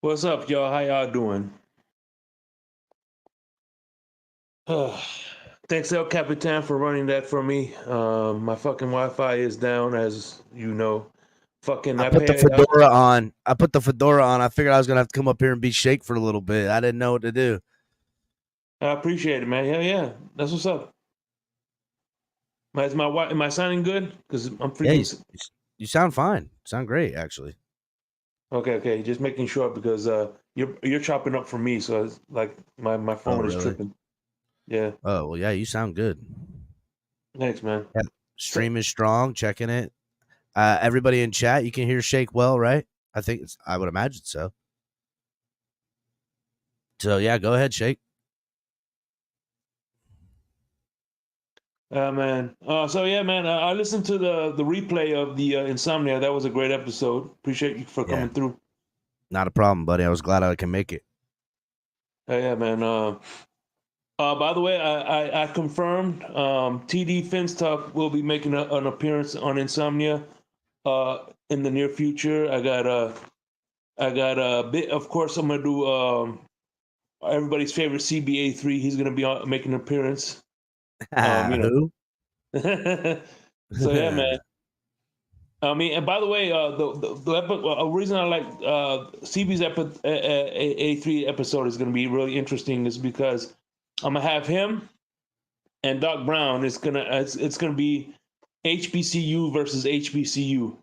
What's up, y'all? How y'all doing? Thanks, El Capitan, for running that for me. My fucking Wi-Fi is down, as you know. Fucking, I put the fedora on. I figured I was gonna have to come up here and be Shake for a little bit. I didn't know what to do. I appreciate it, man. Yeah. That's what's up. Am I sounding good? Because I'm freaking. Yeah, you sound fine. You sound great, actually. Okay. Just making sure, because you're chopping up for me, so it's like my phone is tripping. Yeah. Oh well, yeah. You sound good. Thanks, man. Yeah. Stream is strong. Checking it. Everybody in chat, you can hear Shake well, right? I would imagine so. So yeah, go ahead, Shake. Man. So yeah, man. I listened to the replay of the Insomnia. That was a great episode. Appreciate you for coming through. Not a problem, buddy. I was glad I can make it. Yeah, man. By the way, I confirmed TD Finstock will be making an appearance on Insomnia in the near future. I got a bit. Of course, I'm gonna do everybody's favorite CBA3. He's gonna be making an appearance. Who? So yeah, man. I mean, and by the way, the reason I like CB's A3 episode is going to be really interesting is because I'm gonna have him and Doc Brown. It's gonna be HBCU versus HBCU,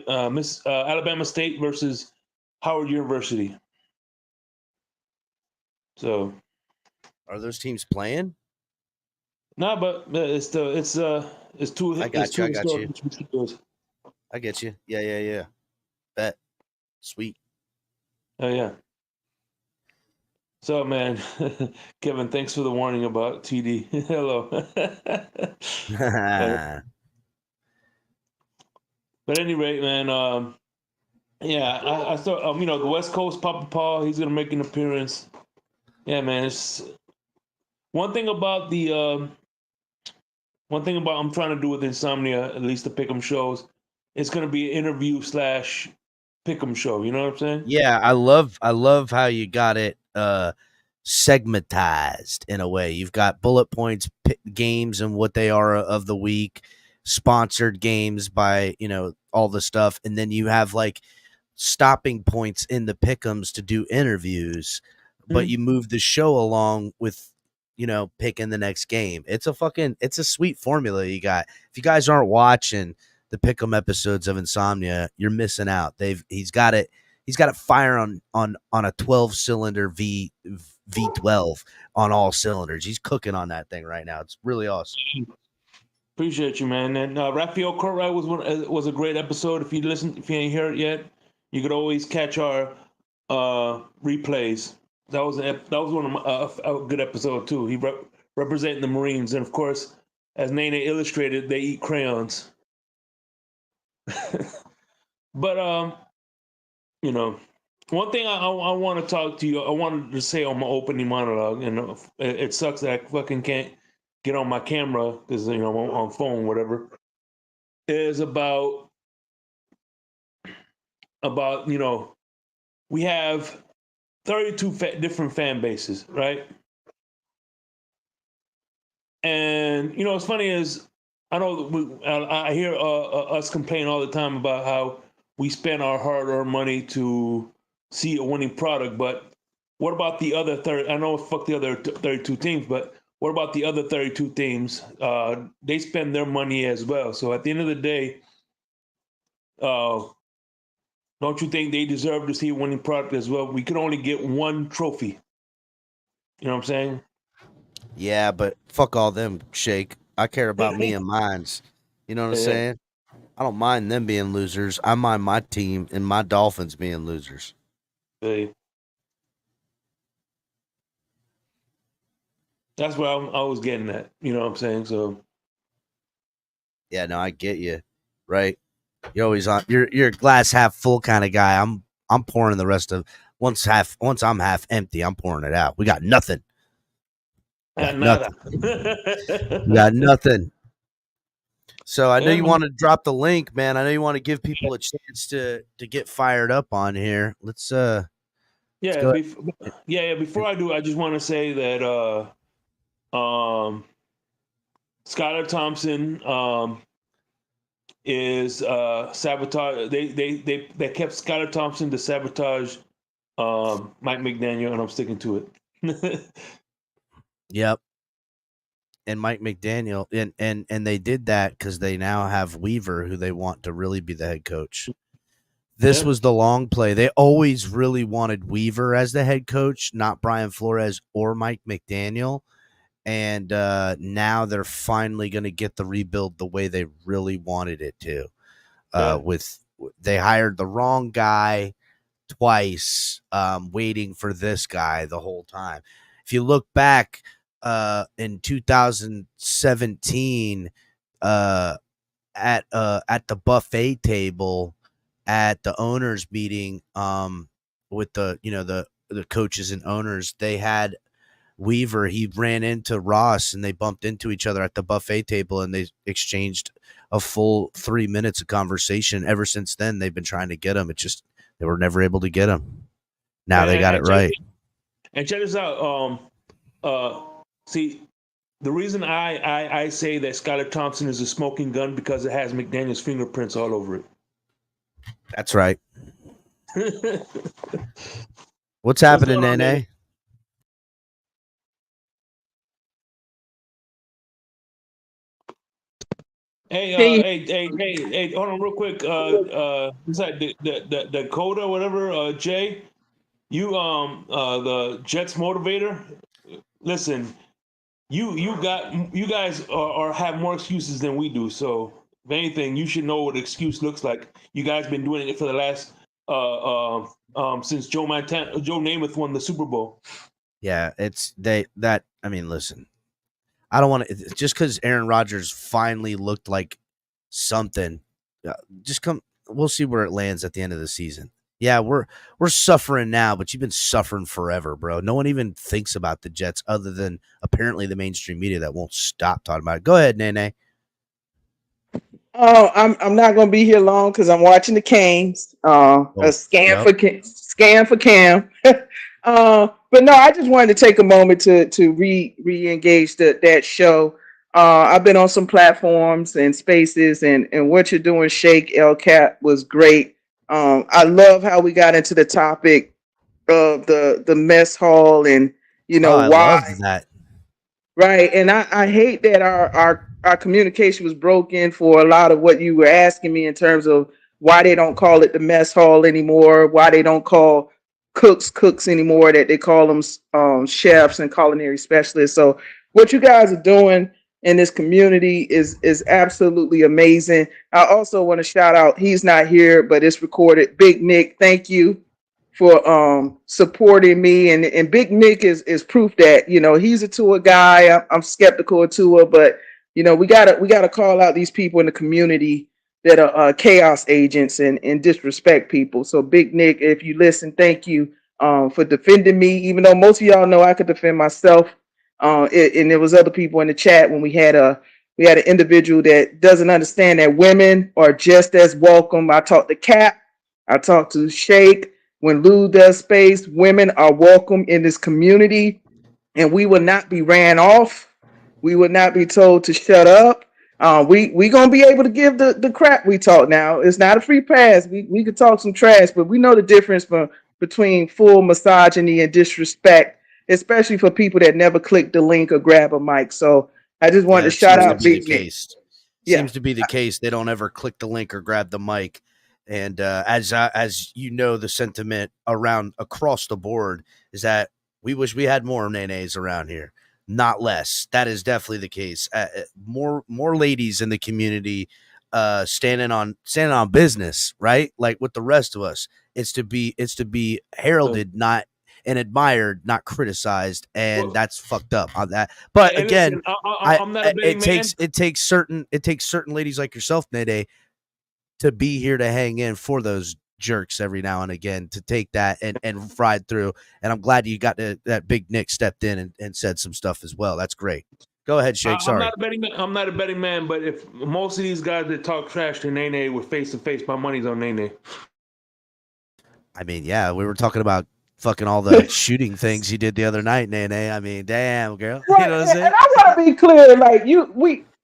Alabama State versus Howard University. So, are those teams playing? No, but it's two. I got you. I get you. Yeah. Bet. Sweet. Oh yeah. So man, Kevin, thanks for the warning about TD. Hello. But at any rate, man, I thought the West Coast Papa Paul, he's gonna make an appearance. Yeah, man. It's one thing about I'm trying to do with Insomnia, at least the Pick'em shows. It's gonna be an interview / Pick'em show. You know what I'm saying? Yeah, I love how you got it segmentized in a way. You've got bullet points, games, and what they are of the week, sponsored games by all the stuff, and then you have like stopping points in the Pick'ems to do interviews, but you move the show along with picking the next game. It's a sweet formula you got. If you guys aren't watching the Pick'em episodes of Insomnia, you're missing out. He's got it He's got it fire on a 12-cylinder V12 on all cylinders. He's cooking on that thing right now. It's really awesome. Appreciate you, man. And Raphael Cartwright was a great episode. If you ain't hear it yet, you could always catch our replays. That was one of a good episode too. He representing the Marines, and of course, as Nene illustrated, they eat crayons. But one thing I want to talk to you. I wanted to say on my opening monologue, and it sucks that I fucking can't get on my camera because I'm on phone, whatever. Is about we have 32 different fan bases, right? And what's funny is I know I hear us complain all the time about how we spend our hard-earned money to see a winning product, but what about the other 30? I know fuck the other 32 teams, but what about the other 32 teams? They spend their money as well. So at the end of the day, don't you think they deserve to see a winning product as well? We could only get one trophy. You know what I'm saying? Yeah, but fuck all them, Shake. I care about me and mines. You know what I'm saying? I don't mind them being losers. I mind my team and my Dolphins being losers. Hey. That's what I was getting at. You know what I'm saying? So yeah, no, I get you. Right? You're always on. You're a glass half full kind of guy. I'm pouring the rest of once I'm half empty. I'm pouring it out. We got nothing. Got nothing. We got nothing. So I know you want to drop the link, man. I know you want to give people a chance to get fired up on here. Let's Before I do, I just want to say that Skylar Thompson is sabotage. They kept Skylar Thompson to sabotage Mike McDaniel, and I'm sticking to it. Yep. And Mike McDaniel, and they did that because they now have Weaver, who they want to really be the head coach. This was the long play. They always really wanted Weaver as the head coach, not Brian Flores or Mike McDaniel. And now they're finally going to get the rebuild the way they really wanted it to. They hired the wrong guy twice, waiting for this guy the whole time. If you look back in 2017 at the buffet table at the owners meeting with the coaches and owners, they had Weaver. He ran into Ross and they bumped into each other at the buffet table and they exchanged a full 3 minutes of conversation. Ever since then, they've been trying to get him. They were never able to get him. Now they got it right. And check this out. See, the reason I say that Skylar Thompson is a smoking gun because it has McDaniel's fingerprints all over it. That's right. What's happening, Nene? Hey, hold on real quick. Is that the Dakota, whatever, Jay? You the Jets motivator? Listen, you guys are have more excuses than we do. So if anything, you should know what excuse looks like. You guys been doing it for the last since Joe Namath won the Super Bowl. Yeah, listen. I don't want to just because Aaron Rodgers finally looked like something. We'll see where it lands at the end of the season. Yeah, we're suffering now, but you've been suffering forever, bro. No one even thinks about the Jets other than apparently the mainstream media that won't stop talking about it. Go ahead, Nene. Oh, I'm not going to be here long because I'm watching the Canes. A scan for Cam. But no, I just wanted to take a moment to re-engage that show. I've been on some platforms and spaces, and what you're doing, Shake LCAT, was great. I love how we got into the topic of the mess hall and I why. love that. Right, and I hate that our communication was broken for a lot of what you were asking me in terms of why they don't call it the mess hall anymore, why they don't call cooks anymore, that they call them chefs and culinary specialists. So what you guys are doing in this community is absolutely amazing. I also want to shout out, he's not here, but it's recorded, Big Nick. Thank you for supporting me, and Big Nick is proof that, you know, he's a tour guy. I'm skeptical of tour, but you know, we gotta call out these people in the community that are chaos agents and disrespect people. So Big Nick, if you listen, thank you for defending me, even though most of y'all know I could defend myself. And there was other people in the chat when we had an individual that doesn't understand that women are just as welcome. I talked to Cap, I talked to Shake. When Lou does space, women are welcome in this community, and we will not be ran off. We will not be told to shut up. We gonna be able to give the crap we talk now. It's not a free pass. We could talk some trash, but we know the difference between full misogyny and disrespect, especially for people that never click the link or grab a mic. So I just wanted to shout out Big Nick. Seems to be the case. They don't ever click the link or grab the mic. And as you know, the sentiment across the board is that we wish we had more nenes around here, not less. That is definitely the case. More ladies in the community standing on business, right? Like with the rest of us, it's to be heralded, not and admired, not criticized, and that's fucked up on that. But again, listen, I'm not a betting man. It takes certain ladies like yourself, Nene, to be here to hang in for those jerks every now and again, to take that and ride through. And I'm glad you got that Big Nick stepped in and said some stuff as well. That's great. Go ahead, Shake. Sorry. I'm not a betting man, but if most of these guys that talk trash to Nene were face to face, my money's on Nene. I mean, yeah, we were talking about fucking all the shooting things you did the other night, Nene. I mean, damn, girl. Right. You know what I'm saying? And I want to be clear, like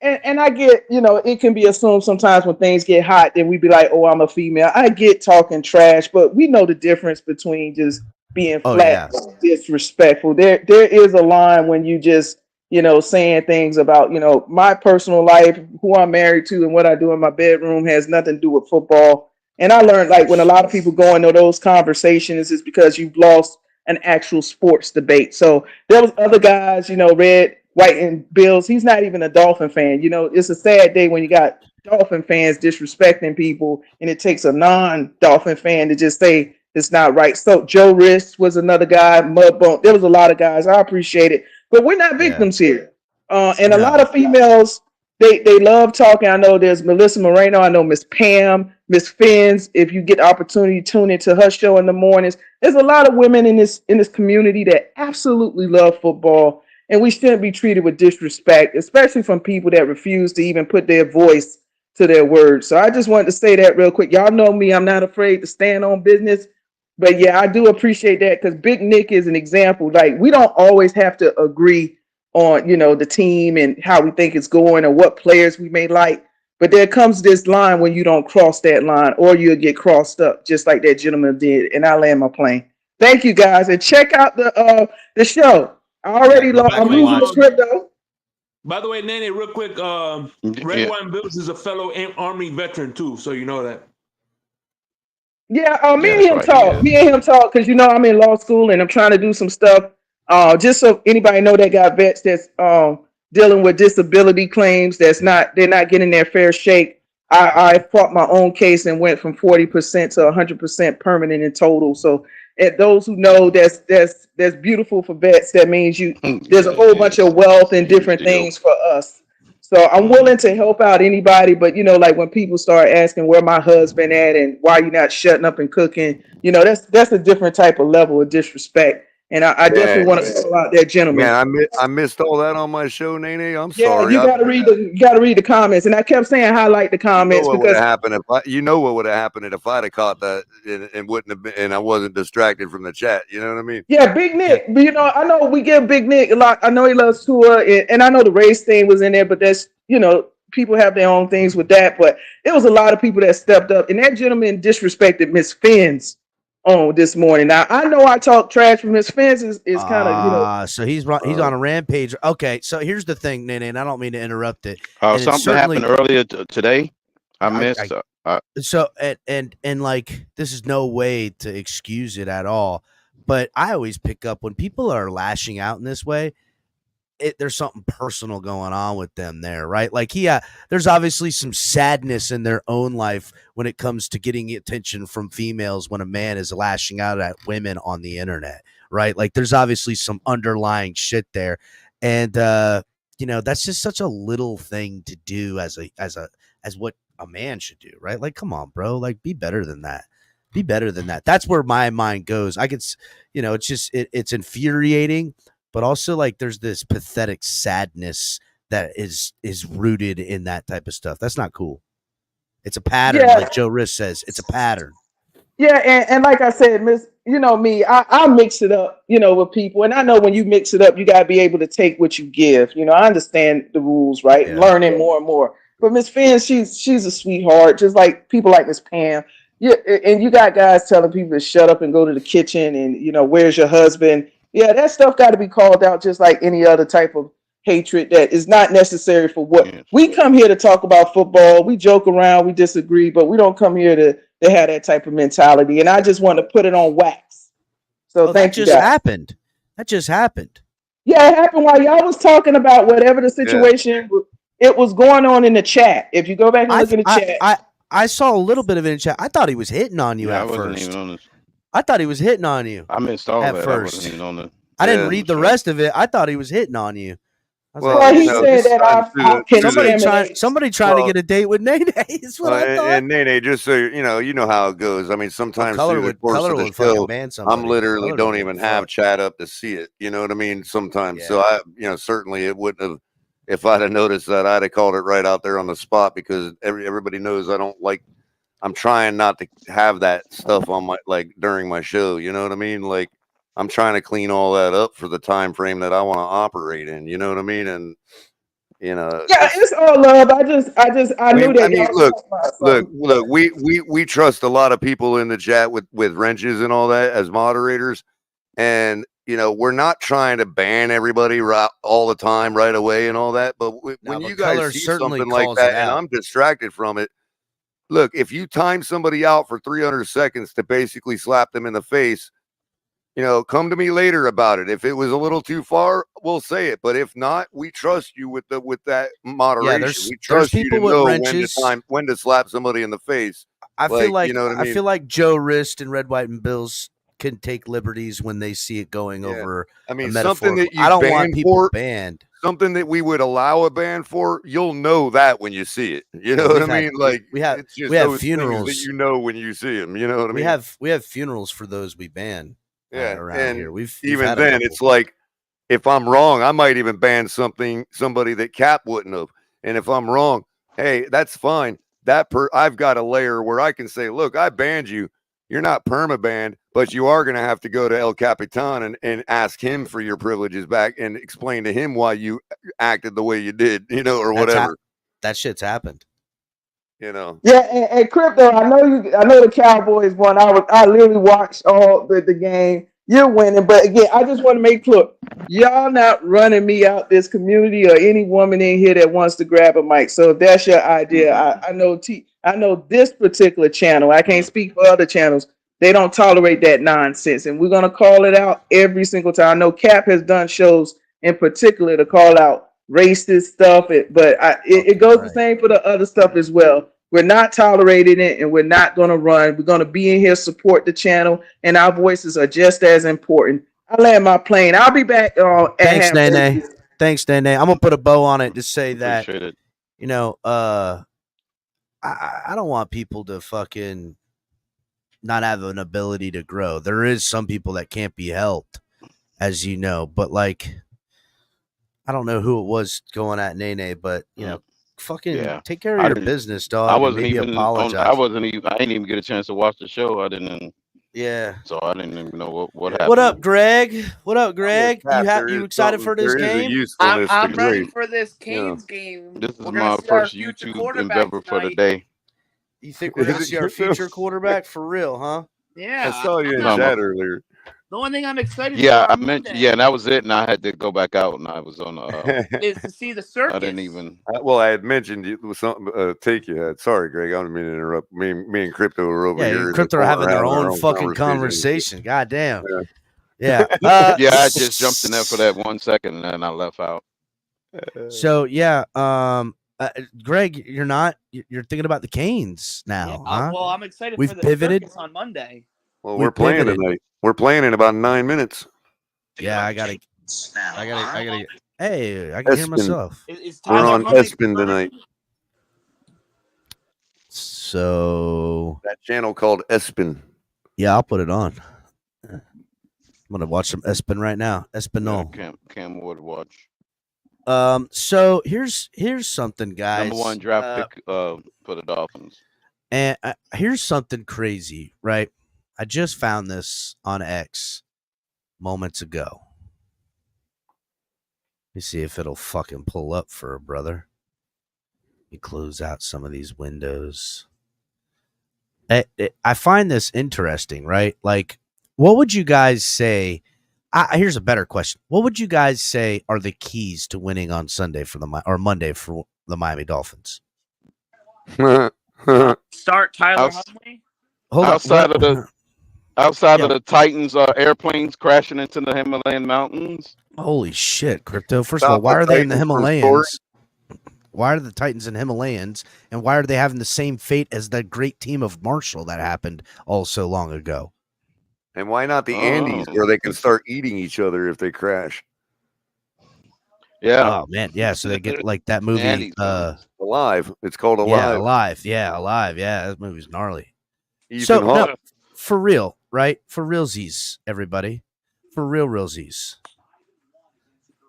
and I get, you know, it can be assumed sometimes when things get hot, then we be like, oh, I'm a female. I get talking trash, but we know the difference between just being flat disrespectful. There is a line when you just, you know, saying things about, you know, my personal life, who I'm married to, and what I do in my bedroom has nothing to do with football. And I learned, like, when a lot of people go into those conversations, it's because you've lost an actual sports debate. So there was other guys, you know, Red, White, and Bills. He's not even a Dolphin fan. You know, it's a sad day when you got Dolphin fans disrespecting people, and it takes a non-Dolphin fan to just say it's not right. So Joe Rist was another guy, Mudbone. There was a lot of guys. I appreciate it. But we're not victims here. And a lot of females, they love talking. I know there's Melissa Moreno. I know Miss Pam, Miss Fins. If you get the opportunity, tune into her show in the mornings. There's a lot of women in this community that absolutely love football, and we shouldn't be treated with disrespect, especially from people that refuse to even put their voice to their words. So I just wanted to say that real quick. Y'all know me. I'm not afraid to stand on business. But yeah, I do appreciate that, because Big Nick is an example. Like, we don't always have to agree on, you know, the team and how we think it's going or what players we may like. But there comes this line when you don't cross that line, or you'll get crossed up, just like that gentleman did. And I land my plane. Thank you, guys, and check out the show. I already I'm losing the crypto. By the way, Nene, real quick, Red Wine Bills is a fellow Army veteran too, so you know that. Yeah, me and him talk because, you know, I'm in law school and I'm trying to do some stuff. Just so anybody know that got vets that's dealing with disability claims, they're not getting their fair shake. I fought my own case and went from 40% to 100% permanent in total. So, those who know, that's beautiful for vets. That means there's a whole bunch of wealth and different things for us. So I'm willing to help out anybody, but, you know, like when people start asking where my husband at and why you not shutting up and cooking, you know, that's a different type of level of disrespect. And I definitely want to call out that gentleman. Man, I missed all that on my show, Nene. I'm sorry. You gotta read the comments, and I kept saying highlight the comments what would have happened if what would have happened if I'd have caught that and wouldn't have been, and I wasn't distracted from the chat. You know what I mean? Yeah, Big Nick. But, you know, I know we give Big Nick a lot. I know he loves tour, and I know the race thing was in there, but that's, you know, people have their own things with that. But it was a lot of people that stepped up, and that gentleman disrespected Miss Fins on this morning. Now I know I talk trash from Miss Fins is kind of, you know. So he's on a rampage. Okay, so here's the thing, Nene, and I don't mean to interrupt it. Something happened earlier today. I missed. So and like this is no way to excuse it at all, but I always pick up when people are lashing out in this way. There's something personal going on with them there, right? Like, there's obviously some sadness in their own life when it comes to getting attention from females when a man is lashing out at women on the internet, right? Like, there's obviously some underlying shit there, and that's just such a little thing to do as what a man should do, right? Like, come on, bro, like, be better than that. Be better than that. That's where my mind goes. I could, it's just it's infuriating. But also, like, there's this pathetic sadness that is rooted in that type of stuff. That's not cool. It's a pattern, like Joe Riss says. It's a pattern. Yeah, and like I said, Miss, me, I mix it up, with people. And I know when you mix it up, you got to be able to take what you give. I understand the rules, right? Yeah. Learning more and more. But Miss Finn, she's a sweetheart, just like people like Miss Pam. Yeah, and you got guys telling people to shut up and go to the kitchen and, where's your husband? Yeah, that stuff got to be called out just like any other type of hatred that is not necessary for what we come here to talk about football. We joke around, we disagree, but we don't come here to have that type of mentality. And I just want to put it on wax. So thank you. That just happened. Yeah, it happened while y'all was talking about whatever the situation. It was going on in the chat. If you go back and look in the chat. I saw a little bit of it in chat. I thought he was hitting on you at first. I thought he was hitting on you. I missed all at that. First. I didn't read the rest of it. I thought he was hitting on you. Well, he said that somebody trying to get a date with Nene is what I thought. And Nene, just so you know how it goes. I mean, sometimes through the course of the show, I'm literally don't even have chat up to see it. You know what I mean? Sometimes, so I, certainly it wouldn't have. If I'd have noticed that, I'd have called it right out there on the spot because everybody knows I don't like. I'm trying not to have that stuff on my during my show. You know what I mean? Like. I'm trying to clean all that up for the time frame that I want to operate in. You know what I mean? And yeah, it's all love. I knew that. Look. We trust a lot of people in the chat with wrenches and all that as moderators, and we're not trying to ban everybody all the time right away and all that. But when you guys see something like that, and I'm distracted from it, look, if you time somebody out for 300 seconds to basically slap them in the face. Come to me later about it. If it was a little too far, we'll say it. But if not, we trust you with that moderation. Yeah, we trust you to know wrenches. when to slap somebody in the face. I feel like I feel like Joe Rist and Red, White, and Bills can take liberties when they see it going over. I mean, something that I don't want people banned. Something that we would allow a ban for, you'll know that when you see it. You know what I mean? Like we have funerals that when you see them. You know what I mean? We have funerals for those we ban. Yeah, around here. We've even then, it's like if I'm wrong, I might even ban somebody that Cap wouldn't have. And if I'm wrong, hey, that's fine. I've got a layer where I can say, look, I banned you. You're not perma-banned, but you are going to have to go to El Capitan and ask him for your privileges back and explain to him why you acted the way you did, or whatever. That shit's happened. Yeah, and Crypto, I know the Cowboys won. I literally watched all the game. You're winning, but again, I just want to make clear, y'all not running me out this community or any woman in here that wants to grab a mic. So if that's your idea, I know this particular channel. I can't speak for other channels. They don't tolerate that nonsense, and we're gonna call it out every single time. I know Cap has done shows in particular to call out racist stuff, but it goes the same for the other stuff as well. We're not tolerating it, and we're not going to run. We're going to be in here, support the channel, and our voices are just as important. I land my plane. I'll be back. Thanks, Nene. Thanks, Nene. I'm gonna put a bow on it to say that I don't want people to fucking not have an ability to grow. There is some people that can't be helped, as you know, but I don't know who it was going at Nene, but fucking take care of your business, dog. I wasn't even apologize. I didn't even get a chance to watch the show. I didn't. Yeah. So I didn't even know what happened. What up, Greg? What up, Greg? You excited for this game? I'm ready for this Canes game. This is my first YouTube endeavor for the day. You think we're going to see our future quarterback for real, huh? Yeah. I saw you in chat earlier. The only thing I'm excited Yeah, for I on mentioned. Monday Yeah, and that was it. And I had to go back out, and I was on. is to see the I circus. didn't even. Well, I had mentioned it was something take you had. Sorry, Greg. I don't mean to interrupt. Me and Crypto are over Yeah, here. you and in the Crypto are corner having their our own fucking conversation. God damn. Yeah. Yeah. Yeah, I just jumped in there for that 1 second, and then I left out. So yeah, Greg, you're thinking about the Canes now, huh? Well, I'm excited We've for the pivoted. circus on Monday. Well, We've we're playing pivoted. tonight. We're playing in about 9 minutes. Yeah, I gotta. Hey, I can hear Espen. myself. Is We're Tyler on Huntley Espen tonight. So That channel called Espen. yeah, I'll put it on. I'm gonna watch some Espen right now. Espinal. Cam Ward watch. So here's something, guys. Number 1 draft pick for the Dolphins. And here's something crazy, right? I just found this on X moments ago. Let me see if it'll fucking pull up for a brother. Let me close out some of these windows. I find this interesting, right? Like, what would you guys say? Here's a better question. What would you guys say are the keys to winning on Sunday or Monday for the Miami Dolphins? Start Tyler Huntley. Hold outside on. of the Titans airplanes crashing into the Himalayan mountains. Holy shit, Crypto. First of all, why are they in the Himalayas? Why are the Titans in Himalayans? And why are they having the same fate as the great team of Marshall that happened all so long ago? And why not the Andes where they can start eating each other if they crash? Yeah. Oh man, yeah. So they get like that movie, Alive. It's called Alive. Yeah, Alive. Yeah, Alive. Yeah, that movie's gnarly. Ethan Hawke. No, for real, right? For realsies, everybody. For realsies.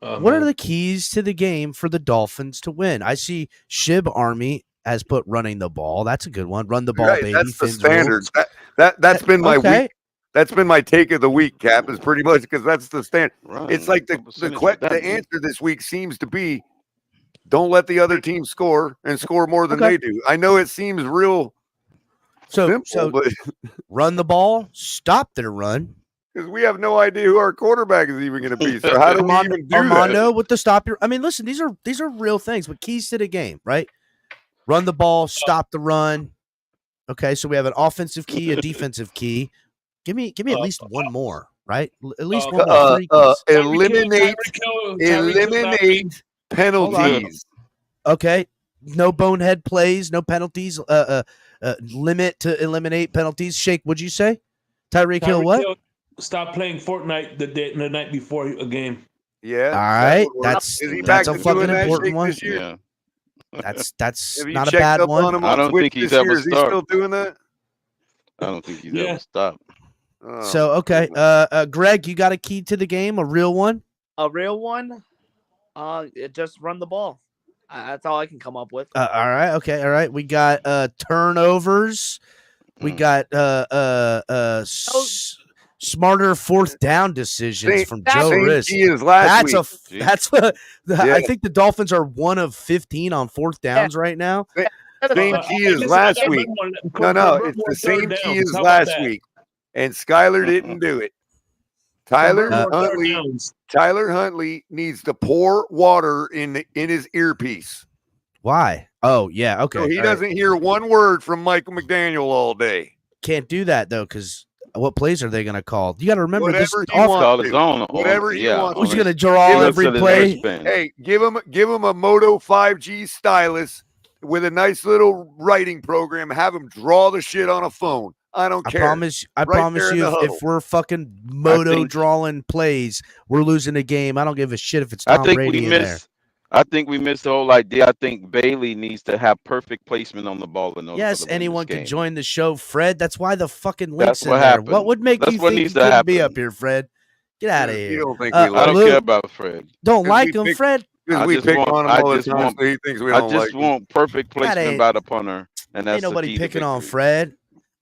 What are the keys to the game for the Dolphins to win? I see Shib Army has put running the ball. That's a good one. Run the ball, Right, baby. that's the standard. That's been my week. That's been my take of the week, Cap, is pretty much because that's the standard. It's like the answer this week seems to be don't let the other team score and score more than they do. I know it seems real simple, but run the ball, stop their run. Because we have no idea who our quarterback is even going to be. So how do we even do Armando that? with the stop your. I mean, listen, these are real things, but keys to the game, right? Run the ball, stop the run. Okay, so we have an offensive key, a defensive key. Give me at least one more, right? At least one more. 3 keys. Eliminate penalties. Okay, no bonehead plays, no penalties. Limit to eliminate penalties. Shake, what'd you say? Tyreek Hill, what? Stop playing Fortnite the night before a game. Yeah. All right. That's a fucking important one. Yeah. That's not a bad one. I don't think he's ever Is he still doing that? I don't think he's ever stopped. So okay, Greg, you got a key to the game, a real one? A real one? Just run the ball. That's all I can come up with. All right, okay, all right. We got turnovers. We got smarter fourth down decisions from Joe Risk. That's what I think the Dolphins are 1 of 15 on fourth downs right now. Same key as last week. No, it's the same key as last week. And Skyler didn't do it. Tyler Huntley needs to pour water in his earpiece. Why? Oh, yeah, okay. So he doesn't hear one word from Michael McDaniel all day. Can't do that though, because what plays are they going to call? You got to remember whatever this. Whatever he wants. Who's going to draw every play? Hey, give him a Moto 5G stylus with a nice little writing program. Have him draw the shit on a phone. I don't care. I promise you, if we're fucking moto drawing plays, we're losing a game. I don't give a shit if it's Tom Brady in there. I think we missed the whole idea. I think Bailey needs to have perfect placement on the ball. Yes, anyone can join the show, Fred. That's why the fucking link's in what there. happened. What would make you think you couldn't be up here, Fred? Get out of here. You don't think I don't care about Fred. Don't like him, Fred? Because we pick on him all the time, so he thinks we don't like him. I just want perfect placement by the punter. And that's ain't nobody picking on Fred.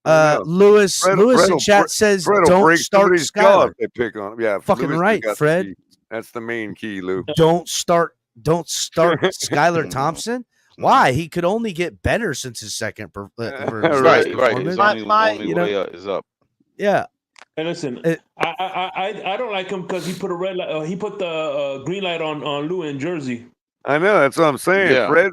No. Lewis in chat says don't start Skyler. They pick on him. Yeah, fucking right, Fred. That's the main key, Lou. Don't start Skylar Thompson. Why? He could only get better since his second right. His only way is up. Yeah. And listen, I don't like him because he put a red light. He put the green light on Lou in Jersey. I know, that's what I'm saying. Yeah. Fred,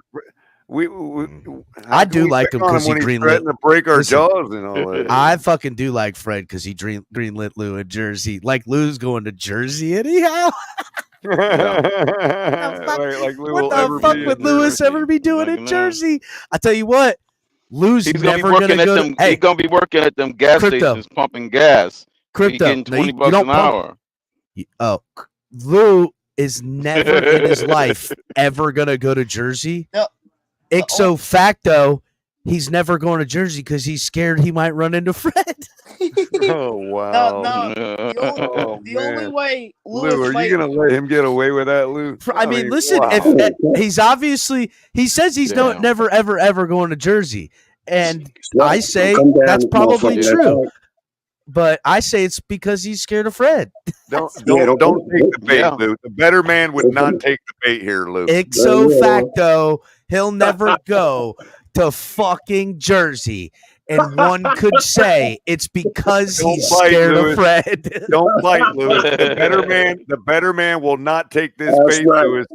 we how I can do we like pick him on 'cause he when he's greenlit- threatening to break our Listen, jaws and all that. I fucking do like Fred because he greenlit Lou in Jersey. Like Lou's going to Jersey anyhow. Like Lou What will the ever fuck be in would Lewis Jersey. ever be doing Like, in no. Jersey? I tell you what, Lou's He's gonna be never working gonna at go. them. Hey, He's gonna be working at them gas Crypto. stations, pumping gas. He Crypto. getting No, you $20 don't an hour. Oh, Lou is never in his life ever gonna go to Jersey. No. Ipso facto, he's never going to Jersey because he's scared he might run into Fred. Oh wow! The only way Lou, Lewis are might you gonna let him get away with that, Lou? I mean, listen, wow. if he's obviously he says he's Damn. never ever going to Jersey, and Well, I say come down, that's probably motherfucker. true. But I say it's because he's scared of Fred. Don't Yeah, take the bait, Yeah. Lou. The better man would not take the bait here, Lou. Ipso Yeah. facto, he'll never go to fucking Jersey. And one could say it's because Don't he's bite, scared Louis. of Fred. Don't bite, Lou. The better man will not take this That's bait, right. Louis.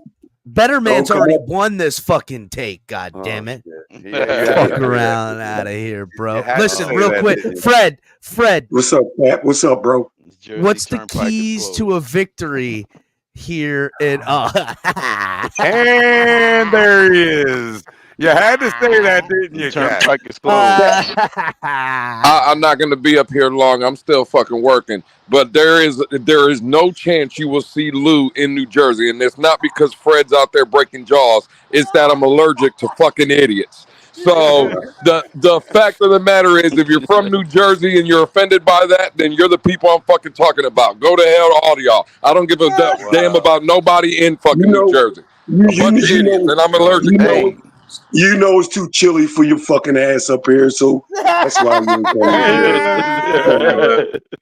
Better Man's come already on. won this fucking take. God Oh, damn it! shit. Fuck around out of here, bro. You had to Listen, say real that, quick, didn't you? Fred. What's up, Pat? What's up, bro? Jersey What's the Turnpike is keys closed. to a victory here in? And there he is. You had to say that, didn't you, Cat? Turnpike is closed. I'm not going to be up here long. I'm still fucking working. But there is no chance you will see Lou in New Jersey. And it's not because Fred's out there breaking jaws. It's that I'm allergic to fucking idiots. So the fact of the matter is, if you're from New Jersey and you're offended by that, then you're the people I'm fucking talking about. Go to hell to all of y'all. I don't give a damn about nobody in fucking New Jersey. A bunch of idiots, and I'm allergic to Hey, them. You know it's too chilly for your fucking ass up here, so that's why you ain't coming.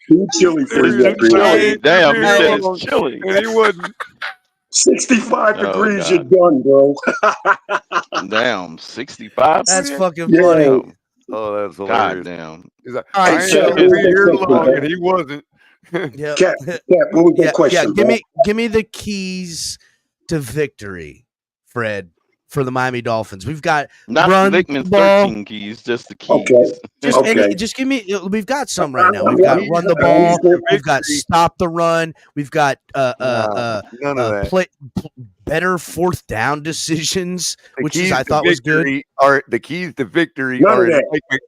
Too chilly for you up here. chilly. Damn, he Hey. said it's chilly. And he wouldn't. 65 Oh, degrees, God. you're done, bro. Damn, 65. That's fucking Yeah. funny. Damn. Oh, that's God hilarious. damn. He's like, All I right, ain't so- gonna be here long, and he wasn't. Yeah, Cat, what was that question, Give bro? me the keys to victory, Fred, for the Miami Dolphins. We've got Not run Vickman's ball. 13 keys, just the keys. Okay. Just give me. We've got some right now. We've got run the ball. We've got stop the run. We've got None of that. better fourth down decisions, The which keys I to thought was good. victory Are the keys to victory None of are in, that.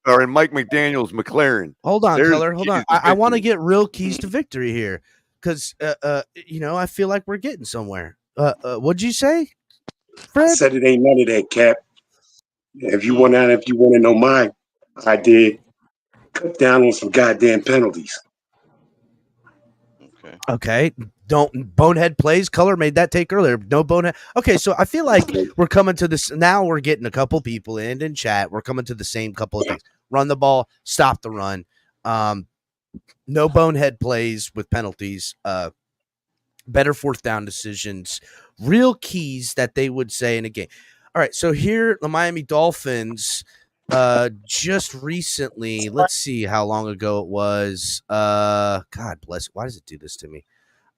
are in Mike McDaniel's McLaren. Hold on, There's Keller. the Hold on. keys to I want to victory. get real keys to victory here because I feel like we're getting somewhere. What'd you say, I Fred? said it ain't none of that, Cap. If you want to know mine, I did cut down on some goddamn penalties. Okay. Don't bonehead plays. Color made that take earlier. No bonehead. Okay, so I feel like we're coming to this now. We're getting a couple people in chat. We're coming to the same couple of things. Run the ball, stop the run. No bonehead plays with penalties. Better fourth down decisions. Real keys that they would say in a game. All right, so here the Miami Dolphins just recently, let's see how long ago it was. God bless. Why does it do this to me?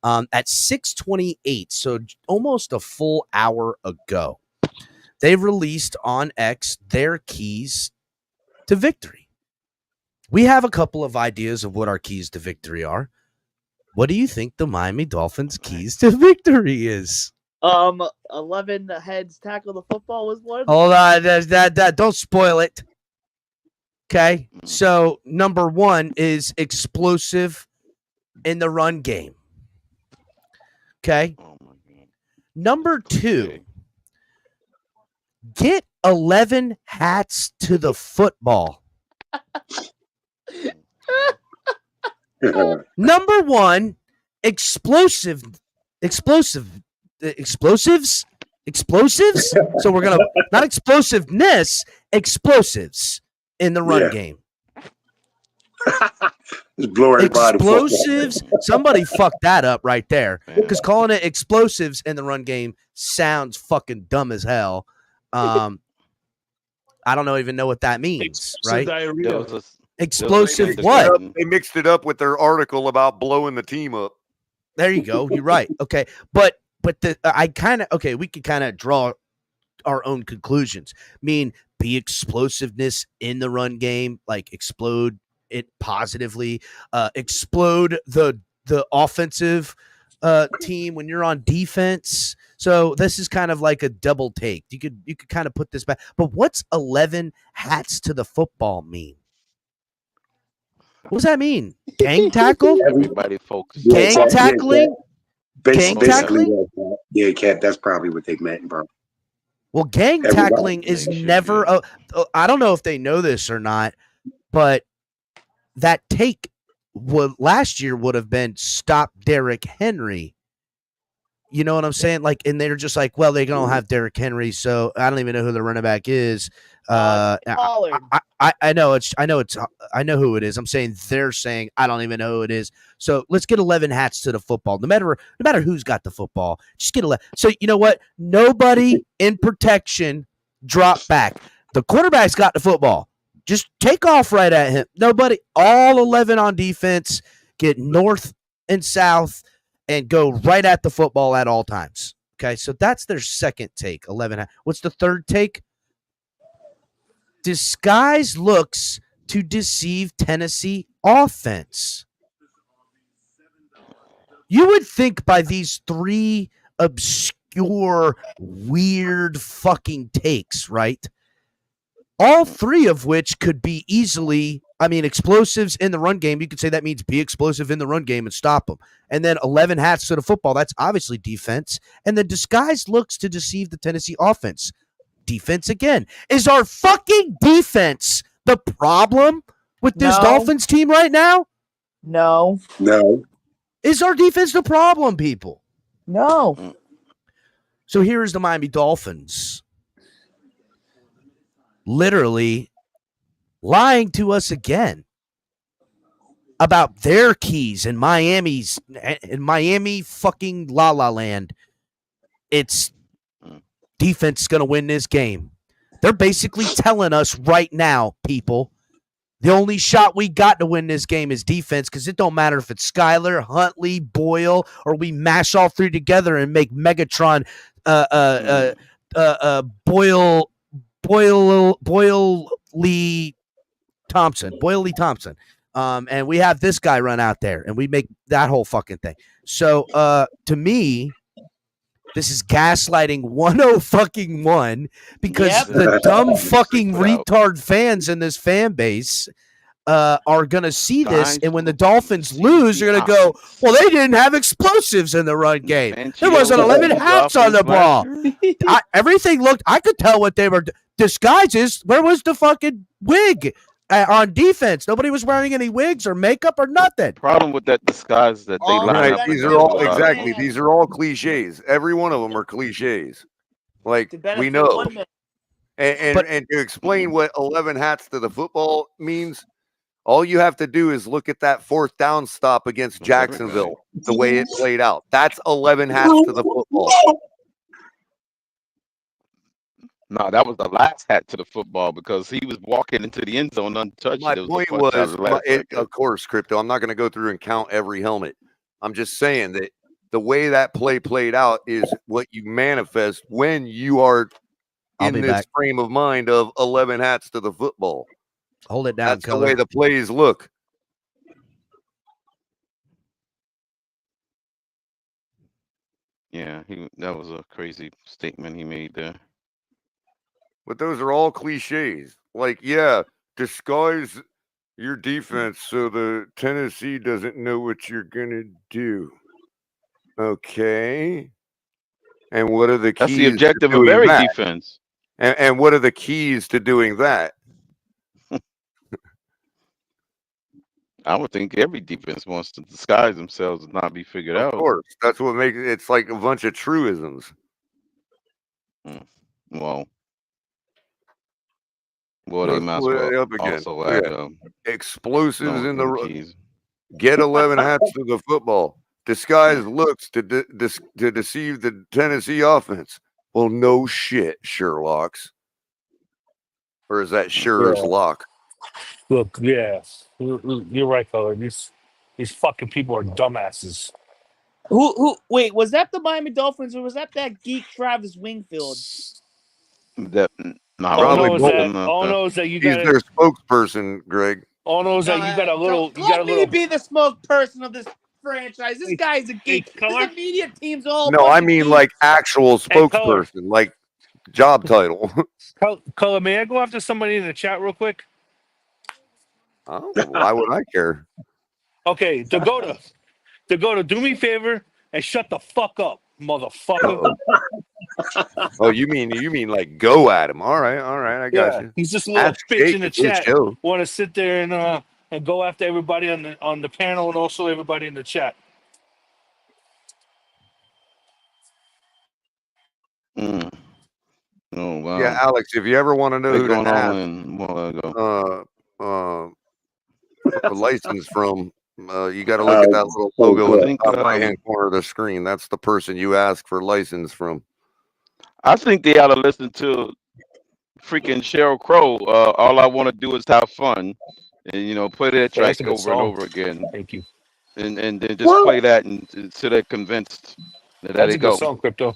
At 6:28, so almost a full hour ago, they released on X their keys to victory. We have a couple of ideas of what our keys to victory are. What do you think the Miami Dolphins' keys to victory is? 11 heads tackle the football was one. Hold on, that don't spoil it. Okay, so number one is explosive in the run game. Okay. Oh my God. Number two, get 11 hats to the football. Number one, explosives. So we're gonna not explosiveness, explosives in the run game. Just blow everybody. Explosives. Somebody fucked that up right there because calling it explosives in the run game sounds fucking dumb as hell. I don't even know what that means, right? Diarrhea. Explosive Still what? distracting. They mixed it up with their article about blowing the team up. There you go. You're right. Okay, but I kind of okay. We could kind of draw our own conclusions. I mean, be explosiveness in the run game, like explode it positively, explode the offensive team when you're on defense. So this is kind of like a double take. You could kind of put this back. But what's 11 hats to the football mean? What does that mean? Gang tackle? Everybody focus. Yeah, Gang Cat, tackling? Gang basically, tackling? yeah, Cat. That's probably what they meant, bro. Well, gang Everybody. tackling is They should never. be. I don't know if they know this or not, but that take last year would have been stop Derrick Henry. You know what I'm saying? Like, and they're just like, well, they don't have Derrick Henry, so I don't even know who the running back is. I know who it is. I'm saying they're saying I don't even know who it is. So let's get 11 hats to the football. No matter who's got the football, just get 11. So you know what? Nobody in protection drop back. The quarterback's got the football. Just take off right at him. Nobody. All 11 on defense. Get north and south and go right at the football at all times. Okay, so that's their second take. 11. What's the third take? Disguise looks to deceive Tennessee offense. You would think by these three obscure, weird fucking takes, right? All three of which could be easily, explosives in the run game. You could say that means be explosive in the run game and stop them. And then 11 hats to the football. That's obviously defense. And the disguise looks to deceive the Tennessee offense. Defense again. Is our fucking defense the problem with this Dolphins team right now? No. Is our defense the problem, people? No. So here's the Miami Dolphins literally lying to us again about their keys in Miami fucking La La Land. It's defense going to win this game. They're basically telling us right now, people, the only shot we got to win this game is defense, because it don't matter if it's Skyler, Huntley, Boyle, or we mash all three together and make Megatron Boyle Lee Thompson. And we have this guy run out there and we make that whole fucking thing. So to me, this is gaslighting 101 because the dumb fucking retard fans in this fan base are going to see this. And when the Dolphins lose, they're going to go, well, they didn't have explosives in the run game. There wasn't 11 hats on the ball. Everything looked, I could tell what they were disguises. Where was the fucking wig on defense? Nobody was wearing any wigs or makeup or nothing. Problem with that disguise that they line up. These are all exactly. These are all cliches. Every one of them are cliches. Like we know. And to explain what 11 hats to the football means, all you have to do is look at that fourth down stop against Jacksonville, the way it played out. That's 11 hats to the football. No, that was the last hat to the football because he was walking into the end zone untouched. My point was, of course, Crypto, I'm not going to go through and count every helmet. I'm just saying that the way that play played out is what you manifest when you are in this frame of mind of 11 hats to the football. Hold it down. That's the way the plays look. Yeah, that was a crazy statement he made there. But those are all cliches. Like, yeah, disguise your defense so the Tennessee doesn't know what you're gonna do. Okay. And what are the keys? That's the objective of every defense. And what are the keys to doing that? I would think every defense wants to disguise themselves and not be figured out. Of course. That's what makes it's like a bunch of truisms. Well, they might as well also add explosives in the keys. Get 11 hats to the football. Disguise looks to deceive the Tennessee offense. Well, no shit, Sherlocks. Or is that Sher's lock? Look, yeah, you're right, color. These fucking people are dumbasses. Who? Wait, was that the Miami Dolphins or was that geek Travis Wingfield? That All Probably knows both. that. All knows that you He's got their it. spokesperson, Greg. All knows that you got a little. You got Let a me little. be the spokesperson of this franchise. This guy's a Hey, geek. color. This media team's all a No, bunch I of mean geeks. like actual Hey, color. spokesperson, like job title. Color, may I go after somebody in the chat real quick? Oh, why would I care? Okay, Dakota, do me a favor and shut the fuck up, motherfucker. Oh, you mean like go at him? All right, I got Yeah, you. he's just a little Ask bitch Jake, in the it's his chat. show. Want to sit there and go after everybody on the panel and also everybody in the chat. Oh wow. Yeah, Alex, if you ever want to know What's who to going ask, on? a license from, you got to look at that little logo in the think, top right-hand corner of the screen. That's the person you ask for license from. I think they ought to listen to freaking Sheryl Crow. All I want to do is have fun, and play that Yeah, track that's a good over and song. over again, Thank you. and then just play that until they're convinced that That's they a good go. song, Crypto.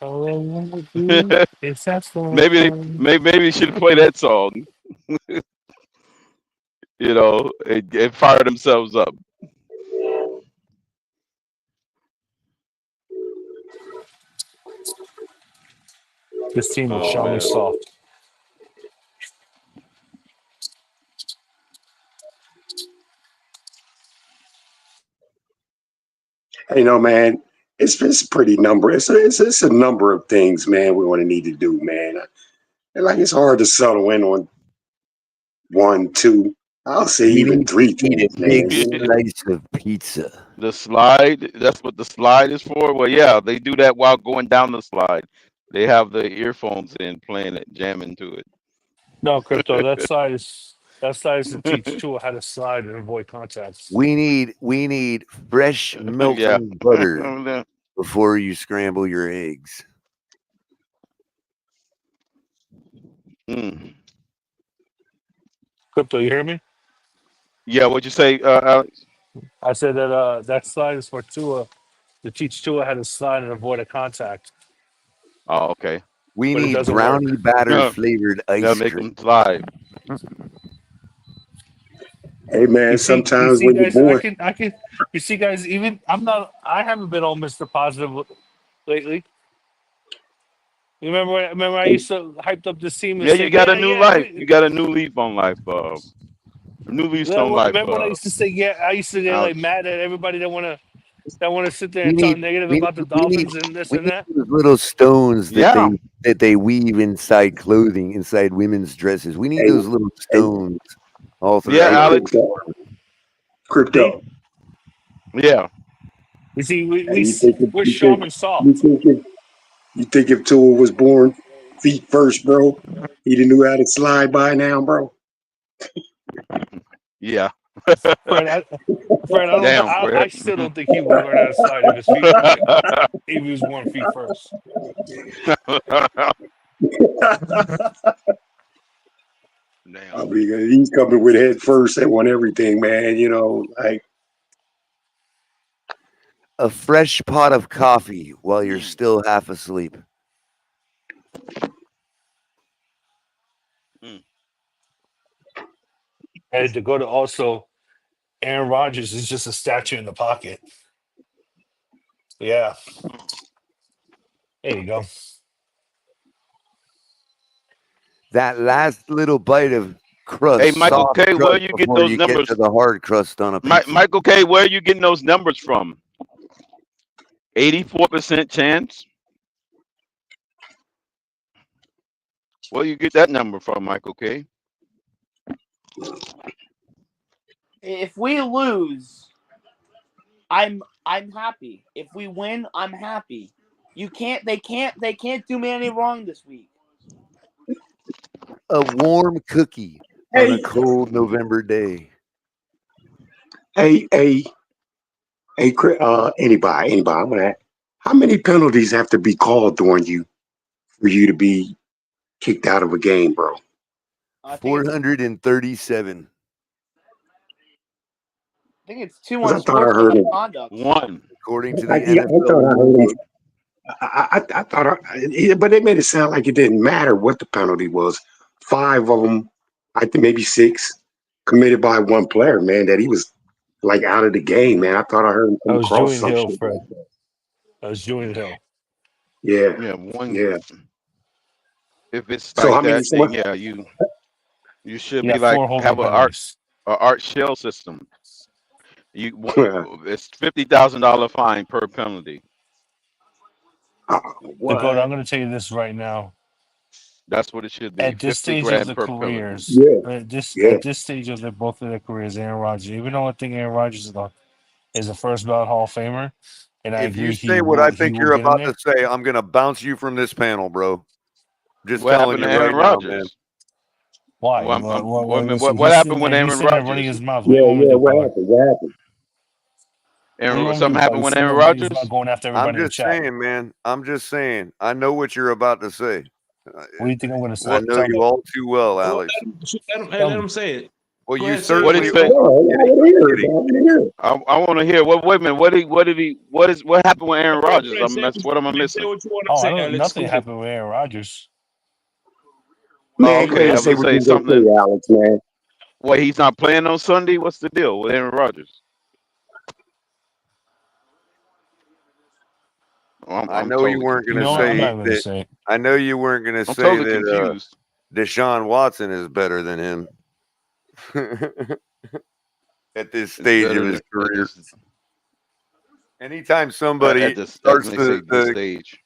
All I wanna do is have fun. maybe you should play that song, and fire themselves up. This team is Oh Shawnee man. soft. You know, man, it's pretty number. It's a number of things, man. We're going to need to do, man. And like it's hard to settle in on 1, 2. I'll say We even need 3 to eat things, a man. big You know? slice of pizza. The slide, that's what the slide is for. Well, yeah, they do that while going down the slide. They have the earphones in, playing it, jamming to it. No, Crypto. That side is to teach Tua how to slide and avoid contacts. We need fresh milk Yeah. and butter before you scramble your eggs. Mm. Crypto, you hear me? Yeah, what'd you say, Alex? I said that slide is for Tua to teach Tua how to slide and avoid a contact. Oh, okay. We But it need doesn't brownie work. batter flavored Gotta ice make cream. them slide. Hey, man, You sometimes see, when you're guys, I born, can. You see, guys, even I haven't been all Mr. Positive lately. You remember I used to hyped up this team and Yeah, say, you got a new life. we. You got a new leaf on life. New leaf on life. Remember when I used to say, I used to get like Alex. mad at everybody that want to sit there We and talk need negative we about the need we need Dolphins and this we and need that. those little stones Yeah. that they weave inside clothing, inside women's dresses. We need hey, those little hey, stones all Yeah, hey, throughout. Alex. crypto. Yeah. You see, Hey, you think we're sharp and you soft. think you think if Tua was born feet first, bro, he'd have knew how to slide by now, bro. Yeah. Fred, I Damn, Fred. still don't think he would learn how to slide if his feet if he was 1 feet first. Damn. I mean, he's coming with head first on everything, man. You know, like A fresh pot of coffee while you're still half asleep. And to go to also, Aaron Rodgers is just a statue in the pocket. Yeah, there you go. That last little bite of crust, Hey, Michael soft K., where crust you getting before those you get numbers? to the hard crust on a pizza. Michael K., where are you getting those numbers from? 84% chance? Where you get that number from, Michael K.? If we lose, I'm happy. If we win, I'm happy. They can't do me any wrong this week. A warm cookie on a cold November day. hey, anybody, I'm gonna. How many penalties have to be called on you for you to be kicked out of a game, bro? I think it's 437. I think it's 2 'Cause I on thought I sports heard it. conduct. 1. According to the I NFL thought I heard rules. him. I thought, but they made it sound like it didn't matter what the penalty was. 5 of them, I think maybe 6, committed by one player. Man, that he was like out of the game. Man, I thought I heard him That come was across Julian some Hill, shit. Fred. That was Julian Hill. Yeah, Yeah, 1. yeah. If it's So like how many? that, then yeah, you should Yeah, be like 4 holding have a penalties. art shell system. It's $50,000 fine per penalty. Dakota, I'm going to tell you this right now. That's what it should be. At this 50 stage of grand the per penalty. careers, Yeah, at yeah. this stage of both of their careers, Aaron Rodgers, even though I think Aaron Rodgers is a first ballot Hall of Famer, and I If you agree say what I think you're get in about there. to say, I'm gonna bounce you from this panel, bro. Just What telling happened you to right Aaron now, man. Rodgers? Why? Listen, What he's happened sitting with there Aaron running Rodgers? his mouth. Yeah, What do you want me to yeah. do, What Colin? happened? What happened? What do you want me to Something do, Colin? happened He's with sitting Aaron there running his mouth, Rodgers? going after I'm everybody in the just chat. saying, man. I'm just saying. I know what you're about to say. What do you think I'm going to say? I know you all too well, Alex. Let him say it. Well, Go you ahead, say it. What did certainly. he say? No, I want to hear it. I want to hear it. I want to hear. Wait a minute. What happened with Aaron Rodgers? Fred, say What am I say missing? what you want to Oh, I say, don't. Alex. Nothing Go ahead. happened with Aaron Rodgers. Man, go Okay, ahead I and was say gonna what say you're gonna something. say, Alex, man. What, he's not playing on Sunday? What's the deal with Aaron Rodgers? I I'm know you totally weren't You gonna know confused. what? I'm say not going to that. say it. I know you weren't gonna I'm say totally that confused. Deshaun Watson is better than him at this It's stage of better his at career. this Anytime at somebody this. starts Let me say this stage.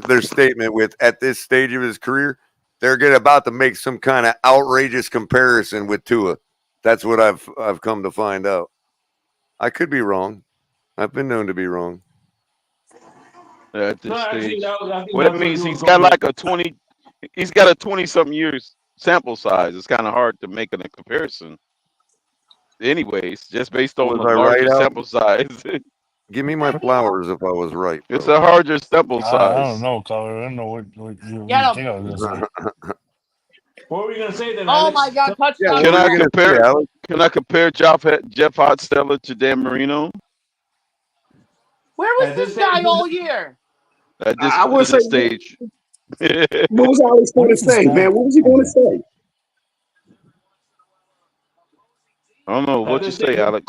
their statement with "at this stage of his career," they're about to make some kind of outrageous comparison with Tua. That's what I've come to find out. I could be wrong. I've been known to be wrong. At No, this actually, stage, I think well, that that's where means he was he's got going with. like a 20. He's got a 20-something years sample size. It's kind of hard to make a comparison. Anyways, just based on Was the I right, larger Al? sample size, Give me my flowers if I was right, it's bro. a larger sample I don't size. know, Colin. I don't know what you Get think I him. was going to say. What were you gonna say then, Oh Alex? my God, Yeah, what touchdown. Can were I you gonna say, compare? Alex? Can I compare Jeff Hotsteller to Dan Marino Where was At this this stage, guy all year? at I would say, this stage? I what was Alex What going to is this say, guy? man? What was he going to say? don't know at what you this stage, say, Alex.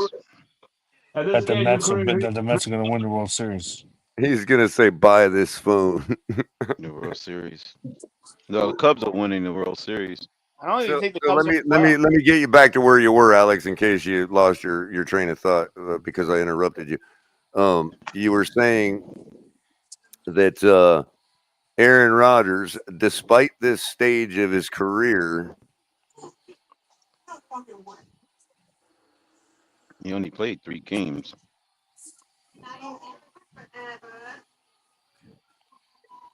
at this That the stage of Mets are career, going to win the World Series. He's gonna say, "Buy this phone." The World Series. No, the Cubs are winning the World Series. I don't even So, think the so Cubs are playoff. let me get you back to where you were, Alex, in case you lost your train of thought because I interrupted you. You were saying that Aaron Rodgers, despite this stage of his career, He only played 3 games.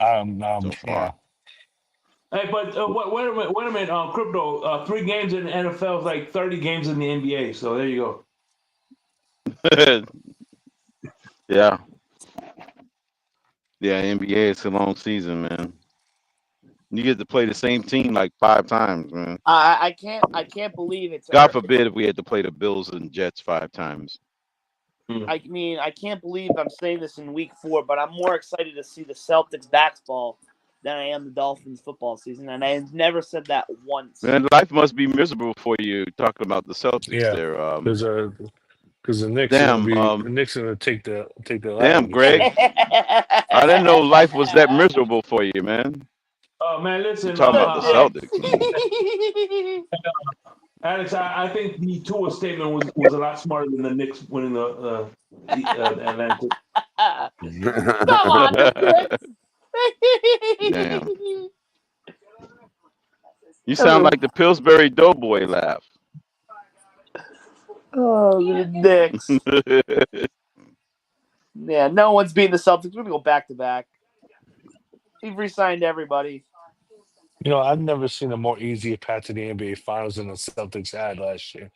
So far. Yeah. hey, but wait a minute, crypto. 3 games in the NFL is like 30 games in the NBA. So there you go. Yeah. Yeah, NBA, it's a long season, man. You get to play the same team like 5 times, man. I can't believe it's. God forbid if we had to play the Bills and Jets 5 times. I mean, I can't believe I'm saying this in week 4, but I'm more excited to see the Celtics basketball than I am the Dolphins football season, and I never said that once. Man, life must be miserable for you talking about the Celtics Yeah. there. Because the Knicks Damn, are going to take the damn, ladder. Greg. I didn't know life was that miserable for you, man. Oh man, You listen, talking about the Celtics. Alex, I think the Tua statement was a lot smarter than the Knicks winning the Atlantic. Come on, the Knicks. Damn. You sound like the Pillsbury Doughboy laugh. Oh, the Knicks. Yeah, no one's beating the Celtics. We're going to go back to back. We've re-signed everybody. I've never seen a more easy path to the NBA Finals than the Celtics had last year.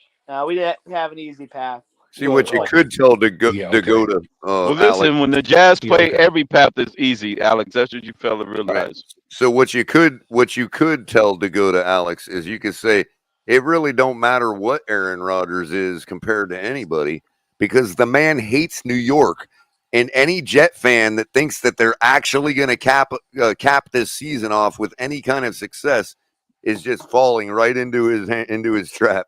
We didn't have an easy path. see what you could tell to go Yeah, to okay. go to Well, Alex. listen, when the Jazz Yeah, play, okay. every path is easy, Alex. That's what you fail to realize. So what you could tell to go to Alex is you could say it really don't matter what Aaron Rodgers is compared to anybody because the man hates New York. And any Jet fan that thinks that they're actually going to cap this season off with any kind of success is just falling right into his trap.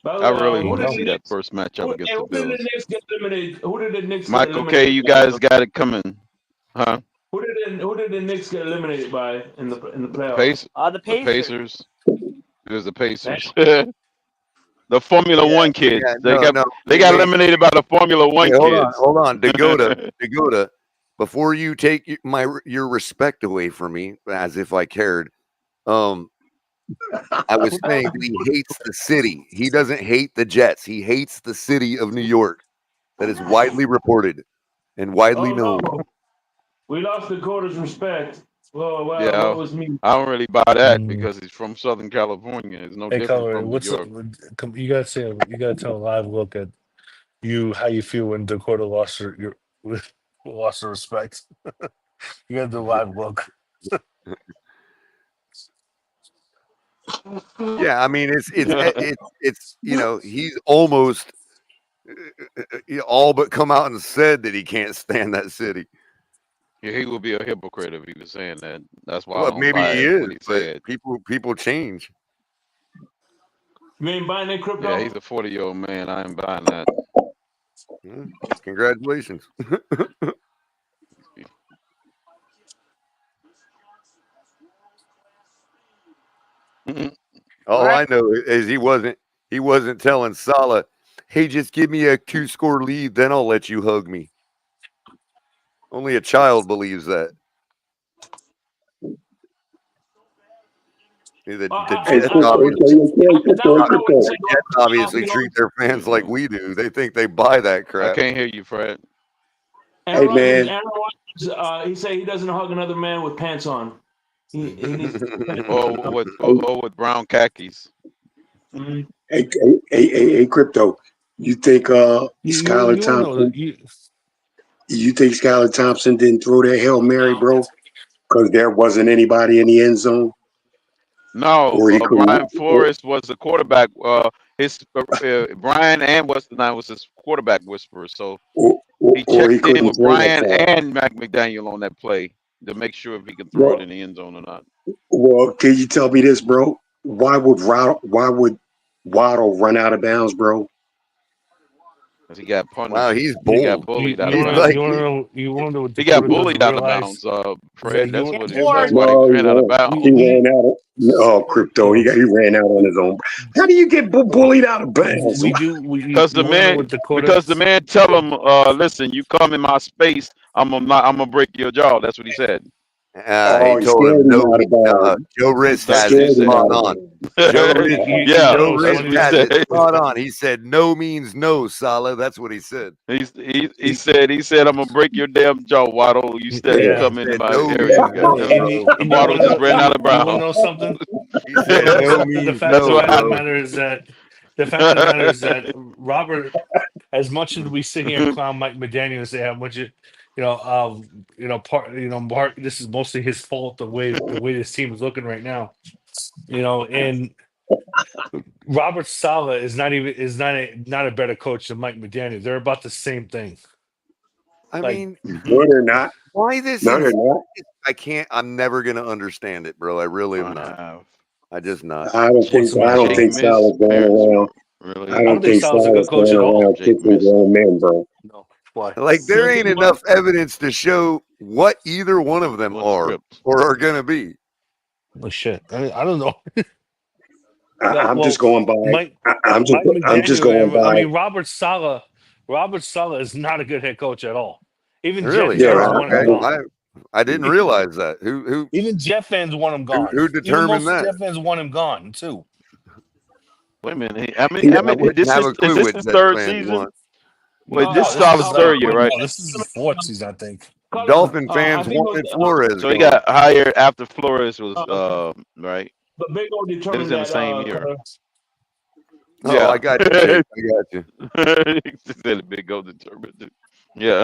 I really want to see that first matchup against the Bills. Who did the Knicks get eliminated? Who did the Knicks get Michael eliminated? K, you guys got it coming, huh? Who did the Knicks get eliminated by in the playoffs? The Pacers. It was the Pacers. The Formula One kids. They got eliminated by the Formula One kids. Hold on. Dakota, before you take your respect away from me, as if I cared, I was saying that he hates the city. He doesn't hate the Jets. He hates the city of New York. That is widely reported and widely known. No. We lost Dakota's respect. Oh, wow. Yeah, That was me. I don't really buy that because he's from Southern California. It's no different from New York. You gotta tell a live look at how you feel when Dakota lost your respect. You gotta do a live look. Yeah, I mean it's he's almost all but come out and said that he can't stand that city. Yeah, he would be a hypocrite if he was saying that. That's why well, maybe he is. But said. people change. You ain't buying that crypto? Yeah, he's a 40-year-old man. I ain't buying that. Congratulations. All I know is he wasn't telling Salah, hey, just give me a 2-score lead, then I'll let you hug me. Only a child believes that. The Jets obviously treat their fans like we do. They think they buy that crap. I can't hear you, Fred. Hey, man. Aaron Rodgers, he said he doesn't hug another man with pants on. He needs or with brown khakis. Mm-hmm. Hey, Crypto. You think Skylar Thompson? You think Skylar Thompson didn't throw that Hail Mary, bro? Because there wasn't anybody in the end zone. No, Brian Flores was the quarterback. Brian and was his quarterback whisperer. So he checked in with Brian and Mac McDaniel on that play to make sure if he can throw it in the end zone or not. Well, can you tell me this, bro? Why would Waddle run out of bounds, bro? Because he got punished. Wow, he's bold. He got bullied out of bounds. He got bullied out of bounds, Fred. That's what he ran out of bounds. He ran out. Crypto. He ran out on his own. How do you get bullied out of bounds? Because the man tell him, listen, you come in my space, I'm gonna break your jaw. That's what he said. He told him Joe Rist has it spot on. Joe Rist has it spot on. He said, "No means no, Salah." That's what he said. He said, "I'm gonna break your damn jaw, Waddle. You steady come in my area." And Waddle just ran out of bounds. You want to know something? He said, "No means the fact of the matter is that Robert, as much as we sit here and clown Mike McDaniel and say how much this is mostly his fault the way this team is looking right now. And Robert Saleh is not a better coach than Mike McDaniel. They're about the same thing. No, they're not. Why this? No, they're not. I can't. I'm never gonna understand it, bro. I really am not. I just not. I don't think Saleh's going around. Really? I don't think Saleh's a good coach at all. Men, bro. No. Why? Like there ain't enough evidence to show what either one of them are or are gonna be. Oh shit! I don't know. I'm just going by. I'm just going by. I mean, Robert Saleh is not a good head coach at all. Even really? Jet fans want him gone. I didn't realize that. Who? Even Jet fans want him gone. Who determined that? Jet fans want him gone too. Wait a minute. I mean, this is his third season. Wait, this is Saleh's third year, right? No, this is his fourth season, I think. Dolphin fans wanted Flores. So he got hired after Flores was right. But Big O determined it was in the same year. Yeah, I got you. He said Big O determined it. Yeah.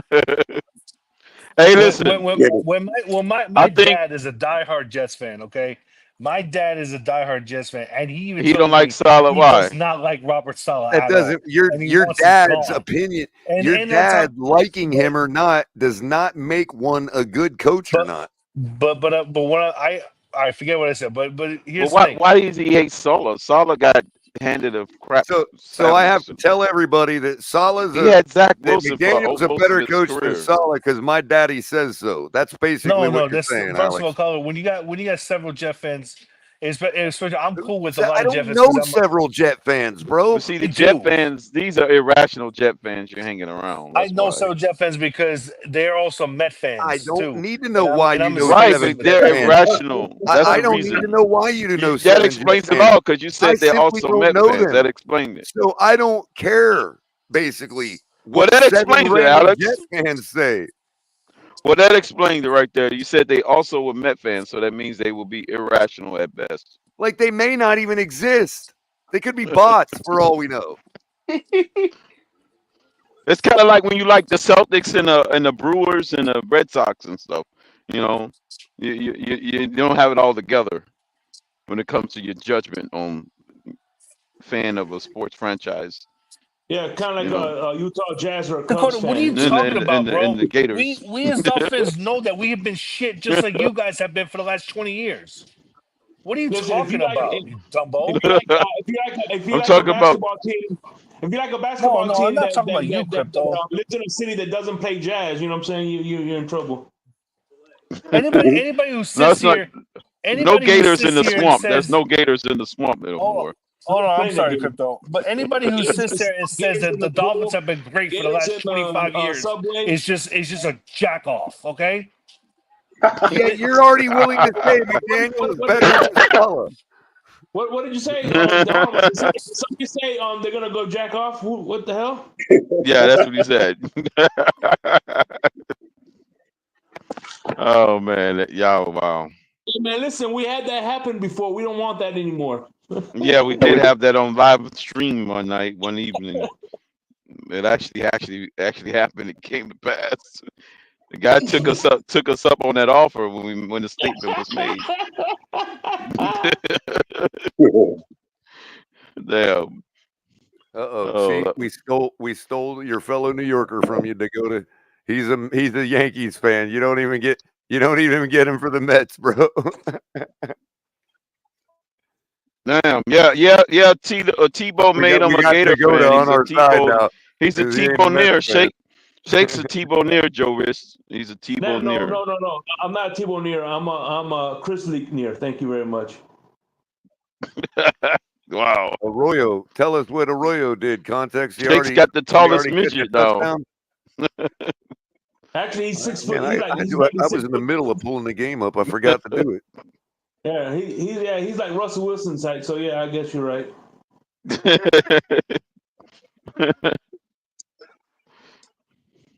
Hey, listen. My I think dad is a diehard Jets fan. Okay, my dad is a diehard Jets fan, and he even he don't tells like me Salah. he does Why? not like Robert Saleh That at all, doesn't and he your wants him dad's gone. opinion. And Your that's how. dad liking him or not does not make one a good coach or not. But what I forget what I said. But Well, here's the thing. why does he hate Salah? Salah got handed a crap So I have sandwich. to tell everybody that Salah's He had Zach that Wilson for McDaniel's a most of better his coach than career. Salah because my daddy says so. That's basically what you're This saying, first of all, Alex. Color, when you got several Jet fans, especially I'm cool with a I lot of Jet don't fans know because I'm several Jet fans, bro. But see, I the Jet do. fans, these are irrational Jet fans you're hanging around. I That's know why. several Jet fans because they're also Met I fans don't too, need to know why and you I'm know Right, seven but associated with Jet they're that. fans. irrational. That's I the don't need to reason. know why you to know That seven Jet explains it fans. all because you I said they're simply also don't Met know fans. them. That explained it. So I don't care, basically, Well, what that seven explains it, random Jet Alex. fans say. Well, that explained it right there. You said they also were Met fans, so that means they will be irrational at best. Like they may not even exist. They could be bots for all we know. It's kind of like when you like the Celtics and the Brewers and the Red Sox and stuff. You know, you don't have it all together when it comes to your judgment on fan of a sports franchise. Yeah, kind of You like know, a Utah Jazz or a Cubs Dakota, what are fan. you You know? talking about, bro? and the Gators. We as Dolphins know that we have been shit just like you guys have been for the last 20 years. What are you Listen, talking about, you Dumbo? if you I'm like a talking about basketball team, if you like a No, basketball no, I'm team not talking about you, Crypto. lives in a city that doesn't play jazz, you know what I'm saying? You're in trouble. Anybody who no, sits it's not. here, No anybody who gators in sits the here and swamp. There's says, no gators in the swamp no "Oh, more. hold on, I'm Playing that sorry, game. Crypto," but anybody who sits there and says Gators that in the the Dolphins pool, have been great for the Gators in last 25 the years subway. is just a jack off. Okay. Yeah, you're already willing to say McDaniel is better than Salah. What did you say? Dom, somebody say they're gonna go jack off. What the hell? Yeah, that's what he said. Oh man, y'all, wow. Hey, man, listen, we had that happen before. We don't want that anymore. Yeah, we did have that on live stream one evening. It actually happened. It came to pass. The guy took us up on that offer when the statement was made. Damn. See, Oh, we stole your fellow New Yorker from you, Dakota. He's a Yankees fan. You don't even get him for the Mets, bro. damn. Yeah. Tebow made him we a got Gator Dakota fan. on our side now. He's a 'cause he ain't a Tebow Mets near. fan. Shake's a Tebow near, Joe Wrist. He's a No, Tebow near. no. I'm not a Tebow near. I'm a Chris Leak near. Thank you very much. Wow. Arroyo, tell us what Arroyo did. Context. Shake's got the tallest already catch a midget now. touchdown. Actually, he's 6 foot. Man, I was in the middle of pulling the game up. I forgot to do it. Yeah, he's like Russell Wilson's height. So yeah, I guess you're right.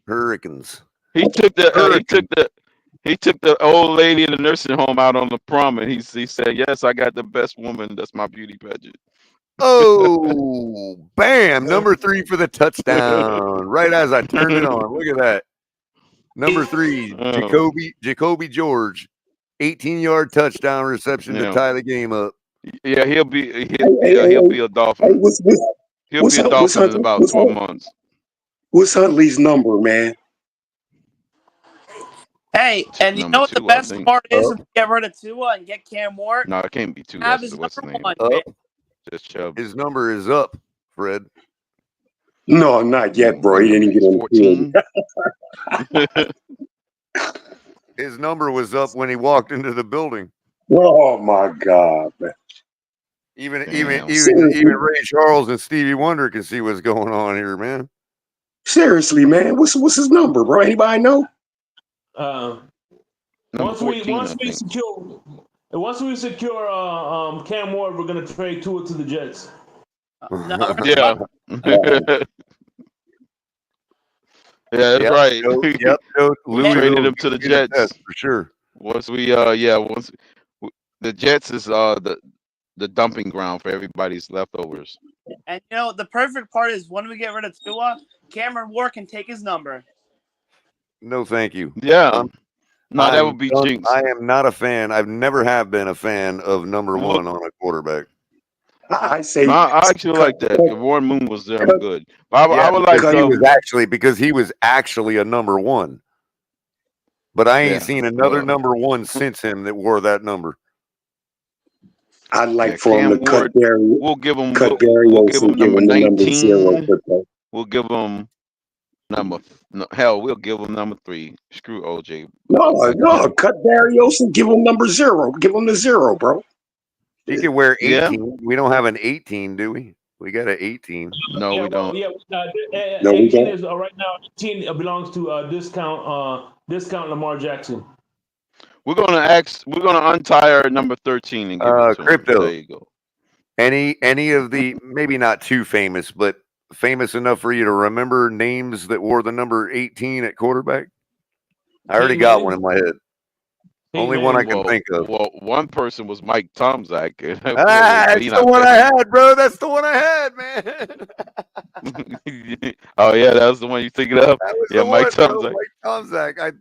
Hurricanes. He took the old lady in the nursing home out on the prom, and he said, "Yes, I got the best woman. That's my beauty pageant." Oh, bam! Number 3 for the touchdown. Right as I turned it on. Look at that. Number 3, Oh. Jacoby George, 18-yard touchdown reception to Yeah. tie the game up. Yeah, he'll be a Dolphin. Hey, He'll be a Dolphin in about 12 months. what's Huntley's number, man? Hey, and you Number know what the 2, I best think. part is? If you get rid of Tua and get Cam Ward, No, it can't be 2. have That's his what's the number name? 1, Up. man. Just Chubb. His number is up, Fred. No, not yet, bro. He didn't get on the 14. His number was up when he walked into the building. Oh my God, man. Even Seriously? Ray Charles and Stevie Wonder can see what's going on here, man. Seriously, man. What's his number, bro? Anybody know? Number 14, I think. Once we secure Cam Ward, we're gonna trade Tua to the Jets. No, Yeah. Yeah, that's right. Yep. We traded him to the Jets for sure. Once the Jets is the dumping ground for everybody's leftovers. and you know the perfect part is when we get rid of Tua, Cameron Ward can take his number. No, thank you. Yeah. No, that would be done. jinx. I am not a fan. I've never have been a fan of number one on a quarterback. I say, No, I actually like that. If Warren Moon was there, I'm good. But I would like because he was actually a number one. But I ain't seen another number one since him that wore that number. I'd like for him to cut Barry. We'll give him. Cut Barry We'll give him number 19. We'll give him number. No, hell, we'll give him number 3. Screw OJ. No, cut Barry Olsen. Give him number 0. Give him the 0, bro. He could wear 18. Yeah. We don't have an 18, do we? We got an 18. No, we don't. Yeah, No, we 18 don't. is right now. 18 belongs to discount Lamar Jackson. We're gonna untire number 13 and give it to Crypto. him. There you go. Any of the maybe not too famous, but famous enough for you to remember names that wore the number 18 at quarterback? I already got one in my head. Only one I can think of. Well, one person was Mike Tomczak. That's the one I had, bro. That's the one I had, man. Oh yeah, that was the one you thinking of. Yeah, Mike Tomczak. Mike Tomczak.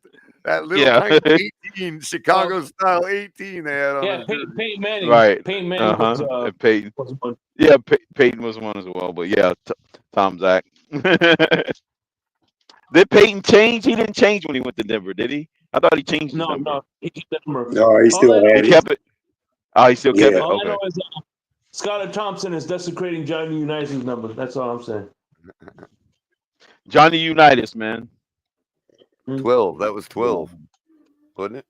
That little tiny 18, Chicago style 18 they had on. Yeah, Peyton Manning. Right. Peyton Manning was, Peyton. was one. Yeah, Peyton was one as well. But yeah, Tomczak. Did Peyton change? He didn't change when he went to Denver, did he? I thought he changed his number. No, he kept that number. No, he still had it. He kept it. Oh, he still kept it. All Okay. I know is Skylar Thompson is desecrating Johnny Unitas' number. That's all I'm saying. Johnny Unitas, man. 12. That was 12, wasn't it?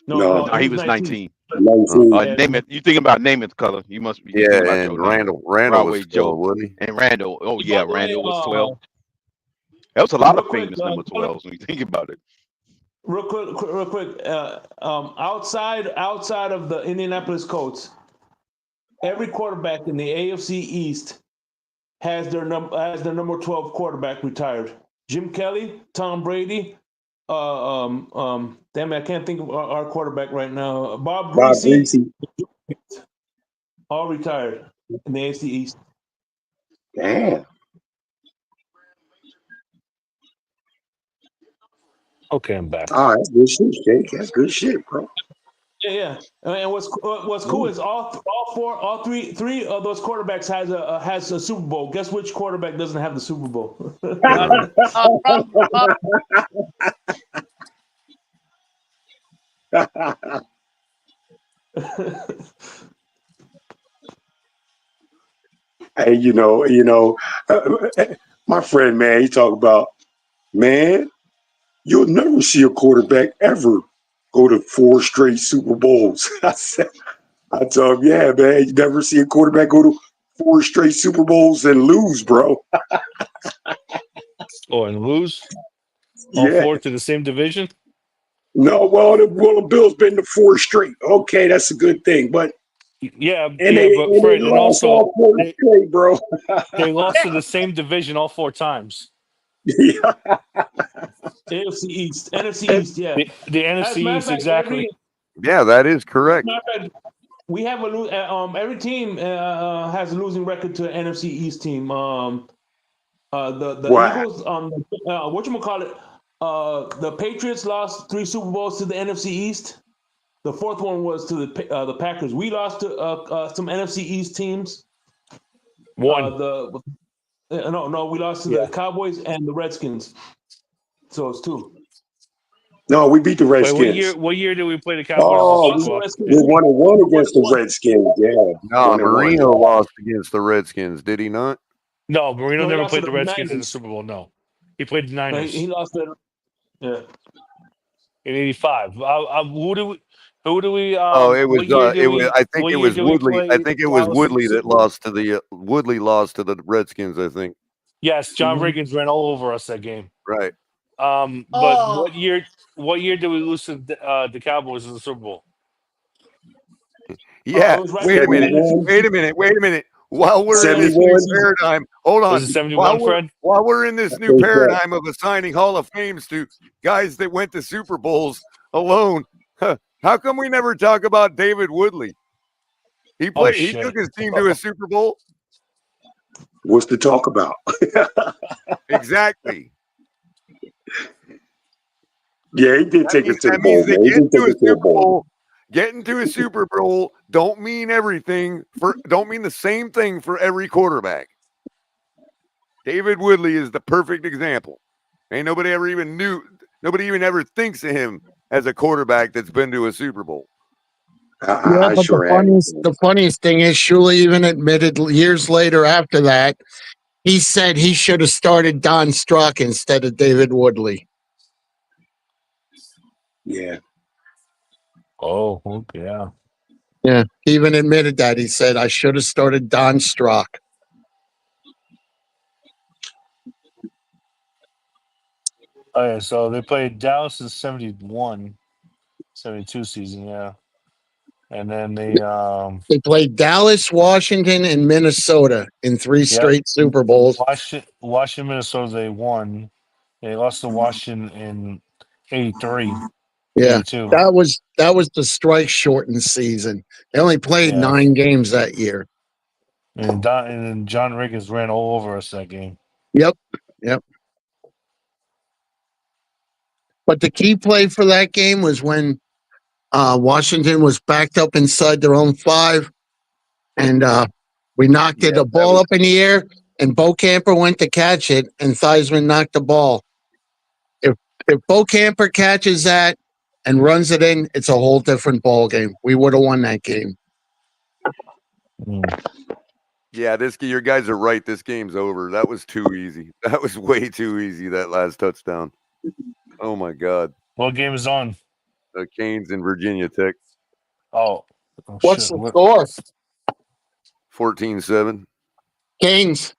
No, he was 19. 19. Name it. You thinking about Namath color? You must be. Yeah, and Randall was 12, wasn't he? And Randall. Oh yeah, Randall was 12. That was a lot of famous number 12s when you think about it. Real quick. Outside of the Indianapolis Colts, every quarterback in the AFC East has their number 12 quarterback retired. Jim Kelly, Tom Brady, damn it, I can't think of our quarterback right now. Bob Greasy, all retired in the AFC East. Damn. Okay, I'm back. Oh, that's good shit, Jake. That's good shit, bro. Yeah. And what's cool is three of those quarterbacks has a Super Bowl. Guess which quarterback doesn't have the Super Bowl? Hey, my friend, man, he talk about, man, you'll never see a quarterback ever go to 4 straight Super Bowls. I told him, yeah, man, you never see a quarterback go to 4 straight Super Bowls and lose, bro. Oh, and lose? All 4 to the same division? No, well, the Bills been to 4 straight. Okay, that's a good thing, but but Fred, and also straight, bro. They lost to the same division all 4 times. Yeah. NFC East, yeah. The NFC East, exactly. Yeah, that is correct. We have every team has a losing record to an NFC East team. The Eagles, the Patriots lost 3 Super Bowls to the NFC East. The 4th one was to the Packers. We lost to some NFC East teams. One. We lost to the Cowboys and the Redskins. So it's 2. No, we beat the Redskins. Wait, what year did we play the Cowboys? Oh, we won 1 against the Redskins. Yeah. No, Marino lost against the Redskins. Did he not? No, Marino never played the Redskins in the Super Bowl. No, he played the Niners. He lost it. Yeah. In '85. Who do we? It was. I think it was Woodley. I think it was Woodley that lost to the Woodley lost to the Redskins. I think. Yes, John Riggins ran all over us that game. Right. But what year did we lose to the Cowboys in the Super Bowl? Yeah. Wait a minute. While we're in this new paradigm, hold on. Was it 71, Fred? While we're in this new paradigm of assigning Hall of Fames to guys that went to Super Bowls alone, how come we never talk about David Woodley? He played. He took his team to a Super Bowl. What's to talk about? Exactly. Yeah, he did take us to the That means bowl, they man. He get did take to a us to a Super bowl. Bowl. Getting to a Super Bowl don't mean everything don't mean the same thing for every quarterback. David Woodley is the perfect example. Ain't nobody even ever thinks of him as a quarterback that's been to a Super Bowl. I but sure have. the funniest thing is, Shula even admitted years later after that, he said he should have started Don Strock instead of David Woodley. Yeah. Oh, okay, yeah. Yeah, he even admitted that. He said, I should have started Don Strock. Oh, yeah, so they played Dallas in 71, 72 season, yeah. And then They played Dallas, Washington, and Minnesota in 3 straight Super Bowls. Washington, Minnesota, they won. They lost to Washington in 83, Yeah, 82. that was the strike shortened season. They only played Yeah. 9 games that year. And then John Riggins ran all over us that game. Yep. But the key play for that game was when Washington was backed up inside their own 5, and we knocked the ball up in the air, and Bo Camper went to catch it, and Theismann knocked the ball. If Bo Camper catches that and runs it in, it's a whole different ball game. We would have won that game. Yeah, your guys are right. This game's over. That was too easy. That was way too easy, that last touchdown. Oh, my God. What game is on? The Canes and Virginia Tech. Oh What's shit. the score? 14-7. Canes.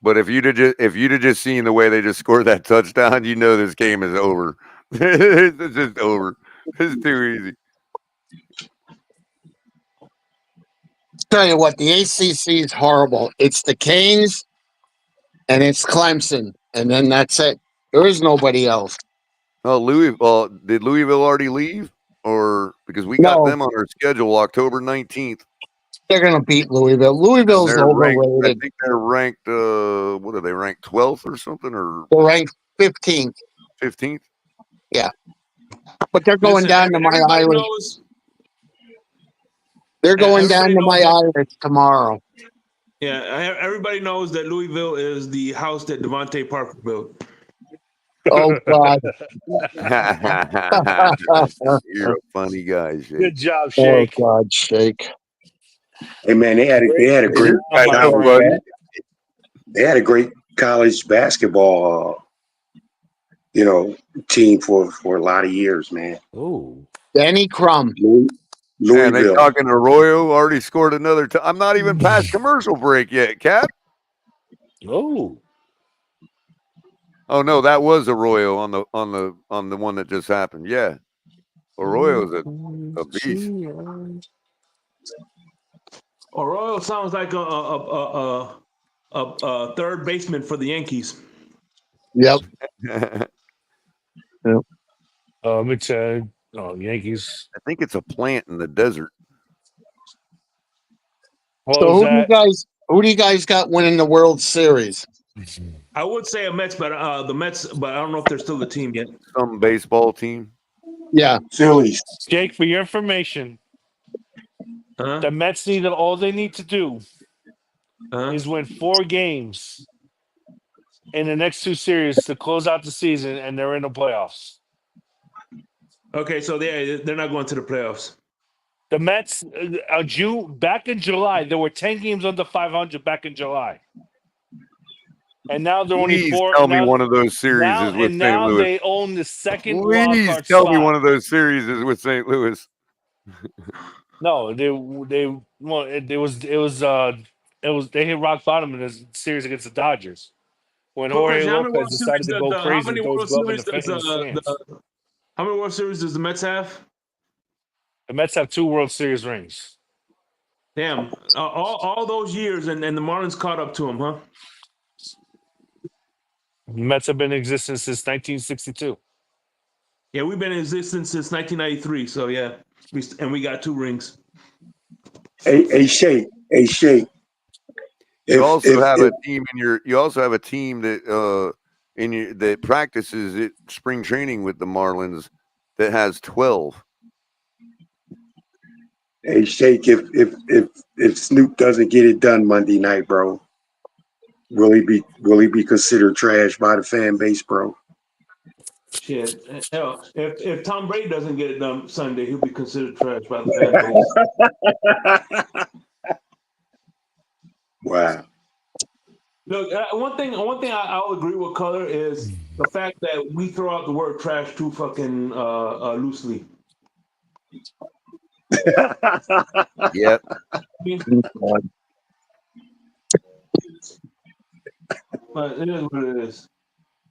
But if you'd have just seen the way they just scored that touchdown, you know this game is over. It's just over. It's too easy. Tell you what, the ACC is horrible. It's the Canes and it's Clemson, and then that's it. There is nobody else. Oh, did Louisville already leave? Or because we got No. them on our schedule October 19th. They're going to beat Louisville. Louisville's They're ranked, I overrated. think they're ranked, what are they, ranked 12th or something? Or They're ranked 15th. 15th? Yeah. But they're going down to my Irish. They're going down to my Irish tomorrow. Yeah, everybody knows that Louisville is the house that Devontae Parker built. Oh, God. You're a funny guy, Shake. Good job, Shake. Oh, God, Shake. Hey, man, they had a great college basketball, team for a lot of years, man. Oh, Danny Crum. Louisville. And they talking Arroyo already scored another time. I'm not even past commercial break yet, Cap. Oh no, that was Arroyo on the one that just happened. Yeah, Arroyo's a beast. Arroyo sounds like a third baseman for the Yankees. Yep. let me tell you. Oh, Yankees. I think it's a plant in the desert. So who do you guys got winning the World Series? I would say a Mets, but the Mets, but I don't know if they're still the team yet. Some baseball team. Yeah, Phillies. Jake, for your information, the Mets all they need to do is win 4 games in the next 2 series to close out the season, and they're in the playoffs. Okay, so they're not going to the playoffs. The Mets, back in July, there were 10 games under 500 back in July. And now they're only 4. Tell me one of those series is with St. now Louis. they own the second Please wildcard tell spot. me one of those series is with St. Louis. No, they hit rock bottom in this series against the Dodgers when Jorge Lopez decided to go crazy and throw his glove in the stands. How many World Series does the Mets have? The Mets have 2 World Series rings. Damn, all those years, and the Marlins caught up to them, huh? The Mets have been in existence since 1962. Yeah, we've been in existence since 1993. So yeah, we got 2 rings. Hey, Shake. You also have a team that that practices at spring training with the Marlins that has 12. Hey Shake, if Snoop doesn't get it done Monday night, bro, will he be considered trash by the fan base, bro? Shit. Hell, if Tom Brady doesn't get it done Sunday, he'll be considered trash by the fan base. Wow. Look, one thing I'll agree with Color is the fact that we throw out the word trash too fucking loosely. Yep. I mean, but it is what it is.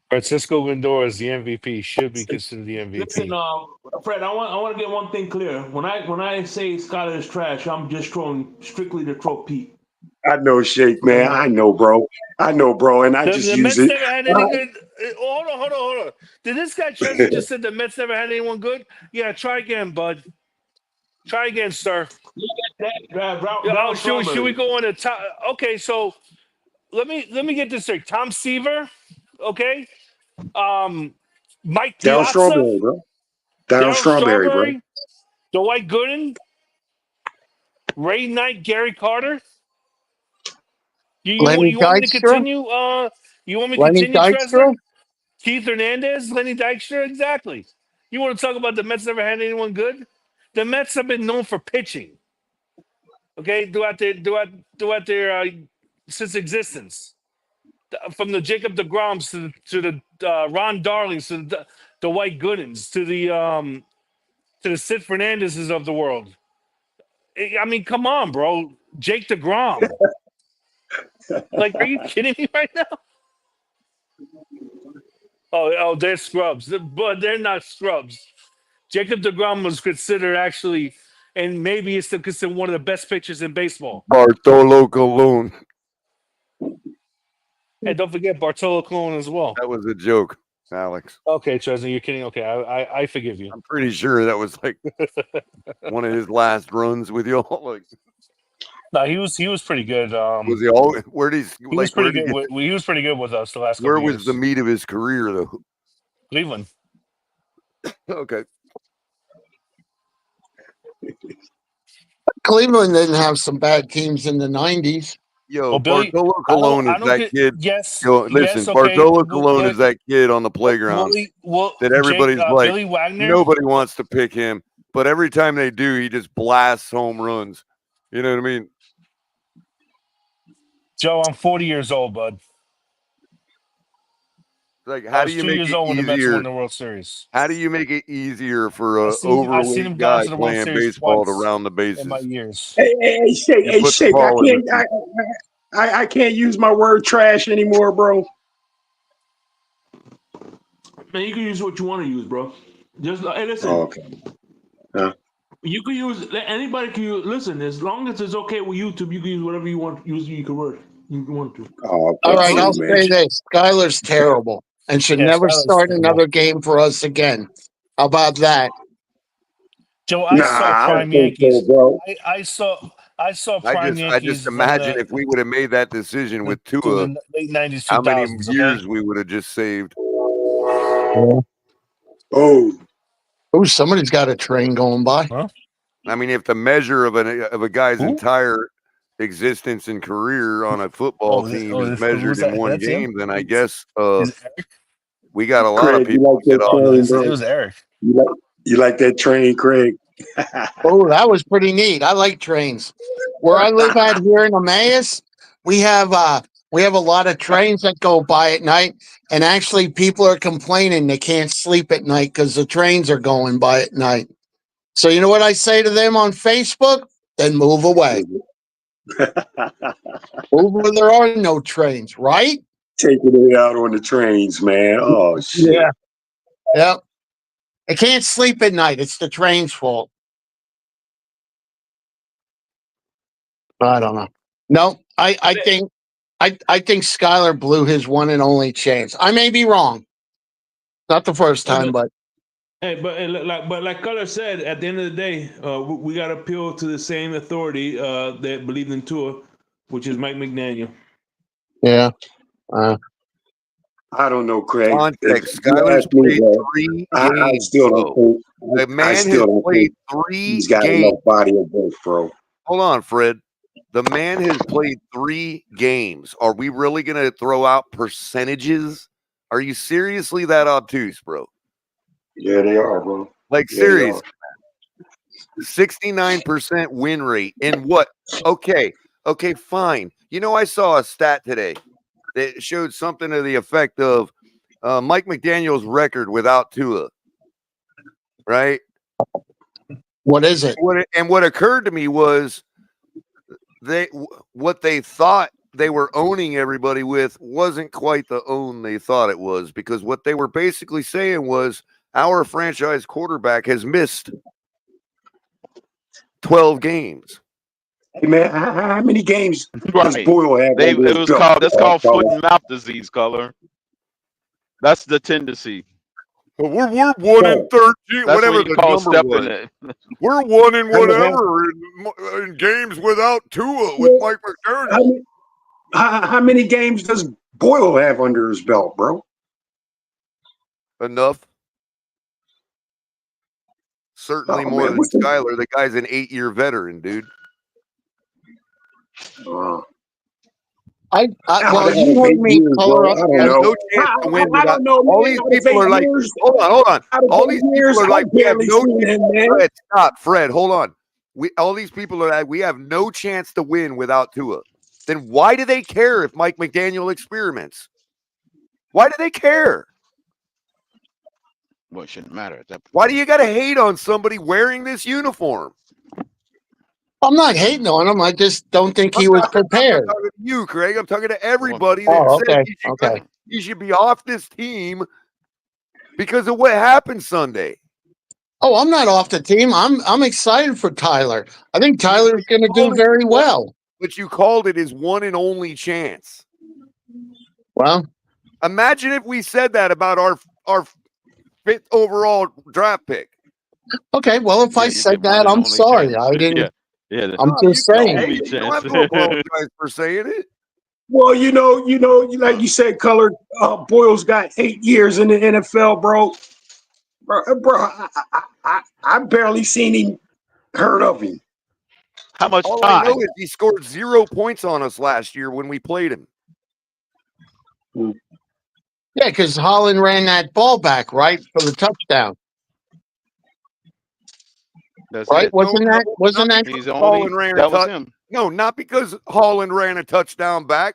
Francisco Lindor is the MVP. Should be considered the MVP. Listen, Fred, I want to get one thing clear. When I say Skyler is trash, I'm just throwing strictly to throw Pete. I know, Shake, man. I know, bro. And I just The use Mets it. never had any good. Hold on. Did this guy Chesney just said the Mets never had anyone good? Yeah, try again, bud. Try again, sir. Should we go on the top? Okay, so let me get this straight. Tom Seaver, okay. Mike Down Piazza, Strawberry, bro. Down Darryl Strawberry, bro. Strawberry, Dwight Gooden, Ray Knight, Gary Carter. You Lenny want me to Dykstra? continue? You want me to Lenny continue, Dykstra? Trezor? Keith Hernandez, Lenny Dykstra, exactly. You want to talk about the Mets never had anyone good? The Mets have been known for pitching. Okay, throughout their since existence, from the Jacob deGroms to the Ron Darlings to the White Goodens to the Sid Fernandezes of the world. I mean, come on, bro, Jake DeGrom. Like, are you kidding me right now? Oh, they're scrubs, but they're not scrubs. Jacob deGrom was considered actually, and maybe it's still considered one of the best pitchers in baseball. Bartolo Colon. Hey, don't forget Bartolo Colon as well. That was a joke, Alex. Okay, Chesney, you're kidding. Okay, I forgive you. I'm pretty sure that was like one of his last runs with y'all. Like, no, he was pretty good. was he all? Where did he was pretty good. He was pretty good with us the last Where couple was years. the meat of his career, though? Cleveland. Okay. Cleveland didn't have some bad teams in the 90s. Yo, Well, Billy, Bartolo Colon is that kid. Yes. Yo, listen, yes, okay. Bartolo Colon is that kid on the playground that everybody's like, Billy Wagner. Nobody wants to pick him, but every time they do, he just blasts home runs. You know what I mean? Joe, I'm 40 years old, bud. Like, how do you make it when the Mets easier? won the World Series. How do you make it easier for an I've seen overweight him guy to the World playing Series baseball to twice round the bases? in my years. Hey, Shake, I can't use my word trash anymore, bro. Man, you can use what you want to use, bro. Just hey, listen. Oh, okay. Huh? You can use anybody can use. Listen, as long as it's okay with YouTube, you can use whatever you want. Use you can word. You want to. Oh, All right, I'll man. say this: Skyler's terrible and should never start another game for us again. How about that? Joe, I saw Prime Yankees. Bro. I saw Prime Yankees. I just imagine if we would have made that decision with Tua, the late 90s, 2000s, how many years we would have just saved. Oh, somebody's got a train going by. Huh? I mean, if the measure of a guy's entire existence and career on a football team is measured in one game, then I guess we got a lot of people to get off. It was Eric. You like that train, Craig? Oh, that was pretty neat. I like trains. Where I live out here in Emmaus, we have a lot of trains that go by at night, and actually people are complaining they can't sleep at night because the trains are going by at night. So you know what I say to them on Facebook? Then move away. Move where there are no trains, right? Taking it out on the trains, man. Oh shit. Yeah. Yep. I can't sleep at night. It's the train's fault. I don't know. No, I think Skyler blew his one and only chance. I may be wrong. Not the first time, but hey, but like Color said, at the end of the day, we got to appeal to the same authority that believed in Tua, which is Mike McDaniel. Yeah. I don't know, Craig. Context. If you Skyler's ask me, played bro, 3 I games, still bro. don't The think I man still has don't played think 3 he's got games. enough body of work, bro. Hold on, Fred. The man has played 3 games. Are we really going to throw out percentages? Are you seriously that obtuse, bro? Yeah, they are, bro. Like, Yeah, they serious. are. 69% win rate. And what? Okay, fine. You know, I saw a stat today that showed something to the effect of Mike McDaniel's record without Tua, right? What is it? What occurred to me was what they thought they were owning everybody with wasn't quite the own they thought it was, because what they were basically saying was our franchise quarterback has missed 12 games. Hey, man, how many games does Right. Boyle have They under it his was belt? called that's called foot and mouth disease, color. That's the tendency. But we're 1-13, That's whatever what you the call number stepping was. it. We're 1 and How many- whatever in games without Tua with Mike how McDaniel. many- how many games does Boyle have under his belt, bro? Enough. Certainly Oh, more man, than what's the- Skyler. The guy's an 8-year veteran, dude. Uh, Well, out you of heard 8 me years, color bro. up. I don't There's know. no chance to win I without. don't know, All man. these Out of people 8 are like, years, hold on. out of All 8 these years, people are like, I've we have barely no seen chance. him, man. Fred, stop, Fred. Hold on. All these people are like, we have no chance to win without Tua. Then why do they care if Mike McDaniel experiments? Why do they care? Well, it shouldn't matter at that point. Why do you got to hate on somebody wearing this uniform? I'm not hating on him. I just don't think he was I'm prepared. not talking to you, Craig. I'm talking to everybody that Oh, says okay. he should be off this team because of what happened Sunday. Oh, I'm not off the team. I'm excited for Tyler. I think Tyler's going to do very well. But you called it his one and only chance. Well, imagine if we said that about our 5th overall draft pick. okay. Well, if I said that, I'm sorry. I didn't. Yeah. I'm just saying. You don't have to apologize for saying it. Well, like you said, Color, Boyle's got 8 years in the NFL, bro. I barely seen him, heard of him. How much All time? I know is he scored 0 points on us last year when we played him. Yeah, because Holland ran that ball back, right, for the touchdown. That's right? it. Wasn't that? He's the only. Holland ran That was him. No, not because Holland ran a touchdown back.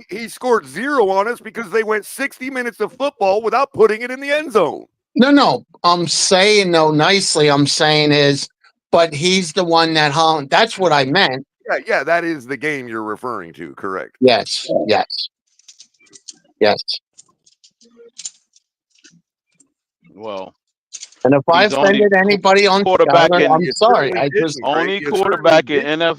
He scored 0 on us because they went 60 minutes of football without putting it in the end zone. No. I'm saying nicely. I'm saying is, but he's the one that Holland. That's what I meant. Yeah, that is the game you're referring to. Correct. Yes. Well, and if I offended anybody on quarterback, I'm sorry. I just only quarterback in NFL.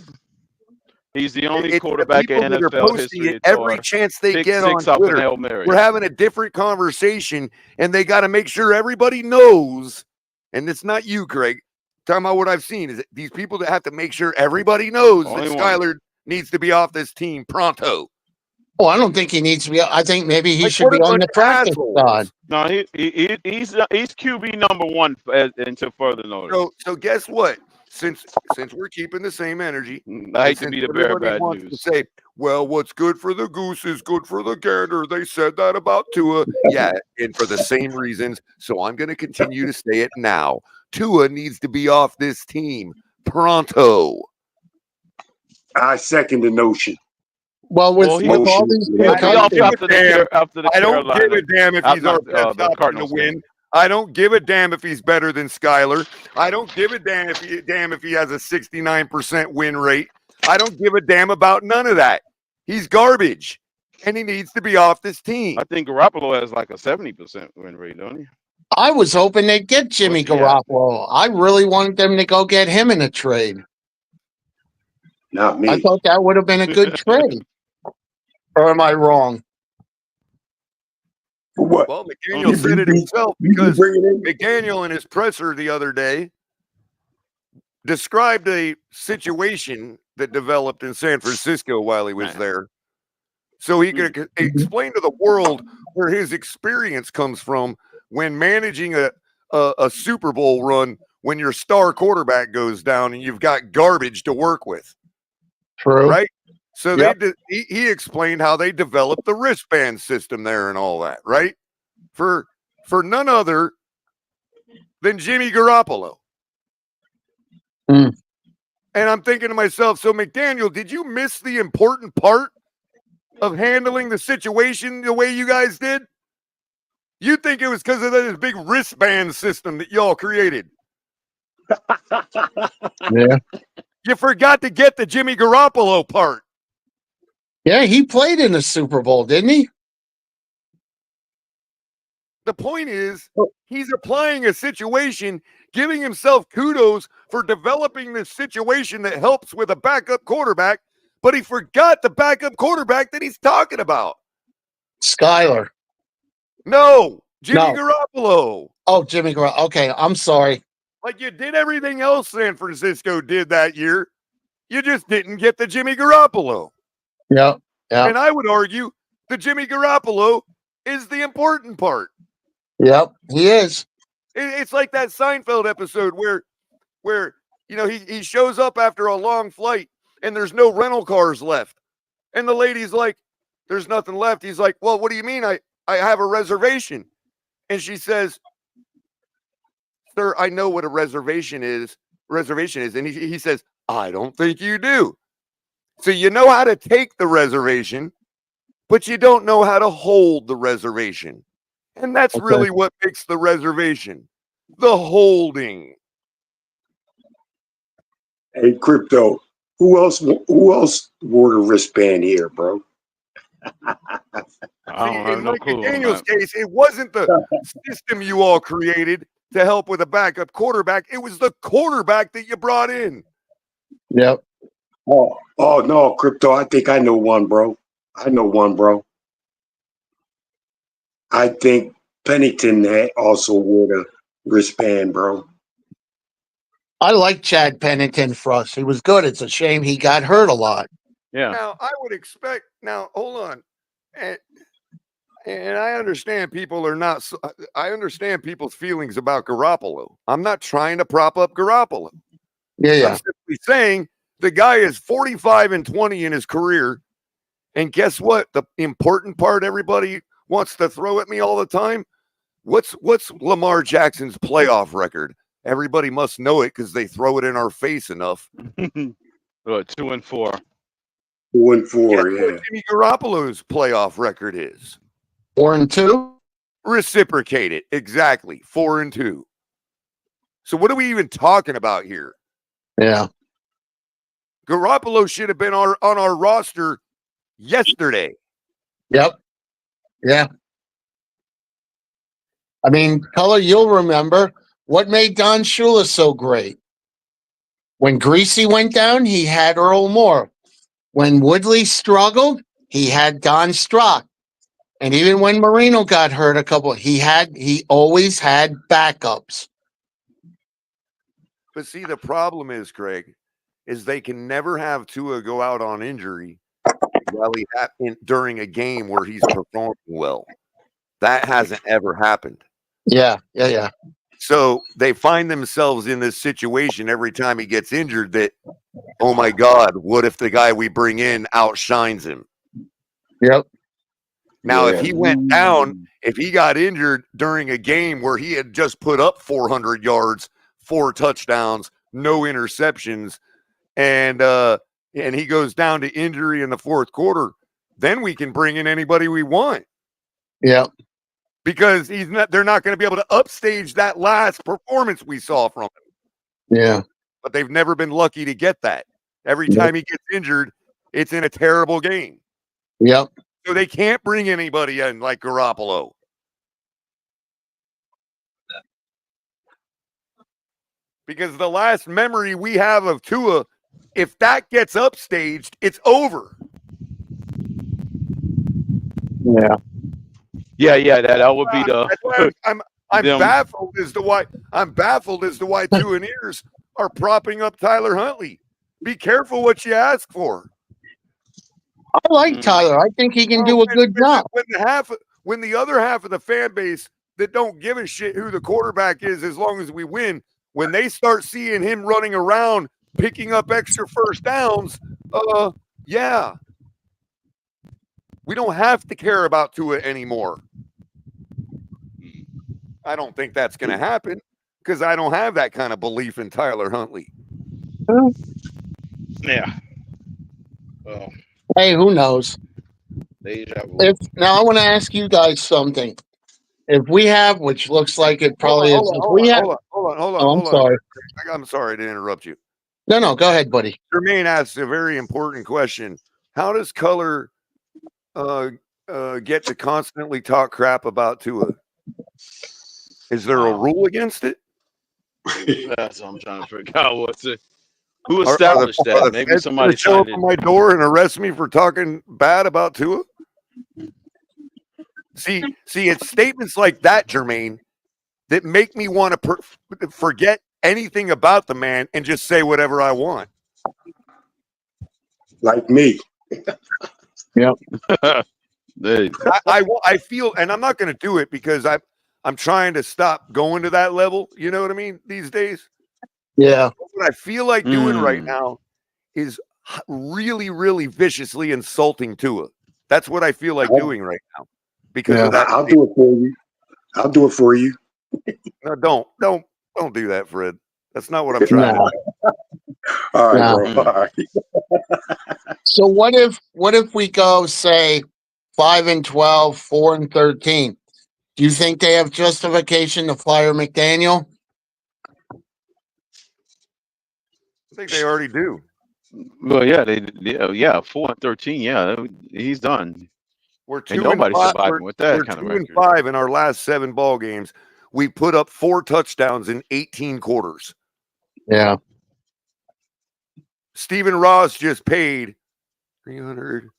He's the only quarterback in NFL history. Every chance they get on Twitter, we're having a different conversation, and they got to make sure everybody knows. And it's not you, Craig. Talking about what I've seen is that these people that have to make sure everybody knows that Skyler neast to be off this team pronto. Oh, I don't think he needs to be. I think maybe he should be on the practice squad. No, he's QB number 1 until further notice. So guess what? Since we're keeping the same energy, I hate to be the bearer of bad news. To say, well, what's good for the goose is good for the gander. They said that about Tua. Yeah, and for the same reasons. So I'm going to continue to say it now. Tua needs to be off this team pronto. I second the notion. Well, with all these after the I don't give a damn if he's our best option to win. I don't give a damn if he's better than Skyler. I don't give a damn if he has a 69% win rate. I don't give a damn about none of that. He's garbage, and he needs to be off this team. I think Garoppolo has like a 70% win rate, don't he? I was hoping they'd get Jimmy Garoppolo. I really wanted them to go get him in a trade. Not me. I thought that would have been a good trade. Or am I wrong? For what? Well, McDaniel said it himself because McDaniel in his presser the other day described a situation that developed in San Francisco while he was there so he could explain to the world where his experience comes from when managing a Super Bowl run when your star quarterback goes down and you've got garbage to work with. True. Right? So Yep. he explained how they developed the wristband system there and all that, right? For none other than Jimmy Garoppolo. Hmm. And I'm thinking to myself, so McDaniel, did you miss the important part of handling the situation the way you guys did? You think it was because of this big wristband system that y'all created? Yeah. You forgot to get the Jimmy Garoppolo part. Yeah, he played in the Super Bowl, didn't he? The point is, he's applying a situation, giving himself kudos for developing this situation that helps with a backup quarterback, but he forgot the backup quarterback that he's talking about. Skyler. No, Jimmy Garoppolo. Oh, Jimmy Garoppolo. Okay, I'm sorry. Like you did everything else San Francisco did that year. You just didn't get the Jimmy Garoppolo. Yeah, yeah. And I would argue the Jimmy Garoppolo is the important part. Yep, he is. It's like that Seinfeld episode where he shows up after a long flight and there's no rental cars left. And the lady's like, there's nothing left. He's like, well, what do you mean? I have a reservation. And she says, sir, I know what a reservation is. And he says, I don't think you do. So you know how to take the reservation, but you don't know how to hold the reservation. And that's really what makes the reservation, the holding. Hey, Crypto, who else wore the wristband here, bro? I don't have in no Mike clue on McDaniel's that. case, it wasn't the system you all created to help with a backup quarterback. It was the quarterback that you brought in. Yep. Oh no, Crypto, I think I know one, bro. I think Pennington also wore the wristband, bro. I like Chad Pennington for us. He was good. It's a shame he got hurt a lot. Yeah. Now, I would expect, hold on. And I understand people are not, I understand people's feelings about Garoppolo. I'm not trying to prop up Garoppolo. Yeah. I'm simply saying the guy is 45-20 in his career. And guess what? The important part everybody wants to throw at me all the time. What's Lamar Jackson's playoff record? Everybody must know it because they throw it in our face enough. 2-4. 2-4, Guess yeah. what Jimmy Garoppolo's playoff record is? 4-2. Reciprocate it. Exactly. 4-2. So what are we even talking about here? Yeah. Garoppolo should have been on our roster yesterday. Yep. Yeah. I mean, Color, you'll remember what made Don Shula so great. When Greasy went down, he had Earl Moore. When Woodley struggled, he had Don Strock. And even when Marino got hurt he always had backups. But see, the problem is, Craig, is they can never have Tua go out on injury while during a game where he's performing well. That hasn't ever happened. Yeah. So they find themselves in this situation every time he gets injured that, oh my God, what if the guy we bring in outshines him? Yep. Now, if he went down, if he got injured during a game where he had just put up 400 yards, 4 touchdowns, no interceptions, and he goes down to injury in the fourth quarter, then we can bring in anybody we want. Yep. Because they're not going to be able to upstage that last performance we saw from him. Yeah. But they've never been lucky to get that. Every time he gets injured, it's in a terrible game. Yep. So they can't bring anybody in like Garoppolo. Because the last memory we have of Tua, if that gets upstaged, it's over. Yeah. That would be the. I'm baffled as to why Tua and Ears are propping up Tyler Huntley. Be careful what you ask for. I like Tyler. I think he can do a good job. When the other half of the fan base that don't give a shit who the quarterback is as long as we win, when they start seeing him running around picking up extra first downs, yeah. We don't have to care about Tua anymore. I don't think that's going to happen because I don't have that kind of belief in Tyler Huntley. Yeah. Well, Hey, who knows? Now I want to ask you guys something. If we have, which looks like it probably is, if we have, hold on. I'm sorry. I'm sorry to interrupt you. No, go ahead, buddy. Jermaine asked a very important question. How does color get to constantly talk crap about Tua? Is there a rule against it? That's what I'm trying to figure out. Who established that? Maybe somebody show up signed at it. my door and arrest me for talking bad about Tua? See, it's statements like that, Jermaine, that make me want to forget anything about the man and just say whatever I want. Like me. Yep. I feel, and I'm not going to do it because I'm trying to stop going to that level. You know what I mean? These days. Yeah. What I feel like doing right now is really, really viciously insulting Tua. That's what I feel like doing right now. Because of that. I'll do it for you. I'll do it for you. No, don't do that, Fred. That's not what I'm trying to do. All right, bro. All right. So what if we go, say, 5-12, 4-13? Do you think they have justification to fire McDaniel? I think they already do. Well, yeah, 4-13. Yeah, he's done. We're 2-5. Nobody's surviving with that kind of record. 2-5 in our last 7 ball games. We put up 4 touchdowns in 18 quarters. Yeah. Stephen Ross just paid 300,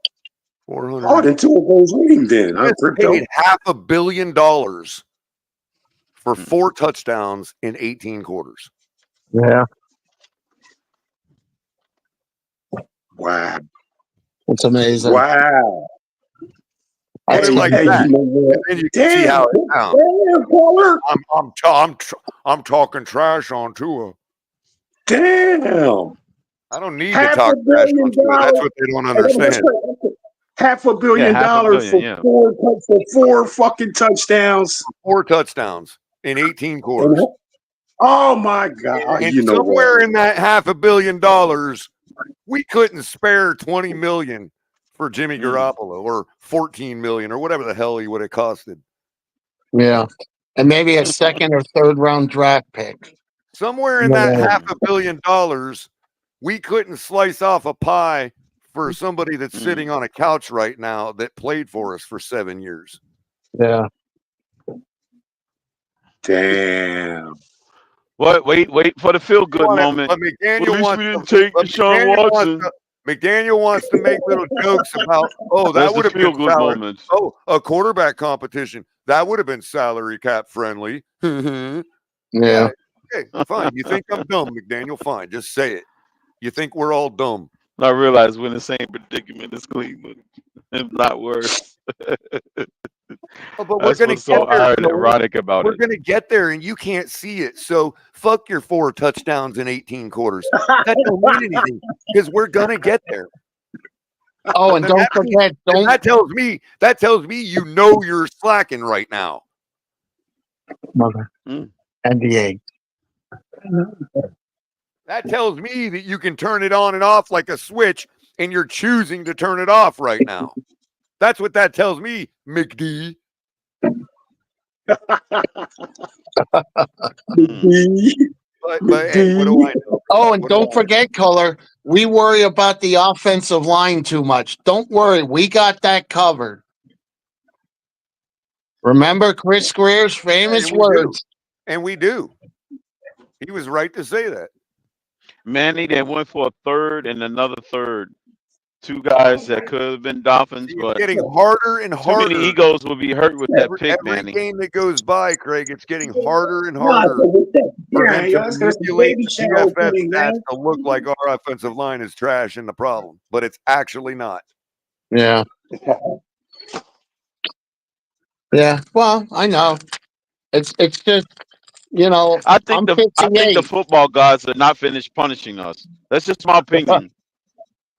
400. Oh, then 2 of those winning then. I paid $500 million for 4 touchdowns in 18 quarters. Yeah. Wow. That's amazing. Wow. That's like that. And then you can see how it sounds. I'm talking trash on Tua. Damn. I don't need to talk trash on Tua. That's what they don't understand. $500 million for 4 fucking touchdowns. 4 touchdowns in 18 quarters. Oh my God. And somewhere in that $500 million, we couldn't spare $20 million for Jimmy Garoppolo or $14 million or whatever the hell he would have costed. Yeah. And maybe a 2nd or 3rd round draft pick. Somewhere in that $500 million, we couldn't slice off a pie for somebody that's sitting on a couch right now that played for us for 7 years. Yeah. Damn. What? Wait for the feel good moment. But McDaniel at least wants we didn't take Deshaun Watson. McDaniel wants to make little jokes about, that would have been salary. A quarterback competition. That would have been salary cap friendly. Yeah. Okay, fine. You think I'm dumb, McDaniel? Fine. Just say it. You think we're all dumb. I realize we're in the same predicament as Cleveland, if not worse. But we're going to so ironic about We're going to get there, and you can't see it. So fuck your 4 touchdowns in 18 quarters. That don't mean anything because we're going to get there. Oh, and don't forget, that tells me you know you're slacking right now. Mother. NBA. That tells me that you can turn it on and off like a switch, and you're choosing to turn it off right now. That's what that tells me, McD. But hey, what do I know? Oh, and don't forget, Color, we worry about the offensive line too much. Don't worry, we got that covered. Remember Chris Greer's famous words? And we do. He was right to say that. Manny, they went for a 3rd and another 3rd. 2 guys that could have been Dolphins, but getting harder and harder. Too many egos will be hurt with that pick, Manny. Every game that goes by, Craig, it's getting harder and harder for them to manipulate the TFF stats to look like our offensive line is trash and the problem, but it's actually not. Yeah. Yeah. Well, I know. It's just, I think I'm I think the 58. football gods are not finished punishing us. That's just my opinion.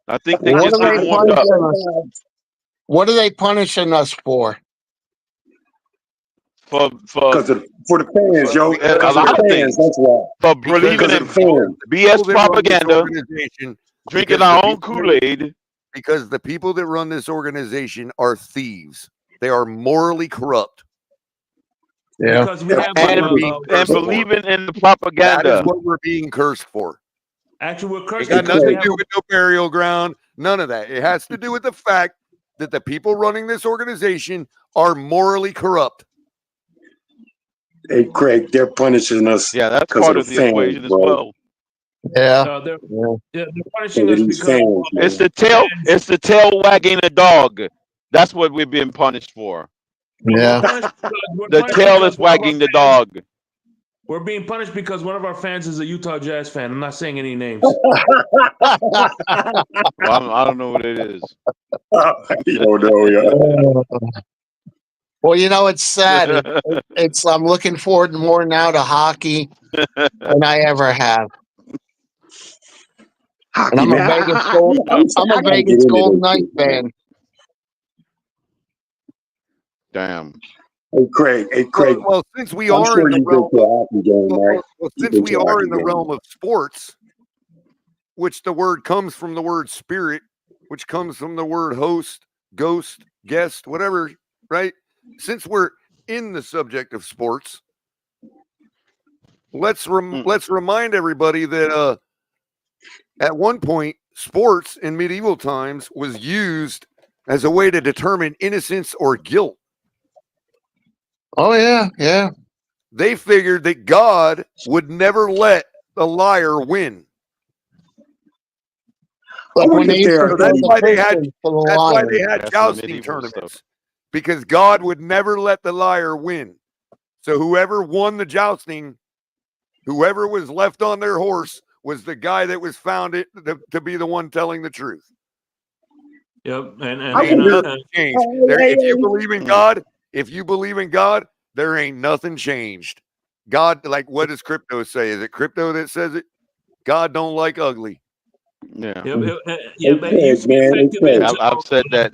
I think they What just are they getting warmed up punishing us? What are they punishing us for? for For the fans, yo. a Because of the lot of fans. things. That's why. For Because believing Because of in the fans. the people BS that run this propaganda, organization, drinking because the our own people that- Kool-Aid. because the people that run this organization are thieves. They are morally corrupt. Yeah. Because we That's have what and we're being and cursed for. believing in the That is propaganda. what we're being cursed for. actually we're It cursed got because nothing we to have do with no burial ground. None of that. It has to do with the fact that the people running this organization are morally corrupt. Hey, Craig, they're punishing us Yeah, that's because of part the of the fans, equation as bro. well. Yeah. they're Yeah. they're punishing Because of us these because fans, It's man. the tail. fans. It's the tail wagging the dog. That's what we're being punished for. We're Yeah. punished The tail is one of our wagging the fans. dog. We're being punished because one of our fans is a Utah Jazz fan. I'm not saying any names. Well, I don't know what it is. You don't know, yo. Well, it's sad. I'm looking forward more now to hockey than I ever have. And Hockey, I'm a man. Vegas Gold. I'm a I gotta get Vegas into Golden that Knight shit, man. fan. Damn. Hey, Craig. Well, since we I'm are in sure the you've been realm to of, a hockey game, right? You've since been we to a are hockey in the game. realm of sports, which the word comes from the word spirit, which comes from the word host, ghost, guest, whatever, right? Since we're in the subject of sports, let's remind everybody that at one point, sports in medieval times was used as a way to determine innocence or guilt. Oh yeah, yeah. They figured that God would never let the liar win. I Like when wonder they if they used to are. So that's throw the why they had Christians for the that's why lion. they had That's some jousting medieval tournaments. stuff. Because God would never let the liar win. So whoever won the jousting, whoever was left on their horse, was the guy that was found to be the one telling the truth. Yep, and I wonder. Nothing changed. If you believe in God, there ain't nothing changed. God, like what does crypto say? Is it crypto that says it? God don't like ugly. Yeah. But it used to be Man. effective Hey, Craig. I've said that.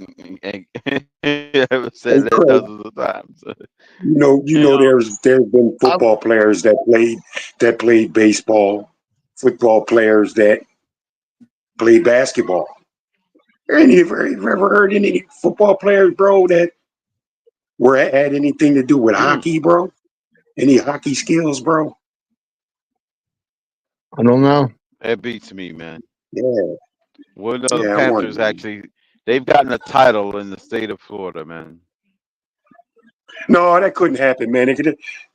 I've Hey, said that Craig. dozens of times. You know, there's been I, football players that played baseball, football players that played basketball. Ever heard any football players, bro, that had anything to do with hockey, bro? Any hockey skills, bro? I don't know. That beats me, man. Yeah, What are the I wonder. Panthers actually? They've gotten a title in the state of Florida, man. No, that couldn't happen, man.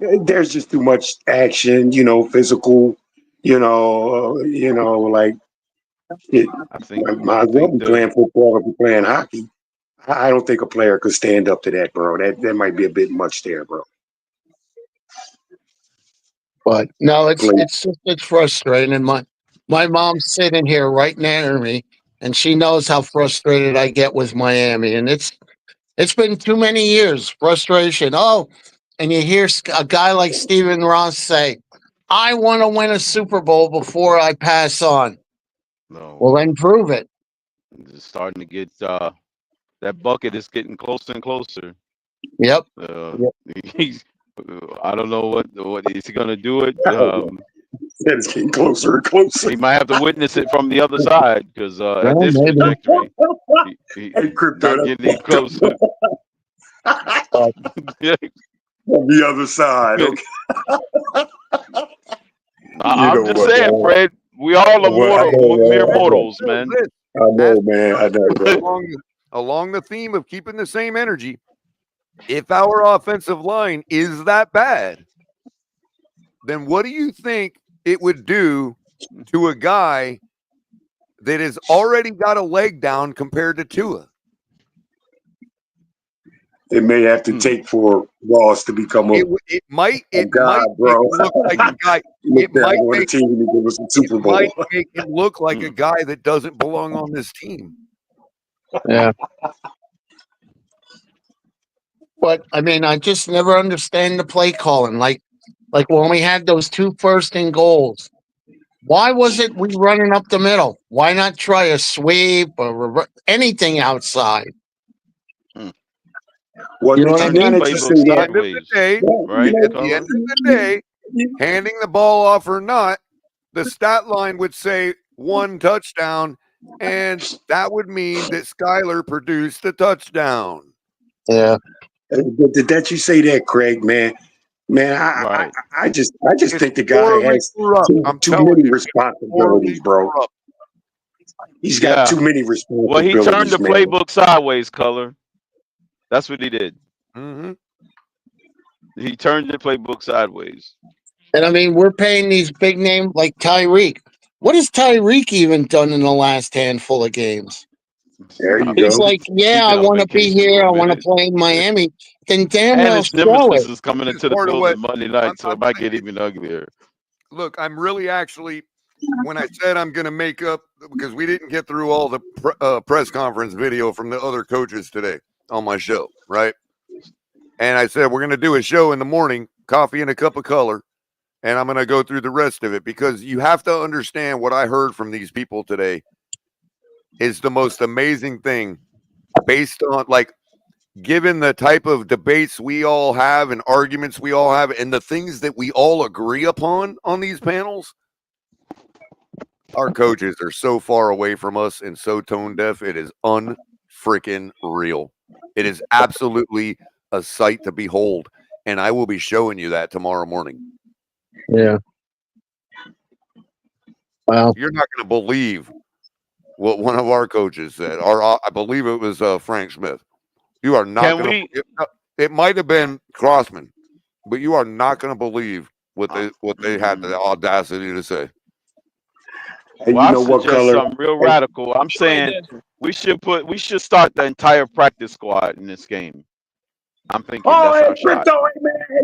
There's just too much action, physical, like it. I think Might I as well think be the playing football or be playing hockey. I don't think a player could stand up to that, bro. That might be a bit much there, bro. But no, Play. it's frustrating. And my mom's sitting here right near me, and she knows how frustrated I get with Miami. And it's been too many years. Frustration. Oh, and you hear a guy like Stephen Ross say, "I want to win a Super Bowl before I pass on." no, Well, then prove it. it's starting to get that bucket is getting closer and closer. Yep. Yep. He's, I don't know what is he gonna do it. It's getting closer and closer. He might have to witness it from the other side because at Well, this maybe. trajectory, Hey, crypto, not getting any closer. But on the other side. Okay. You I'm know just what, saying, man? Fred. We all are Well, I mere know, mortals, man. I know, man. I know, bro. Along the theme of keeping the same energy, if our offensive line is that bad, then what do you think it would do to a guy that has already got a leg down compared to Tua? It may have to take for Ross to become a might god, bro. make him look like a guy. It might make a team to give us a Super Bowl. Might make him look like a guy that doesn't belong on this team. Yeah. But I mean, I just never understand the play calling. Like when we had those 2 first and goals, why was it we running up the middle? Why not try a sweep or anything outside? Well, You know what I Turn the mean? now that you say playbook that, End of the sideways, day, right, at the end Color? of the day, handing the ball off or not, the stat line would say 1 touchdown, and that would mean that Skyler produced a touchdown. Yeah. that you say that, Craig, man. Man, Right. I just It's think the guy morally has corrupt. I'm too telling many you, morally responsibilities, bro. corrupt. He's got Yeah. too many Well, he turned the responsibilities, man. playbook sideways, Color. That's what he did. Mm-hmm. He turned the playbook sideways. And I mean, we're paying these big names like Tyreek. What has Tyreek even done in the last handful of games? There you He's go. like, yeah, He's I been on want to be vacation here. for a I want to minute. play in Miami. Then damn And well his show nemesis it. is coming This into the part of what building Monday night, so it might get it's, even uglier. look, I'm really actually, when I said I'm going to make up, because we didn't get through all the press conference video from the other coaches today on my show, right? And I said, we're going to do a show in the morning, coffee and a cup of color, and I'm going to go through the rest of it, because you have to understand what I heard from these people today is the most amazing thing based on, like, given the type of debates we all have and arguments we all have and the things that we all agree upon on these panels. Our coaches are so far away from us and so tone deaf. It is unfreaking real. It is absolutely a sight to behold. And I will be showing you that tomorrow morning. Yeah. Wow. You're not going to believe what one of our coaches said. I believe it was Frank Smith. You are not going to. It might have been Crossman, but you are not going to believe what they had the audacity to say. Hey, Well, you I know what, suggest Color? something real radical. I'm saying we should start the entire practice squad in this game. I'm thinking Oh, that's hey, our shot.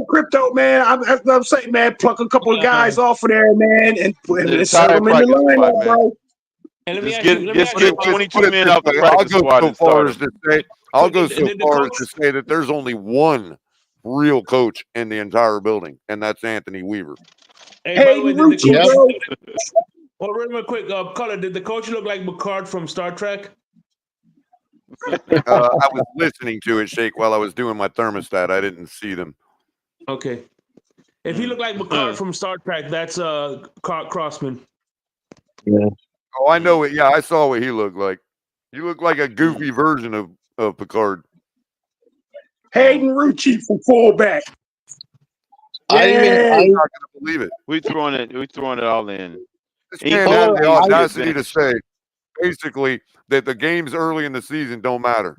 Crypto, man. I'm saying, man, pluck a couple of guys off of there, man, and The insert entire them in the practice squad, lineup, man. bro. And let me Just ask you. Let me get ask you. 22 men this off the way. practice squad and start them. I'll go so Did the far as coach? to say that there's only one real coach in the entire building, and that's Anthony Weaver. Hey, by the way, did the Rucci, coach? bro. Oh, real quick, Color. Did the coach look like Picard from Star Trek? I was listening to it shake while I was doing my thermostat. I didn't see them. Okay. If he looked like Picard from Star Trek, that's Crossman. Yeah. Oh, I know it. Yeah, I saw what he looked like. He looked like a goofy version of Picard. Hayden Rucci for fullback. I'm not going to believe it. We throwing it all in. This man had the audacity to say, basically, that the games early in the season don't matter.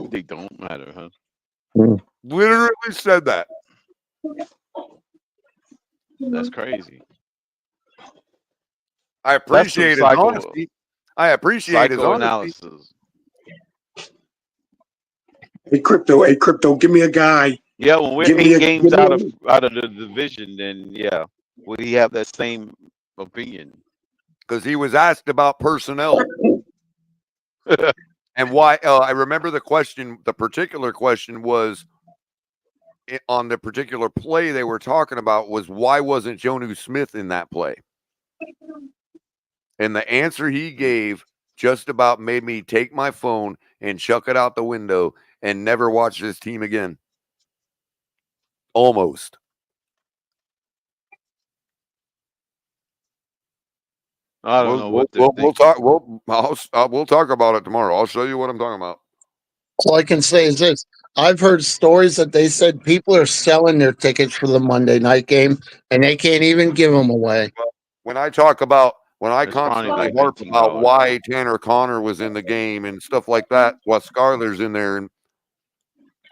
They don't matter, huh? Literally said that. That's crazy. I appreciate his honesty. I appreciate his honesty. Psychoanalysis. Hey, Crypto, give me a guy. Yeah, when we're 8 games out of the division, then yeah, will he have that same opinion? Because he was asked about personnel and why. I remember the question. The particular question was on the particular play they were talking about was why wasn't Jonnu Smith in that play? And the answer he gave just about made me take my phone and chuck it out the window and never watch this team again. Almost. I don't know what we'll talk. We'll talk about it tomorrow. I'll show you what I'm talking about. All I can say is this: I've heard stories that they said people are selling their tickets for the Monday night game, and they can't even give them away. When I talk about, when I It's probably constantly like harp about $15. why Tanner Connor was in the game and stuff like that, while Skyler's in there,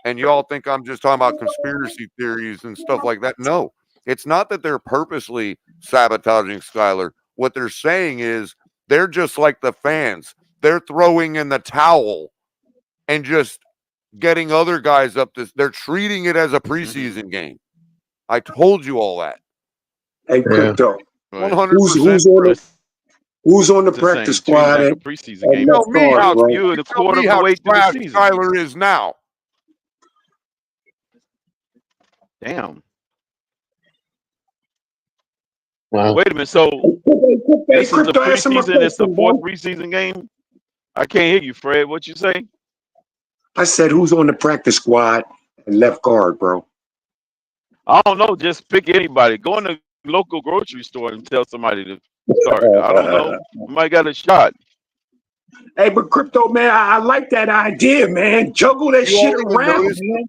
and you all think I'm just talking about conspiracy theories and stuff like that. No, it's not that they're purposely sabotaging Skyler. What they're saying is they're just like the fans. They're throwing in the towel and just getting other guys up this. They're treating it as a preseason game. I told you all that. Hey, Crypto. 100%. Who's on the Just practice saying, treat it squad like at a preseason game. left guard, how bro? You're the tell quarter me of the how way through the trash season. Skyler is now. Damn. Wow. Wait a minute. So Hey, this is the Crypto, answer my preseason. It's the question, fourth bro. preseason game. I can't hear you, Fred. What you say? I said, who's on the practice squad at left guard, bro? I don't know. Just pick anybody. Go in the local grocery store and tell somebody to start. I don't know. Somebody got a shot. Hey, but Crypto, man, I like that idea, man. Juggle that Did you shit all even around, notice? man.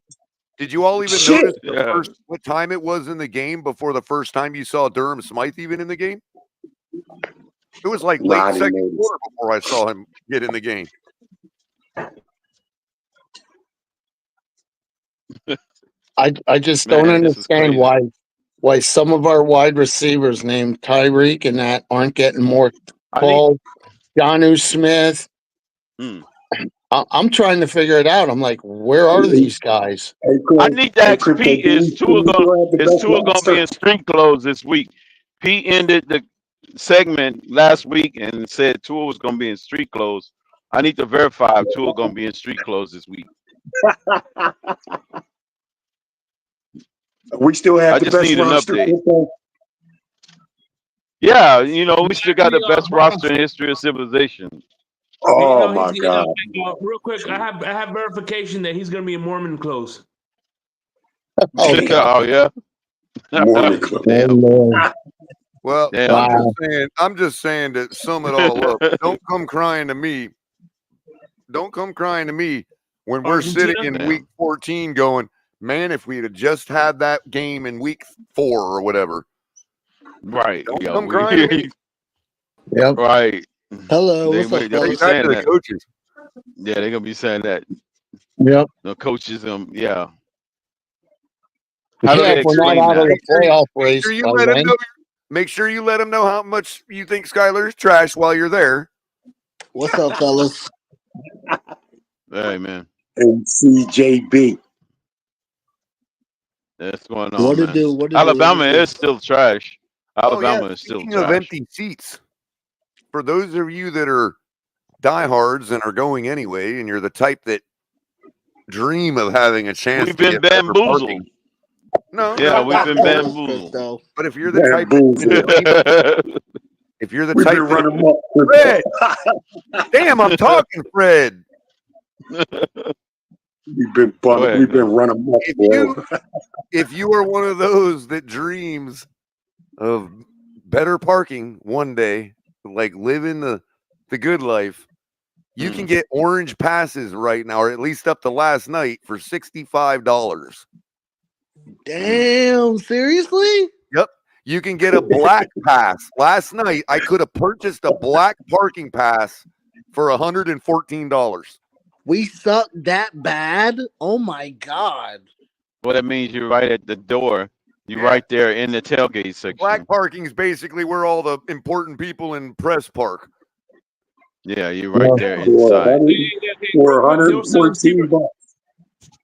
Did you all even Shit. notice the Yeah. first what time it was in the game before the first time you saw Durham Smythe even in the game? It was like Nah, late I didn't second notice. quarter before I saw him get in the game. I just don't Man, this is understand crazy. why some of our wide receivers named Tyreek and that aren't getting more I need. calls. Jonnu Smith. Hmm. I'm trying to figure it out. I'm like, where are these guys? Hey, I need to hey, ask Crypto, Pete. do Is we Tua gonna still have the best be roster? in street clothes this week? Pete ended the segment last week and said Tua was gonna be in street clothes. I need to verify if Tua gonna be in street clothes this week. We still have I the just best need an roster, update. Crypto. Yeah, we still got the best Bob, roster in history of civilization. Oh my God. real quick, I have verification that he's going to be in Mormon clothes. Oh God. Oh yeah. Mormon Club. Oh, Damn. Lord. Well, Damn. I'm just saying to sum it all up. Don't come crying to me. Don't come crying to me when we're Argentina? sitting in Damn. week 14 going, man, if we'd have just had that game in week 4 or whatever. Right. Don't Yeah. come crying to me. Yep. Right. Hello. They'll What's up, be Take fellas? that saying to the that. coaches. Yeah, they're gonna be saying that. Yep. The coaches, yeah. How do Yeah, they if we're not explain out of that? the playoff Make race sure you by let them then. know. Make sure you let them know how much you think Skyler's trash while you're there. What's up, fellas? Hey man, And CJB. that's going on, What to man. do? What to do? Alabama What to do? is still trash. Oh yeah. Alabama is still Speaking of trash. empty seats, for those of you that are diehards and are going anyway, and you're the type that dream of having a chance We've to been get better bamboozled. parking. No, Yeah, no, we've not been really. bamboozled. But if you're the type that Bamboozled. dream, if you're the We've type been that running up. Fred, damn, I'm talking, Fred. Go ahead, We've been man. running up, bro. If you are one of those that dreams of better parking one day, like living the good life, you can get orange passes right now, or at least up to last night, for $65. Damn, seriously? Yep. You can get a black pass. Last night, I could have purchased a black parking pass for $114. We suck that bad? Oh my God. Well, that means you're right at the door. You're right there in the tailgate section. Black parking is basically where all the important people in press park. Yeah, you're right there inside. For $114.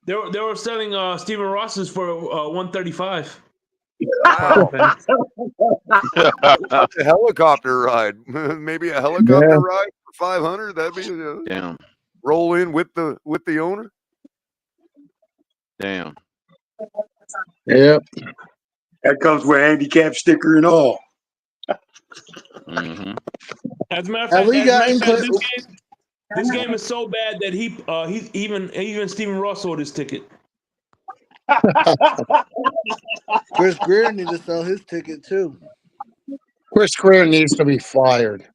They were selling Stephen Ross's for $135. Wow. A helicopter ride. Maybe a helicopter ride for 500. That'd be damn. Roll in with the owner. Damn. Yep. That comes with a handicap sticker and all. Mm-hmm. As a matter of Have fact, we gotten close? this game is so bad that he's even Stephen Ross sold his ticket. Chris Greer needs to sell his ticket too. Chris Greer needs to be fired.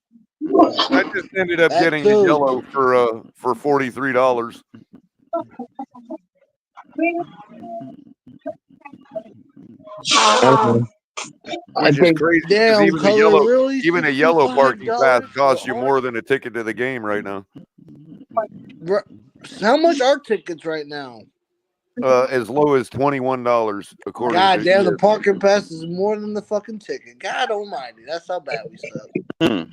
I just ended up getting a yellow for $43. Which is crazy. Damn, Even a yellow parking pass costs you more than a ticket to the game right now. How much are tickets right now? As low as $21, according God to damn, the ESPN. parking pass is more than the fucking ticket. God almighty, that's how bad we suck.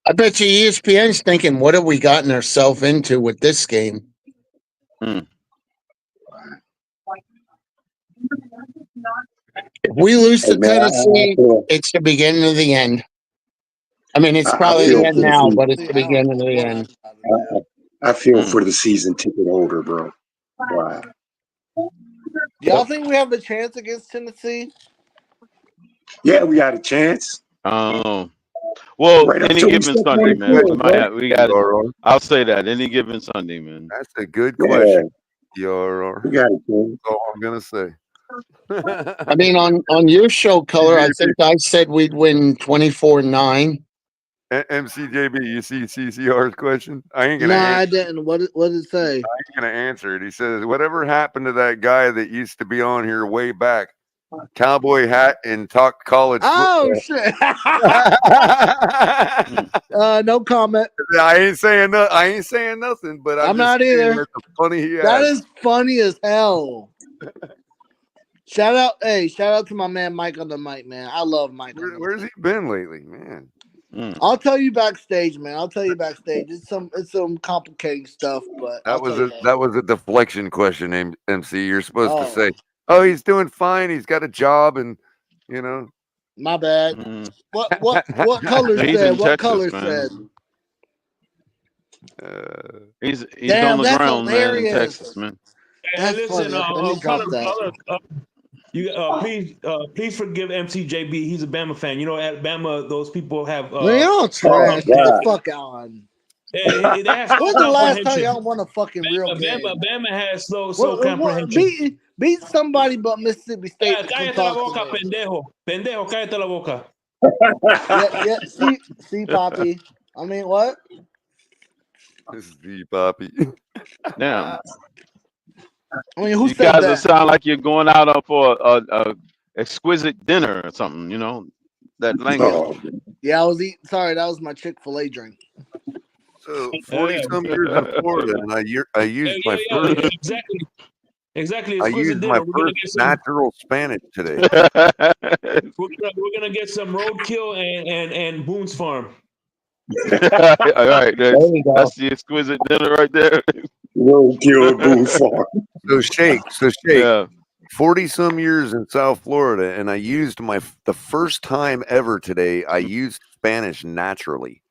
I bet you ESPN's thinking, what have we gotten ourselves into with this game? If we lose to Tennessee, it's the beginning of the end. I mean, it's I probably feel the end for the now, season. but it's the beginning of the end. I feel for the season ticket holder, bro. Wow. Y'all think we have a chance against Tennessee? Yeah, we got a chance. Well, Right up any till we given step on Sunday, the man. field, bro. We got it. I'll say that. Any given Sunday, man. That's a good Yeah, question, DRR. we got a chance. That's all I'm gonna say. I mean, on your show, Color, I think I said we'd win 24-9. MCJB, you see CCR's question? I ain't No, gonna I answer. didn't. What did it say? I ain't gonna answer it. He says, "Whatever happened to that guy that used to be on here way back? Cowboy hat and talk college Oh football." shit! No comment. I ain't saying nothing, but I'm just not saying either. that's funny he That asked. is funny as hell. Shout out to my man Mike on the mic, man. I love Mike. Where's he been lately, man? I'll tell you backstage, man. I'll tell you backstage. It's some complicating stuff, but That was a deflection question, MC. You're supposed to say, "Oh, he's doing fine. He's got a job, and you know." My bad. What color He's said? in What Texas, color man. said? He's Damn, on the that's ground, man, in hilarious. Texas, man. Hey, That's listen, funny. Let me drop that. Please forgive MCJB. He's a Bama fan. You know, at Bama, those people have. Man, y'all trash. Get the fuck on. They have slow When's the last time comprehension. y'all won a fucking real game? Bama has slow comprehension. Beat somebody but Mississippi State. Cállate la boca, pendejo. Pendejo, cállate la boca. Yeah. See, Poppy. I mean, what? This is the Poppy. Damn. I mean, who you said guys that? sound like you're going out for a exquisite dinner or something. You know, that language. Yeah, I was eating. Sorry, that was my Chick-fil-A drink. So 40-some years in Florida, and I used my first. Exactly. I used my first natural Spanish today. We're gonna get some roadkill and Boone's Farm. All right, that's the exquisite dinner right there. Roadkill and Boone's Farm. So shake. Yeah. 40-some years in South Florida, and I used the first time ever today. I used Spanish naturally.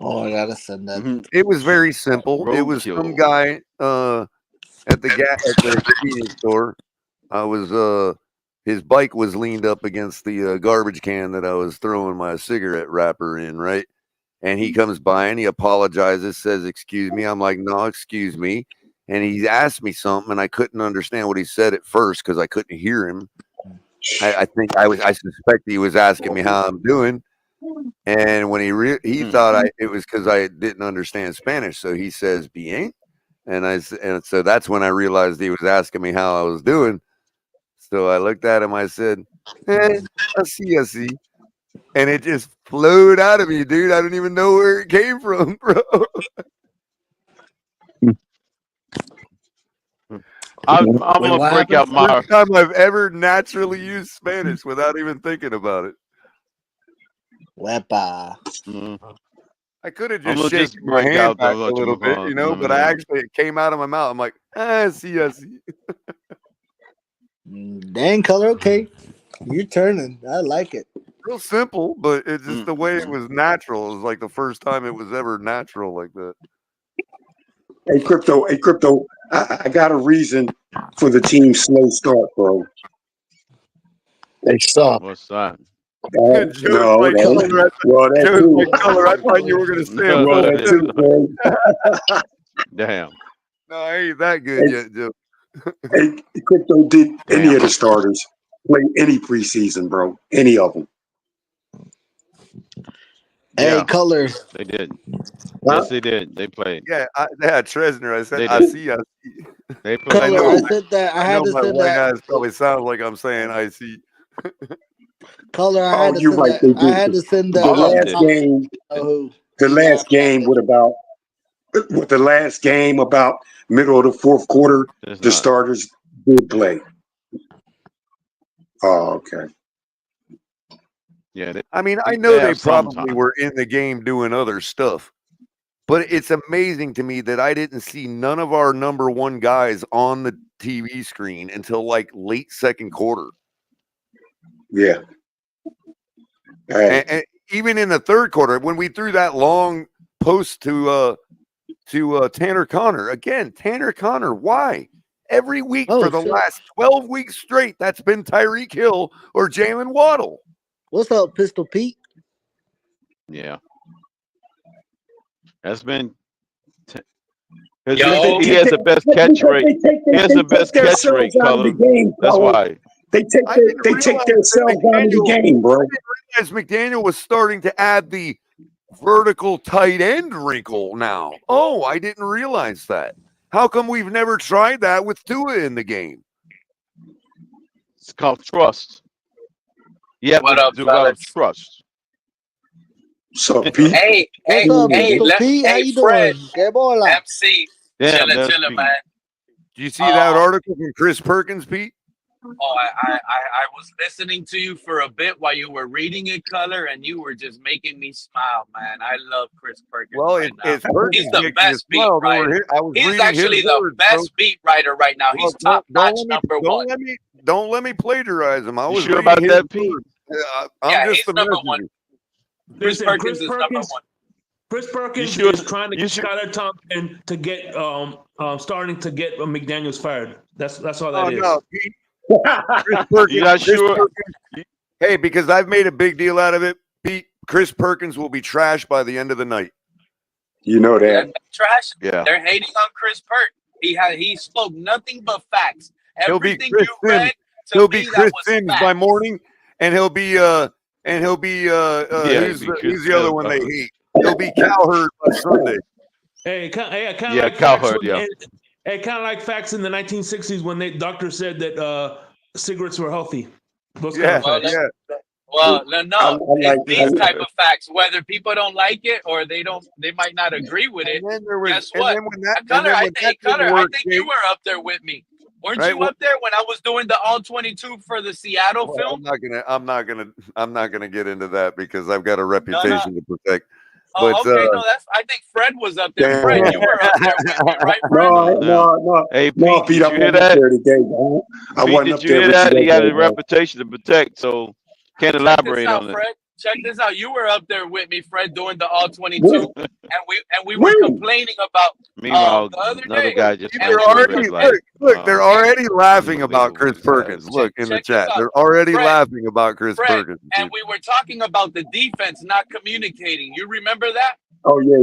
Oh, I gotta send that. It was very simple. It was some guy at the convenience store. His bike was leaned up against the garbage can that I was throwing my cigarette wrapper in, right? And he comes by and he apologizes, says, "Excuse me." I'm like, "No, excuse me." And he asked me something, and I couldn't understand what he said at first because I couldn't hear him. I suspect he was asking me how I'm doing. And when he thought it was because I didn't understand Spanish, so he says "bien," and so that's when I realized he was asking me how I was doing. So I looked at him. I said, I see, and it just flowed out of me, dude. I don't even know where it came from, bro. I'm gonna break out my. First time I've ever naturally used Spanish without even thinking about it. Wepa. I could have I'm just gonna shaken my hand back a little bit, whatchamacallit, you know, but it came out of my mouth. I'm like, I see. Dang color, okay. You're turning. I like it. Real simple, but it's just the way it was natural. It was like the first time it was ever natural like that. Hey, Crypto. I got a reason for the team's slow start, bro. They suck. What's that? No, Color. I thought you were going to say it. Well, that too, bro. Damn. No, I ain't that good yet, Joe. Hey, Crypto, did any of the starters play any preseason, bro? Any of them? Hey, color. They did. Huh? Yes, they did. They played. Yeah, they had Tresner. I said, They I did. see. They played. Color, I said that. I had to my send white that. eyes probably sounds like I'm saying I see. Color, I had to send right, that. I had to send that. The last game with the last game about middle of the fourth quarter, the starters did play. Oh, okay. Yeah. I mean, I know they probably were in the game doing other stuff, but it's amazing to me that I didn't see none of our number one guys on the TV screen until like late second quarter. Yeah. And even in the third quarter, when we threw that long post to Tanner Connor, again, Tanner Connor, why? Every week for the last 12 weeks straight, that's been Tyreek Hill or Jalen Waddle. What's up, Pistol Pete? Yeah. That's been. They He has the best catch rate. He has the best catch rate, Color. That's why. They take themselves out of the game, bro. I didn't realize McDaniel was starting to add the vertical tight end wrinkle now. Oh, I didn't realize that. How come we've never tried that with Tua in the game? It's called trust. You have to develop trust. So, Pete. Hey, Pete, how you Fred, doing? MC, chilling, man. Do you see that article from Chris Perkins, Pete? Oh, I was listening to you for a bit while you were reading it, Color, and you were just making me smile, man. I love Chris Perkins. Well, right now. Perkins He's the best beat writer. He's actually the best beat writer right now. He's top notch, number one. Don't let me plagiarize him. I was sure about that, Pete? I'm just he's the number messenger. one. Chris Perkins is number one. Chris Perkins is trying to get Skylar Thompson to get starting to get McDaniels fired. That's all that is. No, Chris Perkins, you not sure? Hey, because I've made a big deal out of it, Pete. Chris Perkins will be trashed by the end of the night. You know that. Trash. Yeah. They're hating on Chris Perkins. He spoke nothing but facts. Everything Chris you read Sims. to He'll me, be Chris that Sims was by facts. morning, and he'll be who's the other one they hate? He'll be Cowherd by Sunday. Hey, kind of Yeah, like Cowherd, facts kind of like facts in the 1960s when doctors said that cigarettes were healthy. Those kind of facts. Well, no, it's these type of facts. Whether people don't like it or they might not agree with it. Guess what? Connor, I think you were up there with me. Weren't you up there when I was doing the all 22 for the Seattle film? I'm not gonna get into that because I've got a reputation to protect. Oh, but, okay, I think Fred was up there. Fred, you were up there with me, right, Fred? No. Hey, Pete, No, Pete, did you hear that? I wasn't up Did you there hear with that? you He got that a day, reputation to protect, so can't elaborate on it. Fred. Check this out. You were up there with me, Fred, doing the all 22, and we were complaining about. Meanwhile, the other another day, guy just they're already they're already laughing about Chris Perkins. Look in the chat. They're already laughing about Chris Perkins. And we were talking about the defense not communicating. You remember that? Oh yeah.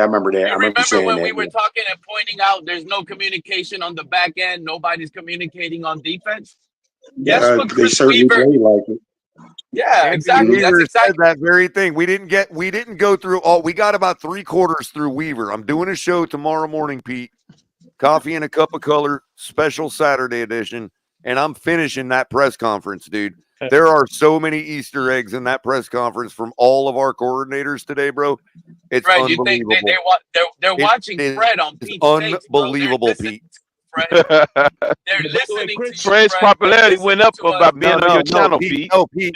I remember that. You remember when we were talking and pointing out there's no communication on the back end, nobody's communicating on defense? Guess what they Chris certainly Weaver? play like it. Yeah, exactly. Weaver That's exactly said that very thing. We didn't go through all. We got about 3/4 through Weaver. I'm doing a show tomorrow morning, Pete. Coffee and a Cup of Color, special Saturday edition, and I'm finishing that press conference, dude. There are so many Easter eggs in that press conference from all of our coordinators today, bro. It's Fred, unbelievable. you think they're watching Fred on Pete's unbelievable, Pete. Fred. They're listening to you, Fred's popularity went up about being on your channel, Pete. No, Pete,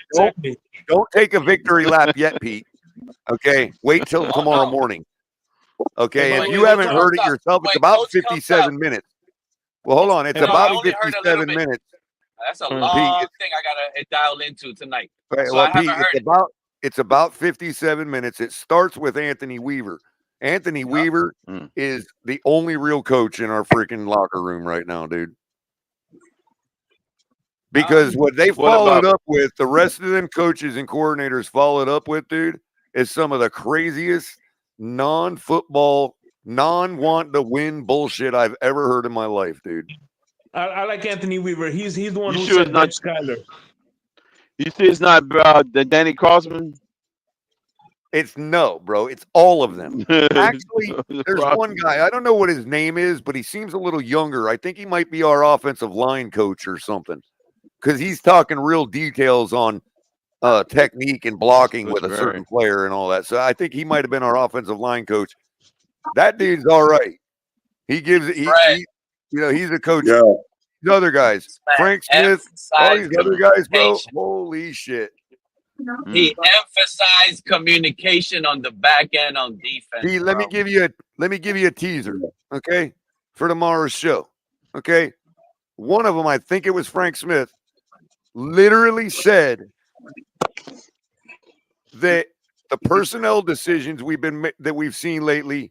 don't take a victory lap yet, Pete. Okay, wait till tomorrow morning. Okay, if you haven't heard it yourself, it's about 57 minutes. Well, hold on, it's about 57 minutes. That's a long thing I gotta dial into tonight. Right, So well, I haven't Pete, heard it's about 57 minutes. It starts with Anthony Weaver. Anthony Weaver is the only real coach in our freaking locker room right now, dude. Because what they followed up with, the rest of them coaches and coordinators followed up with, dude, is some of the craziest non-football, non-want-to-win bullshit I've ever heard in my life, dude. I like Anthony Weaver. He's the one who sure said it's not Skyler. You see, it's not the Danny Crossman. It's no, bro. It's all of them. Actually, there's one guy. I don't know what his name is, but he seems a little younger. I think he might be our offensive line coach or something, because he's talking real details on technique and blocking with a certain player and all that. So I think he might have been our offensive line coach. That dude's all right. He gives it. He's a coach. Yeah. The other guys, Frank Smith, all these other guys, bro. Holy shit. He emphasized communication on the back end on defense. Let me give you a teaser, okay, for tomorrow's show. Okay. One of them, I think it was Frank Smith, literally said that the personnel decisions that we've seen lately,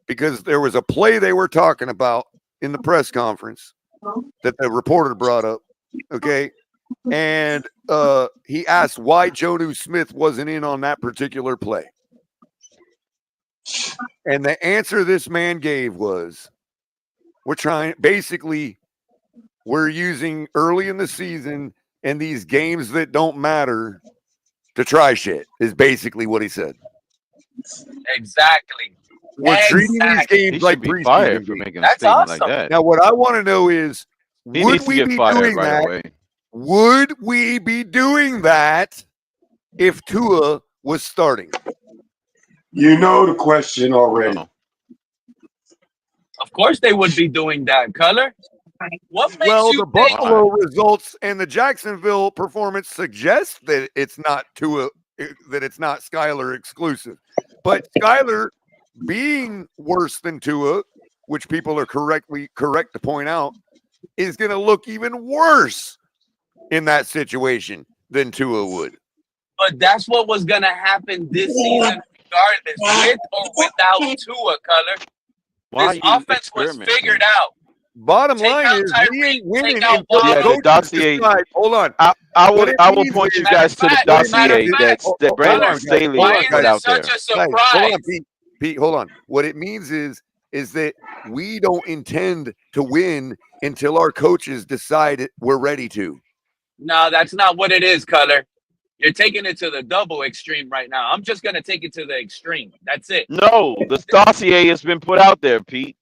because there was a play they were talking about in the press conference that the reporter brought up. Okay. And he asked why Jonnu Smith wasn't in on that particular play. And the answer this man gave was, we're using early in the season and these games that don't matter to try shit, is basically what he said. Exactly. We're treating these games He like should be preseason fired for games. making a That's statement awesome. like that. Now, what I want to know is, He would needs to we get be fired doing right that? away. Would we be doing that if Tua was starting? You know the question already. No. Of course they would be doing that, Color. What makes Well, you the think? Buffalo results and the Jacksonville performance suggest that it's not Tua, that it's not Skyler exclusive. But Skyler being worse than Tua, which people are correct to point out, is going to look even worse in that situation than Tua would. But that's what was going to happen this season, regardless, with or without Tua, Color. This offense was figured out. Bottom Take line out is, we Tyreek, ain't winning take out until the Waddle. The coaches dossier. decide. Hold on. I What will it point means you is- guys to the dossier that Brandon Color, Staley why is put it out there. such a Guys, surprise? hold on, Pete, hold on. What it means is that we don't intend to win until our coaches decide we're ready to. No, that's not what it is, Color. You're taking it to the double extreme right now. I'm just going to take it to the extreme. That's it. No, the dossier has been put out there, Pete.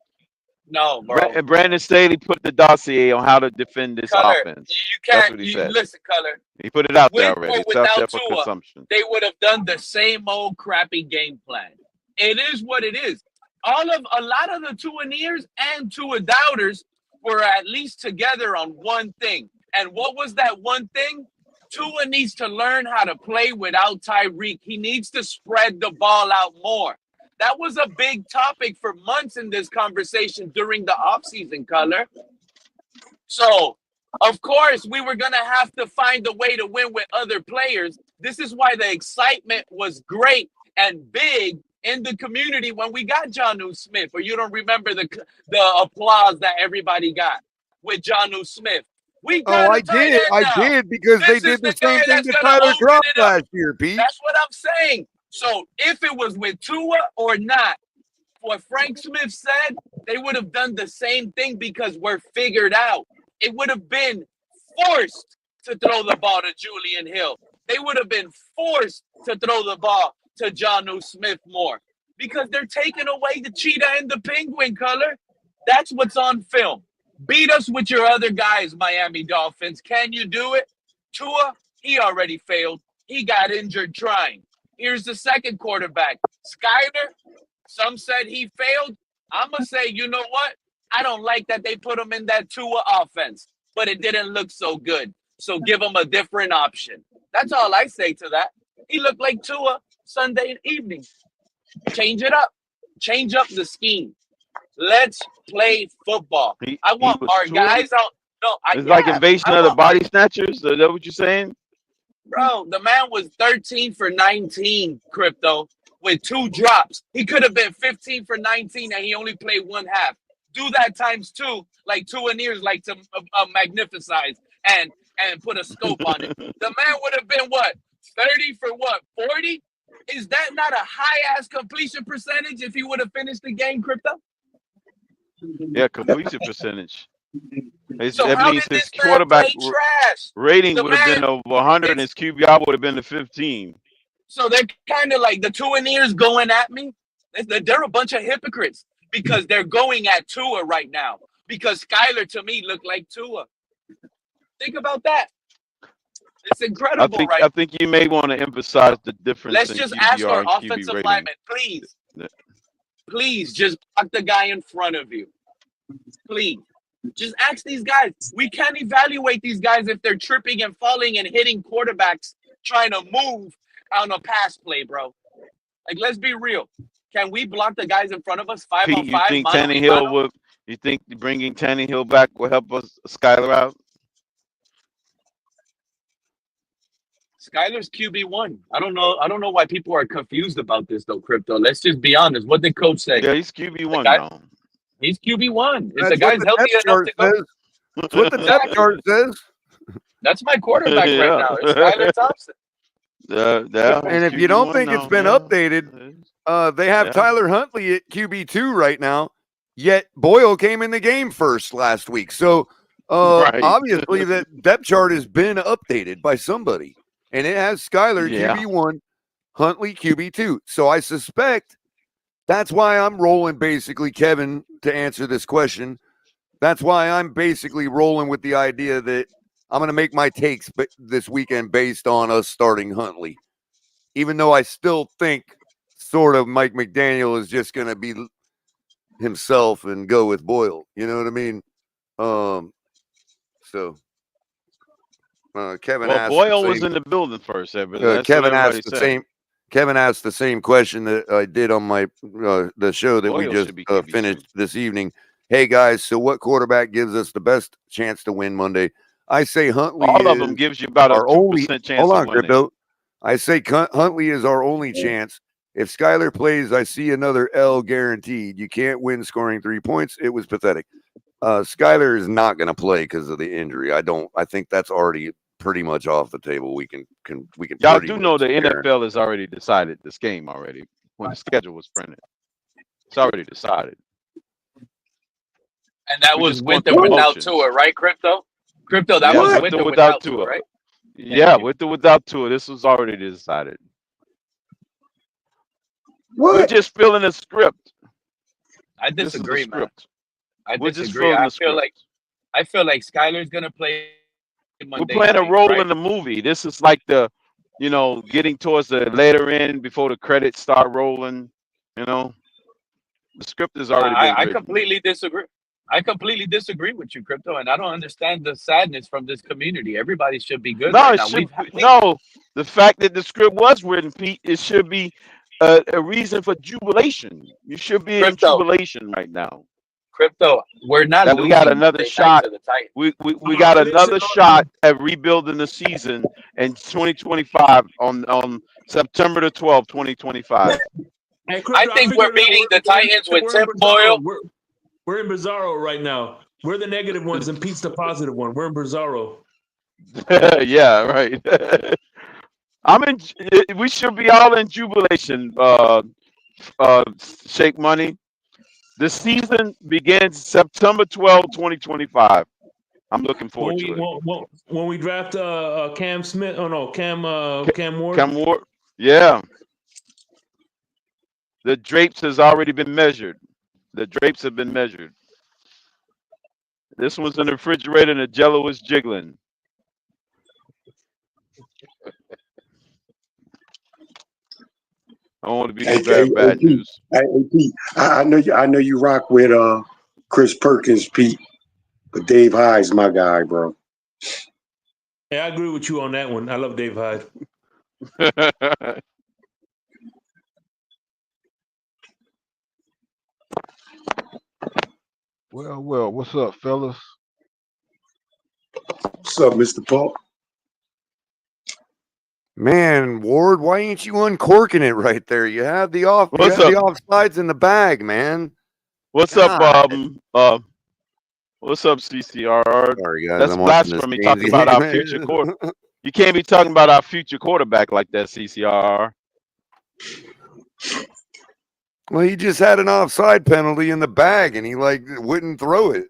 No, bro. Brandon Staley put the dossier on how to defend this Color, offense. you That's can't. what he said. Listen, Color. He put it out there With already. or It's out there without for Tua, consumption. they would have done the same old crappy game plan. It is what it is. A lot of the Tuaneers and Tua doubters were at least together on one thing. And what was that one thing? Tua needs to learn how to play without Tyreek. He needs to spread the ball out more. That was a big topic for months in this conversation during the offseason, Color. So, of course, we were going to have to find a way to win with other players. This is why the excitement was great and big in the community when we got Jonnu Smith, or you don't remember the applause that everybody got with Jonnu Smith. We got I did, because they did the same thing to Tyler Kroft last year, Pete. That's what I'm saying. So if it was with Tua or not, what Frank Smith said, they would have done the same thing because we're figured out. It would have been forced to throw the ball to Julian Hill. They would have been forced to throw the ball to Jonnu Smith more because they're taking away the cheetah and the penguin, Color. That's what's on film. Beat us with your other guys, Miami Dolphins. Can you do it? Tua, he already failed. He got injured trying. Here's the second quarterback. Skyler, some said he failed. I'm going to say, you know what? I don't like that they put him in that Tua offense, but it didn't look so good. So give him a different option. That's all I say to that. He looked like Tua Sunday evening. Change it up. Change up the scheme. Let's play football. I want our guys out. No, it's like invasion of the body snatchers. Is that what you're saying? Bro, the man was 13 for 19, Crypto, with 2 drops. He could have been 15 for 19 and he only played one half. Do that times 2, like Tuaneers like to magnificize and put a scope on it. The man would have been what? 30 for what? 40? Is that not a high-ass completion percentage if he would have finished the game, Crypto? Yeah, completion percentage. So that means his quarterback rating would have been over 100 and his QBR would have been to 15. So they're kind of like the Tuaneers going at me. They're a bunch of hypocrites because they're going at Tua right now because Skyler, to me, looked like Tua. Think about that. It's incredible, I think you may want to emphasize the difference. Let's in just QBR ask our and QB offensive rating. lineman, please just block the guy in front of you. Please. Just ask these guys. We can't evaluate these guys if they're tripping and falling and hitting quarterbacks trying to move on a pass play, bro. Like, let's be real. Can we block the guys in front of us 5 on 5? You think bringing Tannehill back will help us Skyler out? Skyler's QB1. I don't know why people are confused about this though, Crypto. Let's just be honest. What did coach say? Yeah, he's QB1 guy, now. he's QB1. If the That's what guy's the healthy depth enough chart to go, says. That's what the depth chart says. that's my quarterback right Yeah. now. It's Skyler Thompson. Yeah, And he's if you don't QB1 think it's now. been Yeah. updated, they have Yeah. Tyler Huntley at QB2 right now. Yet Boyle came in the game first last week. So Right. obviously the depth chart has been updated by somebody. And it has Skyler Yeah. QB1, Huntley QB2. So I suspect that's why I'm rolling basically, Kevin, to answer this question. That's why I'm basically rolling with the idea that I'm going to make my takes this weekend based on us starting Huntley. Even though I still think sort of Mike McDaniel is just going to be himself and go with Boyle. You know what I mean? So Kevin asked Boyle was in the building first. That's Kevin what everybody asked the said. same. Kevin asked the same question that I did on my the show that we Boyle just should be QB2. finished this evening. Hey guys, so what quarterback gives us the best chance to win Monday? I say Huntley. All of them gives you about a 2% chance Hold of on, winning. Crypto. I say Huntley is our only chance. If Skyler plays, I see another L guaranteed. You can't win scoring 3 points. It was pathetic. Skyler is not going to play because of the injury. I think that's already pretty much off the table. We can. Y'all do know the NFL has already decided this game already when the schedule was printed. It's already decided. And that We was just going with or through without motions. Tua, right, Crypto? Crypto, that Yeah, was with with or or without without Tua, Tua. right? Yeah, with or without Tua. This was already decided. We're What? just filling the script. I This is the disagree, man. script. I We're just disagree. filling I the feel script. like Skyler's gonna play We're Monday playing a night, role right? in the movie. This is like the, getting towards the later end before the credits start rolling. The script has already been I written. completely disagree. I completely disagree with you, Crypto, and I don't understand the sadness from this community. Everybody should be good No, right it now. should be, no. The fact that the script was written, Pete, it should be a reason for jubilation. You should be in Crypto, jubilation right now. Crypto, we're not That we got losing another Monday night shot. to the Titans. We got another shot at rebuilding the season in 2025 on September the 12th, 2025. Hey, Crypto, I think we're beating the Titans with Tim Boyle. We're in Bizarro right now. We're the negative ones and Pete's the positive one. We're in Bizarro. Yeah, right. We should be all in jubilation. Shake Money. The season begins September 12th, 2025. I'm looking forward to it. When we draft Cam Smith, Cam Ward. Cam Ward. Yeah. The drapes has already been measured. The drapes have been measured. This one's in the refrigerator and the jello is jiggling. I don't want to be the bad news. Hey, Pete, I know you rock with Chris Perkins, Pete, but Dave Hyde's my guy, bro. Hey, I agree with you on that one. I love Dave Hyde. Well, what's up, fellas? What's up, Mr. Paul? Man, Ward, why ain't you uncorking it right there? You have the offsides in the bag, man. What's up, what's up, CCR? Sorry, guys. That's blasphemy talking about our future quarterback. You can't be talking about our future quarterback like that, CCR. Well, he just had an offside penalty in the bag, and he wouldn't throw it.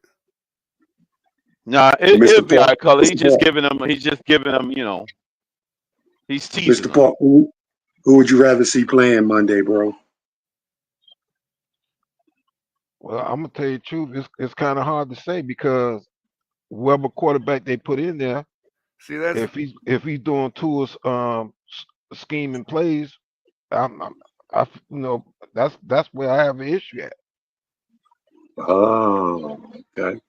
Nah, it'll be our color. He's just giving them. He's teasing. Mr. Paul, who would you rather see playing Monday, bro? Well, I'm gonna tell you the truth. It's kind of hard to say because whoever quarterback they put in there, see that if he's doing Tua's scheme and plays, that's where I have an issue at. Oh, okay.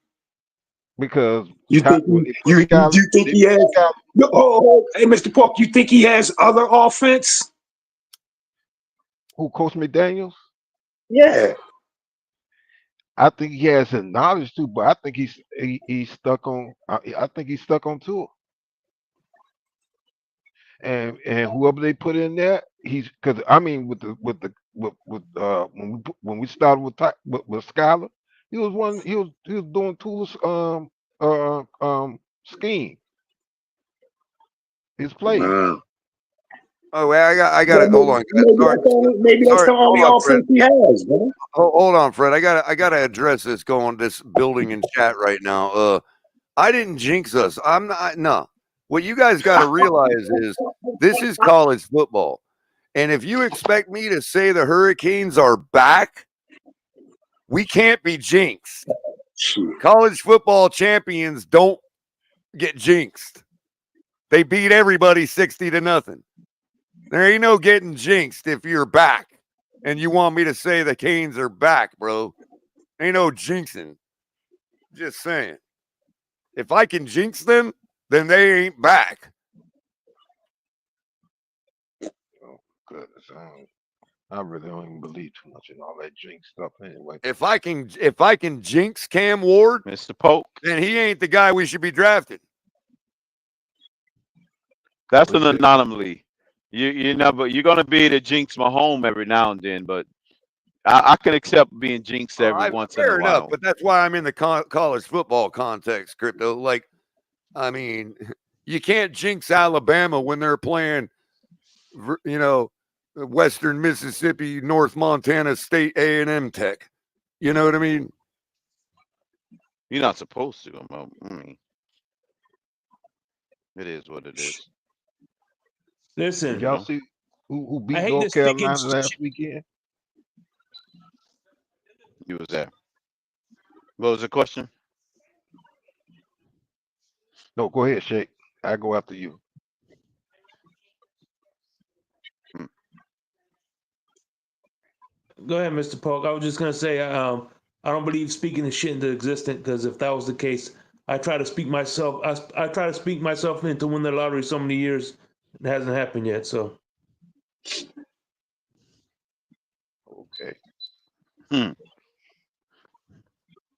Because you think he has? Hey, Mr. Park, you think he has other offense? Who, Coach McDaniels? Yeah. I think he has the knowledge too, but I think he's stuck on. I think he's stuck on Tua. and whoever they put in there, he's because I mean with when we started with Skyler, he was doing Tula's scheme, his plays. Wow. Oh, wait, I got it. Hold on. Maybe that's Sorry, the only hold on, Fred. offense he has, man. Hold on, Fred. I gotta address this building in chat right now. I didn't jinx us. I'm not. No. What you guys got to realize is this is college football, and if you expect me to say the Hurricanes are back, we can't be jinxed. College football champions don't get jinxed. They beat everybody 60-0. There ain't no getting jinxed if you're back. And you want me to say the Canes are back, bro. Ain't no jinxing. Just saying. If I can jinx them, then they ain't back. Oh, goodness. I really don't even believe too much in all that jinx stuff anyway. If I can jinx Cam Ward, Mr. Polk, then he ain't the guy we should be drafting. That's an anomaly. You know, but you're gonna be the jinx Mahomes every now and then, but I can accept being jinxed every once in a Fair while. enough, but that's why I'm in the college football context, Crypto. Like, I mean, you can't jinx Alabama when they're playing, you know, Western Mississippi, North Montana State A&M Tech. You know what I mean? You're not supposed to. I mean, it is what it is. Listen, Did y'all see who I beat hate North this sticking Carolina last shit. weekend? You was there. What was the question? No, go ahead, Shake. I go after you. Go ahead, Mr. Polk. I was just gonna say, I don't believe speaking the shit into existence, because if that was the case, I try to speak myself. I try to speak myself into win the lottery so many years. It hasn't happened yet. So. Okay.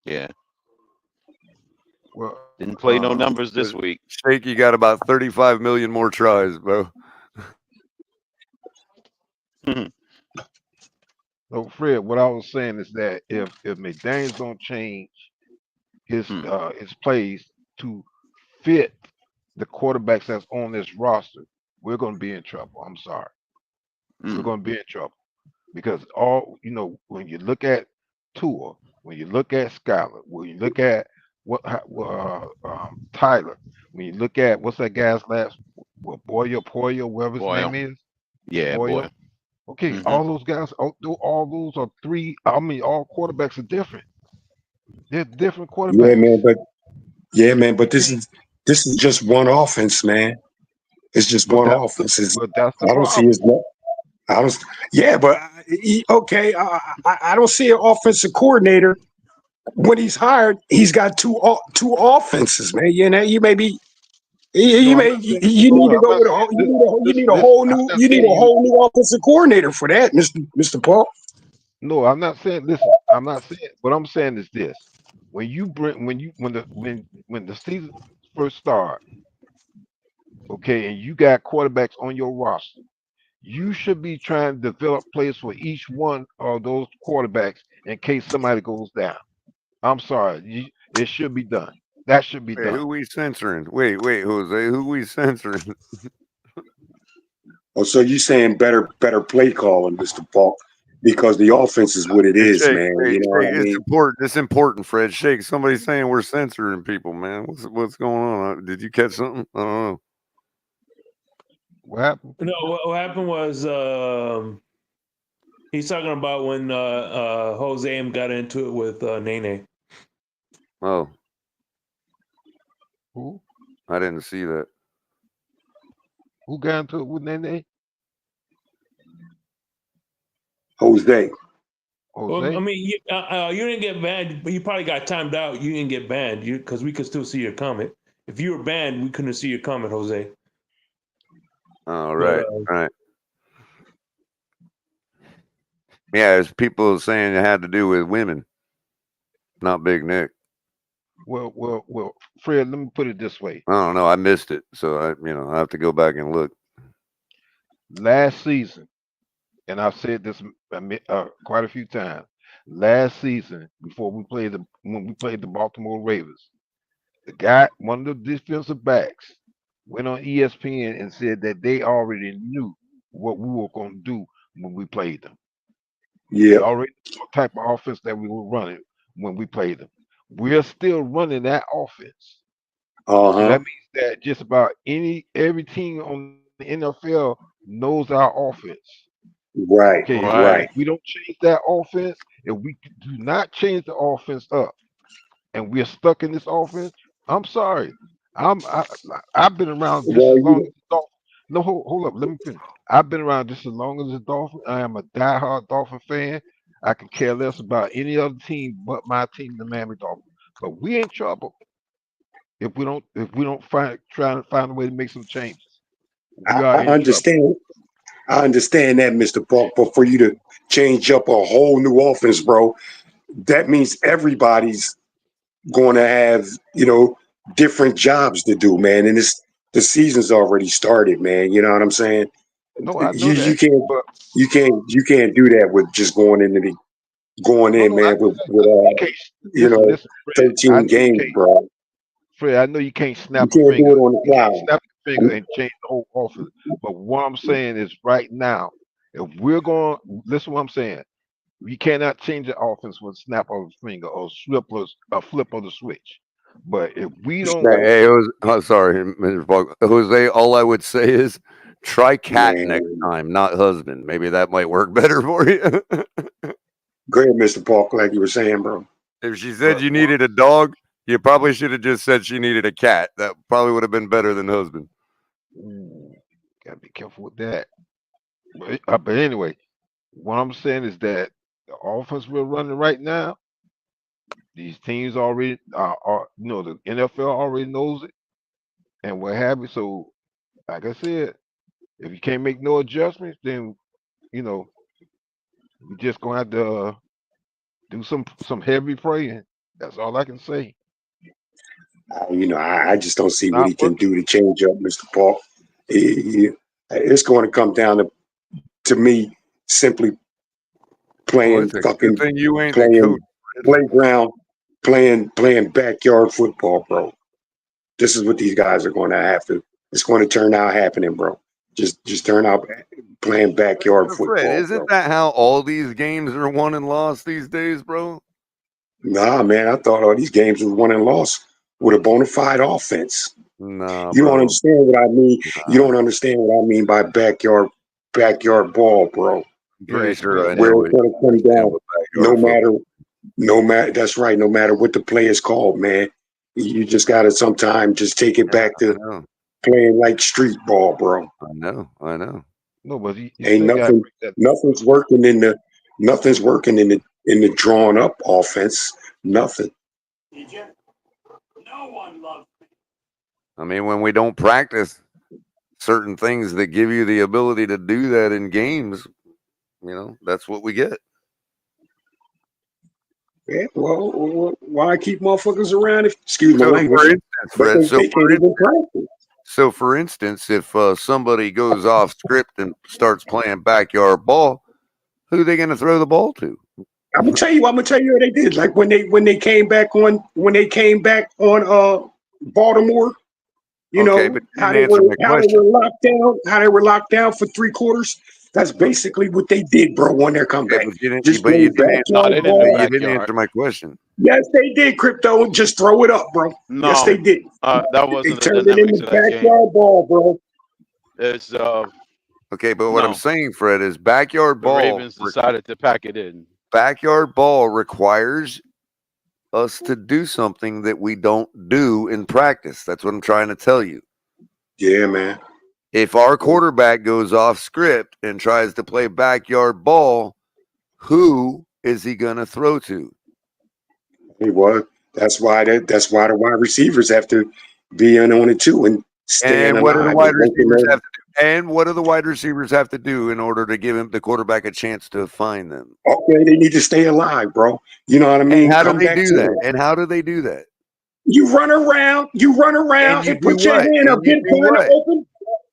Yeah. Well, didn't play no numbers this week. Shake, you got about 35 million more tries, bro. So Fred, what I was saying is that if McDaniels don't change his plays to fit the quarterbacks that's on this roster, we're going to be in trouble. I'm sorry. We're going to be in trouble because when you look at Tua, when you look at Skyler, when you look at Tyler, when you look at what's that guy's last, Poyer, whatever his name is, Yeah, Boyle. Okay, all those guys, all those are three. I mean, all quarterbacks are different. They're different quarterbacks. Yeah, man. But this is just one offense, man. It's just one offense. But that's the I don't see problem. his. I don't. Yeah, but okay. I don't see an offensive coordinator when he's hired. He's got two offenses, man. You know, you may be. You need to go with you need a whole new offensive coordinator for that, Mr. Paul. No, I'm not saying. Listen, I'm not saying. What I'm saying is this: when the season first start, okay, and you got quarterbacks on your roster, you should be trying to develop players for each one of those quarterbacks in case somebody goes down. I'm sorry, it should be done. That should be done. Who we censoring? Wait, Jose, who we censoring? Oh, so you saying better play calling, Mr. Paul, because the offense is what it is, Shake, man. You know what I mean? It's important, Fred. Shake. Somebody's saying we're censoring people, man. What's going on? Did you catch something? I don't know. What happened? No, what happened was he's talking about when Jose M got into it with Nene. Oh. Who? I didn't see that. Who got into it with Nene? Jose. Well, I mean, you didn't get banned, but you probably got timed out. You didn't get banned because we could still see your comment. If you were banned, we couldn't see your comment, Jose. Oh, right, right. Yeah, as people saying it had to do with women, not Big Nick. Well, Fred, let me put it this way. I don't know. I missed it, so I have to go back and look. last season, and I've said this quite a few times. Last season, when we played the Baltimore Ravens, one of the defensive backs, went on ESPN and said that they already knew what we were going to do when we played them. They Yeah. already knew what type of offense that we were running when we played them. We're still running that offense. So that means that just about every team on the NFL knows our offense. Right. Okay, Right. if we don't change that offense, if we do not change the offense up, and we're stuck in this offense, I'm sorry. I've been around just Well, as long as the Dolphins. No, hold up, let me finish. I've been around just as long as the Dolphins. I am a diehard Dolphin fan. I can care less about any other team but my team, the Miami Dolphins. But we in trouble if we don't try to find a way to make some changes. We are I in trouble. understand. I understand that, Mr. Park, but for you to change up a whole new offense, bro, that means everybody's going to have, different jobs to do, man. And the season's already started, man. You know what I'm saying? No, I know You that, can't but you can't do that with just going in, no, I man, know with that. You can't listen, Fred. I 13 know you games, can't. bro. Fred, I know you can't You snap a can't do finger. it on the You can't fly. snap a finger and change the whole offense. But what I'm saying is right now, if we're going, listen what I'm saying. We cannot change the offense with a snap of a finger or a flip of the switch. But if we don't, Right, Hey, sorry, Mr. Falk. Jose, all I would say is try cat next man. time, not husband. Maybe that might work better for you. Go ahead, Mr. Park, like you were saying, bro. If she said you needed a dog, you probably should have just said she needed a cat. That probably would have been better than husband. Gotta be careful with that. But anyway, what I'm saying is that the offense we're running right now, these teams already the NFL already knows it and what have you. So, like I said, if you can't make no adjustments, then we just gonna have to do some heavy praying. That's all I can say. I just don't see what Not he can do to change up Mr. Park. It's going to come down to me simply Well, playing it's a fucking good thing you ain't the coach. playground, playing backyard football, bro. This is what these guys are going to have to. It's going to turn out happening, bro. Just turn out playing backyard Fred, football, isn't bro. that how all these games are won and lost these days, bro? Nah, man, I thought all these games were won and lost with a bona fide offense. Nah, You don't bro. understand what I mean. Nah. You don't understand what I mean by backyard ball, bro. I'm pretty sure I Where know it's going to come down, no matter. That's right. No matter what the play is called, man, you just got to sometimes just take it back to playing like street ball, bro. I know. No, but you Ain't still got nothing's working in the drawn up offense. Nothing. I mean, when we don't practice certain things that give you the ability to do that in games, that's what we get. Yeah, well, why keep motherfuckers around? Excuse my So language. for instance, Fred, they can't even practice. So, for instance, if somebody goes off script and starts playing backyard ball, who are they going to throw the ball to? I'm gonna tell you what they did. Like when they came back on Baltimore, But how they were locked down for 3/4. That's basically what they did, bro, on their comeback. You didn't answer my question. Yes, they did, Crypto. Just throw it up, bro. No, yes, they did. That wasn't they the turned it dynamics into of that game. backyard ball, bro. It's okay, but what I'm saying, Fred, is backyard the ball. Ravens decided to pack it in. Backyard ball requires us to do something that we don't do in practice. That's what I'm trying to tell you. Yeah, man. If our quarterback goes off script and tries to play backyard ball, who is he going to throw to? He was. That's why the wide receivers have to be in on it too and stand what do the alive. wide receivers have to do? And what do the wide receivers have to do in order to give the quarterback a chance to find them? Okay, they need to stay alive, bro. You know what I mean? And how do they do that? And how do they do that? You run around and you put do your what? hand And up, you get do kind of what? open.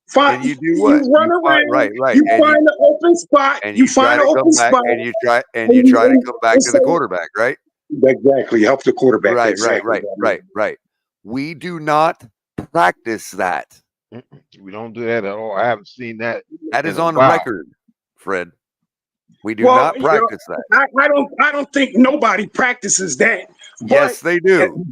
Find, and you do what? you run You find, around, right, you and find an open spot, and you you try find to an open come back, spot, and you try to come back to the quarterback, right? Exactly. Help the quarterback. Right. Exactly. We do not practice that. We don't do that at all. I haven't seen that That in is a on while. record, Fred. We do well, not practice that. I don't think nobody practices that. Yes, they do.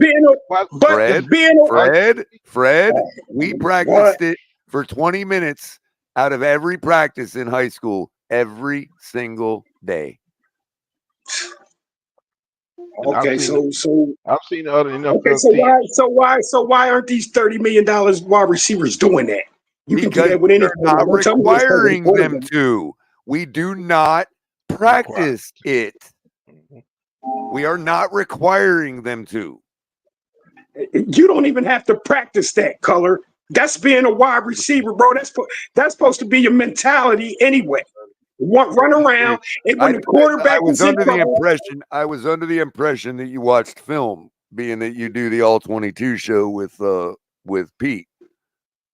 Fred, we practiced it for 20 minutes out of every practice in high school every single day. And Okay, I've seen other NFL okay, so why aren't these $30 million wide receivers doing that? You can do Because that with any. they're not requiring them to. We do not practice it. We are not requiring them to. You don't even have to practice that, Color. That's being a wide receiver, bro. That's supposed to be your mentality anyway. Run around, and when the quarterback I was is in under the impression that you watched film, being that you do the All 22 show with Pete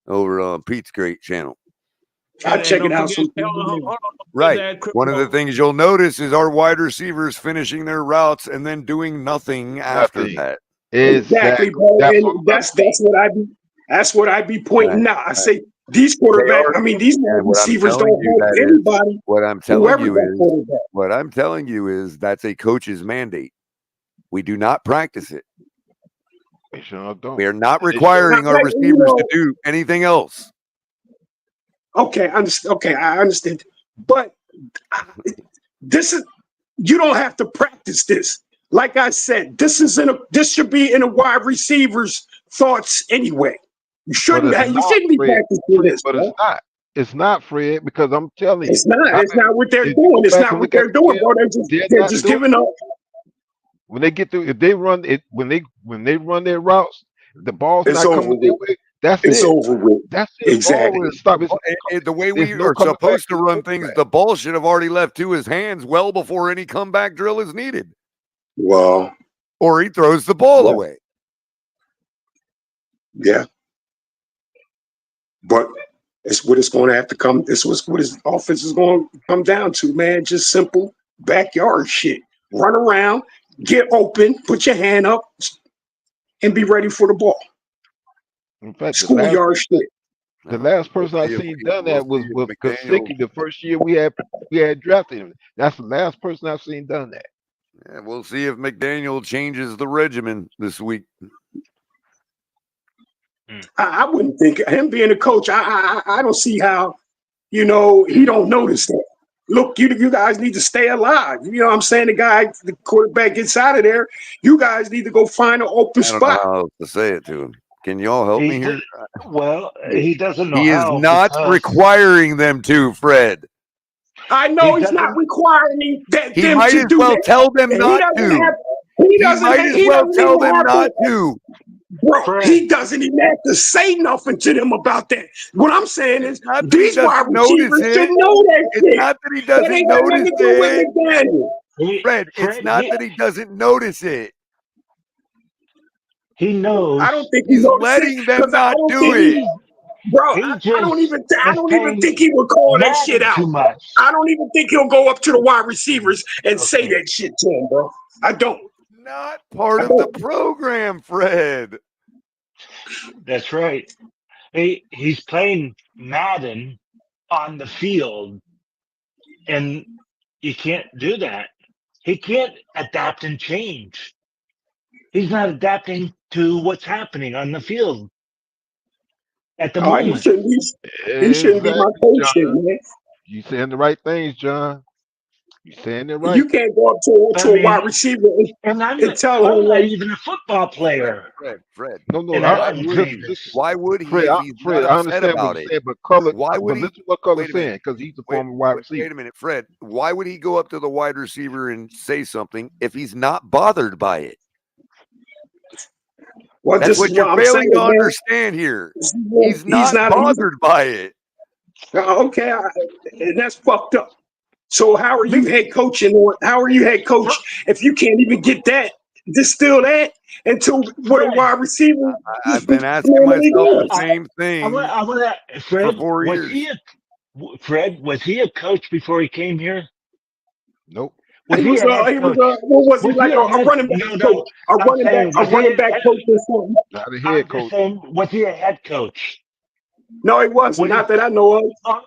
over on Pete's great channel. I'm checking out some. Right. One of the things you'll notice is our wide receivers finishing their routes and then doing nothing after that. Exactly, bro. And that's what I be pointing out. I say these quarterbacks, these receivers don't help anybody. What I'm telling you is that's a coach's mandate. We do not practice it. We are not requiring our receivers to do anything else. Okay, I understand. But you don't have to practice this. Like I said, this should be in a wide receiver's thoughts anyway. You shouldn't be practicing this. But it's not. It's not, Fred, because I'm telling you. It's not what they're doing. It's not what they're doing, bro. They're just giving up. When they get through, if they run it, when they run their routes, the ball's not coming their way. It's over with. That's it. Exactly. Stop. The way we are supposed to run things, the ball should have already left to his hands well before any comeback drill is needed. Well, or he throws the ball away. Yeah. But it's what it's going to have to come. This was what his offense is going to come down to, man. Just simple backyard shit. Run around, get open, put your hand up, and be ready for the ball. In fact, schoolyard shit. The last person I seen done that was Kosicki. The first year we had drafted him. That's the last person I've seen done that. Yeah, we'll see if McDaniel changes the regimen this week. I wouldn't think him being a coach. I don't see how, he don't notice that. Look, you guys need to stay alive. You know what I'm saying? The quarterback gets out of there. You guys need to go find an open spot. I don't know how to say it to him. Can y'all help me here? Well, he doesn't know. He is not requiring them to, Fred. I know he's not requiring them he might to as do well that. tell them not to. He might as well tell them not to. Bro, Fred. He doesn't even have to say nothing to them about that. What I'm saying is these wide receivers should know that shit. It's not that he doesn't notice it. Fred, it's not that he doesn't notice it. He knows. I don't think he's letting them not do it. Bro, I don't even think he would call that shit out. Too much. I don't even think he'll go up to the wide receivers and say that shit to him, bro. I don't. Not part of the program, Fred. That's right. He's playing Madden on the field, and you can't do that. He can't adapt and change. He's not adapting to what's happening on the field at the moment. He shouldn't be my coach, man. You saying the right things, John. You saying it right. You can't go up to a wide receiver and tell him not even a football player. Fred. No. Why would he? Fred, I understand what you're saying, but Color. Why would he? Listen to what Color's saying, because he's a former wide receiver. Wait a minute, Fred. Why would he go up to the wide receiver and say something if he's not bothered by it? Well, that's what you're failing to understand here. He's not bothered by it. Okay, and that's fucked up. So how are you head coaching? How are you head coach if you can't even get that distill that into what a wide receiver. I've been asking myself the same thing I want to. for Fred, 4 was years. was he a coach before he came here? Nope. Was he a head coach? What was he like? a A running back no, coach? A running back coach or something? Not a head coach. Was he a head coach? No, he wasn't. Not that I know of.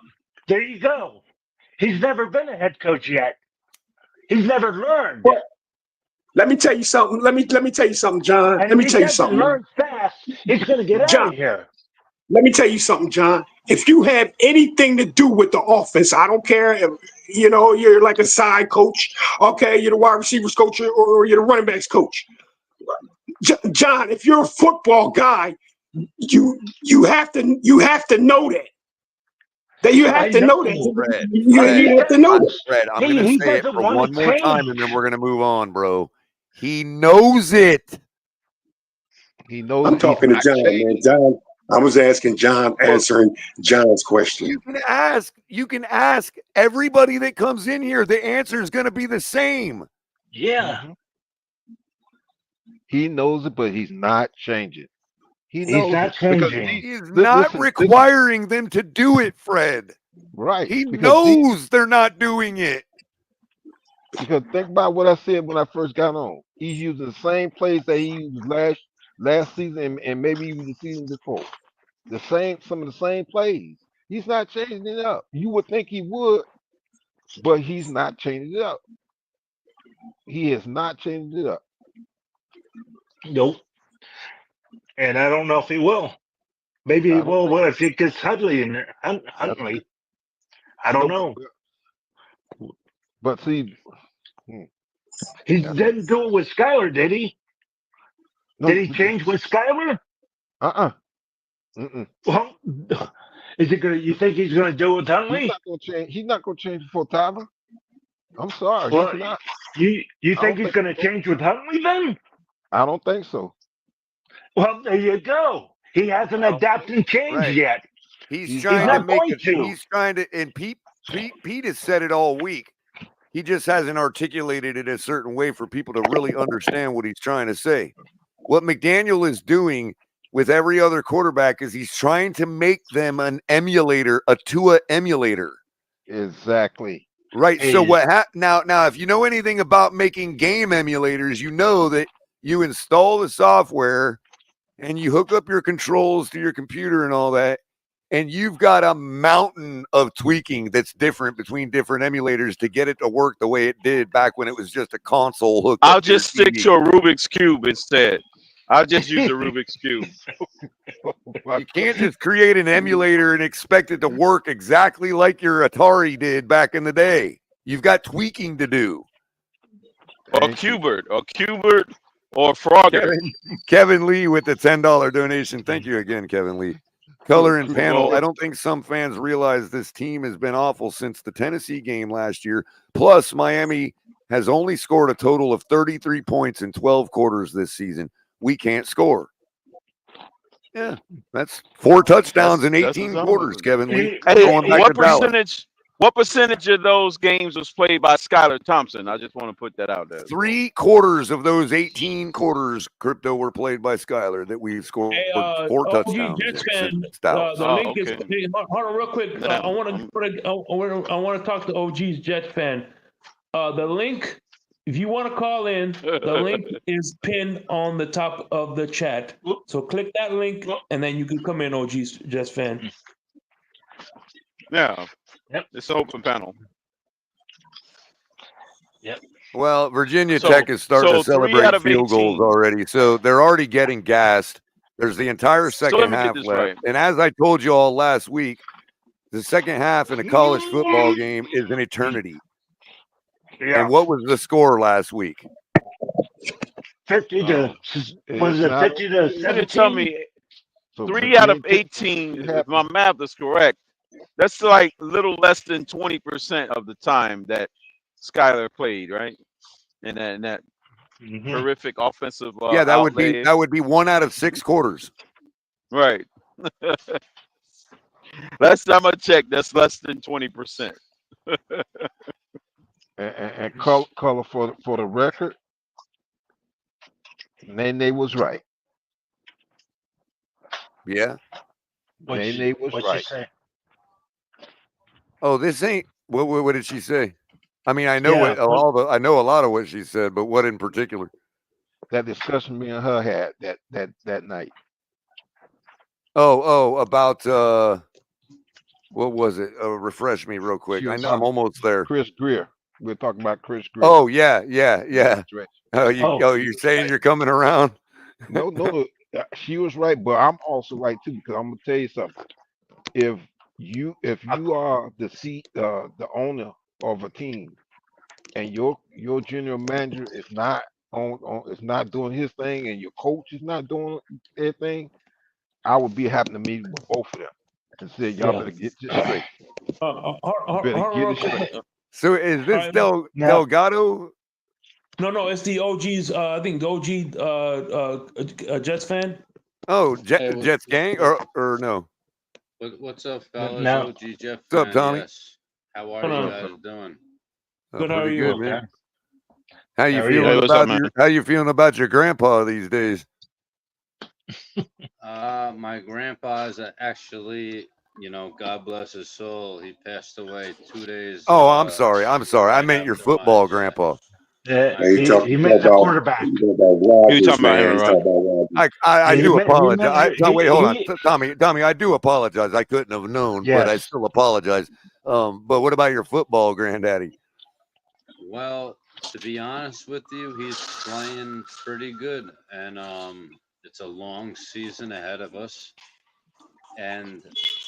There you go. He's never been a head coach yet. He's never learned. But let me tell you something. Let me tell you something, John. And let me tell you something. Learn fast. He's going to get John, out of here. Let me tell you something, John. If you have anything to do with the offense, I don't care if you're like a side coach. Okay, you're the wide receivers coach or you're the running backs coach. John, if you're a football guy, you have to know that. That you have to know that. Fred, you have to know that. Fred, I'm going to say it for one more time, and then we're going to move on, bro. He knows it. He knows. I'm talking to John, man. John, I was asking John, answering John's question. You can ask everybody that comes in here. The answer is going to be the same. Yeah. Mm-hmm. He knows it, but he's not changing. He's not changing. He's not requiring them to do it, Fred. Right. He knows they're not doing it. Because think about what I said when I first got on. He's using the same plays that he used last season and maybe even the season before. Some of the same plays. He's not changing it up. You would think he would, but he's not changing it up. He has not changed it up. Nope. And I don't know if he will. Maybe he will if he gets Huntley in there. Huntley. I don't know. But see, he didn't do it with Skyler, did he? No, did he change with Skyler? Well, is it gonna? You think he's gonna do it with Huntley? He's not gonna change before Tyler. I'm sorry. Well, he's not. You think he's gonna change with Huntley then? I don't think so. Well, there you go. He hasn't adapted and changed yet. He's trying to make it. He's trying to, and Pete has said it all week. He just hasn't articulated it a certain way for people to really understand what he's trying to say. What McDaniel is doing with every other quarterback is he's trying to make them an emulator, a Tua emulator. Exactly. Right. So what now, if you know anything about making game emulators, you know that you install the software and you hook up your controls to your computer and all that, and you've got a mountain of tweaking that's different between different emulators to get it to work the way it did back when it was just a console hooked up. I'll just stick to a Rubik's Cube instead. I'll just use a Rubik's Cube. You can't just create an emulator and expect it to work exactly like your Atari did back in the day. You've got tweaking to do. Or Qbert, or Frogger. Kevin Lee with the $10 donation. Thank you again, Kevin Lee. Color and panel. I don't think some fans realize this team has been awful since the Tennessee game last year. Plus, Miami has only scored a total of 33 points in 12 quarters this season. We can't score. Yeah, that's 4 touchdowns in 18 quarters, Kevin Lee. Hey, what percentage of those games was played by Skylar Thompson? I just want to put that out there. 3 quarters of those 18 quarters, Crypto, were played by Skylar that we scored 4 touchdowns. The link is. Hey, hold on, real quick. I want to talk to OG's Jets fan. The link, if you want to call in, the link is pinned on the top of the chat. So click that link, and then you can come in, OG's Jets fan. Yeah. Yep. It's an open panel. Yep. Well, Virginia Tech is starting to celebrate field goals already. So they're already getting gassed. There's the entire second half left. Right. And as I told you all last week, the second half in a college football game is an eternity. Yeah. And what was the score last week? 50 to 17? Tell me, 3 out of 18, if my math is correct, that's like a little less than 20% of the time that Skylar played, right? And that horrific offensive. That would be 1 out of 6 quarters. Right. Last time I checked, that's less than 20%. and color for the record. Nene was right. Yeah. Nene was What'd right. she say? Oh, this ain't what did she say? I mean, I know Yeah, I know a lot of what she said, but what in particular? That discussion me and her had that night. Oh, about what was it? Refresh me real quick. She I was know I'm talking almost there. Chris Greer. We're talking about Chris Greer. Oh yeah. Oh, you're saying you're coming around? No, she was right, but I'm also right too because I'm gonna tell you something. If you are the owner of a team and your general manager is not is not doing his thing and your coach is not doing their thing, I would be having a meeting with both of them and say y'all better get this straight. You better get it straight. So is this Delgado? No, it's the OG's. I think the OG Jets fan. Oh, Jets gang or no? What's up, fellas? No. OG Jeff. What's up, Tommy? Yes. How are you guys doing? Good. How are Pretty you? good, man. How you How are you? feeling Hey, what's up, about man? how you feeling about your grandpa these days? My grandpa is actually, God bless his soul. He passed away 2 days. Oh, I'm sorry. I right meant your after my football grandpa. Yeah, He he meant the quarterback. You Rodgers, talking about Aaron man. Rodgers? I He do meant apologize. Wait, hold on, he Tommy. I do apologize. I couldn't have known, but I yes. still apologize. But what about your football granddaddy? Well, to be honest with you, he's playing pretty good, and it's a long season ahead of us. And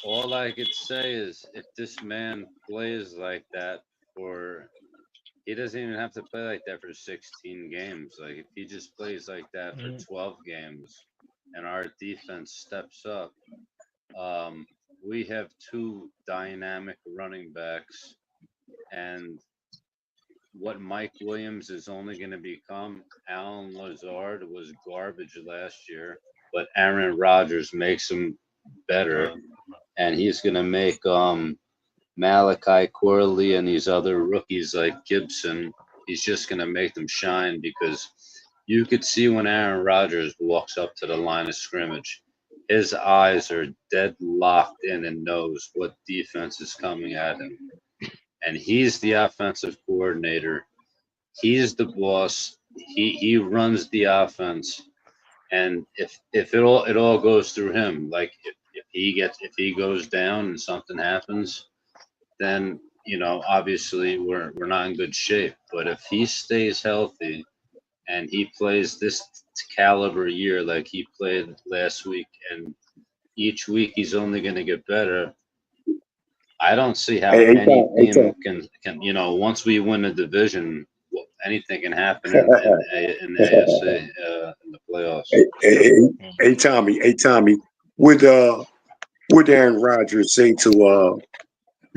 all I could say is, if this man plays like that for, he doesn't even have to play like that for 16 games. Like, if he just plays like that for 12 games and our defense steps up, we have two dynamic running backs. And what Mike Williams is only going to become, Alan Lazard was garbage last year, but Aaron Rodgers makes him better. And he's going to make Malachi Corley and these other rookies like Gibson, he's just going to make them shine, because you could see when Aaron Rodgers walks up to the line of scrimmage, his eyes are dead locked in and knows what defense is coming at him. And he's the offensive coordinator. He's the boss. He runs the offense. And if it all goes through him, like if he goes down and something happens, then obviously we're not in good shape. But if he stays healthy and he plays this caliber year like he played last week, and each week he's only going to get better, I don't see how any team can once we win the division, anything can happen in the AFC in the playoffs. Hey, Tommy, would Aaron Rodgers say to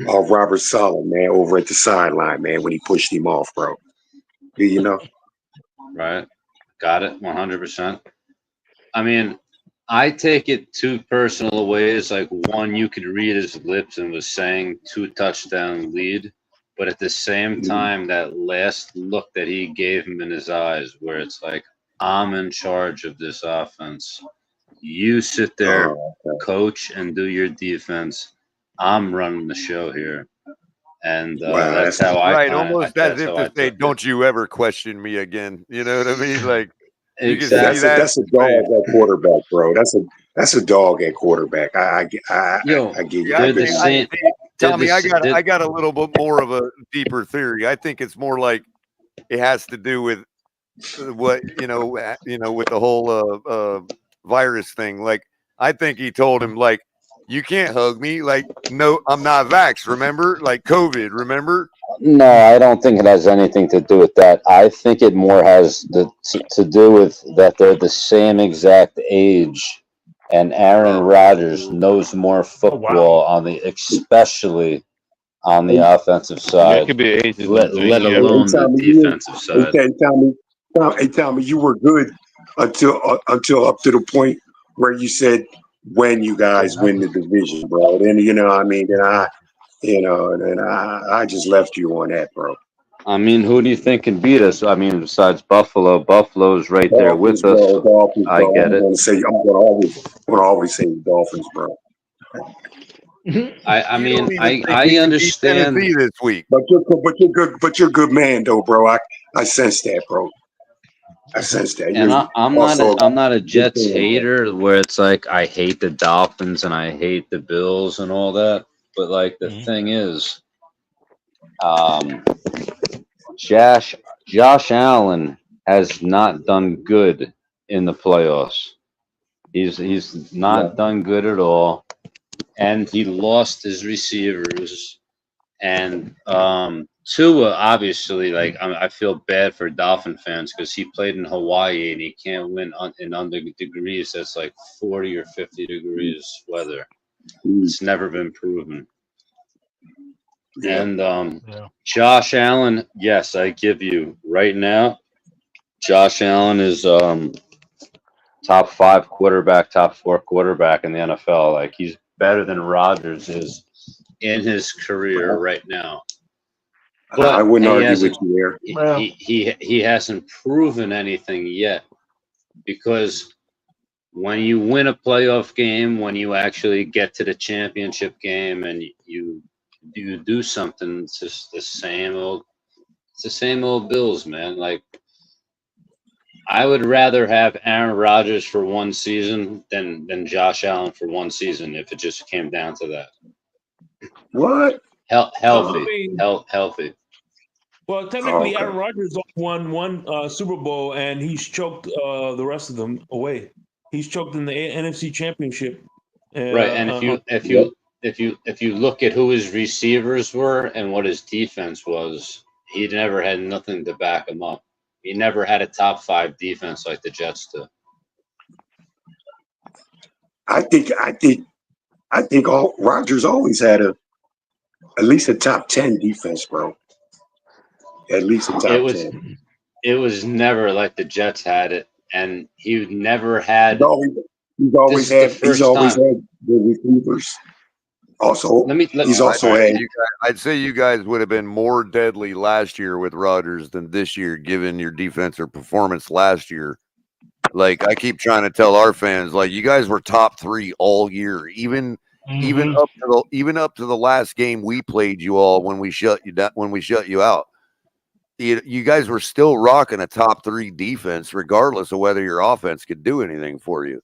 Robert Saleh, man, over at the sideline, man, when he pushed him off, bro? Do you know? Right. Got it. 100%. I mean, I take it two personal ways. Like, one, you could read his lips and was saying 2-touchdown lead, but at the same time, that last look that he gave him in his eyes, where it's like, I'm in charge of this offense. You sit there, coach, and do your defense. I'm running the show here. And that's how I almost as if to say, "Don't you ever question me again." You know what I mean? Like, you can see that. That's a dog at quarterback, bro. That's a dog at quarterback. I get you. Tommy, I got a little bit more of a deeper theory. I think it's more like it has to do with what with the whole virus thing. Like, I think he told him, like, you can't hug me. Like, no, I'm not vaxxed. Remember, like COVID. Remember? No, I don't think it has anything to do with that. I think it more has to do with that they're the same exact age, and Aaron Rodgers knows more football especially on the offensive side. It could be ages, let alone the defensive side. Hey, Tommy, you were good until up to the point where you said, when you guys win the division, bro. Then I mean, then I just left you on that, bro. I mean, who do you think can beat us? I mean, besides Buffalo, Buffalo's right there Dolphins, with us. bro. Dolphins, I bro. get it. I'm gonna always say the Dolphins, bro. I You mean, don't even think I we can beat understand. Tennessee this week. But you're good man though, bro. I sense that, bro. I sense that. And You're I'm also not a good Jets fan, bro. hater where it's like I hate the Dolphins and I hate the Bills and all that. But like the thing is, um, Josh Allen has not done good in the playoffs. He's Yeah. not done good at all, and he lost his receivers. And Tua, obviously, like I feel bad for Dolphin fans because he played in Hawaii and he can't win in under degrees. That's like 40 or 50 degrees weather. It's never been proven. Yeah. And Josh Allen, yes, I give you right now. Josh Allen is top 5 quarterback, top 4 quarterback in the NFL. Like he's better than Rodgers is in his career right now. But I wouldn't he argue with hasn't. you there. He hasn't proven anything yet, because when you win a playoff game, when you actually get to the championship game, and you do something, it's just the same old. It's the same old Bills, man. Like I would rather have Aaron Rodgers for one season than Josh Allen for one season if it just came down to that. What? Healthy. Well, technically, Aaron Rodgers won one Super Bowl, and he's choked the rest of them away. He's choked in the NFC Championship. Right, and if you look at who his receivers were and what his defense was, he never had nothing to back him up. He never had a top 5 defense like the Jets do. I think Rodgers always had at least a top 10 defense, bro. At least a top 10. It was never like the Jets had it, and he never had. He's always had good receivers. Also, I'd say you guys would have been more deadly last year with Rodgers than this year, given your defensive performance last year. Like I keep trying to tell our fans, like you guys were top 3 all year, even up to the last game we played you all when we shut you down, when we shut you out. You guys were still rocking a top 3 defense, regardless of whether your offense could do anything for you.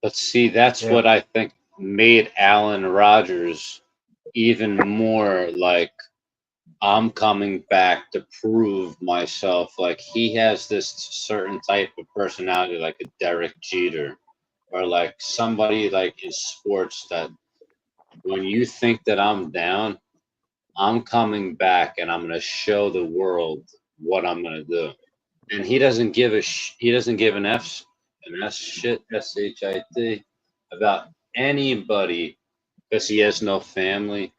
But see, that's what I think made Allen Rodgers even more like, I'm coming back to prove myself. Like he has this certain type of personality, like a Derek Jeter, or like somebody like in sports that when you think that I'm down, I'm coming back and I'm going to show the world what I'm going to do. And he doesn't give an shit about anybody because he has no family.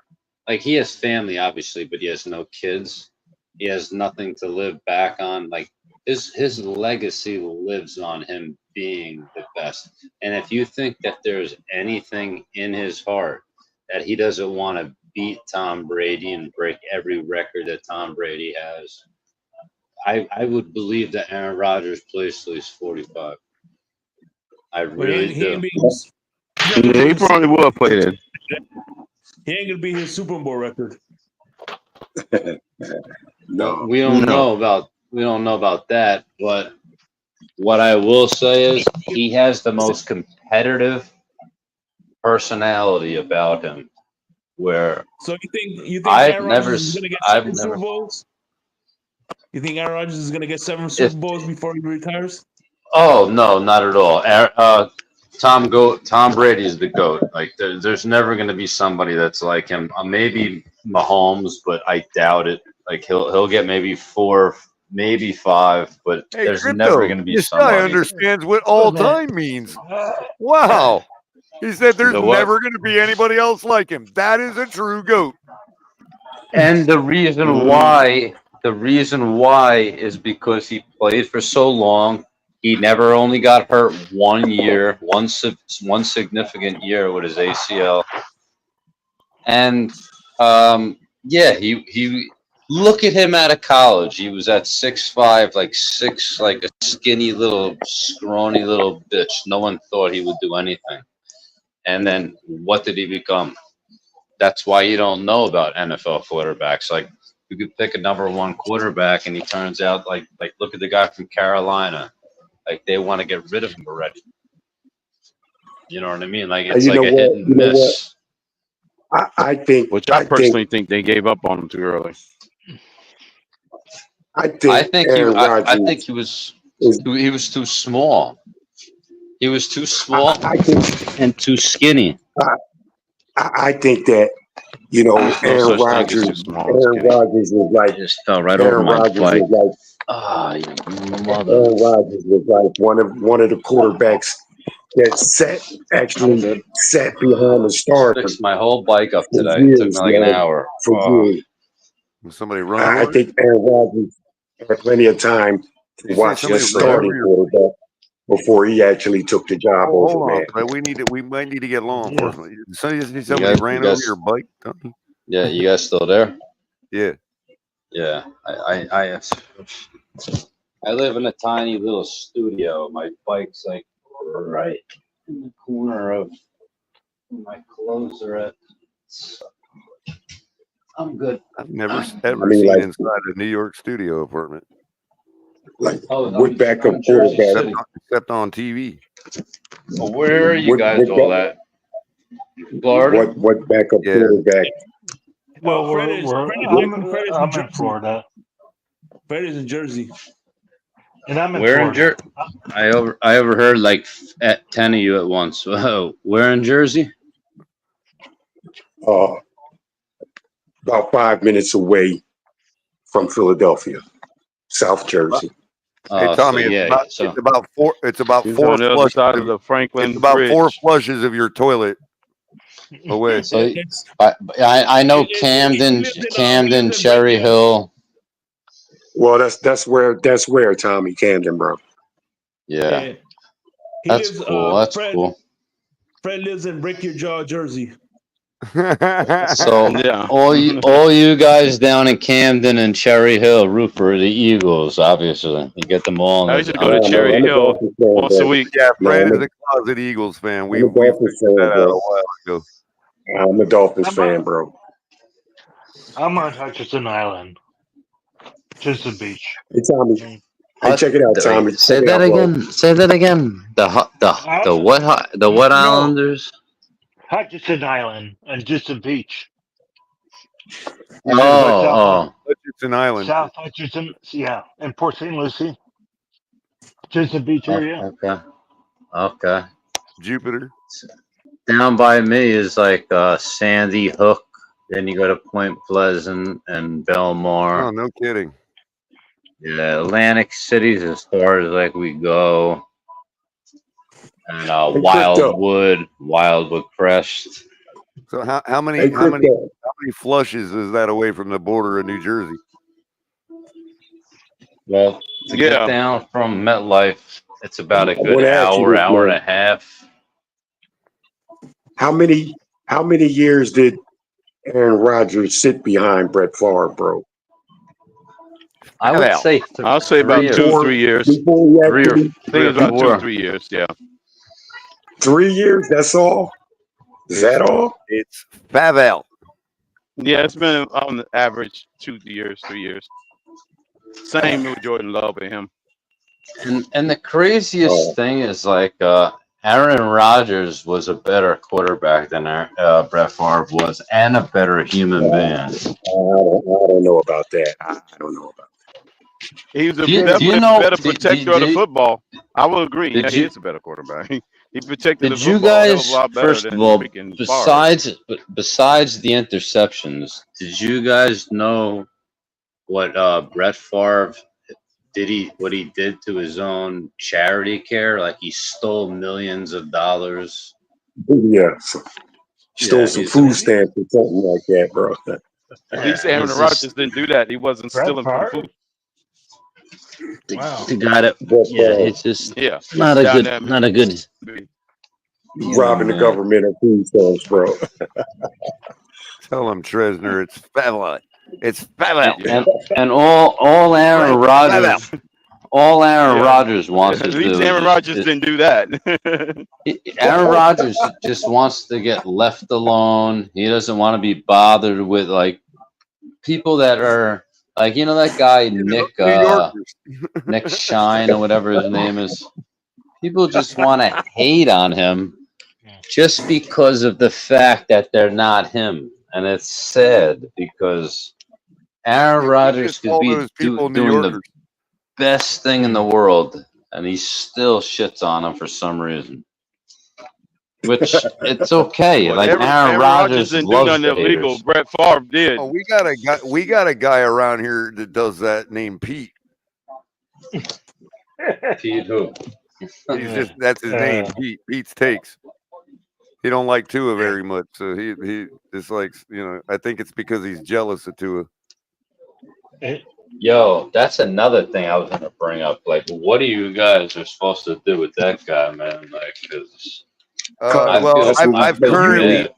Like he has family obviously, but he has no kids. He has nothing to live back on. Like his legacy lives on him being the best. And if you think that there's anything in his heart that he doesn't want to beat Tom Brady and break every record that Tom Brady has, I would believe that Aaron Rodgers plays till he's 45. I really do. He probably will play then. He ain't gonna beat his Super Bowl record. No, we don't know about that. But what I will say is he has the most competitive personality about him. Where so you think Aaron Rodgers is gonna get 7 Super Bowls? You think Aaron Rodgers is gonna get 7 Super Bowls before he retires? Oh no, not at all. Tom Brady is the GOAT. Like there's never going to be somebody that's like him. Maybe Mahomes, but I doubt it. Like he'll get maybe 4, maybe 5, but there's never going to be somebody. This guy understands what all time means. Wow. He said there's never going to be anybody else like him. That is a true GOAT. And the reason why is because he played for so long. He never only got hurt one year, one significant year with his ACL. And he Look at him out of college. He was at 6'5", like a skinny little, scrawny little bitch. No one thought he would do anything. And then what did he become? That's why you don't know about NFL quarterbacks. Like, you could pick a number one quarterback, and he turns out like look at the guy from Carolina. Like, they want to get rid of him already. You know what I mean? Like, it's like a hit and miss. I think. Which I personally think they gave up on him too early. I think he was too small. He was too small and too skinny. I think that, you know, Aaron Rodgers was like, I just fell right over my flight. Aaron Rodgers was like one of the quarterbacks that sat behind the starter. Fixed my whole bike up today. It took me like an hour. Somebody run. I think Aaron Rodgers had plenty of time to watch the starting quarterback before he actually took the job over. Man, we might need to get law enforcement. Somebody ran over your bike, Tony? Yeah, you guys still there? Yeah. Yeah. I live in a tiny little studio. My bike's like right in the corner of where my clothes are at. So I'm good. I've never seen inside a New York studio apartment. Like with backup quarterback, except on TV. Well, where are you guys all at? Florida? What backup quarterback? Well, I'm in Florida. Fred is in Jersey. And I'm in Where Florida. I overheard like at 10 of you at once. Where in Jersey? About 5 minutes away from Philadelphia, South Jersey. Hey Tommy, it's about four on the other side of the Franklin It's about Bridge. 4 flushes of your toilet away. So I know Camden, Cherry Hill. Well, that's where Tommy, Camden, bro. Yeah. That's cool. That's cool. Fred lives in Break Your Jaw, Jersey. So all you guys down in Camden and Cherry Hill root for the Eagles, obviously. You get them all. I used to go to Cherry Hill once a week. Yeah, Fred is a closet Eagles fan. We figured that out a while ago. I'm a Dolphins fan, bro. I'm on Hutchinson Island. Chisholm Beach. Hey, Tommy. Hey, check it out, Tommy. Say that again. Say that again. The what Islanders? Hutchinson Island and Chisholm Beach. Hutchinson Island. South Hutchinson, yeah, and Port St. Lucie. Chisholm Beach area. Okay. Jupiter. Down by me is like Sandy Hook. Then you go to Point Pleasant and Belmar. Oh, no kidding. Yeah, Atlantic City's as far as like we go. And Wildwood Crest. So how many flushes is that away from the border of New Jersey? Well, to get down from MetLife, it's about a good hour and a half. How many years did Aaron Rodgers sit behind Brett Favre, bro? I would say I'll say about 2 or 3 years. I think it was about 2 or 3 years. Yeah. 3 years. That's all. Is that all? It's Favre. Yeah, it's been on the average 2 years, 3 years. Same with Jordan Love and him. And the craziest thing is like Aaron Rodgers was a better quarterback than Brett Favre was, and a better human being. I don't know about that. I don't know about that. He was definitely a better protector of the football. I will agree. Yeah, he is a better quarterback. He protected the football a lot better first of all, besides the interceptions, did you guys know what Brett Favre what he did to his own charity care? Like, he stole millions of dollars. Yeah. Stole some food stamps or something like that, bro. At least Aaron Rodgers didn't do that. He wasn't stealing from food. The guy that, it's just not a good. Robbing the government of food stamps, bro. Tell him, Tresner, it's Favre. It's Pavel. And all Aaron Rodgers. All Aaron Rodgers wants to At do least Aaron Rodgers didn't do that. Aaron Rodgers just wants to get left alone. He doesn't want to be bothered with like people that are like that guy Nick Shine or whatever his name is. People just want to hate on him just because of the fact that they're not him, and it's sad because Aaron Rodgers could be doing the best thing in the world, and he still shits on him for some reason. Which it's okay. Well, like Aaron Rodgers didn't loves do nothing illegal. haters. Brett Favre did. Oh, we got a guy around here that does that named Pete. Pete who? That's his name. Pete. Pete's Takes. He don't like Tua very much, so he just likes I think it's because he's jealous of Tua. Yo, that's another thing I was gonna bring up. Like, what do you guys are supposed to do with that guy, man? Like, because I've currently,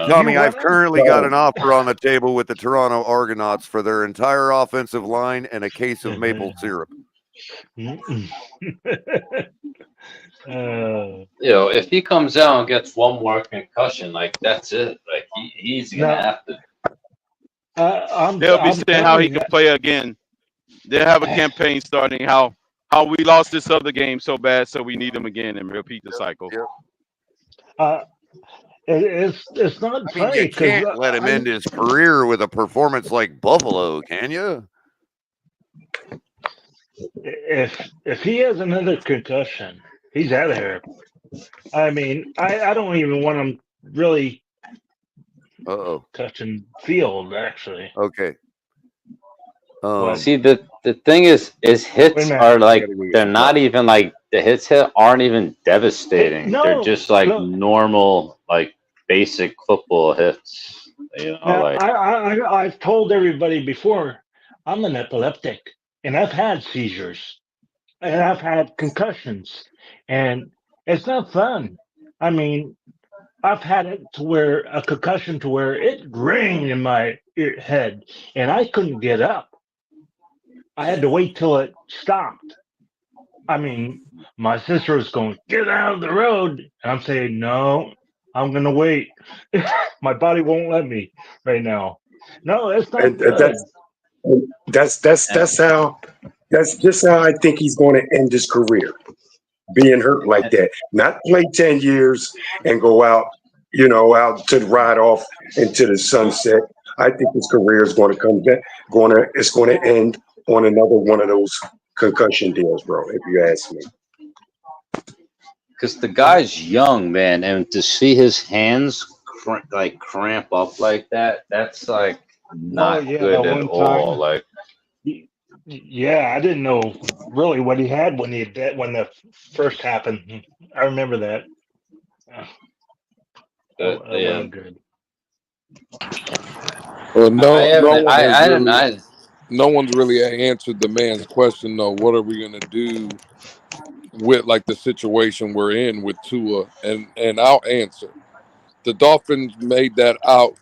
Tommy, I've I've currently got an offer on the table with the Toronto Argonauts for their entire offensive line and a case of maple syrup. If he comes out and gets one more concussion, like that's it. Like he's gonna have to. They'll be saying how he can play again. They'll have a campaign starting how we lost this other game so bad, so we need him again and repeat the cycle. It's not funny. You can't let him end his career with a performance like Buffalo, can you? If he has another concussion, he's out of here. I mean, I don't even want him really touching field, actually. Okay. See, the thing is hits are like they're not even like the hits aren't even devastating. No, they're just like normal, like basic football hits. Now, like I've told everybody before, I'm an epileptic, and I've had seizures, and I've had concussions, and it's not fun. I mean, I've had it to where a concussion to where it rang in my head, and I couldn't get up. I had to wait till it stopped. I mean, my sister was going, "Get out of the road," and I'm saying, "No, I'm gonna wait. My body won't let me right now." No, it's not good. That's just how I think he's going to end his career, being hurt like that. Not play 10 years and go out to ride off into the sunset. I think his career is going to come back. It's going to end on another one of those concussion deals, bro. If you ask me. Because the guy's young, man, and to see his hands cramp up like that's like not good at all. Like, yeah, I didn't know really what he had when that first happened. I remember that. Good. Well, no one's really answered the man's question though. What are we gonna do with like the situation we're in with Tua? And I'll answer. The Dolphins made that out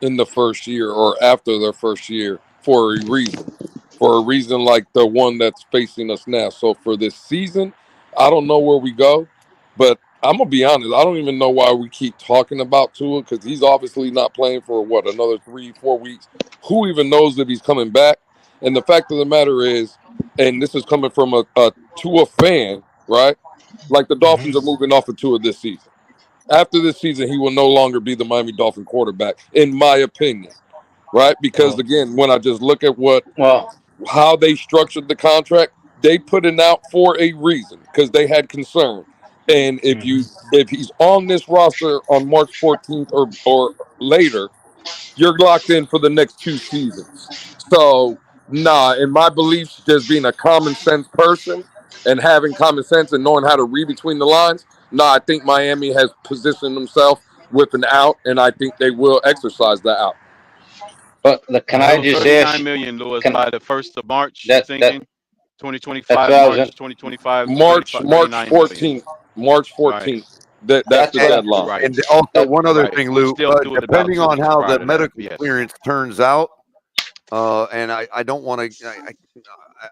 in the first year or after their first year for a reason like the one that's facing us now. So for this season, I don't know where we go, but I'm gonna be honest. I don't even know why we keep talking about Tua because he's obviously not playing for another 3-4 weeks. Who even knows if he's coming back? And the fact of the matter is, and this is coming from a Tua fan, right? Like the Dolphins are moving off of Tua this season. After this season, he will no longer be the Miami Dolphin quarterback, in my opinion, right? Because again, when I just look at how they structured the contract, they put it out for a reason because they had concern. And if he's on this roster on March 14th or later, you're locked in for the next 2 seasons. So, in my beliefs, just being a common sense person and having common sense and knowing how to read between the lines, I think Miami has positioned themselves with an out, and I think they will exercise that out. But can I just ask? $39 million, Lewis, by the 1st of March. Thinking 2025, March 2025, March 14th. March 14th. Right. That's the deadline. Right. And also one other thing, Lou. Depending on how the medical clearance turns out, And I don't want to.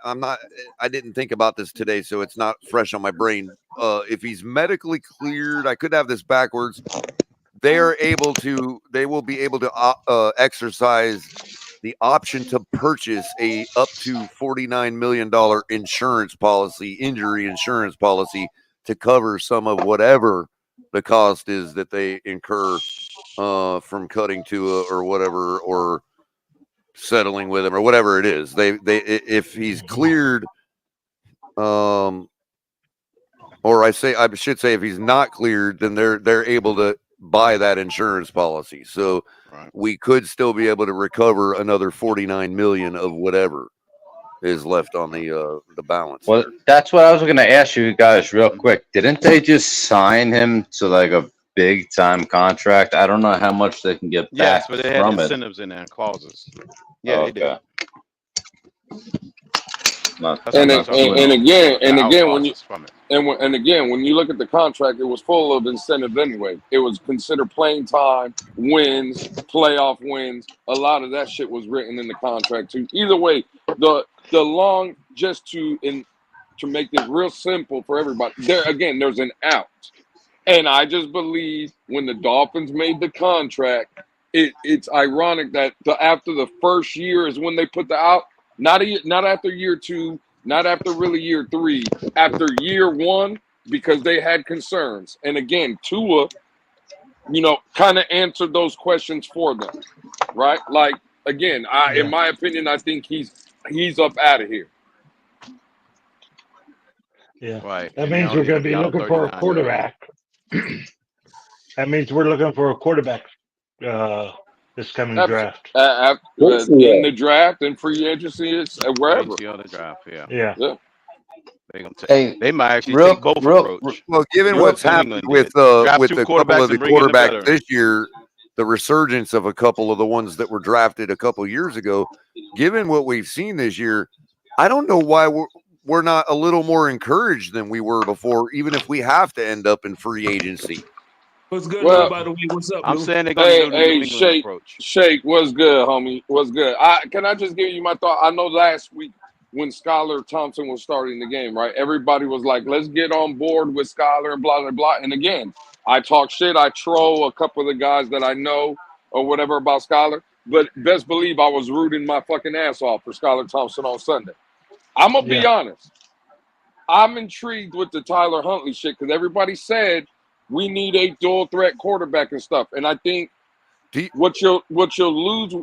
I'm not. I didn't think about this today, so it's not fresh on my brain. If he's medically cleared, I could have this backwards. They will be able to exercise the option to purchase a up to $49 million injury insurance policy, to cover some of whatever the cost is that they incur from cutting Tua or whatever, or settling with him or whatever it is. If he's cleared, or I should say if he's not cleared, then they're able to buy that insurance policy. So we could still be able to recover another 49 million of whatever is left on the balance. Well, that's what I was going to ask you guys real quick. Didn't they just sign him to like a big time contract? I don't know how much they can get back Yes, but they had from it. incentives in there and clauses. Yeah, they did. And again, when you look at the contract, it was full of incentive anyway. It was considered playing time, wins, playoff wins. A lot of that shit was written in the contract too. Either way, just to make this real simple for everybody. There's an out, and I just believe when the Dolphins made the contract, it's ironic that after the first year is when they put the out. Not after year 2, not after really year 3, after year 1, because they had concerns. And again, Tua, kind of answered those questions for them, right? Like, again, in my opinion, I think he's up out of here. Yeah, right. That means we're going to be looking for a quarterback. That means we're looking for a quarterback this coming draft. In the draft and free agency, it's wherever. The draft, yeah. They might actually take both approach. Well, given what's happened with a couple of the quarterbacks this year, the resurgence of a couple of the ones that were drafted a couple years ago, given what we've seen this year, I don't know why we're not a little more encouraged than we were before, even if we have to end up in free agency. What's good, by the way? What's up? I'm saying they're going to do the approach. Shake, what's good, homie? What's good? Can I just give you my thought? I know last week when Skylar Thompson was starting the game, right? Everybody was like, let's get on board with Skylar and blah, blah, blah. And again, I talk shit. I troll a couple of the guys that I know or whatever about Skylar. But best believe I was rooting my fucking ass off for Skylar Thompson on Sunday. I'm going to be honest. I'm intrigued with the Tyler Huntley shit because everybody said we need a dual threat quarterback and stuff. And I think what you'll lose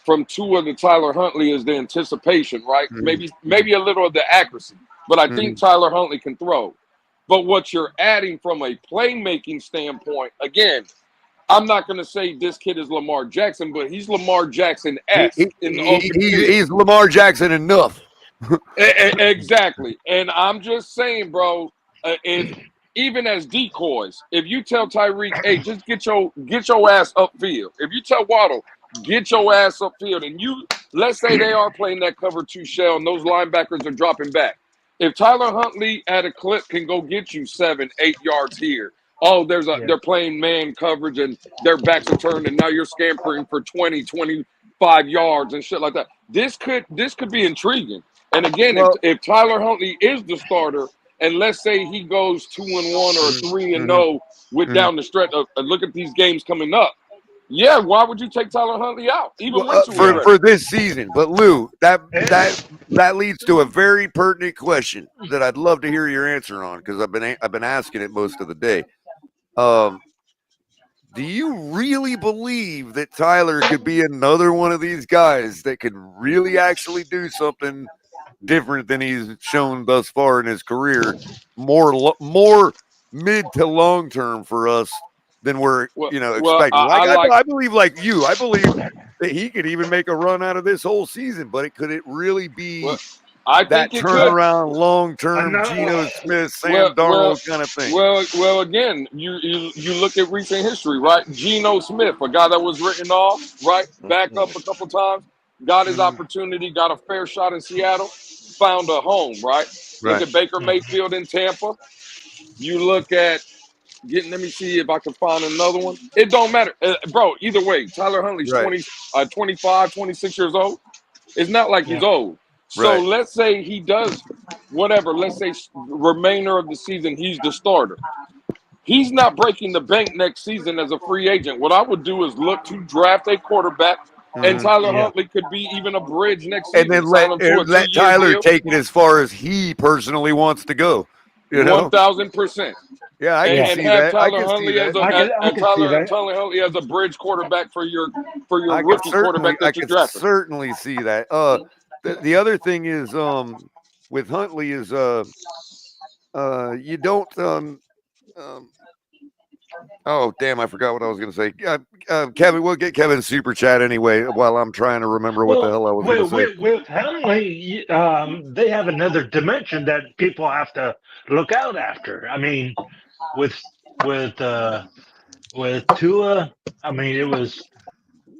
from Tua to Tyler Huntley is the anticipation, right? Mm-hmm. Maybe a little of the accuracy. But I think Tyler Huntley can throw. But what you're adding from a playmaking standpoint, again, I'm not going to say this kid is Lamar Jackson, but he's Lamar Jackson-esque in the open field. He's Lamar Jackson enough. Exactly. And I'm just saying, bro, even as decoys, if you tell Tyreek, hey, just get your ass upfield. If you tell Waddle, get your ass upfield, and let's say they are playing that cover 2 shell and those linebackers are dropping back. If Tyler Huntley at a clip can go get you 7-8 yards here, they're playing man coverage and their backs are turned and now you're scampering for 20-25 yards and shit like that. This could be intriguing. And again, if Tyler Huntley is the starter, and let's say he goes 2-1 or 3-0 with down the stretch, look at these games coming up. Yeah, why would you take Tyler Huntley out? Even for this season. But Lou, that leads to a very pertinent question that I'd love to hear your answer on because I've been asking it most of the day. Do you really believe that Tyler could be another one of these guys that could really actually do something different than he's shown thus far in his career, more mid to long term for us than we're expecting? I believe like you. I believe that he could even make a run out of this whole season, but could it really be that turnaround long term Geno Smith, Sam Darnold kind of thing? Well, again, you look at recent history, right? Geno Smith, a guy that was written off, right? Back up a couple times, got his opportunity, got a fair shot in Seattle, found a home, right? Look at Baker Mayfield in Tampa. You look at let me see if I can find another one. It don't matter. Bro, either way, Tyler Huntley's 25, 26 years old. It's not like he's old. So let's say he does whatever. Let's say remainder of the season, he's the starter. He's not breaking the bank next season as a free agent. What I would do is look to draft a quarterback, and Tyler Huntley could be even a bridge next season. And then let Tyler take it as far as he personally wants to go. You know, 1,000%. Yeah, I can see that. I can see that. Tyler Huntley as a bridge quarterback for your rookie quarterback that you drafted. I can certainly see that. The other thing is with Huntley is you don't oh damn, I forgot what I was going to say. Kevin, we'll get Kevin's super chat anyway while I'm trying to remember what the hell I was going to say. With Huntley, they have another dimension that people have to look out after. I mean, with Tua, I mean, it was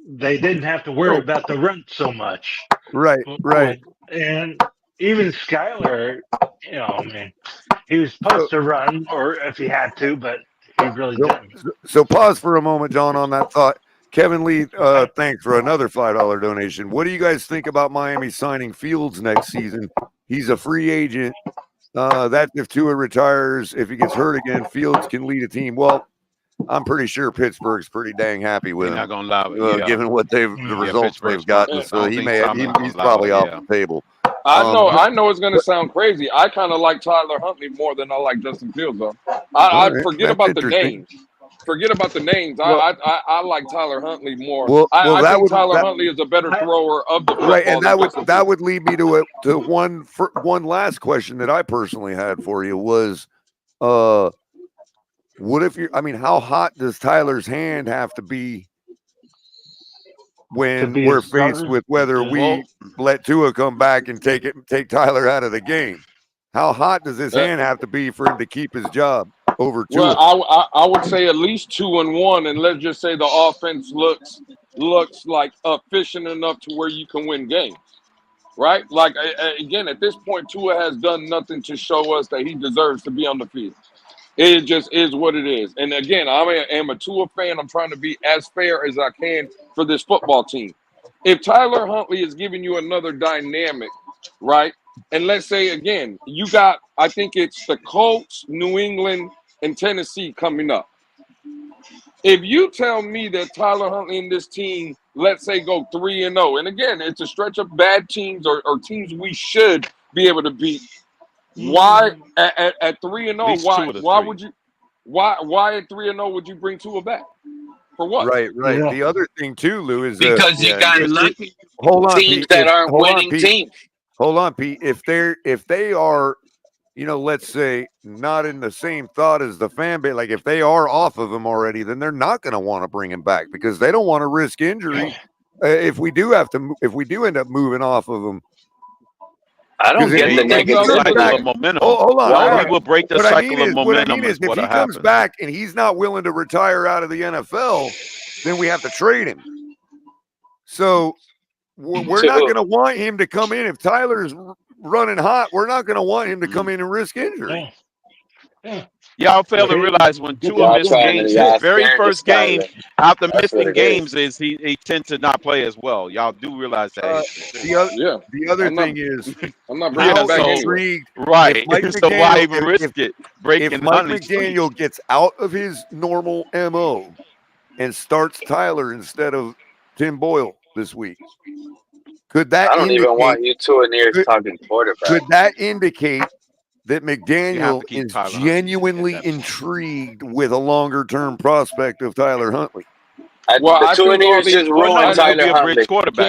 they didn't have to worry about the run so much. Right. And even Skyler, you know, I mean, he was supposed to run, or if he had to, but he really didn't. So pause for a moment, John, on that thought. Kevin Lee, thanks for another $5 donation. What do you guys think about Miami signing Fields next season? He's a free agent. That if Tua retires, if he gets hurt again, Fields can lead a team. Well, I'm pretty sure Pittsburgh's pretty dang happy with him. Not gonna lie, given what the results they've gotten. So he's probably off the table. I know it's going to sound crazy. I kind of like Tyler Huntley more than I like Justin Fields, though. I forget about the names. Forget about the names. I like Tyler Huntley more. I think Tyler Huntley is a better thrower of the football. Right, and that would lead me to one last question that I personally had for you was, what if how hot does Tyler's hand have to be when we're faced with whether we let Tua come back and take Tyler out of the game? How hot does his hand have to be for him to keep his job over Tua? Well, I would say at least 2-1, and let's just say the offense looks like efficient enough to where you can win games, right? Like again, at this point, Tua has done nothing to show us that he deserves to be on the field. It just is what it is. And again, I am a Tua fan. I'm trying to be as fair as I can for this football team. If Tyler Huntley is giving you another dynamic, right? And let's say, again, you got, I think it's the Colts, New England, and Tennessee coming up. If you tell me that Tyler Huntley and this team, let's say, go 3-0, and again, it's a stretch of bad teams or teams we should be able to beat. Why at 3-0? Why at 3-0 would you bring Tua back? For what? Right. Yeah. The other thing too, Lou, is because you got lucky. Hold on, teams Pete. that aren't winning teams. Hold on, Pete. If they are, let's say not in the same thought as the fan base, like if they are off of him already, then they're not going to want to bring him back because they don't want to risk injury. If we do end up moving off of him. I don't get the negative cycle of momentum. Hold on. He will break the cycle of momentum. What I mean is if he comes back and he's not willing to retire out of the NFL, then we have to trade him. So we're not going to want him to come in. If Tyler's running hot, we're not going to want him to come in and risk injury. Y'all fail to realize when Tua missed games, his very first game after missing games is he tends to not play as well. Y'all do realize that. The other thing is, I'm not bringing it back intrigued. Right. So why even risk it? If Mike McDaniel gets out of his normal MO and starts Tyler instead of Tim Boyle this week, could that? I don't even want you two near talking quarterback. Could that indicate that McDaniel is genuinely intrigued with a longer-term prospect of Tyler Huntley? The 2 years just ruined Tyler Huntley.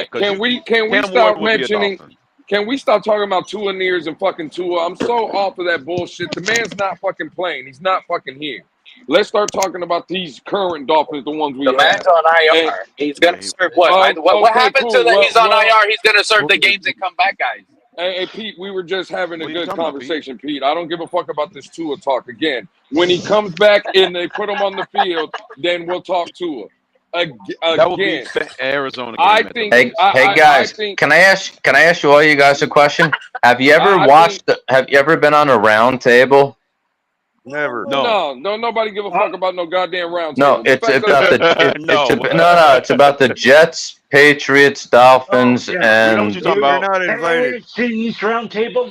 Can we stop mentioning? Can we stop talking about Tua Nears and fucking Tua? I'm so off of that bullshit. The man's not fucking playing. He's not fucking here. Let's start talking about these current Dolphins, the ones we have. The man's on IR. He's gonna serve what? What happened to that? He's on IR. He's gonna serve the games and come back, guys. Hey, Pete, we were just having a good conversation, Pete. I don't give a fuck about this Tua talk again. When he comes back and they put him on the field, then we'll talk Tua. Again. That would be Arizona. Hey guys, can I ask you all you guys a question? Have you ever have you ever been on a round table Never. No. Don't nobody give a fuck about no goddamn round No, table. The it's fact about that the No. it's about the Jets, Patriots, Dolphins, yeah. We know what and you're talking You're about. not invited. AFC East round table.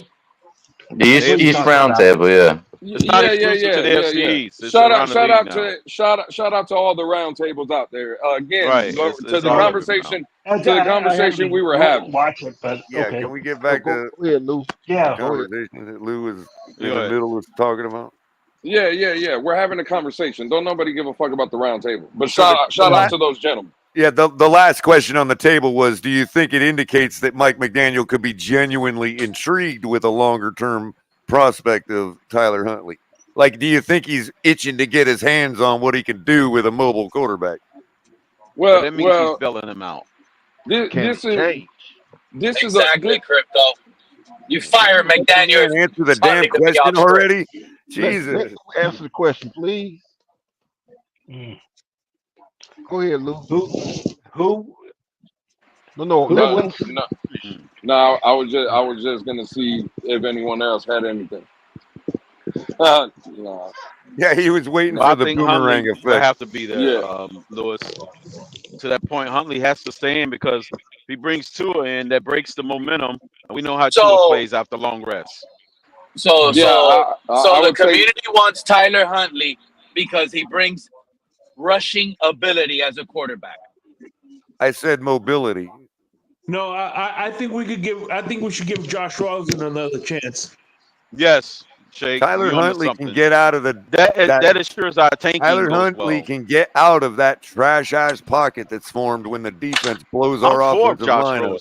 the That's what he's East talking Round about. Table. Yeah. It's not yeah, exclusive to the FC East. It's Shout around out, the league now. shout out to all the round tables out there. Again, Right. to It's the all of it now. conversation we were having. Watch it, but Yeah, okay. can we get Go, back go, to go ahead, Lou. the Yeah. Go ahead. conversation that Lou was Go in the ahead. middle of talking about? Yeah. We're having a conversation. Don't nobody give a fuck about the round table. But So shout out to those gentlemen. Yeah, the last question on the table was, do you think it indicates that Mike McDaniel could be genuinely intrigued with a longer term prospect of Tyler Huntley? Like, do you think he's itching to get his hands on what he can do with a mobile quarterback? Well, that means he's belling him out. This is exactly crypto. You fire McDaniel. Answer the damn question already. Jesus. Let's answer the question, please. Go ahead, Lou. Who? No. I was just gonna see if anyone else had anything. No. Yeah, he was waiting for the boomerang effect. I have to be there, Yeah. Lewis. To that point, Huntley has to stay in because if he brings Tua in, that breaks the momentum. We know how Tua plays after long rest. So the community wants Tyler Huntley because he brings rushing ability as a quarterback. I said mobility. No, I think we should give Josh Rosen another chance. Yes, Shake. Tyler Huntley can get out of the that assures our tanking. Tyler goes Huntley well. can get out of that trash ass pocket that's formed when the defense blows our offensive line up.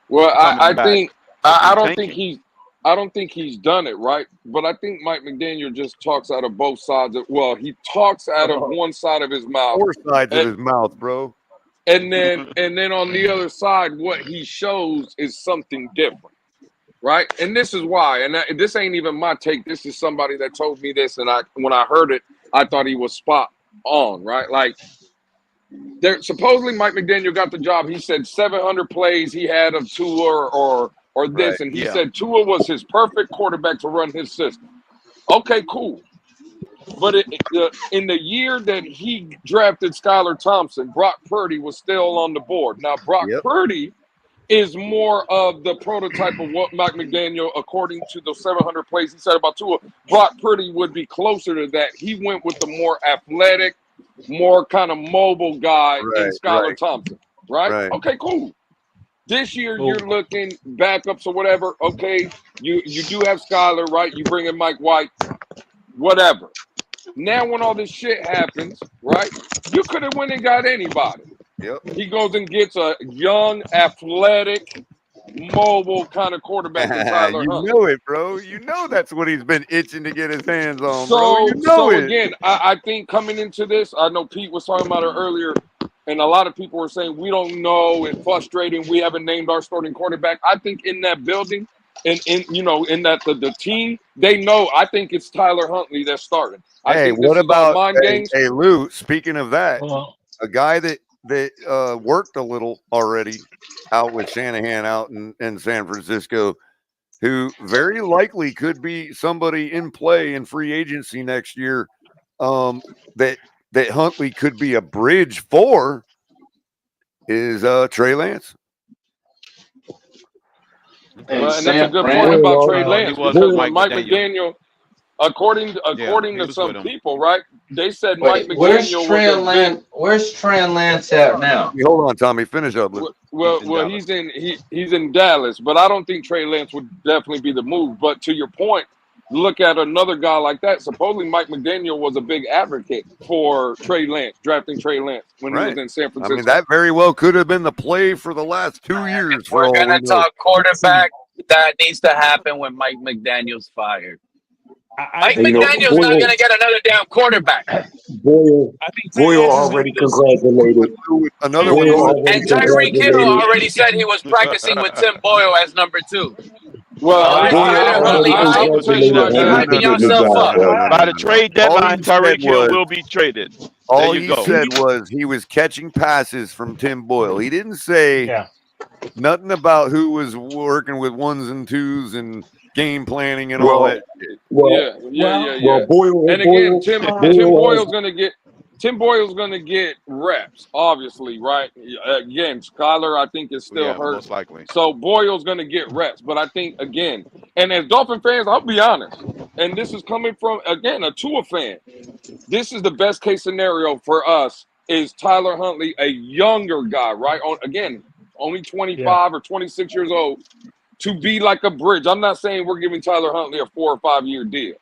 Well, I think I don't think he's done it right, but I think Mike McDaniel just talks out of both sides. He talks out of one side of his mouth. Four sides of his mouth, bro. And then on the other side, what he shows is something different, right? And this is why. And this ain't even my take. This is somebody that told me this, and when I heard it, I thought he was spot on, right? Like, supposedly Mike McDaniel got the job. He said 700 plays he had of Tua or this, and he said Tua was his perfect quarterback to run his system. Okay, cool. But in the year that he drafted Skylar Thompson, Brock Purdy was still on the board. Now, Brock Purdy is more of the prototype of what Mike McDaniel, according to the 700 plays he said about Tua, Brock Purdy would be closer to that. He went with the more athletic, more kind of mobile guy in Skylar Thompson, right? Okay, cool. This year you're looking backups or whatever. Okay, you do have Skylar, right? You bring in Mike White, whatever. Now when all this shit happens, right? You could have went and got anybody. Yep. He goes and gets a young, athletic, mobile kind of quarterback in Tyler You Hunt. know it, bro. You know that's what he's been itching to get his hands on, So, bro. You know it. Again, I think coming into this, I know Pete was talking about it earlier, and a lot of people were saying we don't know, it's frustrating, we haven't named our starting quarterback. I think in that building, and in that the team, they know. I think it's Tyler Huntley that's starting. I think what this about is all mind games. Hey, Lou? Speaking of that, a guy that worked a little already out with Shanahan out in San Francisco, who very likely could be somebody in play in free agency next year. That Huntley could be a bridge for is Trey Lance. Well, and that's a good point about Trey Lance because when Mike McDaniel, according to some people, right? They said Mike McDaniel Where's Trey Lance at now? Hold on, Tommy. Finish up. Well, he's in Dallas, but I don't think Trey Lance would definitely be the move. But to your point, look at another guy like that. Supposedly Mike McDaniel was a big advocate for Trey Lance, drafting Trey Lance when he was in San Francisco. I mean, that very well could have been the play for the last 2 years. If we're gonna talk quarterback, that needs to happen when Mike McDaniel's fired. Mike McDaniel's not gonna get another damn quarterback. Boyle already congratulated. Another one. And Tyreek Hill already said he was practicing with Tim Boyle as number 2. Well, by the trade deadline, Tyreek Hill will be traded. All he said was he was catching passes from Tim Boyle. He didn't say nothing about who was working with ones and twos and game planning and all that shit. Well, Boyle, And again, Tim Boyle Boyle's gonna get reps, obviously, right? Again, Skyler, I think, is still hurt. most likely. So Boyle's gonna get reps. But I think, again, and as Dolphin fans, I'll be honest, and this is coming from, again, a Tua fan. This is the best case scenario for us is Tyler Huntley, a younger guy, right? Again, only 25 or 26 years old, to be like a bridge. I'm not saying we're giving Tyler Huntley a 4 or 5 year deal.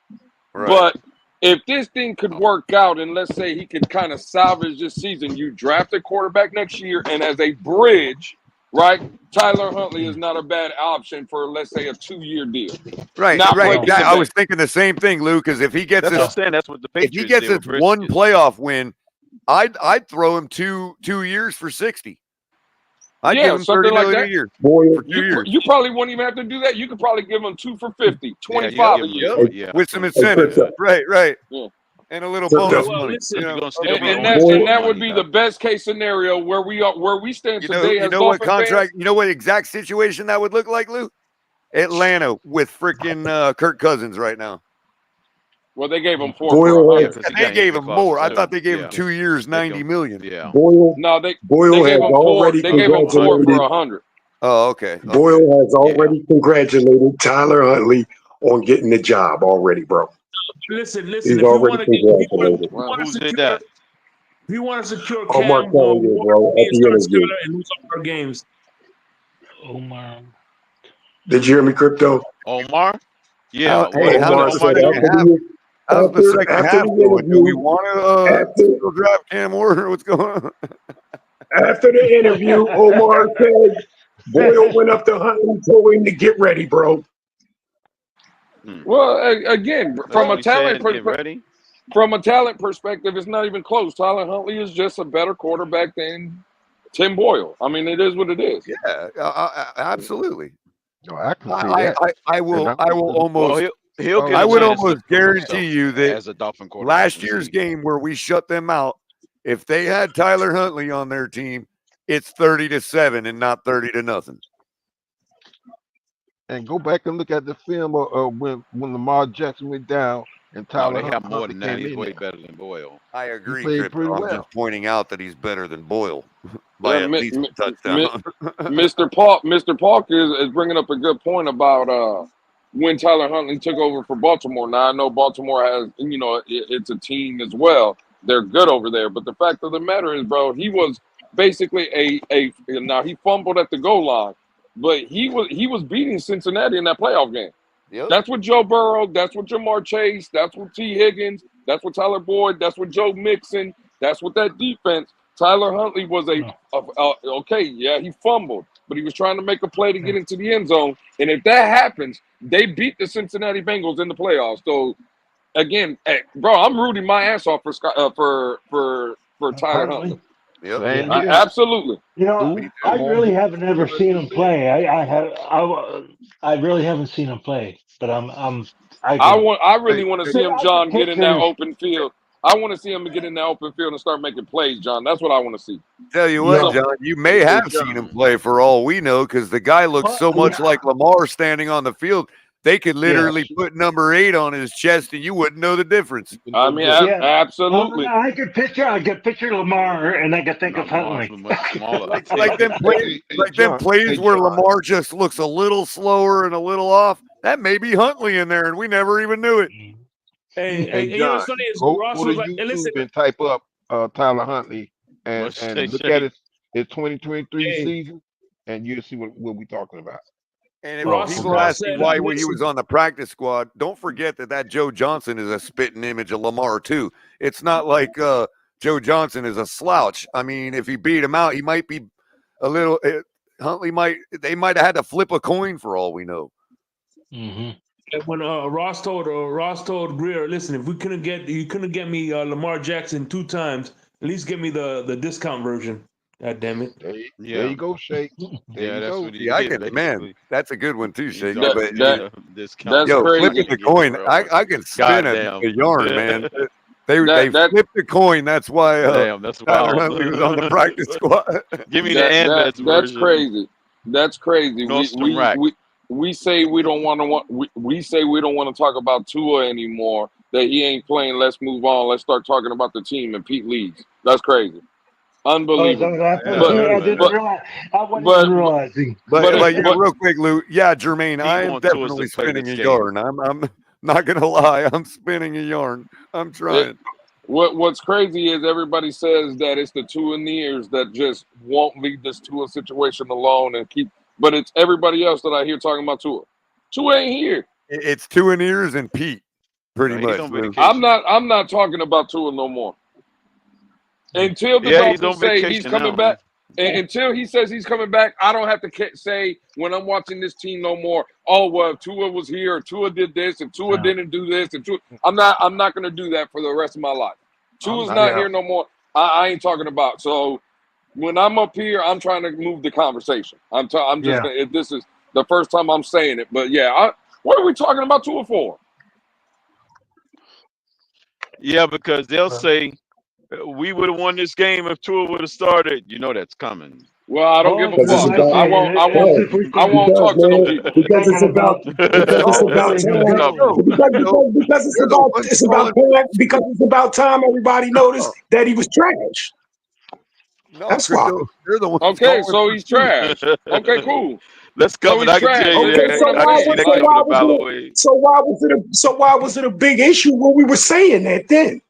Right. But if this thing could work out and let's say he could kind of salvage this season, you draft a quarterback next year, and as a bridge, right, Tyler Huntley is not a bad option for, let's say, a 2-year deal. Right. I was thinking the same thing, Lou, because if he gets That's what the Patriots if he gets his one playoff win, I'd throw him two years for 60. I'd give him $30 million a year for 2 years. You probably wouldn't even have to do that. You could probably give him 2 for 50, 25 a year. With some incentives. Right. Yeah. And a little bonus money. Listen, and that would be the best case scenario where we stand today. You know what contract? You know what exact situation that would look like, Lou? Atlanta with freaking Kirk Cousins right now. Well, they gave him 4. They gave him more. I thought they gave him 2 years, $90 million. Yeah. Boyle they has gave him 4. already They gave him 4 for congratulated. 100. Oh, okay. Boyle has already congratulated Tyler Huntley on getting the job already, bro. Listen. He's If you already want congratulated. Who did that? If you want to secure Omar Cam, telling you, bro, at the interview. and lose all our games. Omar. Did you hear me, Crypto? Omar? Yeah. Omar said how's the second half going? Do we want to go draft Cam Ward? What's going on? After the interview, Omar said Boyle went up to Huntley and told him to get ready, bro. Well, again, from a talent perspective, it's not even close. Tyler Huntley is just a better quarterback than Tim Boyle. I mean, it is what it is. Yeah, absolutely. No, I can see that. I will almost. He'll I would almost guarantee you that as a Dolphin quarterback last year's game where we shut them out, if they had Tyler Huntley on their team, it's 30-7 and not 30-0. And go back and look at the film of when Lamar Jackson went down and Tyler they Huntley have more than that. came He's in way there. better than Boyle. I agree, played pretty I'm well. just pointing out that he's better than Boyle by at least a touchdown. Mr. Park is bringing up a good point about when Tyler Huntley took over for Baltimore. Now, I know Baltimore has, it's a team as well. They're good over there. But the fact of the matter is, bro, he was basically now he fumbled at the goal line, but he was beating Cincinnati in that playoff game. Yep. That's what Joe Burrow, that's what Jamar Chase, that's what T. Higgins, that's what Tyler Boyd, that's what Joe Mixon, that's what that defense. Tyler Huntley was he fumbled, but he was trying to make a play to get into the end zone. And if that happens, they beat the Cincinnati Bengals in the playoffs. So again, bro, I'm rooting my ass off for Tyler Huntley. Yep. Absolutely. I really haven't ever seen him play. I really haven't seen him play, but I really want to see him, John, get in that open field. I want to see him get in that open field and start making plays, John. That's what I want to see. Tell you what, John, you may have seen him play for all we know because the guy looks so much like Lamar standing on the field. They could literally put number 8 on his chest and you wouldn't know the difference. I mean, absolutely. I could picture Lamar and I could think of Huntley. like them plays where Lamar just looks a little slower and a little off. That may be Huntley in there and we never even knew it. Hey, John, what's funny is go Ross to was like, YouTube hey, listen, and type up Tyler Huntley and look at his 2023 season, and you'll see what we're talking about. And if people ask me why he was on the practice squad, don't forget that Joe Johnson is a spitting image of Lamar too. It's not like Joe Johnson is a slouch. I mean, if he beat him out, he might be a little. Huntley they might have had to flip a coin for all we know. Mm-hmm. When Ross told Greer, listen, if you couldn't get me Lamar Jackson 2 times, at least give me the discount version. God damn it! There you go, Shake. That's what he did. Man, that's a good one too, Shake. That's crazy. Flipping the coin, I can spin a yarn, man. They flipped the coin. That's why that's Tyler Huntley was on the practice squad. Give me the Ambets version. That's crazy. That's crazy. we say we don't want to we say we don't want to talk about Tua anymore. That he ain't playing. Let's move on. Let's start talking about the team and Pete leads. That's crazy. Oh, is that Unbelievable. what happened? I didn't But realize. I wasn't but even realizing. But yeah, real quick, Lou. Yeah, Jermaine, he I am want Tua definitely to play spinning this a game. yarn. I'm not gonna lie. I'm spinning a yarn. I'm trying. What's crazy is everybody says that it's the Tua in the ears that just won't leave this Tua situation alone and keep. But it's everybody else that I hear talking about Tua. Tua ain't here. It's two in ears and Pete, pretty He's much. on Lou. vacation. I'm not talking about Tua no more. Until the Yeah, he's Dolphins on say he's vacation coming now, back, until he says he's coming back, I don't have to say when I'm watching this team no more. Oh well, if Tua was here, or Tua did this, and Tua didn't do this, and Tua. I'm not going to do that for the rest of my life. Tua's not here no more. I ain't talking about. So when I'm up here, I'm trying to move the conversation. I'm just gonna, if this is the first time I'm saying it, but yeah, what are we talking about Tua for? Yeah, because they'll say we would have won this game if Tua would have started. You know that's coming. Well, I don't give a fuck. I won't because, talk to them man, people. because it's about time. Because it's about time everybody noticed that he was trash. No, That's why. Crypto, you're the one. Okay, so he's trash. Okay, cool. That's So coming. he's I can tell trash. you Okay, that. I can see that coming a mile away. so why was it a big issue when we were saying that then?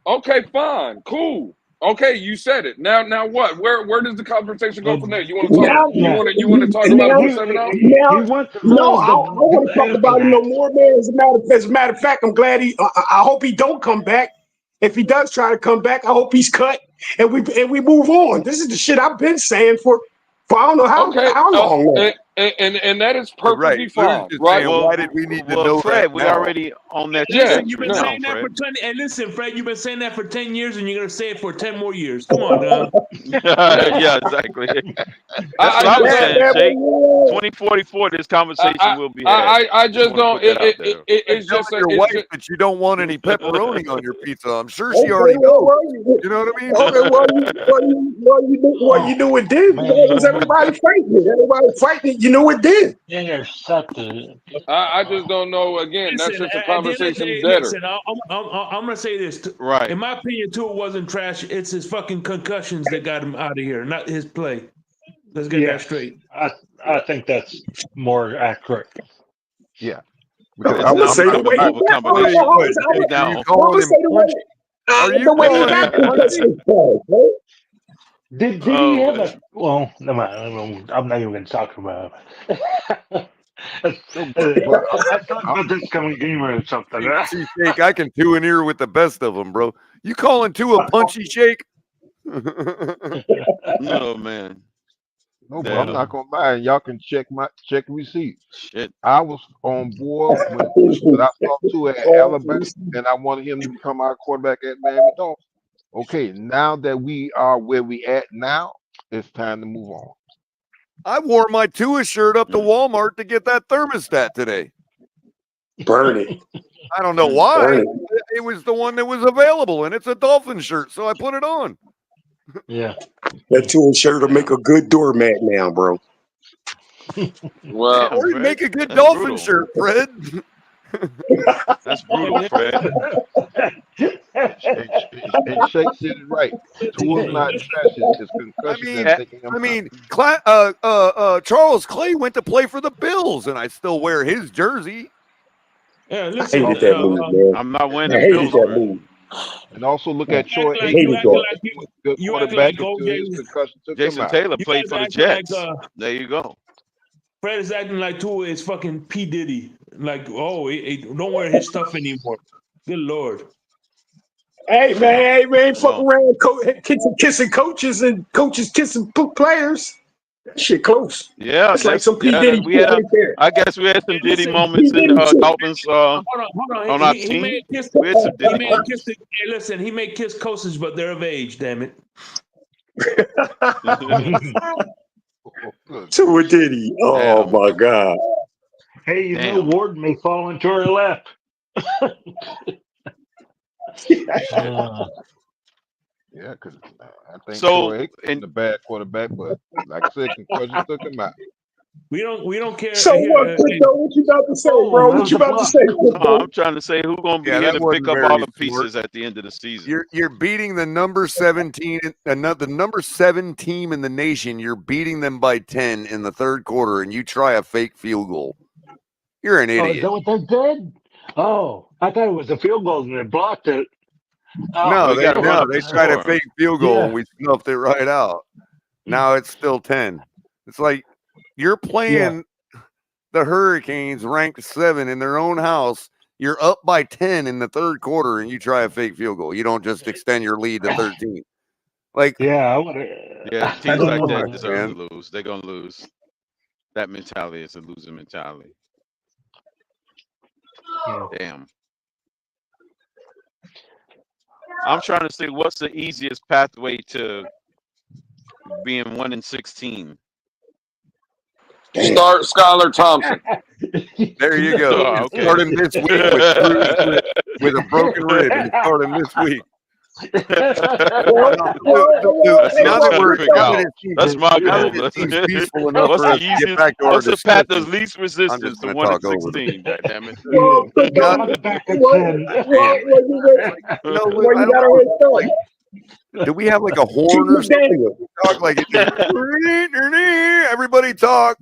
Okay, fine, cool. Okay, you said it. Now what? Where does the conversation go from there? You want to talk? You want to talk about it for 7 hours? No, I don't want to talk about it no more, man. As a matter of fact, I'm glad I hope he don't come back. If he does try to come back, I hope he's cut and we move on. This is the shit I've been saying for I don't know how long now. And that is perfectly fine, right? Well, why did we need to know Fred, that we now? already on that. Listen, you've been now, saying that Fred. for 10. And listen, Fred, you've been saying that for 10 years, and you're gonna say it for 10 more years. Come on, now. Yeah, exactly. That's what I was saying, Jake. 2044, this conversation will be had. I just don't. It's just your wife that you don't want any pepperoni on your pizza. I'm sure she already knows. You know what I mean? Okay, what you do it then? Because everybody fighting it. Everybody fighting it. You know it then. I just don't know. Again, that's Listen, just a at the end of the conversation day, better. listen, I'm gonna say this. Right. In my opinion, Tua wasn't trash. It's his fucking concussions that got him out of here, not his play. Let's get that straight. I think that's more accurate. Yeah. I would say the way he got. The way he got concussions, right? Did he have a? Well, never mind. I'm not even going to talk about it. I thought about this coming game or something. See, Shake, I can two an ear with the best of them, bro. You calling two a punchy Shake? No, man. No, but I'm not gonna lie. Y'all can check receipt. Shit. I was on board when I saw Tua at Alabama, and I wanted him to become our quarterback at Miami Dolphins. Okay, now that we are where we at now, it's time to move on. I wore my Tua shirt up to Walmart to get that thermostat today. Burn it. I don't know why. It was the one that was available, and it's a Dolphin shirt, so I put it on. Yeah. That Tua shirt will make a good doormat now, bro. Well, or make a good Dolphin shirt, Fred. That's brutal, Fred. And Shake said it right. Tua's not trash. It's concussion that's taking him out. Charles Clay went to play for the Bills, and I still wear his jersey. Yeah, I listen. hated that move, man. I'm not wearing I the hated Bills, that Fred. move. And also look at Troy I hated that. good You quarterback acting like until his concussion took him Jason out. Taylor You played guys for the acting Jets. There you go. Fred is acting like Tua is fucking P. Diddy. Like, don't wear his stuff anymore. Good Lord. Hey man, fuck around, kissing coaches and coaches kissing players. That shit close. Yeah, that's like some P Diddy we had. right there. I guess we had some Diddy Listen, moments in Dolphins Hold on. on our He team. may kiss. We had some He Diddy may moments. kiss. Hey, listen, he may kiss coaches, but they're of age. Damn it. Tua Diddy. Oh my God. Hey, you know, Ward may fall into her lap. Yeah, because I think So, Troy Aikman is a bad quarterback, but like I said, concussion took him out. We don't care. So what, Crypto? What you about to say, bro? What you about to say, Crypto? I'm trying to say who's gonna be here that to wasn't pick up all very the pieces smart. at the end of the season. You're beating the number 17, the number 7 team in the nation. You're beating them by 10 in the third quarter, and you try a fake field goal. You're an Oh, is idiot. that what they did? Oh, I thought it was a field goal and they blocked it. Oh, No, we got to run up they the tried a score. fake field goal, Yeah. and we snuffed it right out. Now it's still 10. It's like you're playing the Hurricanes, ranked 7 in their own house. You're up by 10 in the third quarter, and you try a fake field goal. You don't just extend your lead to 13. Like, Yeah, I would. Yeah, I teams don't like know, that man. deserve to lose. They're gonna lose. That mentality is a loser mentality. Yeah. Damn. I'm trying to see what's the easiest pathway to being 1-16. Start Skylar Thompson. there you go. Oh, And okay. start him this week with a broken rib, and start him this week. That's Now That's my goal. it seems peaceful enough What's for the us to get easiest? back to our What's the path discussion. of least I'm resistance just to going to 1 talk and over them. 16? Damn it! Well, you got a head start. Do we have like a horn or something? Talk like it. Everybody talk.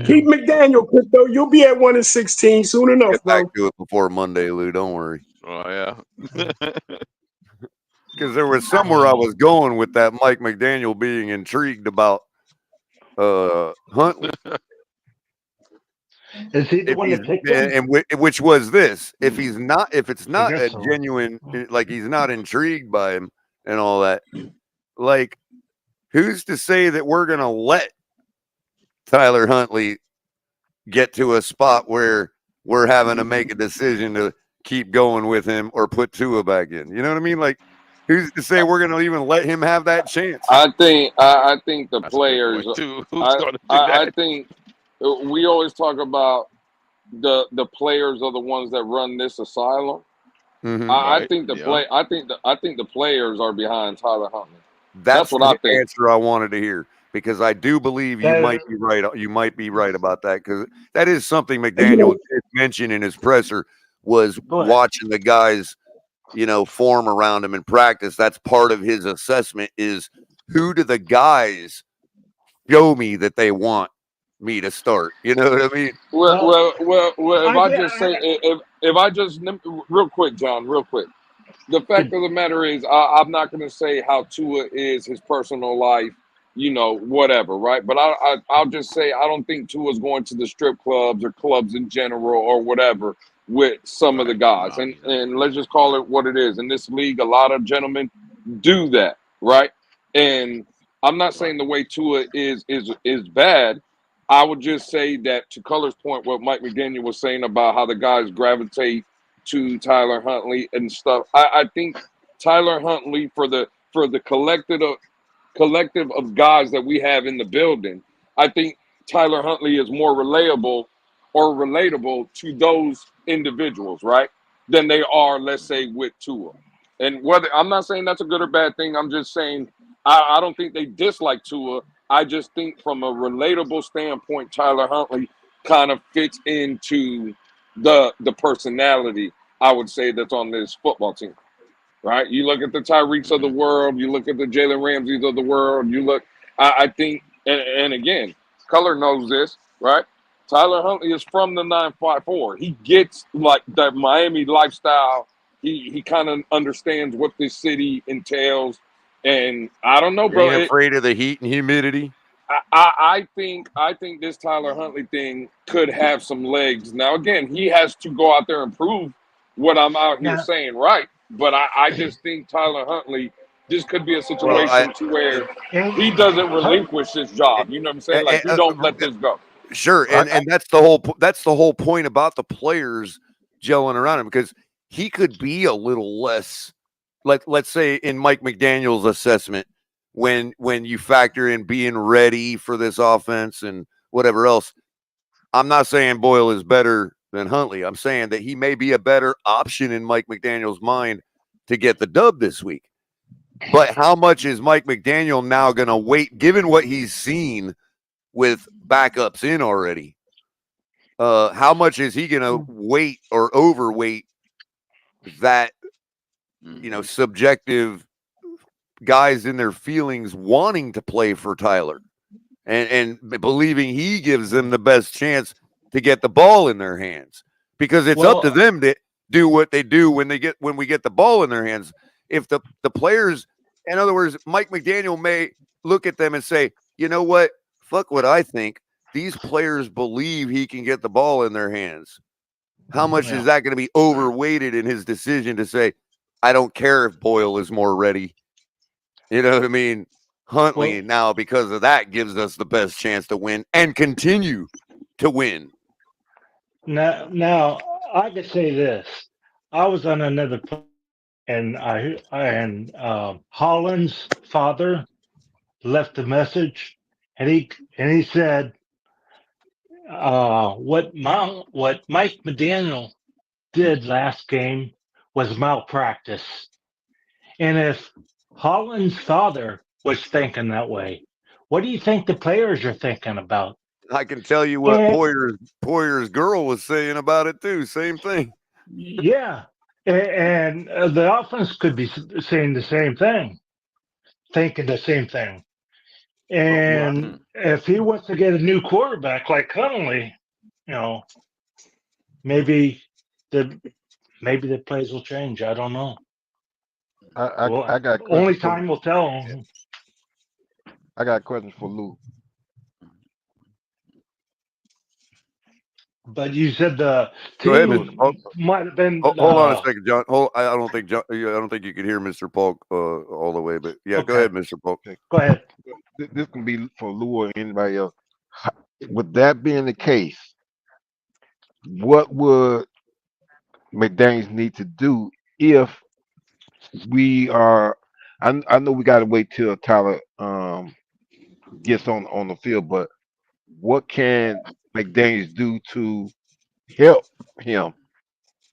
Keep McDaniel, Crypto. You'll be at 1-16 soon enough, Get bro. back to it before Monday, Lou. Don't worry. Oh yeah. Because there was somewhere I was going with that Mike McDaniel being intrigued about Huntley. Is he the one that picked him? And which was this? If it's not a so. genuine, like he's not intrigued by him and all that, like who's to say that we're gonna let Tyler Huntley get to a spot where we're having to make a decision to keep going with him or put Tua back in? You know what I mean? Like, who's to say we're gonna even let him have that chance? I think the players. I think we always talk about the players are the ones that run this asylum. Mm-hmm. I think the players are behind Tyler Huntley. That's what the I think. answer I wanted to hear, because I do believe you might be right. You might be right about that, because that is something McDaniel did mention in his presser, was watching the guys, form around him in practice. That's part of his assessment, is who do the guys show me that they want me to start? You know what I mean? Well, if I just real quick, John, real quick. The fact of the matter is, I'm not going to say how Tua is his personal life, whatever, right? But I'll just say I don't think Tua's going to the strip clubs or clubs in general or whatever with some of the guys. And let's just call it what it is. In this league, a lot of gentlemen do that, right? And I'm not saying the way Tua is bad. I would just say that, to Color's point, what Mike McDaniel was saying about how the guys gravitate to Tyler Huntley and stuff. I think Tyler Huntley, for the collective of guys that we have in the building, I think Tyler Huntley is more relatable to those individuals, right, than they are, let's say, with Tua. And whether, I'm not saying that's a good or bad thing. I'm just saying I don't think they dislike Tua. I just think from a relatable standpoint, Tyler Huntley kind of fits into the personality, I would say, that's on this football team, right? You look at the Tyreeks of the world, you look at the Jalen Ramseys of the world, I think, and again, Color knows this, right? Tyler Huntley is from the 954. He gets like that Miami lifestyle. He kind of understands what this city entails. And I don't know, bro. Ain't afraid of the heat and humidity. I think this Tyler Huntley thing could have some legs. Now, again, he has to go out there and prove what I'm out here saying, right? But I just think Tyler Huntley, this could be a situation to where he doesn't relinquish his job. You know what I'm saying? Like, you don't let this go. Sure, and that's the whole point about the players gelling around him, because he could be a little less, let's say, in Mike McDaniel's assessment, when you factor in being ready for this offense and whatever else. I'm not saying Boyle is better than Huntley. I'm saying that he may be a better option in Mike McDaniel's mind to get the dub this week. But how much is Mike McDaniel now going to wait, given what he's seen with backups in already. How much is he going to weight or overweight that, subjective guys in their feelings wanting to play for Tyler and believing he gives them the best chance to get the ball in their hands, because it's up to them to do what they do when we get the ball in their hands. If the players, in other words, Mike McDaniel may look at them and say, you know what, fuck what I think. These players believe he can get the ball in their hands. How much is that going to be overweighted in his decision to say, I don't care if Boyle is more ready? You know what I mean? Huntley now, because of that, gives us the best chance to win and continue to win. Now I could say this. I was on another plane, and Holland's father left a message, and he said, what Mike McDaniel did last game was malpractice. And if Holland's father was thinking that way, what do you think the players are thinking about? I can tell you what Poyer's girl was saying about it too. Same thing. Yeah, and the offense could be saying the same thing, thinking the same thing. And if he wants to get a new quarterback like Huntley, maybe the plays will change. I don't know. I got only time will tell. I got questions for Lou. But you said the Go ahead, team might have been. Hold on a second, John. I don't think you could hear Mr. Polk all the way, but yeah, Go ahead, Mr. Polk. Go ahead. This can be for Lou or anybody else. With that being the case, what would McDaniels need to do if we are? I know we got to wait till Tyler gets on the field, but what can McDaniels do to help him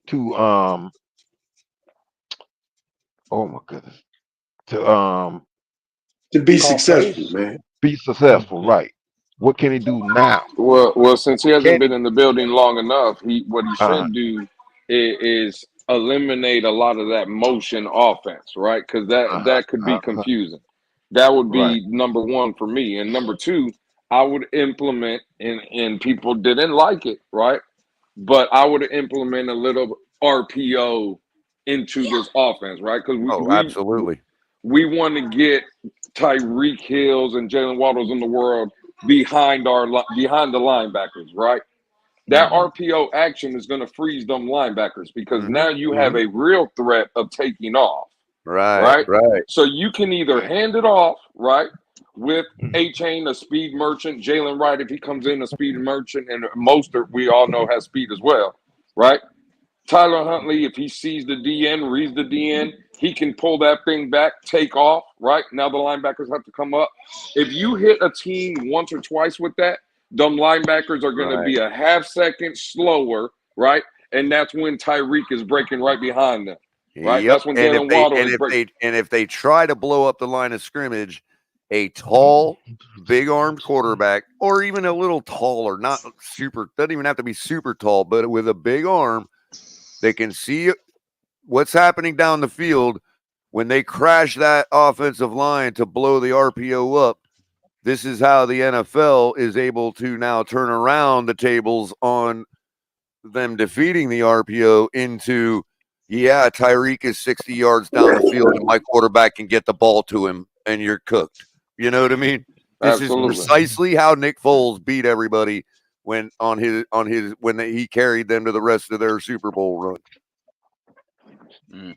to oh my goodness, to be successful, man? Be successful, right? What can he do now? Well, since he hasn't been in the building long enough, what he should do is eliminate a lot of that motion offense, right? Because that could be confusing. That would be number one for me. And number two, I would implement, and people didn't like it, right? But I would implement a little RPO into this offense, right? Because absolutely, we want to get Tyreek Hills and Jalen Waddles in the world behind the linebackers, right? That RPO action is going to freeze them linebackers because now you have a real threat of taking off. Right. So you can either hand it off, right, with A-Chain, a speed merchant, Jalen Wright, if he comes in, a speed merchant, and Mostert, we all know, has speed as well, right? Tyler Huntley, if he sees the DN, reads the DN, he can pull that thing back, take off, right? Now the linebackers have to come up. If you hit a team once or twice with that, them linebackers are going to be a half second slower, right? And that's when Tyreek is breaking right behind them, right? Yep. That's when Jalen Waddle is breaking. And if they try to blow up the line of scrimmage, a tall, big-armed quarterback, or even a little taller, not super, doesn't even have to be super tall, but with a big arm, they can see what's happening down the field when they crash that offensive line to blow the RPO up. This is how the NFL is able to now turn around the tables on them defeating the RPO into, Tyreek is 60 yards down the field and my quarterback can get the ball to him and you're cooked. You know what I mean? This is precisely how Nick Foles beat everybody when he carried them to the rest of their Super Bowl run.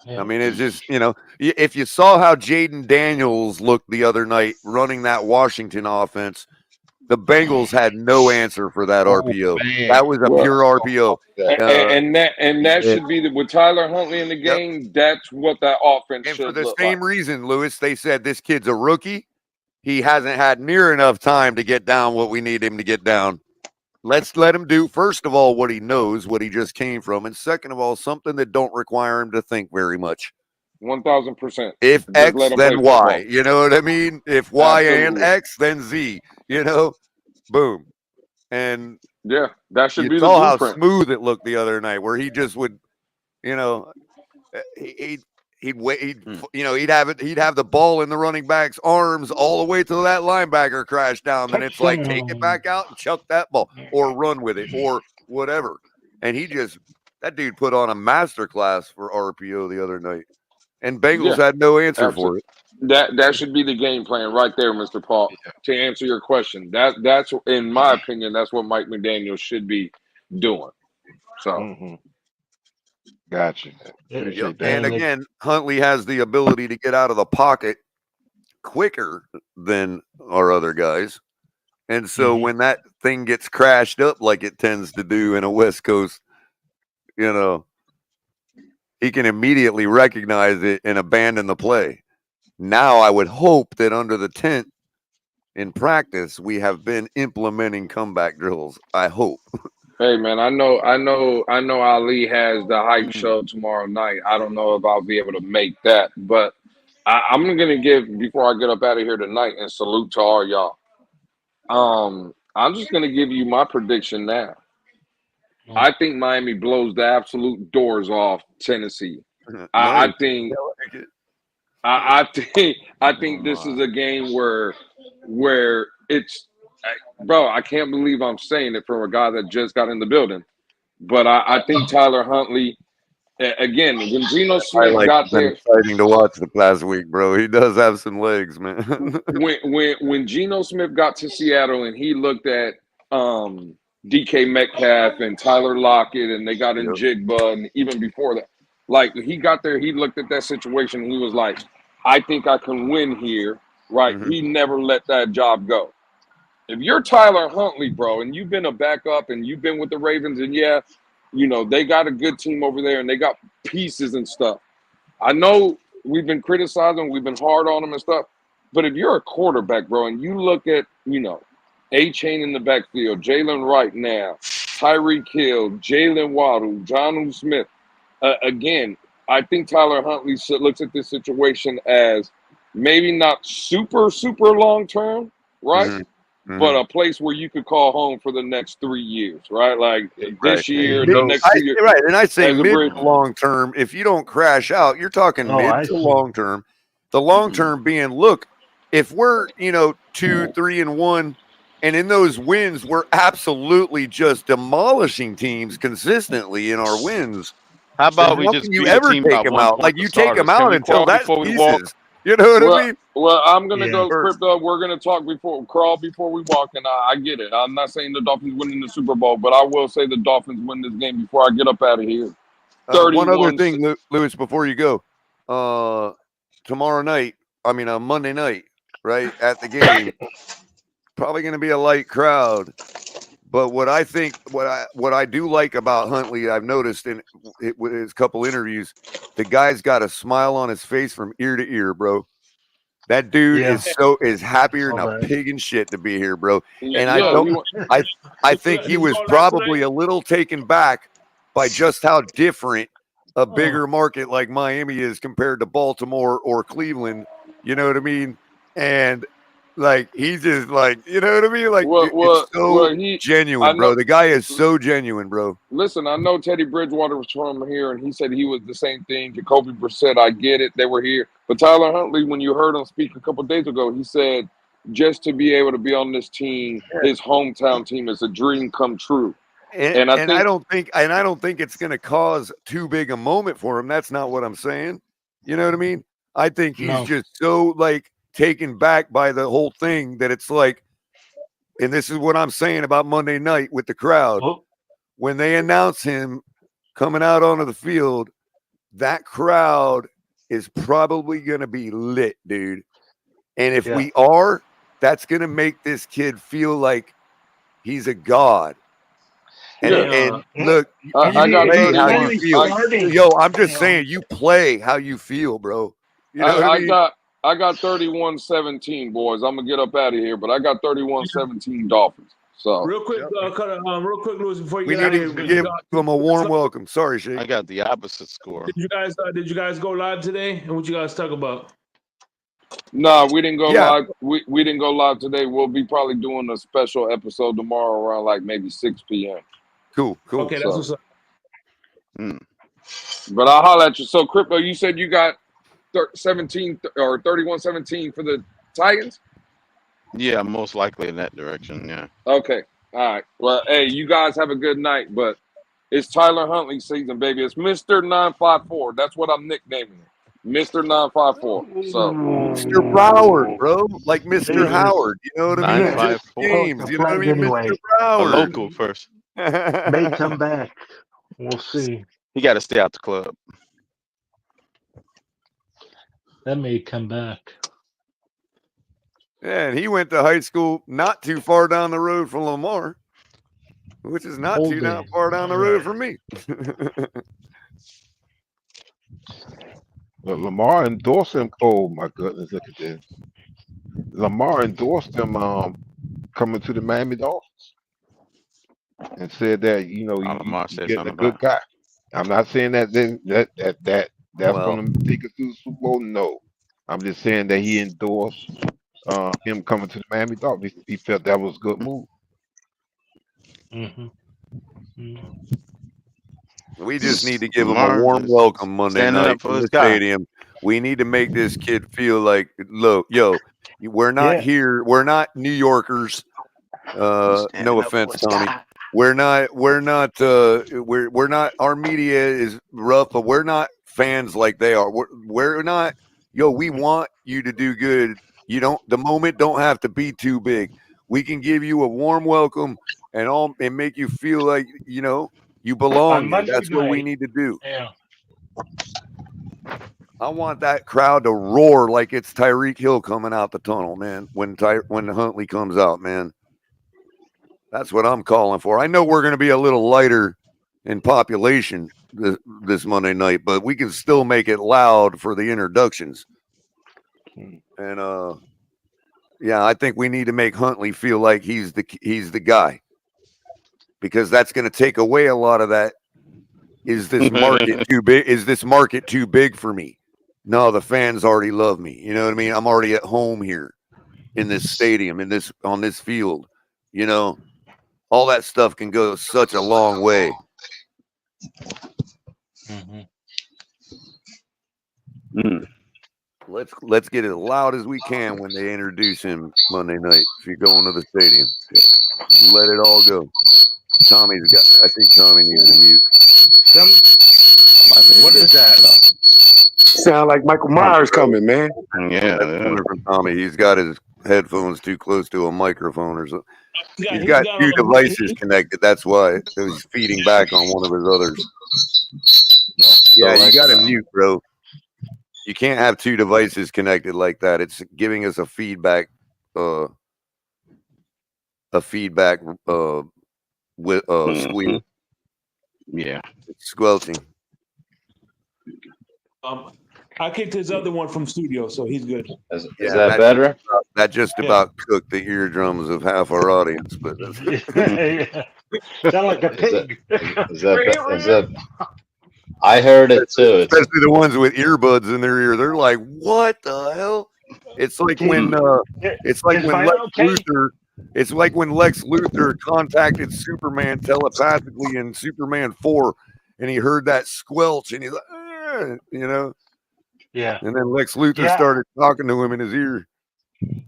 I mean, it's just, if you saw how Jaden Daniels looked the other night running that Washington offense, the Bengals had no answer for that RPO. That was a pure RPO. And that should be with Tyler Huntley in the game. That's what that offense should look like. And for the same reason, Lewis, they said this kid's a rookie. He hasn't had near enough time to get down what we need him to get down. Let's let him do, first of all, what he knows, what he just came from. And second of all, something that don't require him to think very much. 1000%. If Just X, let them play then football. Y. You know what I mean? If Y and Absolutely. X, then Z. You know, boom. And Yeah, that should you be the saw how blueprint. smooth it looked the other night, where he just would, you know, he'd wait, you know, he'd have the ball in the running back's arms all the way till that linebacker crashed down. Then it's like, take it back out and chuck that ball, or run with it, or whatever. And that dude put on a masterclass for RPO the other night, and Bengals had no answer for it. That should be the game plan right there, Mr. Paul. To answer your question, that's in my opinion, that's what Mike McDaniel should be doing. So, Gotcha. Appreciate that. And again, Huntley has the ability to get out of the pocket quicker than our other guys, and so when that thing gets crashed up like it tends to do in a West Coast, you know, he can immediately recognize it and abandon the play. Now, I would hope that under the tent in practice, we have been implementing comeback drills. I hope. hey man, I know Ali has the hype show tomorrow night. I don't know if I'll be able to make that, but I'm gonna give, before I get up out of here tonight, and salute to all y'all. I'm just gonna give you my prediction now. I think Miami blows the absolute doors off Tennessee. I think this is a game where it's, bro, I can't believe I'm saying it from a guy that just got in the building, but I think Tyler Huntley, again, when Geno Smith got there, exciting to watch the past week, bro. He does have some legs, man. when Geno Smith got to Seattle and he looked at DK Metcalf and Tyler Lockett, and they got in Jigba, and even before that, like, he got there, he looked at that situation, and he was like, I think I can win here, right? He never let that job go. If you're Tyler Huntley, bro, and you've been a backup and you've been with the Ravens, and yeah, you know, they got a good team over there and they got pieces and stuff. I know we've been criticizing, we've been hard on them and stuff, but if you're a quarterback, bro, and you look at, you know, A-Chain in the backfield, Jalen Wright now, Tyreek Hill, Jalen Waddle, Jonnu Smith, again, I think Tyler Huntley looks at this situation as maybe not super, super long-term, right? But a place where you could call home for the next 3 years, right? Like this year, the next 2 years. Right, and I say as a mid bridge. to long term. If you don't crash out, you're talking mid to long term. The long term being, look, if we're 2, 3, and 1, and in those wins we're absolutely just demolishing teams consistently in our wins. How about we how just can you beat a ever team take by them 1 out? point Like to you take start them us? Can out we until crawl that's before we walk? pieces. You know what I mean? Well, I'm gonna go, Crypto. We're gonna talk crawl before we walk, and I get it. I'm not saying the Dolphins winning the Super Bowl, but I will say the Dolphins win this game before I get up out of here. One other thing, Lewis, before you go, tomorrow night, on Monday night, right at the game, probably going to be a light crowd. But what I do like about Huntley, I've noticed with his couple interviews, the guy's got a smile on his face from ear to ear, bro. That dude is happier than a pig in shit to be here, bro. And I think he was probably a little taken back by just how different a bigger market like Miami is compared to Baltimore or Cleveland. You know what I mean? And like, he's just like, you know what I mean? Like, it's so genuine, bro. The guy is so genuine, bro. Listen, I know Teddy Bridgewater was from here, and he said he was the same thing. Jacoby Brissett, I get it. They were here. But Tyler Huntley, when you heard him speak a couple of days ago, he said just to be able to be on this team, his hometown team, is a dream come true. And I don't think it's going to cause too big a moment for him. That's not what I'm saying. You know what I mean? I think he's just so, like, taken back by the whole thing that it's like, and this is what I'm saying about Monday night with the crowd. When they announce him coming out onto the field, that crowd is probably going to be lit, dude. And if we are, that's going to make this kid feel like he's a god. And look, I got play how you feel. Yo, I'm just saying, you play how you feel, bro. You know what I mean? I got 31-17, boys. I'm gonna get up out of here, but I got 31-17 Dolphins. So real quick, real quick, Louis, before you We get need out of to here, give them a warm welcome. Sorry, Shake. I got the opposite score. did you guys go live today? And what you guys talk about? no, we didn't go Yeah. live. We didn't go live today. We'll be probably doing a special episode tomorrow around like maybe 6 p.m. Cool. Okay, that's what's up. But I'll holler at you. So, Crypto, you said you got 17 or 31-17 for the Titans? Yeah, most likely in that direction. Yeah. Okay. All right. Well, hey, you guys have a good night. But it's Tyler Huntley season, baby. It's Mr. 954. That's what I'm nicknaming it. Mr. 954. So Mr. Broward, bro. Like Mr. Howard. You know what I mean? Just 954. James. You know what I mean? Anyway. Mr. A Broward. local first. May come back. We'll see. He got to stay out the club. That may come back. Yeah, and he went to high school not too far down the road from Lamar, which is not too far down the road from me. But Lamar endorsed him. Oh my goodness, look at this. Lamar endorsed him coming to the Miami Dolphins and said that you're getting a good guy. I'm not saying that's going to take us to the Super Bowl. No, I'm just saying that he endorsed him coming to the Miami Dolphins. He felt that was a good move. We just need to give him a warm welcome Monday night from the stadium. We need to make this kid feel like, look, we're not here. We're not New Yorkers. No offense, Tommy. We're not. Our media is rough, but we're not fans like they are. We're not. We want you to do good. The moment don't have to be too big. We can give you a warm welcome and make you feel like you belong here. That's what we need to do. Yeah. I want that crowd to roar like it's Tyreek Hill coming out the tunnel, man. When Huntley comes out, man. That's what I'm calling for. I know we're going to be a little lighter in population this Monday night, but we can still make it loud for the introductions. And I think we need to make Huntley feel like he's the guy, because that's going to take away a lot of that. Is this market too big? Is this market too big for me? No, the fans already love me. You know what I mean? I'm already at home here in this stadium, on this field. All that stuff can go such a long way. Let's get it as loud as we can when they introduce him Monday night. If you're going to the stadium, let it all go. I think Tommy needs to mute. What is that? Sound like Michael Myers coming, man. Yeah, from Tommy. He's got his headphones too close to a microphone or something. He's got two devices connected. That's why he's feeding back on one of his others. Yeah, you got to mute, bro. You can't have two devices connected like that. It's giving us a feedback. With squeal. Yeah, it's squelching. I kicked his other one from studio, so he's good. Is that better? That just about cooked the eardrums of half our audience, but sound like a pig. Is that? I heard it too. Especially the ones with earbuds in their ear. They're like, "What the hell?" It's like when Lex Luthor contacted Superman telepathically in Superman 4, and he heard that squelch, and he's like, Yeah. And then Lex Luthor started talking to him in his ear.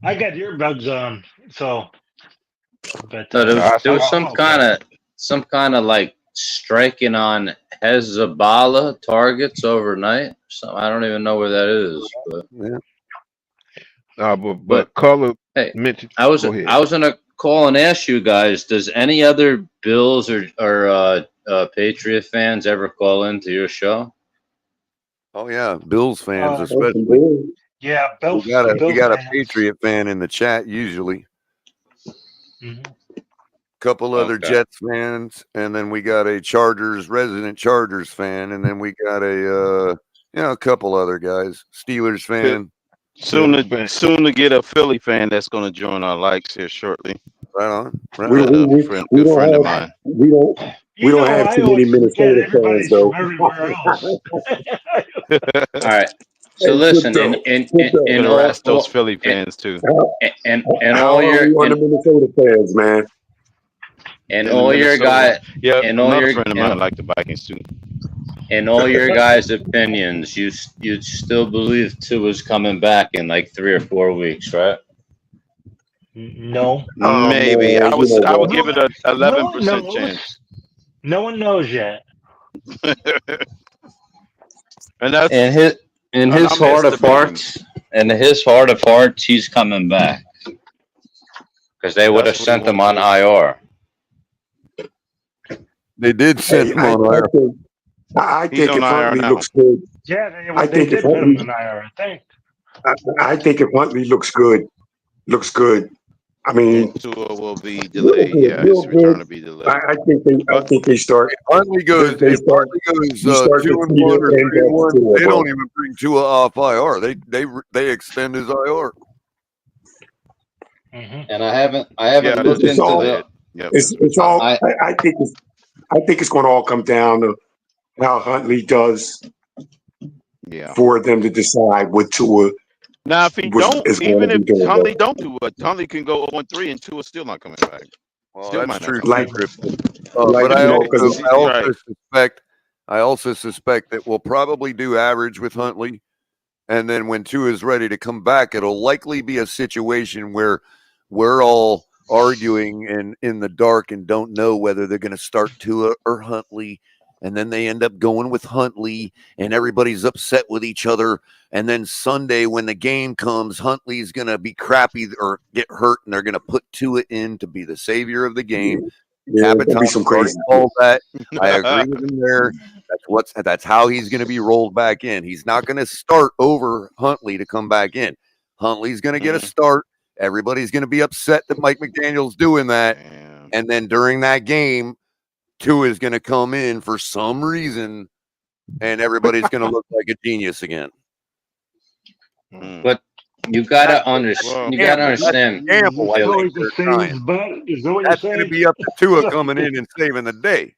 I got earbuds on, so. But, there was some kind of like striking on Hezbollah targets overnight. So I don't even know where that is, but but color. Hey, I was gonna call and ask you guys: does any other Bills or Patriot fans ever call into your show? Oh yeah, Bills fans especially. Yeah, Bills. We got a Patriot fan in the chat usually. Couple other Jets fans, and then we got a resident Chargers fan, and then we got a couple other guys. Steelers fan. Soon to get a Philly fan that's going to join our likes here shortly. Right on. Right We, on. we, we, Friend, we good friend of don't have mine. we don't You know, have I too many always forget Minnesota fans everybody's though. from everywhere else. All right. So Hey, listen, Crypto, Crypto, Could harass those Philly fans too. and how all are your we on the Minnesota fans, man? and In all your Minnesota, guy yeah, and all another your friend of mine like the Vikings too. in all your guys' opinions, you still believe Tua's coming back in like 3 or 4 weeks, right? No. Oh Maybe man, you know I would what? give it a No one 11% knows. chance. No one knows yet. And that's In his in and his I'm heart of estimating. hearts, he's coming back because they would have That's what he sent him wants to on do. IR. They did send Hey, him on there. I He's think on if IR Huntley now. looks good, Yeah, I they think if did put him Huntley, in IR, I think. I think if Huntley looks good. I mean, Tua will be real delayed. good, Yeah, real his return good. will be delayed. I think they start. Huntley goes. They If start. Huntley goes You start to 2-1 see or the impact 3-1, to they it, don't bro. even bring Tua off IR. They extend his IR. And I haven't Yeah, looked It's into all. the Yep, It's his return. all. I think it's going to all come down to how Huntley does Yeah. for them to decide what Tua Now, if he don't, is going even to if be doing. Huntley don't do it, Huntley can go 0-3 and Tua's still not coming back. Well, Still that's might not true come too, back. Crypto. Like, But I because also suspect that we'll probably do average with Huntley, and then when Tua is ready to come back, it'll likely be a situation where we're all arguing in the dark and don't know whether they're going to start Tua or Huntley, and then they end up going with Huntley, and everybody's upset with each other. And then Sunday, when the game comes, Huntley's going to be crappy or get hurt, and they're going to put Tua in to be the savior of the game. Yeah, there'll be some crazy. All that. I agree with him there. That's how he's going to be rolled back in. He's not going to start over Huntley to come back in. Huntley's going to get a start. Everybody's going to be upset that Mike McDaniel's doing that. And then during that game, Tua is going to come in for some reason, and everybody's going to look like a genius again. But you gotta understand. Gamble, I think Is that what you're that's going to saying? be up to Tua coming in and saving the day.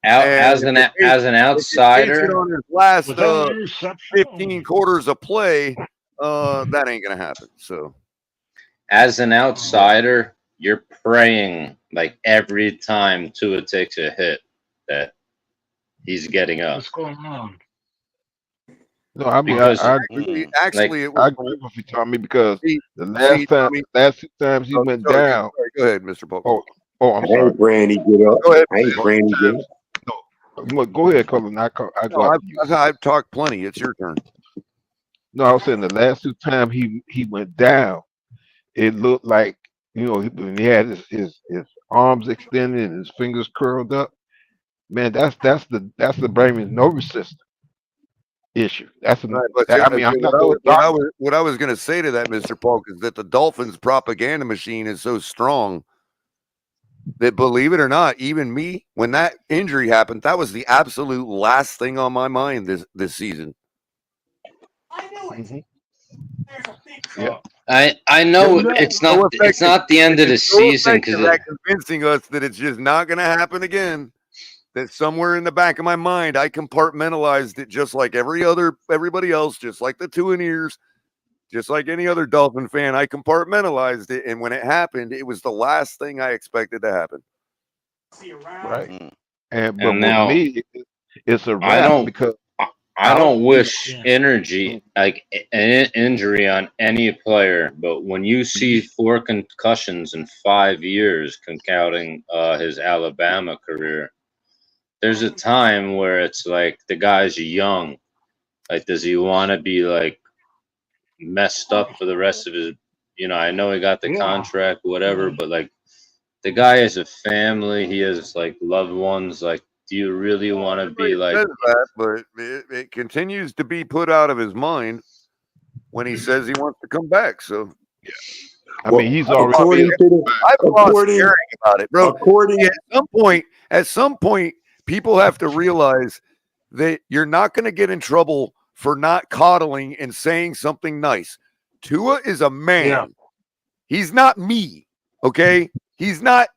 As an outsider, on his last 15 quarters of play, that ain't going to happen. So, as an outsider, you're praying like every time Tua takes a hit that he's getting up. What's going on? No, I mean, Because I actually, I agree with you, Tommy, because the last two times he went down. Go ahead, Mr. Pope. Oh, I'm sorry. I ain't Brandy get up. Go ahead. I ain't Brandy get up. No, go ahead, Colin. I go after you. I've talked plenty. It's your turn. No, I was saying the last two times he went down, it looked like, when he had his arms extended and his fingers curled up. Man, that's the brain nervous system issue. That's Right, what I was going to say to that, Mr. Polk, is that the Dolphins propaganda machine is so strong that, believe it or not, even me, when that injury happened, that was the absolute last thing on my mind this season. I knew it. Mm-hmm. Yeah. I know it's not the end of the season because convincing us that it's just not going to happen again. That somewhere in the back of my mind, I compartmentalized it just like everybody else, just like the Tuaneers, just like any other Dolphin fan. I compartmentalized it, and when it happened, it was the last thing I expected to happen. Right. But now, with me, it's a wrap because I don't wish like an injury on any player, but when you see 4 concussions in 5 years, counting his Alabama career, there's a time where it's like the guy's young. Like, does he want to be like messed up for the rest of his? I know he got the contract, whatever, but like the guy has a family, he has like loved ones. Like, do you really want to be like that? But it continues to be put out of his mind when he says he wants to come back. So, yeah, I mean, he's already. I've lost caring about it, bro. At some point, people have to realize that you're not going to get in trouble for not coddling and saying something nice. Tua is a man. Yeah. He's not me. Okay. He's not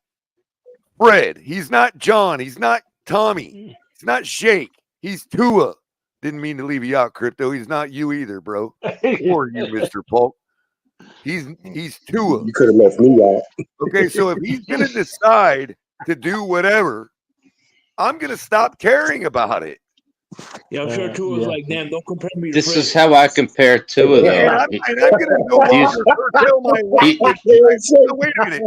Fred. He's not John. He's not Tommy. He's not Shake. He's Tua. Didn't mean to leave you out, Crypto. He's not you either, bro. Or you, Mr. Polk. He's Tua. You could have left me out. Okay, so if he's going to decide to do whatever, I'm going to stop caring about it. Yeah, I'm sure Tua was like, damn, don't compare me to This Fred. is how I compare Tua, though. And I'm going to no longer curtail my language. Wait a minute.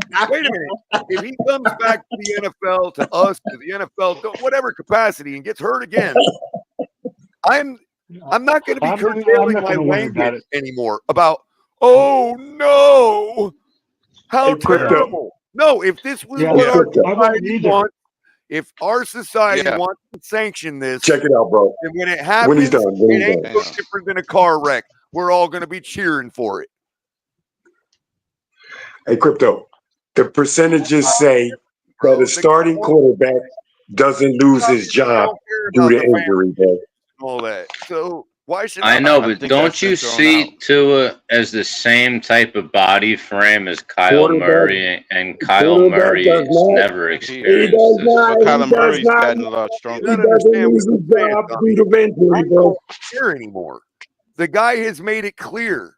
If he comes back to the NFL, to us, to the NFL, whatever capacity, and gets hurt again, I'm not going to be curtailing my language anymore about, oh no, how terrible. No, if this was what our society wants, if our society wants to sanction this, check it out, bro. And when it happens, he's done, it ain't no different than a car wreck. We're all going to be cheering for it. Hey, Crypto, the percentages say that a starting quarterback doesn't lose his job due to injury, bro. All that. So why should I know, but don't you see Tua as the same type of body frame as Kyle Murray, and Kyle Murray has never experienced this. But Kyler Murray's gotten a lot stronger. He doesn't lose his job due to injury, I bro. don't care anymore. The guy has made it clear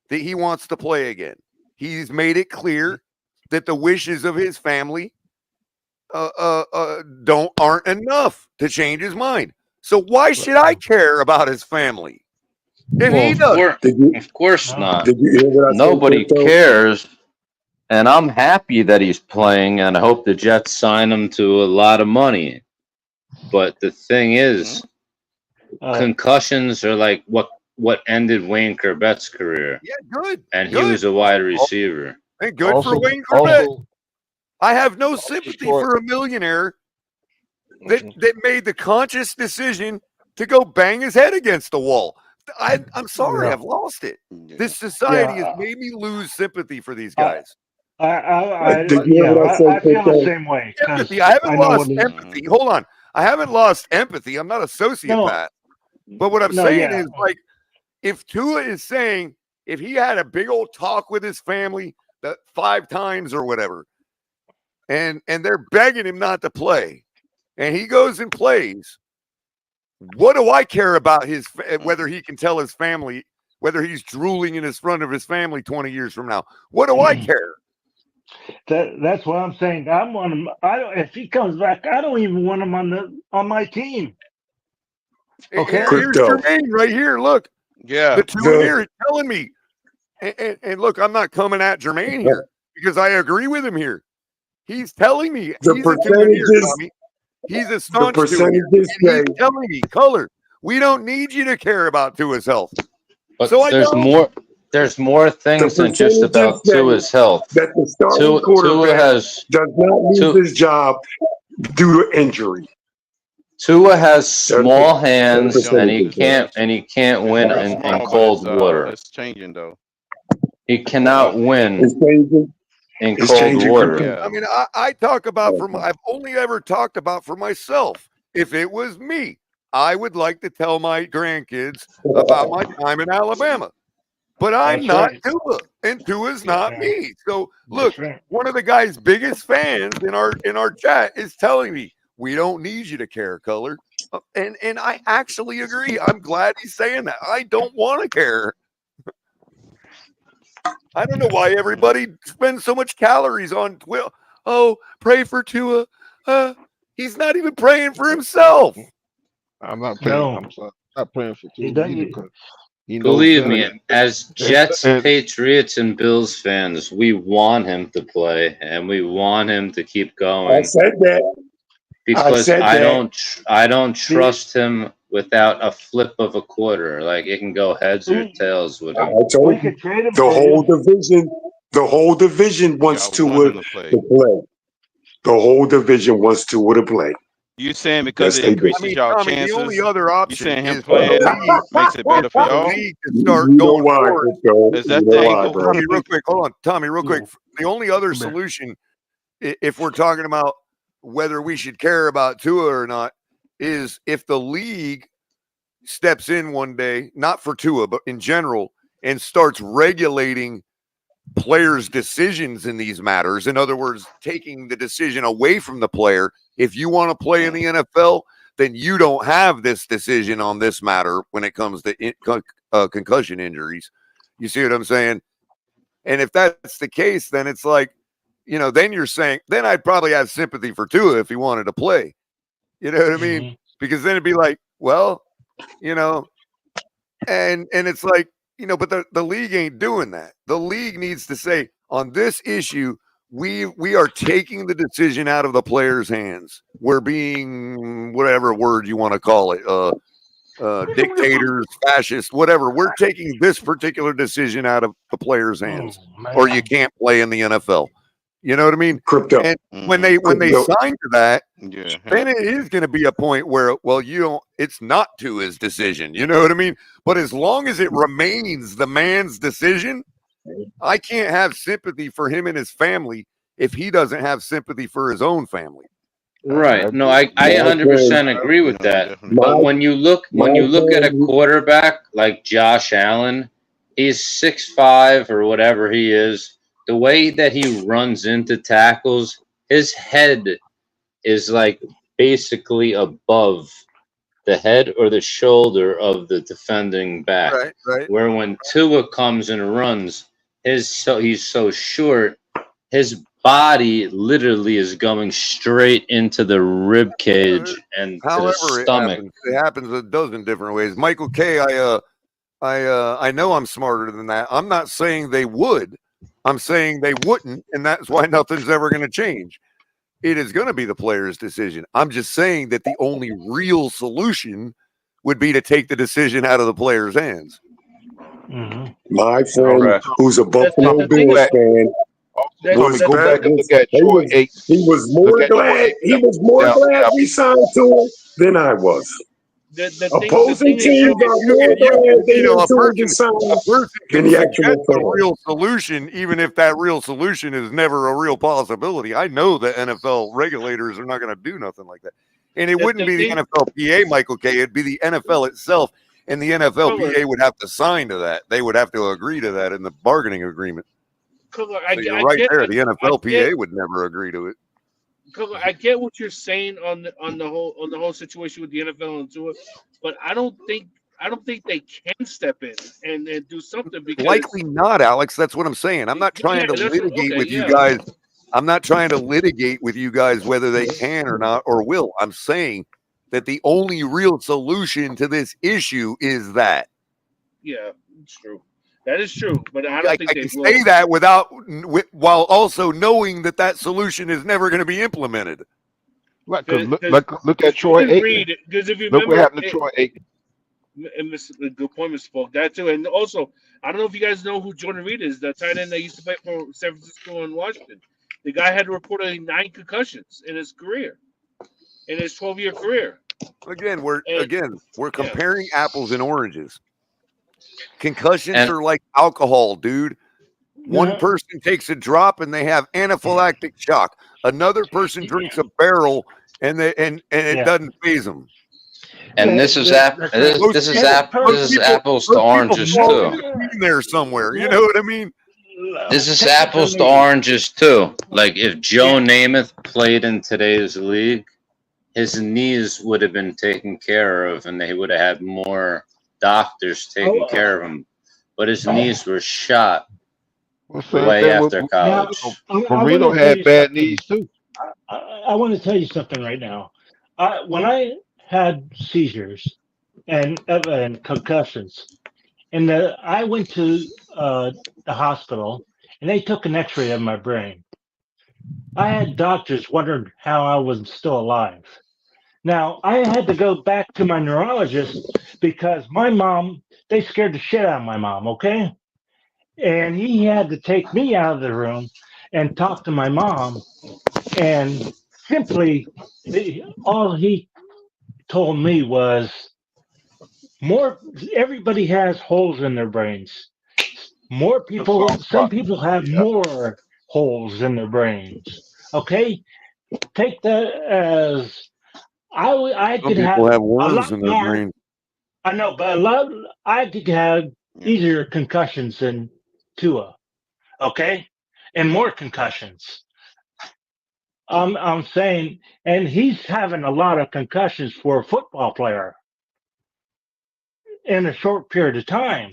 that he wants to play again. He's made it clear that the wishes of his family aren't enough to change his mind. So why should I care about his family? If he does, Of course not. Nobody cares. And I'm happy that he's playing, and I hope the Jets sign him to a lot of money. But the thing is, concussions are like what ended Wayne Corbett's career. Yeah, good. And he was a wide receiver. Hey, good for Wayne Corbett. I have no sympathy for a millionaire that made the conscious decision to go bang his head against the wall. I'm sorry, I've lost it. This society has made me lose sympathy for these guys. I feel the same way. Empathy. I haven't lost empathy. Hold on. I haven't lost empathy. I'm not a sociopath. But what I'm saying is, like, if Tua is saying, if he had a big old talk with his family 5 times or whatever, and they're begging him not to play, and he goes and plays, what do I care about whether he can tell his family, whether he's drooling in his front of his family 20 years from now? What do I care? That's what I'm saying. I want him. If he comes back, I don't even want him on my team. Okay, here's Jermaine right here. Look, the two here is telling me, and look, I'm not coming at Jermaine here because I agree with him here. He's telling me he's a staunch Tua, and he's telling me, Color, we don't need you to care about Tua's health. But so there's more things than just about Tua's health. That the starting quarterback does not lose his job due to injury. Tua has small hands, and he can't win in cold water. It's changing though. He cannot win in cold water. Yeah. I mean, I talk about I've only ever talked about for myself. If it was me, I would like to tell my grandkids about my time in Alabama. But I'm not Tua, and Tua's not me. So look, one of the guy's biggest fans in our chat is telling me, we don't need you to care, Color. And I actually agree. I'm glad he's saying that. I don't want to care. I don't know why everybody spends so much calories on Twitter. Oh, pray for Tua. He's not even praying for himself. I'm not praying. I'm not praying for Tua because believe me, as Jets, Patriots, and Bills fans, we want him to play and we want him to keep going. I said that. Because I don't trust him without a flip of a quarter. Like it can go heads or tails with him. I told you, the whole division wants Tua to play. The whole division wants Tua to play. You saying because it increases y'all chances? The only other option saying him playing makes it better for y'all? Start going forward. Is that the angle? Tommy, real quick. Hold on. Tommy, real quick. The only other solution, if we're talking about whether we should care about Tua or not, is if the league steps in one day, not for Tua, but in general, and starts regulating players' decisions in these matters. In other words, taking the decision away from the player. If you want to play in the NFL, then you don't have this decision on this matter when it comes to concussion injuries. You see what I'm saying? And if that's the case, then it's like, then you're saying, then I'd probably have sympathy for Tua if he wanted to play. You know what I mean? Because then it'd be like, well, and it's like, but the league ain't doing that. The league needs to say, on this issue, we are taking the decision out of the player's hands. We're being, whatever word you want to call it, dictators, fascists, whatever. We're taking this particular decision out of the player's hands, or you can't play in the NFL. You know what I mean? Crypto. And when they sign to that, then it is going to be a point where, well, it's not to his decision. You know what I mean? But as long as it remains the man's decision, I can't have sympathy for him and his family if he doesn't have sympathy for his own family. Right. No, I 100% agree with that. But when you look at a quarterback like Josh Allen, he's 6'5" or whatever he is. The way that he runs into tackles, his head is like basically above the head or the shoulder of the defending back. Right. Where when Tua comes and runs, he's so short, his body literally is going straight into the rib cage and to the stomach. It happens a dozen different ways. Michael K, I know I'm smarter than that. I'm not saying they would. I'm saying they wouldn't, and that's why nothing's ever going to change. It is going to be the player's decision. I'm just saying that the only real solution would be to take the decision out of the player's hands. My friend, who's a Buffalo Bills fan, go back and look at Troy Aikman. He was more glad. He was more glad we signed to him than I was. Opposing teams are more glad they didn't to him than the actual a real solution, even if that real solution is never a real possibility. I know the NFL regulators are not going to do nothing like that. And it wouldn't be the NFLPA, Michael K. It'd be the NFL itself. And the NFLPA would have to sign to that. They would have to agree to that in the bargaining agreement. You're right there. The NFLPA would never agree to it. I get what you're saying on the whole situation with the NFL and Tua, but I don't think they can step in and do something because likely not, Alex. That's what I'm saying. I'm not trying to litigate with you guys. I'm not trying to litigate with you guys whether they can or not or will. I'm saying that the only real solution to this issue is that. Yeah, it's true. That is true, but I don't think they can say that while also knowing that solution is never going to be implemented. Right, look at Troy Aikman. Because if you look remember, what happened to Troy Aikman. And good point, Mr. Falk. That too, and also I don't know if you guys know who Jordan Reed is, the tight end that used to play for San Francisco and Washington. The guy had reportedly 9 concussions in his career, in his 12-year career. Again, we're comparing apples and oranges. Concussions are like alcohol, dude. One person takes a drop and they have anaphylactic shock. Another person drinks a barrel and it doesn't faze them. And this is apples to oranges too. There somewhere, you know what I mean? This is apples to oranges too. Like if Joe Namath played in today's league, his knees would have been taken care of, and they would have had more doctors taking care of him. But his knees were shot way after college. Marino had bad knees too. I want to tell you something right now. When I had seizures and concussions, and I went to the hospital, and they took an X-ray of my brain. I had doctors wondering how I was still alive. Now, I had to go back to my neurologist because my mom, they scared the shit out of my mom, okay? And he had to take me out of the room and talk to my mom. And simply, all he told me was, everybody has holes in their brains. Some people have more holes in their brains, okay? Take that as... I could have worms in their brain. I know, but I could have easier concussions than Tua. Okay, and more concussions. I'm saying, and he's having a lot of concussions for a football player in a short period of time.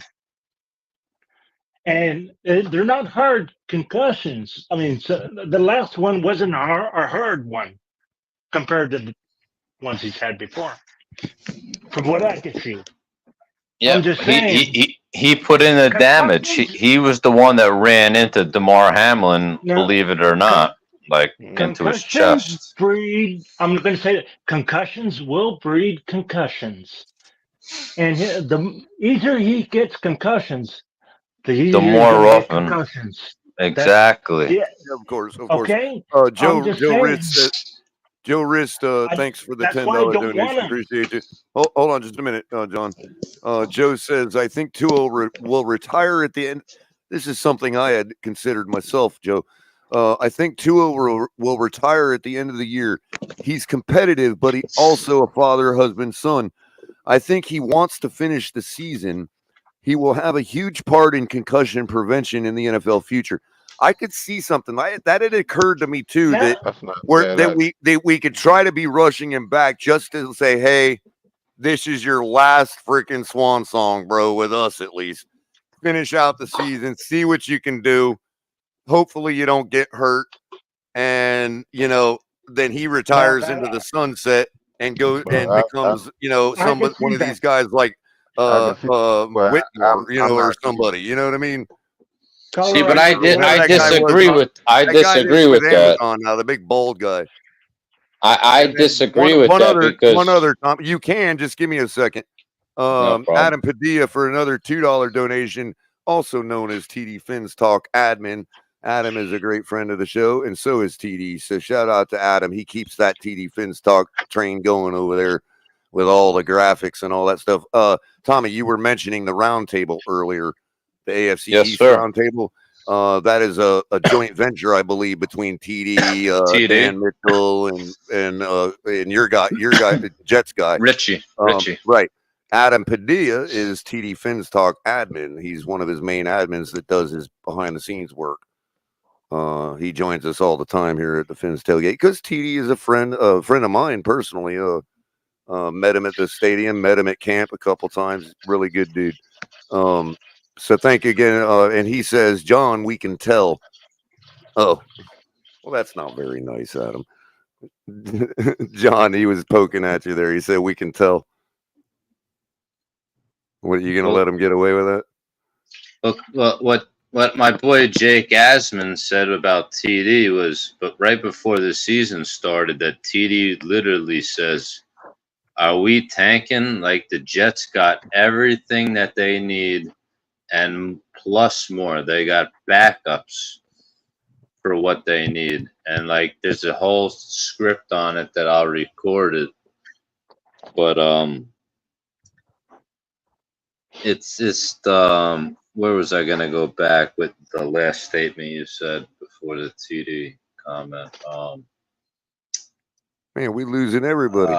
And they're not hard concussions. I mean, so the last one wasn't a hard one compared to the ones he's had before, from what I could see. Yeah, I'm just saying. he put in the damage. He was the one that ran into DeMar Hamlin, No, believe it or not, like into his concussions chest. breed. I'm going to say that concussions will breed concussions, and the easier he gets concussions, the easier The he's more going to get often, concussions. exactly. Yeah. Yeah, of course. Okay. I'm Joe just saying. Wrist, thanks for the That's why I $10 don't want donation. him. Appreciate you. Hold on just a minute, John. Joe says, I think Tua will retire at the end. This is something I had considered myself, Joe. I think Tua will retire at the end of the year. He's competitive, but he also a father, husband, son. I think he wants to finish the season. He will have a huge part in concussion prevention in the NFL future. I could see something that had occurred to me too. Yeah. We could try to be rushing him back just to say, hey, this is your last freaking swan song, bro, with us at least. Finish out the season, see what you can do. Hopefully you don't get hurt. And, then he retires into the sunset and goes and becomes, one of these guys like Whitmore, or somebody, you know what I mean? See, but I disagree with that. Amazon now, the big bald guy. I disagree with that because one other you can just give me a second. Adam Padilla for another $2 donation, also known as TD Fins Talk admin. Adam is a great friend of the show, and so is TD. So shout out to Adam. He keeps that TD Fins Talk train going over there with all the graphics and all that stuff. Tommy, you were mentioning the round table earlier, the AFC East round table. That is a joint venture, I believe, between TD, Dan Mitchell, and your guy, the Jets guy, Richie. Right. Adam Padilla is TD Fins Talk admin. He's one of his main admins that does his behind the scenes work. He joins us all the time here at the Fins Tailgate because TD is a friend of mine personally. Met him at the stadium, met him at camp a couple times. Really good dude. So thank you again. And he says, John, we can tell. Oh, well, that's not very nice, Adam. John, he was poking at you there. He said, we can tell. What, are you going to let him get away with that? Look, what my boy Jake Asman said about TD was, but right before the season started, that TD literally says, are we tanking? Like the Jets got everything that they need and plus more. They got backups for what they need. And like there's a whole script on it that I'll record it. But it's just where was I gonna go back with the last statement you said before the TD comment? Man, we losing everybody.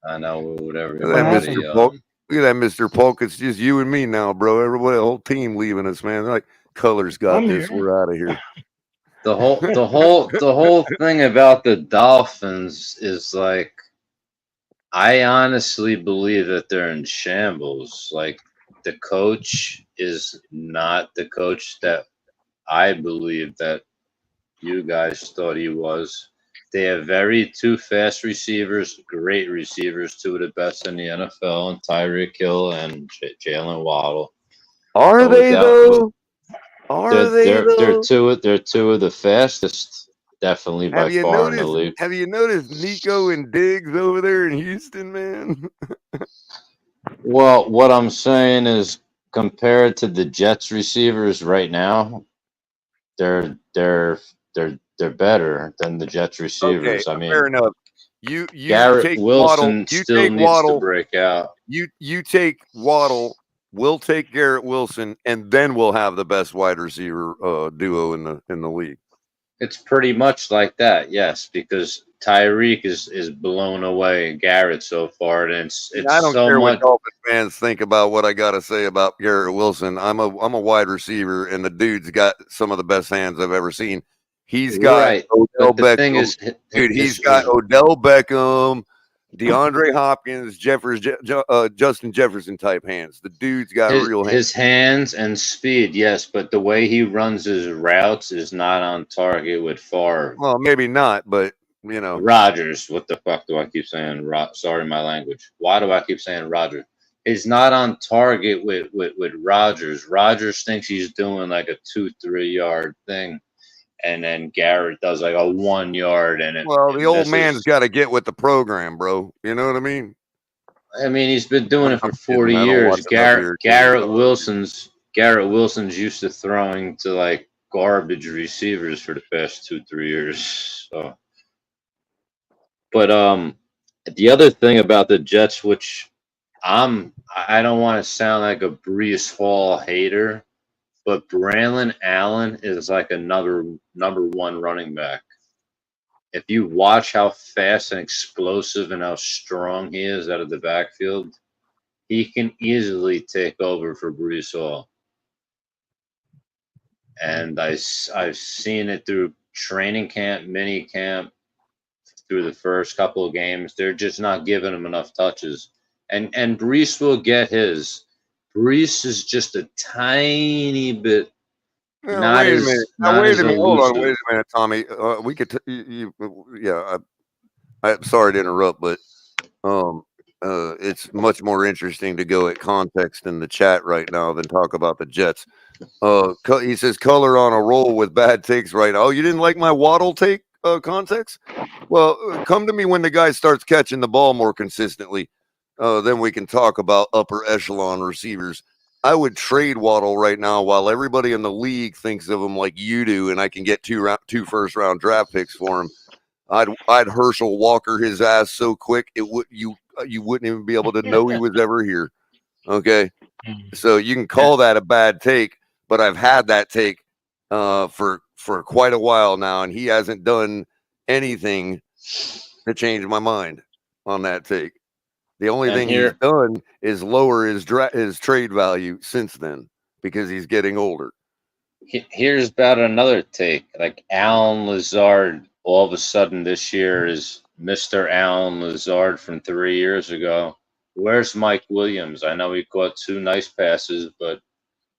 I know whatever. Look at that, Mr. Polk. Look at that, Mr. Polk. It's just you and me now, bro. Everybody, the whole team leaving us, man. They're like, Colors got this. We're out of here. The whole thing about the Dolphins is like, I honestly believe that they're in shambles. Like the coach is not the coach that I believe that you guys thought he was. They have two fast receivers, great receivers, two of the best in the NFL, and Tyreek Hill and Jalen Waddle. Are they though? They're two of the fastest, definitely by far in the league. Have you noticed Nico and Diggs over there in Houston, man? Well, what I'm saying is, compared to the Jets receivers right now, they're better than the Jets receivers. Okay, I mean, fair enough. You Garrett take Wilson Waddle, still needs to break out. You take Waddle. We'll take Garrett Wilson, and then we'll have the best wide receiver duo in the league. It's pretty much like that, yes, because Tyreek is blown away Garrett so far, and it's I don't so care what much. Dolphin fans think about what I got to say about Garrett Wilson. I'm a wide receiver, and the dude's got some of the best hands I've ever seen. He's got Right, Odell but the thing Beckham, is, dude. He's got Odell Beckham, DeAndre Hopkins, Justin Jefferson type hands. The dude's got real hands. his hands and speed, yes, but the way he runs his routes is not on target with Favre. Well, maybe not, but you know, Rodgers. What the fuck do I keep saying? Sorry, my language. Why do I keep saying Rodgers? He's not on target with Rodgers. Rodgers thinks he's doing like a 2-3 yard thing, and then Garrett does like a 1 yard, and it the old misses. man's got to get with the program, bro. You know what I mean? I mean, he's been doing it for 40 I don't years. watch enough of your Garrett Wilson's used to throwing to like garbage receivers for the past 2-3 years. So, but the other thing about the Jets, which I don't want to sound like a Brees Hall hater, but Braylon Allen is like another number one running back. If you watch how fast and explosive and how strong he is out of the backfield, he can easily take over for Brees Hall. And I've seen it through training camp, mini camp, through the first couple of games. They're just not giving him enough touches. And Brees will get his. Brees is just a tiny bit not wait a as minute. not Wait as a minute. Hold on. elusive. Wait a minute, Tommy. We could. I'm sorry to interrupt, but it's much more interesting to go at context in the chat right now than talk about the Jets. He says color on a roll with bad takes right now. Oh, you didn't like my Waddle take context? Well, come to me when the guy starts catching the ball more consistently. Then we can talk about upper echelon receivers. I would trade Waddle right now while everybody in the league thinks of him like you do, and I can get two first round draft picks for him. I'd Herschel Walker his ass so quick you wouldn't even be able to know he was ever here. Okay, so you can call that a bad take, but I've had that take for quite a while now, and he hasn't done anything to change my mind on that take. The only thing he's done is lower his trade value since then because he's getting older. Here's about another take. Like Alan Lazard, all of a sudden this year is Mr. Alan Lazard from 3 years ago. Where's Mike Williams? I know he caught 2 nice passes, but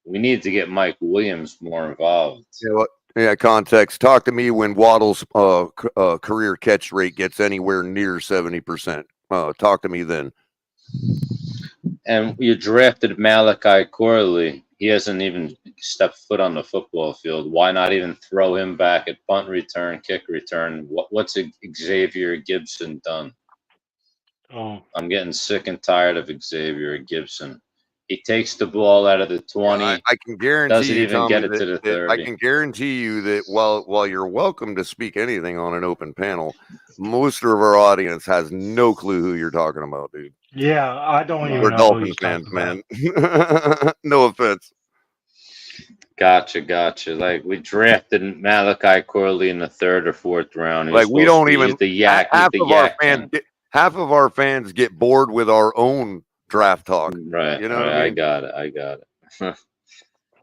we need to get Mike Williams more involved. Yeah, context. Talk to me when Waddle's career catch rate gets anywhere near 70%. Talk to me then. And you drafted Malachi Corley. He hasn't even stepped foot on the football field. Why not even throw him back at punt return, kick return? What's Xavier Gibson done? Oh, I'm getting sick and tired of Xavier Gibson. He takes the ball out of the 20. I can guarantee doesn't you, even Tommy, get it to the 30. I can guarantee you that while you're welcome to speak anything on an open panel, most of our audience has no clue who you're talking about, dude. yeah, I don't even We're know Dolphin who fans, man. No offense. Gotcha. Like we drafted Malachi Corley in the 3rd or 4th round. Like we don't even half of our fans get bored with our own draft talk. Right. You know what I mean? I got it.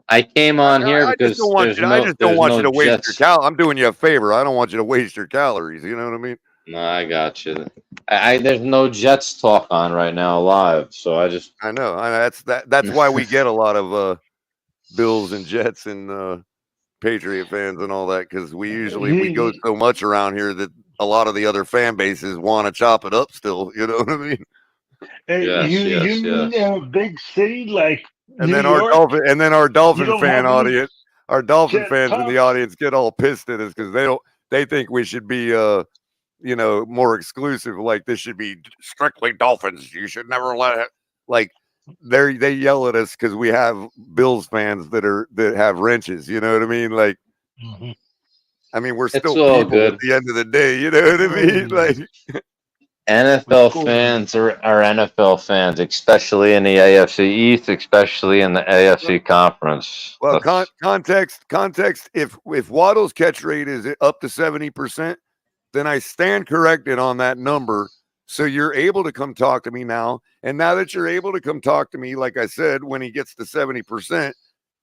I came on here because I just don't want you to waste your calories. I'm doing you a favor. I don't want you to waste your calories. You know what I mean? No, I got you. There's no Jets talk on right now live, so I know. That's why we get a lot of Bills and Jets and Patriot fans and all that, because we go so much around here that a lot of the other fan bases want to chop it up still. You know what I mean? You mean in a big city like and New then York? our Dolphin fan audience, our Dolphin Jet fans in the audience get all pissed at us because they think we should be more exclusive. Like this should be strictly Dolphins. You should never let it. Like they yell at us because we have Bills fans that have wrenches. You know what I mean? Like, I mean we're still people good at the end of the day. You know what I mean? Like. NFL fans are NFL fans, especially in the AFC East, especially in the AFC Conference. Well, context. If Waddle's catch rate is up to 70%, then I stand corrected on that number. So you're able to come talk to me now. And now that you're able to come talk to me, like I said, when he gets to 70%,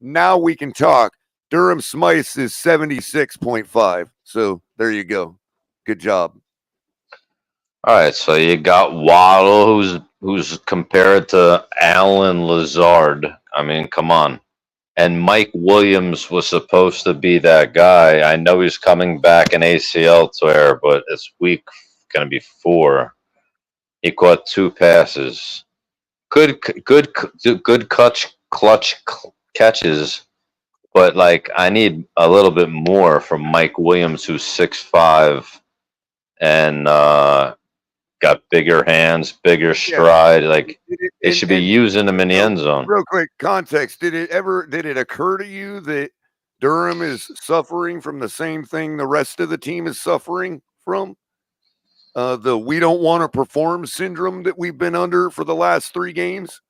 now we can talk. Durham Smythe is 76.5. So there you go. Good job. All right, so you got Waddle, who's compared to Alan Lazard. I mean, come on. And Mike Williams was supposed to be that guy. I know he's coming back in ACL tear, but it's week going to be 4. He caught 2 passes. Good clutch catches, but like I need a little bit more from Mike Williams, who's 6'5", and got bigger hands, bigger stride. Like they should be using him in the end zone. Real quick context: Did it occur to you that Durham is suffering from the same thing the rest of the team is suffering from? The we don't want to perform syndrome that we've been under for the last 3 games.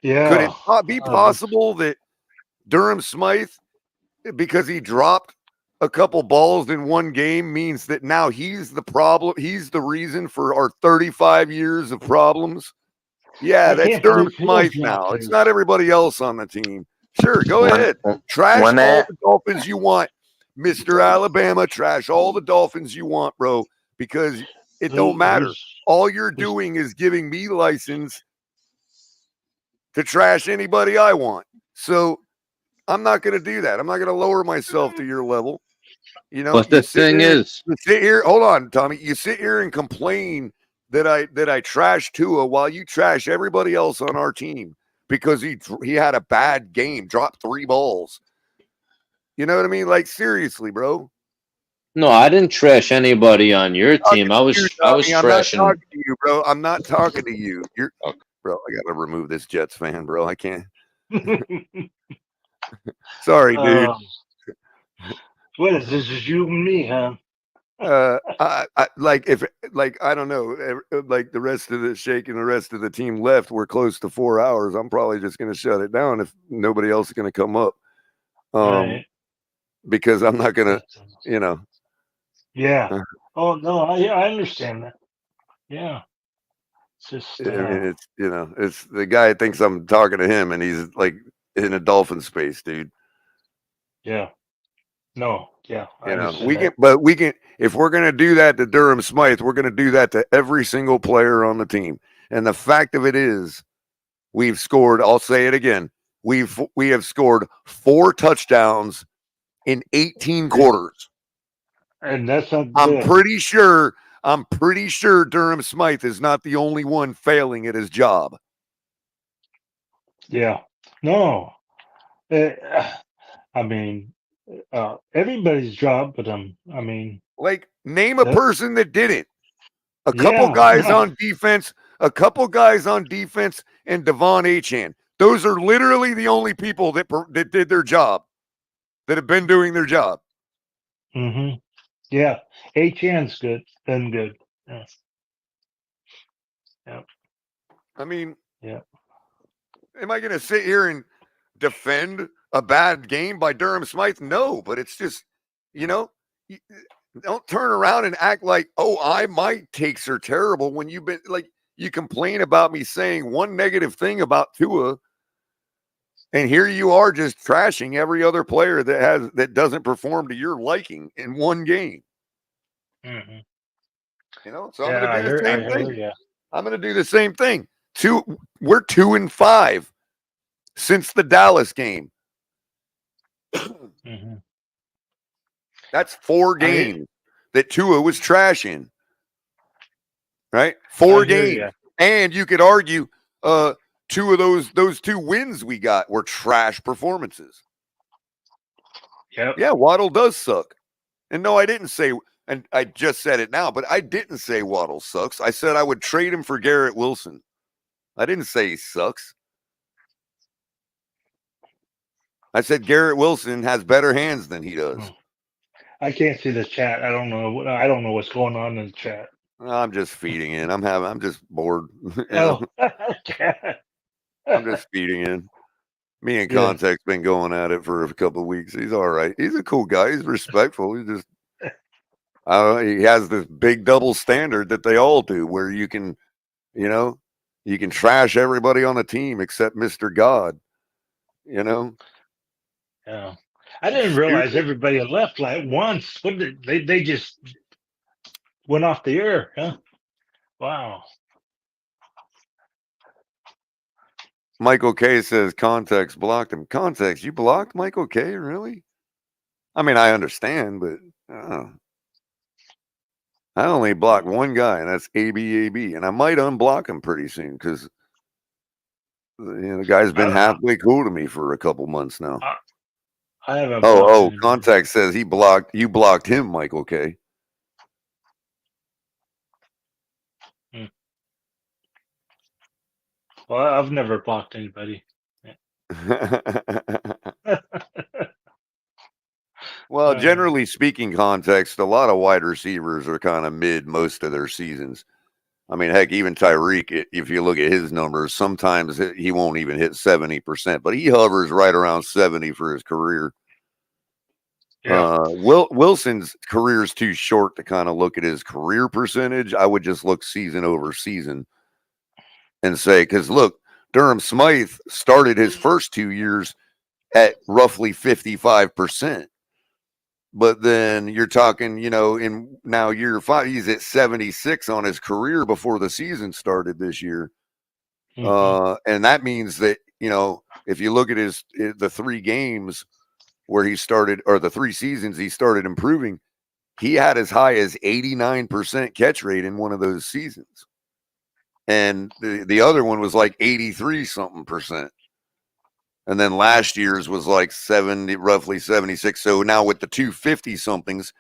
Yeah. Could it be possible that Durham Smythe, because he dropped a couple balls in one game, means that now he's the problem? He's the reason for our 35 years of problems. Yeah, that's Durham Smythe now. It's not everybody else on the team. Sure, go ahead. Trash all the Dolphins you want, Mr. Alabama. Trash all the Dolphins you want, bro, because it don't matter. All you're doing is giving me license to trash anybody I want. So I'm not going to do that. I'm not going to lower myself to your level. You know, but the thing is, you sit here. Hold on, Tommy. You sit here and complain that I trash Tua while you trash everybody else on our team because he had a bad game, dropped 3 balls. You know what I mean? Like, seriously, bro. No, I didn't trash anybody on your team. I was trashing. I'm not talking to you, bro. I'm not talking to you. Bro, I gotta remove this Jets fan, bro. I can't. Sorry, dude. What is this? Is you and me, huh? I I don't know, like the rest of the Shake and the rest of the team left. We're close to 4 hours. I'm probably just gonna shut it down if nobody else is gonna come up. Right. Because I'm not gonna, you know. Yeah. Oh no, I understand that. Yeah. It's just I mean, it's it's the guy thinks I'm talking to him, and he's like in a dolphin space, dude. Yeah. No. Yeah. We can, if we're gonna do that to Durham Smythe, we're gonna do that to every single player on the team. And the fact of it is, we've scored. I'll say it again. We have scored 4 touchdowns in 18 quarters. And that's not I'm pretty sure Durham Smythe is not the only one failing at his job. Yeah. No. I mean, everybody's job, but I mean, like, name a person that didn't. A couple guys on defense, and Devon Achane. Those are literally the only people that did their job, that have been doing their job. Mm-hmm. Yeah, Achane's good. Been good. Yeah. Yeah. I mean, yeah. Am I going to sit here and defend a bad game by Durham Smythe? No, but it's just, don't turn around and act like, oh, my takes are terrible when you've been like, you complain about me saying one negative thing about Tua, and here you are just trashing every other player that doesn't perform to your liking in one game. Mm-hmm. So I'm going to do the same thing. I'm going to do the same thing. We're 2-5 since the Dallas game. Mm-hmm. That's 4 games that Tua was trashing. Right? 4 games. And you could argue 2 of those 2 wins we got were trash performances. Yep. Yeah, Waddle does suck. And no, I didn't say, and I just said it now, but I didn't say Waddle sucks. I said I would trade him for Garrett Wilson. I didn't say he sucks. I said Garrett Wilson has better hands than he does. I can't see the chat. I don't know what's going on in the chat. I'm just feeding in. I'm just bored. You know? okay. I'm just feeding in. Me and Yeah. Context been going at it for a couple of weeks. He's all right. He's a cool guy. He's respectful. He just he has this big double standard that they all do, where you can, you know, you can trash everybody on the team except Mr. God. You know. Yeah. I didn't realize everybody had left like once. What did they just went off the air, huh? Wow. Michael K says Context blocked him. Context, you blocked Michael K? Really? I mean, I understand, but I only blocked one guy, and that's ABAB, and I might unblock him pretty soon because the guy's been halfway cool to me for a couple months now. I haven't. Context says you blocked him, Michael K. Well, I've never blocked anybody. Well, generally speaking, Context, a lot of wide receivers are kind of mid most of their seasons. I mean, heck, even Tyreek, if you look at his numbers, sometimes he won't even hit 70%, but he hovers right around 70 for his career. Yeah. Wilson's career is too short to kind of look at his career percentage. I would just look season over season and say, because look, Durham Smythe started his first 2 years at roughly 55%. But then you're talking, in now year 5, he's at 76 on his career before the season started this year. And that means that, if you look at the 3 games where he started, or the 3 seasons he started improving, he had as high as 89% catch rate in one of those seasons. And the other one was like 83 something percent. And then last year's was like roughly 76. So now with the 250 somethings,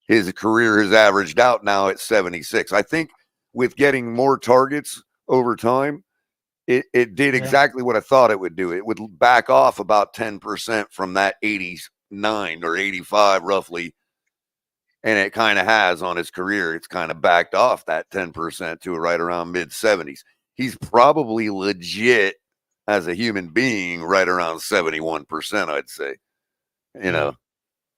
his career has averaged out now at 76. I think with getting more targets over time, it did exactly what I thought it would do. It would back off about 10% from that 89 or 85 roughly. And it kind of has on his career. It's kind of backed off that 10% to right around mid 70s. He's probably legit as a human being right around 71%, I'd say.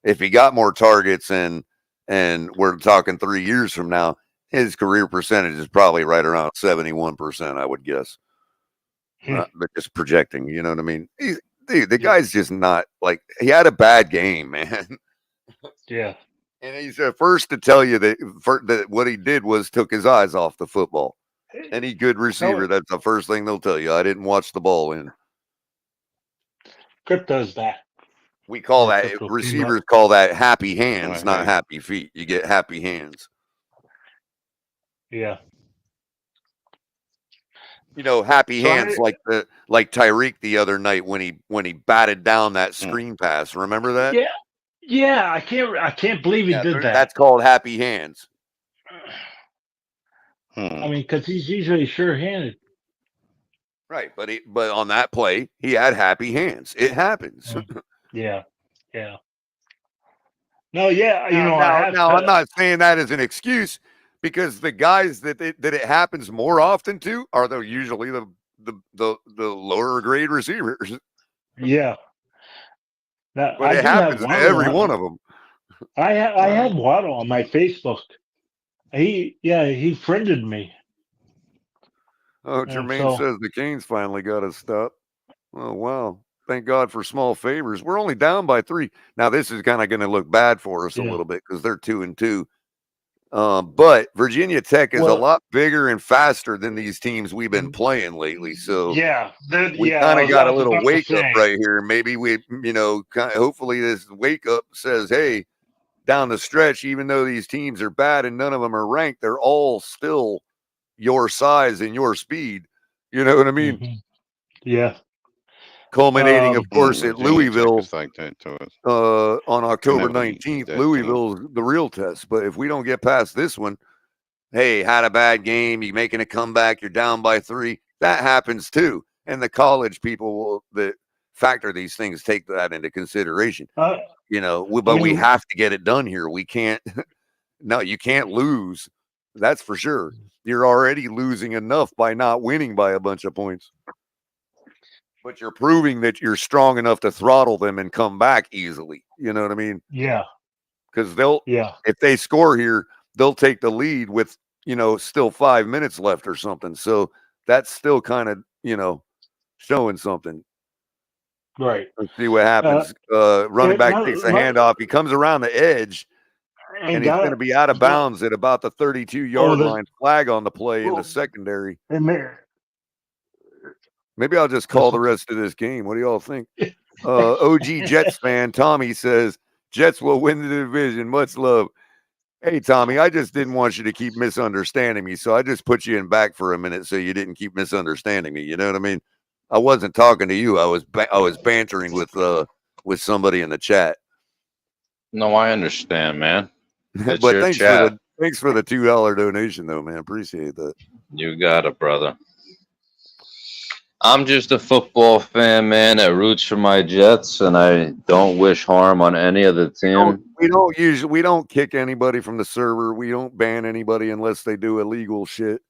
If he got more targets and we're talking 3 years from now, his career percentage is probably right around 71%, I would guess. But just projecting, you know what I mean? The guy's just not like, he had a bad game, man. Yeah. And he's the first to tell you that what he did was took his eyes off the football. Any good receiver, that's the first thing they'll tell you. I didn't watch the ball in. Crypto's that. We call that, receivers call that happy hands, not happy feet. You get happy hands. Yeah. Happy hands like Tyreek the other night when he batted down that screen pass. Remember that? Yeah. Yeah, I can't believe he did that. That's called happy hands. I mean, because he's usually sure-handed. Right, but on that play, he had happy hands. It happens. Yeah. No, yeah, now I'm not saying that as an excuse, because the guys that it happens more often to are usually the lower grade receivers. Yeah. Now, but it happens to every one of them. I had Waddle on my Facebook. He friended me. Oh, Jermaine says the Canes finally got us stopped. Oh, wow. Thank God for small favors. We're only down by 3. Now, this is kind of going to look bad for us a little bit because they're 2-2. But Virginia Tech is a lot bigger and faster than these teams we've been playing lately. So we kind of got a little wake up right here. Maybe we, hopefully this wake up says, hey, down the stretch, even though these teams are bad and none of them are ranked, they're all still your size and your speed. You know what I mean? Mm-hmm. Yeah. Culminating, of course, at Louisville on October 19th. Louisville's the real test. But if we don't get past this one, hey, had a bad game, you're making a comeback, you're down by 3. That happens too. And the college people that factor these things take that into consideration. But we have to get it done here. We can't. No, you can't lose That's for sure. You're already losing enough by not winning by a bunch of points. But you're proving that you're strong enough to throttle them and come back easily. You know what I mean? Yeah. Because if they score here, they'll take the lead with, still 5 minutes left or something. So that's still kind of, showing something. Right. Let's see what happens. Running back takes a handoff. He comes around the edge, and he's going to be out of bounds at about the 32-yard line. Flag on the play in the secondary. Maybe I'll just call the rest of this game. What do y'all think? OG Jets fan Tommy says, Jets will win the division. Much love. Hey, Tommy, I just didn't want you to keep misunderstanding me, so I just put you in back for a minute so you didn't keep misunderstanding me. You know what I mean? I wasn't talking to you. I was bantering with somebody in the chat. No, I understand, man. It's But your thanks chat. for the $2 donation, though, man. Appreciate that. You got it, brother. I'm just a football fan, man, that roots for my Jets, and I don't wish harm on any other team. We don't kick anybody from the server. We don't ban anybody unless they do illegal shit.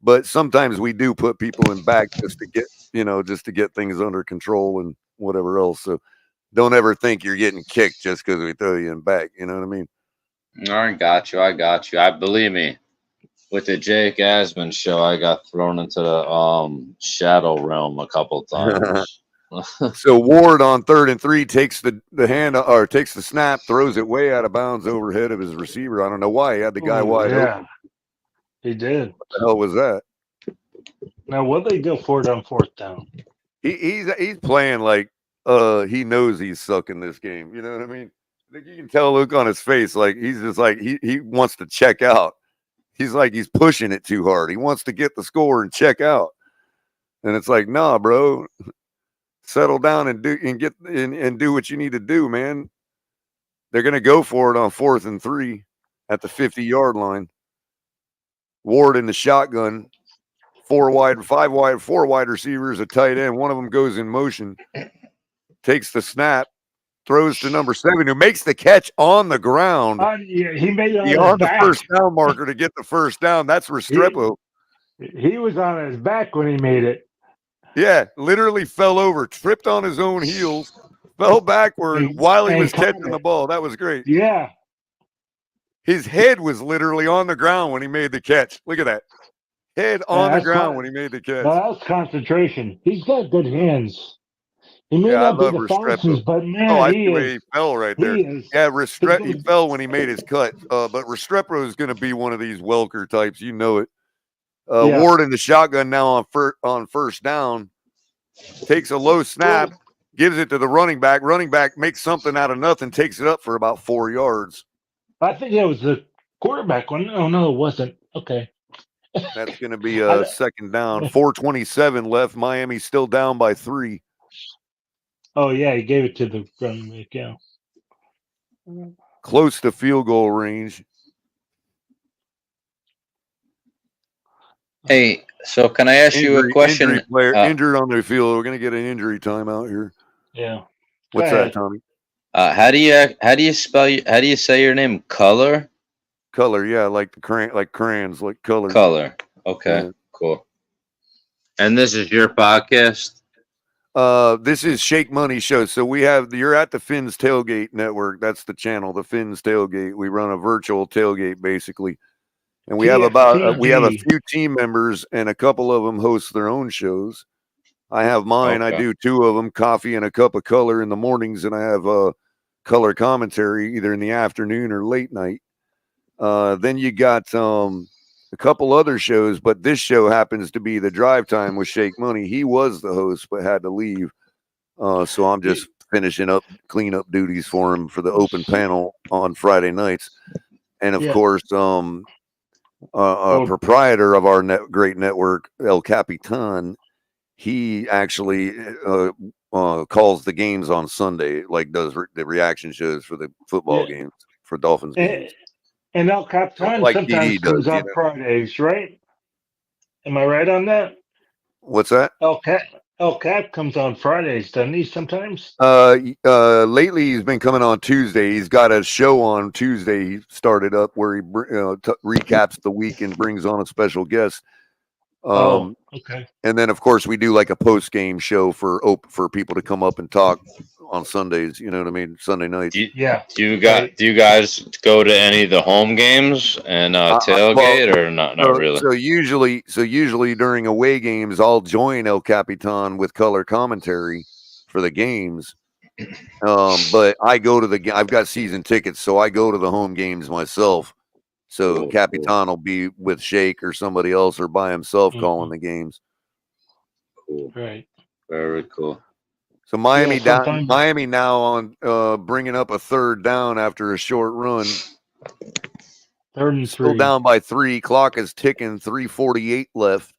But sometimes we do put people in back just to get things under control and whatever else. So don't ever think you're getting kicked just because we throw you in back. You know what I mean? I got you. I believe me. With the Jake Asman show, I got thrown into the shadow realm a couple times. So Ward on 3rd and 3 takes takes the snap, throws it way out of bounds overhead of his receiver. I don't know why he had the guy wide open. He did. What the hell was that? Now what they do for it on 4th down? He's playing like he knows he's sucking this game. You know what I mean? Like you can tell look on his face, like he's just like he wants to check out. He's like he's pushing it too hard. He wants to get the score and check out. And it's like, nah, bro. Settle down and do what you need to do, man. They're gonna go for it on 4th and 3 at the 50-yard line. Ward in the shotgun, 4 wide, 5 wide, 4 wide receivers, a tight end. One of them goes in motion, takes the snap, throws to number 7, who makes the catch on the ground. He made it beyond the first down marker to get the first down. That's Restrepo. He was on his back when he made it. Yeah, literally fell over, tripped on his own heels, fell backward while he was catching the ball. That was great. Yeah. His head was literally on the ground when he made the catch. Look at that. Head on the ground when he made the catch. That was concentration. He's got good hands. He may not be the fastest, but man, I see where he fell right there. He fell when he made his cut. But Restrepo is going to be one of these Welker types. You know it. Ward in the shotgun now on first down, takes a low snap, gives it to the running back. Running back makes something out of nothing, takes it up for about 4 yards. I think that was the quarterback one. Oh, no, it wasn't. Okay. That's going to be a second down. 4:27 left. Miami's still down by 3. Oh, yeah, he gave it to the running back, yeah. Close to field goal range. Hey, so can I ask you a question? Injured player, injured on the field. We're going to get an injury timeout here. Yeah. What's that, Tommy? How do you say your name? Color? Color, yeah, like crayons, like color. Color. Okay, cool. And this is your podcast? This is Shake Money Show. So you're at the Fins Tailgate Network. That's the channel, the Fins Tailgate. We run a virtual tailgate basically. And we have a few team members, and a couple of them host their own shows. I have mine. Okay. I do 2 of them, coffee and a cup of color in the mornings, and I have color commentary either in the afternoon or late night. Then you got a couple other shows, but this show happens to be the Drive Time with Shake Money. He was the host, but had to leave. So I'm just finishing up cleanup duties for him for the open panel on Friday nights. And of course, proprietor of our great network, El Capitan, he actually calls the games on Sunday, like does the reaction shows for the football games, for Dolphins games. And El Capitan sometimes comes on Fridays, right? Am I right on that? What's that? El Cap comes on Fridays, doesn't he? Sometimes. Lately he's been coming on Tuesday. He's got a show on Tuesday. He started up where he recaps the week and brings on a special guest. Okay. And then of course we do like a post game show for people to come up and talk on Sundays. You know what I mean? Sunday nights. Do you guys go to any of the home games and tailgate or not really? So usually during away games, I'll join El Capitan with color commentary for the games. But I go to I've got season tickets, so I go to the home games myself. So Capitan will be with Shake or somebody else or by himself calling the games. Cool. Right. Very cool. So Miami now on bringing up a third down after a short run. 3rd and 3. Still down by 3. Clock is ticking. 3:48 left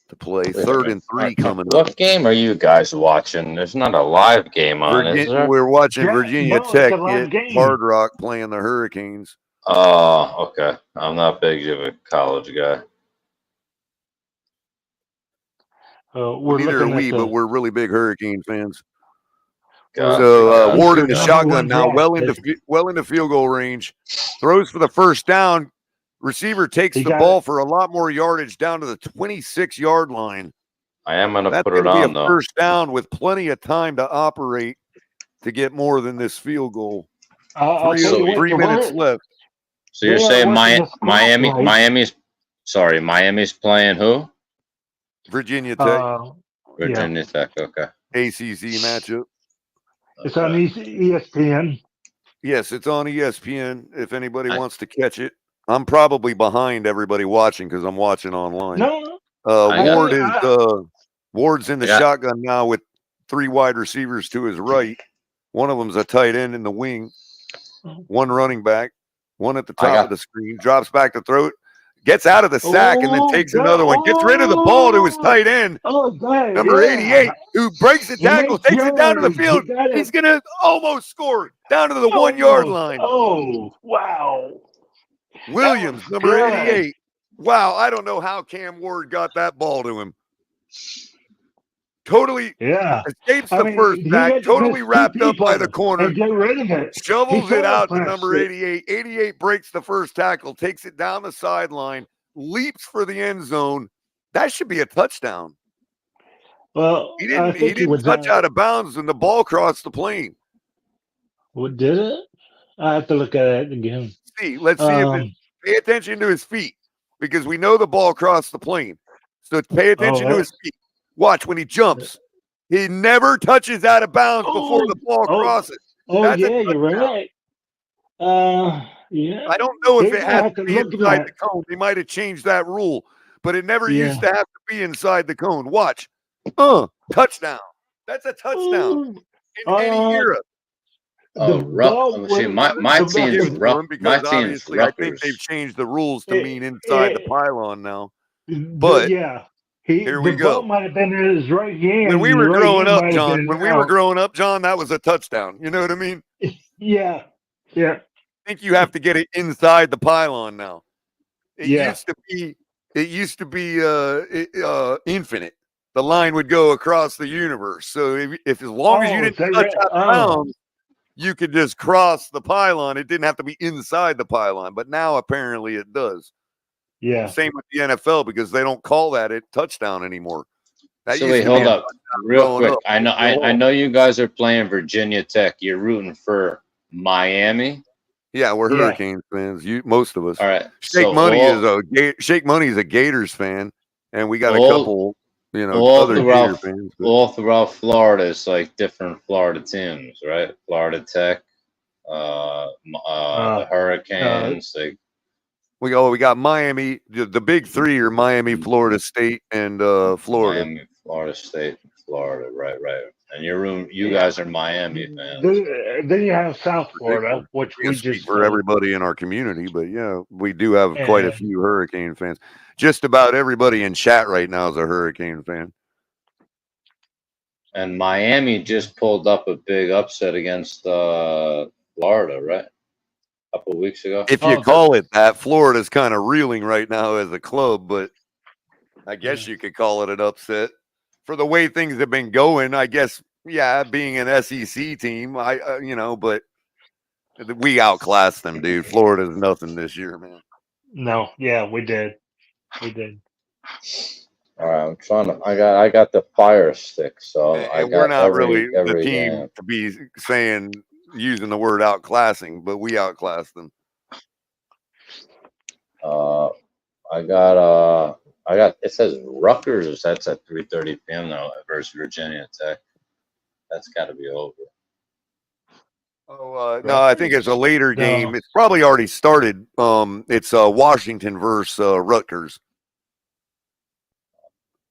to play. 3rd and 3 coming up. What game are you guys watching? There's not a live game on, is there? We're watching Virginia Tech get Hard Rock playing the Hurricanes. Oh, okay. I'm not big of a college guy. Neither are we, but we're really big Hurricane fans. Gotcha. So Ward in the shotgun now, well into field goal range, throws for the first down. Receiver takes the ball for a lot more yardage down to the 26-yard line. I am going to put That's it going to on be a though. first down with plenty of time to operate to get more than this field goal. 3 minutes left. So you're saying Miami's playing who? Virginia Tech. Virginia Tech. Okay. ACC matchup. It's on ESPN. Yes, it's on ESPN. If anybody wants to catch it, I'm probably behind everybody watching because I'm watching online. No, Ward's in the shotgun now with 3 wide receivers to his right. One of them's a tight end in the wing. 1 running back. 1 at the top of the screen. Drops back to throw it. Gets out of the sack and then takes another one. Gets rid of the ball to his tight end. Number 88, who breaks the tackle, takes it down to the field. He's going to almost score down to the 1-yard line. Oh, wow. Williams, number 88. Wow, I don't know how Cam Ward got that ball to him. Totally escapes the first sack, totally wrapped up by the corner. Get rid of it. Shovels it out to number 88. 88 breaks the first tackle, takes it down the sideline, leaps for the end zone. That should be a touchdown. Well, he didn't touch out of bounds and the ball crossed the plane. What did it? I have to look at it again. Let's see if pay attention to his feet because we know the ball crossed the plane. So pay attention to his feet. Watch when he jumps. He never touches out of bounds before the ball crosses. That's you're right. I don't know if it has to be inside the cone. They might have changed that rule, but it never used to have to be inside the cone. Watch. Touchdown. That's a touchdown in any era. Rough. See, my team's rough. My team's I think they've changed the rules to mean inside the pylon now. But here we go. Might have been in his right hand. When we were growing up, John, that was a touchdown. You know what I mean? Yeah. I think you have to get it inside the pylon now. It used to be infinite. The line would go across the universe. So if as long as you didn't touch out of bounds, you could just cross the pylon. It didn't have to be inside the pylon, but now apparently it does. Yeah. Same with the NFL because they don't call that a touchdown anymore. So wait, hold up, real quick. I know you guys are playing Virginia Tech. You're rooting for Miami. Yeah, we're Hurricanes fans. Most of us. All right. Shake Money is a Gators fan, and we got a couple. Other Gator fans. All throughout Florida, it's like different Florida teams, right? Florida Tech, the Hurricanes. We got Miami. The big 3 are Miami, Florida State, and Florida. Miami, Florida State, Florida. Right. And you guys are Miami fans. Then you have South Florida, which we just for everybody in our community. But we do have quite a few Hurricane fans. Just about everybody in chat right now is a Hurricane fan. And Miami just pulled up a big upset against Florida, right? A couple of weeks ago. If you call it that, Florida's kind of reeling right now as a club, but I guess you could call it an upset. for the way things have been going, I guess, yeah, being an SEC team, but we outclassed them, dude. Florida's nothing this year, man. No, yeah, we did. We did. All right, I'm trying to. I got the Fire Stick, so And I we're got not really the every team game. to be using the word outclassing, but we outclassed them. I got. It says Rutgers. That's at 3:30 p.m. now versus Virginia Tech. That's got to be over. Oh no, I think it's a later game. No. It's probably already started. It's Washington versus Rutgers.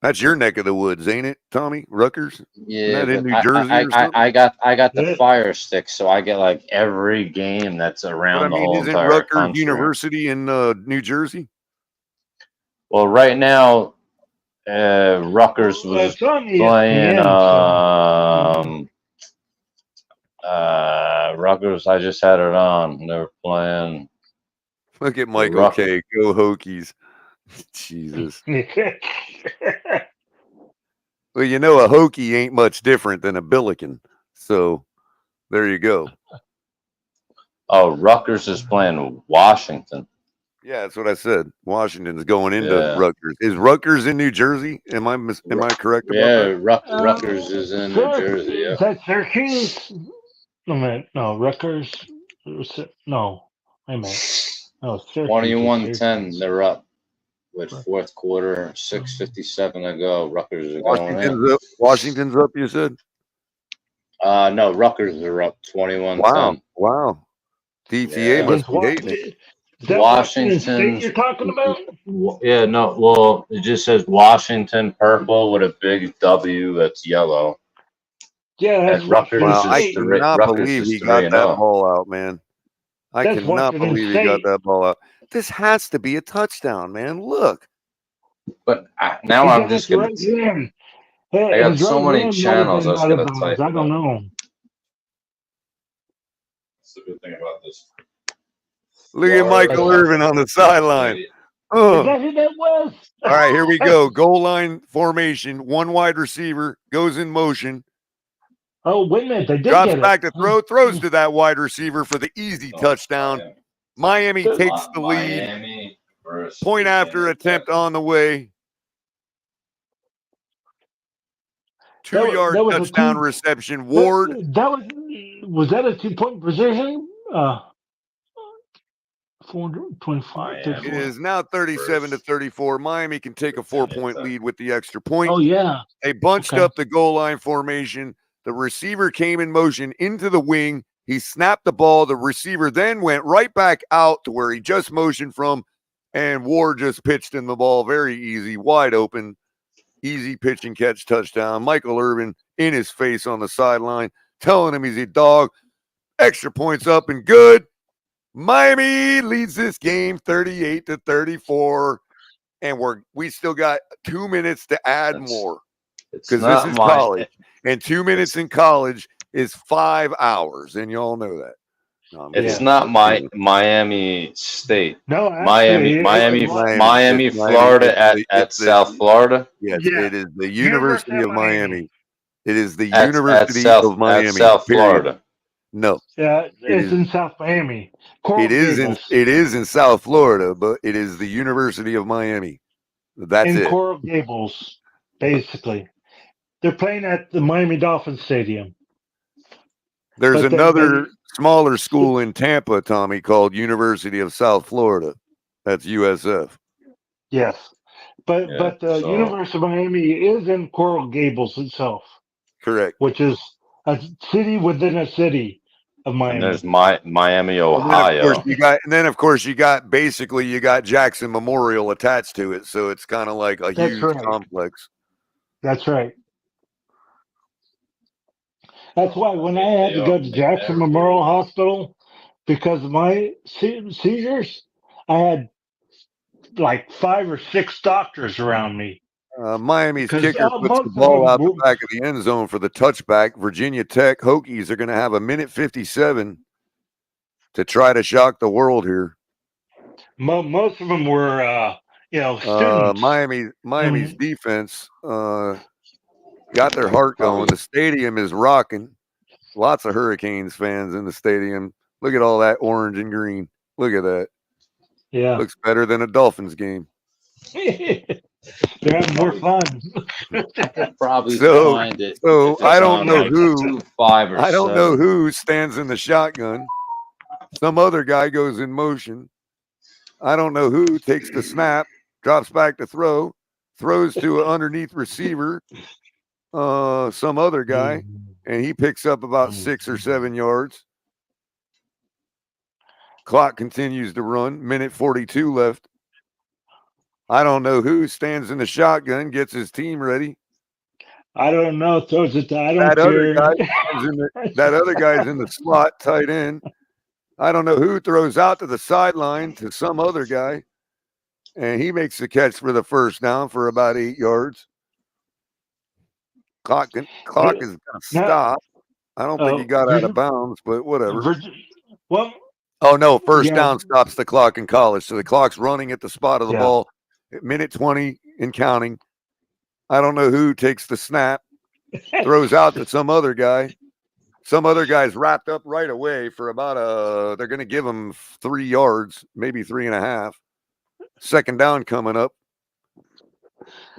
That's your neck of the woods, ain't it, Tommy? Rutgers? Yeah, Isn't that in but New Jersey or something? I got the Fire Stick, so I get like every game that's around the whole isn't entire Rutgers country. University in New Jersey? Well, right now, Rutgers was It's on playing. ESPN, Rutgers. I just had it on. They were playing. Look at Michael K. Go Hokies. Jesus. Well, you know, a Hokie ain't much different than a Billiken. So there you go. Oh, Rutgers is playing Washington. Yeah, that's what I said. Washington's going into Rutgers. Is Rutgers in New Jersey? Am I correct about that? Rutgers is in New Jersey. Yeah. Is that Syracuse? No, Rutgers. No, wait a minute. No, Syracuse. 21-10. They're up with fourth quarter, 6:57 to go. Rutgers are going in. Washington's up, you said? No, Rutgers are up 21-10. Wow. DTA must be hating it. Is that Washington State you're talking about? Yeah, no. Well, it just says Washington purple with a big W that's yellow. Yeah, that's Rutgers. Wow, I cannot believe he got that ball out, man. I cannot believe he got that ball out. This has to be a touchdown, man. Look. But now I'm just gonna. I got so many channels. I was gonna type. I don't know. That's the good thing about this. Look at Michael Irvin on the sideline. Is that who that was? All right, here we go. Goal line formation. One wide receiver goes in motion. Oh, wait a minute. They did drops get back to throw, throws to that wide receiver for the easy touchdown. Miami takes the lead. Point after attempt on the way. 2-yard touchdown reception. Ward. Was that a 2-point position? 425. It is now 37-34. Miami can take a 4-point lead with the extra point. Oh, yeah. They bunched up the goal line formation. The receiver came in motion into the wing. He snapped the ball. The receiver then went right back out to where he just motioned from, and Ward just pitched in the ball. Very easy, wide open, easy pitch and catch touchdown. Michael Irvin in his face on the sideline, telling him he's a dog. Extra points up and good. Miami leads this game 38-34, and we still got 2 minutes to add more because this is college, and 2 minutes in college is 5 hours, and y'all know that. No, it's not Miami State. No, Miami, Florida at South Florida. Yes, it is the University of Miami. It is the University of Miami. At South Florida. No. Yeah, it's in South Miami. It is in South Florida, but it is the University of Miami. That's in it. Coral Gables, basically. They're playing at the Miami Dolphins Stadium. There's another smaller school in Tampa, Tommy, called University of South Florida. That's USF. Yes. But the University of Miami is in Coral Gables itself. Correct. Which is a city within a city of Miami. And there's Miami, Ohio. And then of course you got Jackson Memorial attached to it, so it's kind of like a huge complex. That's right. That's why when I had to go to Jackson Memorial Hospital because of my seizures, I had like 5 or 6 doctors around me. Miami's kicker puts the ball out the back of the end zone for the touchback. Virginia Tech Hokies are going to have 1:57 to try to shock the world here. Most of them were, students. Miami's defense got their heart going. The stadium is rocking. Lots of Hurricanes fans in the stadium. Look at all that orange and green. Look at that. Yeah. Looks better than a Dolphins game. They're having more fun. I could probably So find it. So if I it's don't on know like who 5 or I don't know 7. who stands in the shotgun. Some other guy goes in motion. I don't know who takes the snap, drops back to throw, throws to an underneath receiver, some other guy, and he picks up about 6 or 7 yards. Clock continues to run. Minute 42 left. I don't know who stands in the shotgun, gets his team ready. I don't know. Throws it to I don't That care. other guy's in the slot, tight end. I don't know who throws out to the sideline to some other guy, and he makes the catch for the first down for about 8 yards. Clock is going to stop. I don't think he got out of bounds, but whatever. Well, oh, no, first yeah. down stops the clock in college. So the clock's running at the spot of the Yeah. ball at minute 20 and counting. I don't know who takes the snap, throws out to some other guy. Some other guy's wrapped up right away for about they're going to give him 3 yards, maybe 3.5. Second down coming up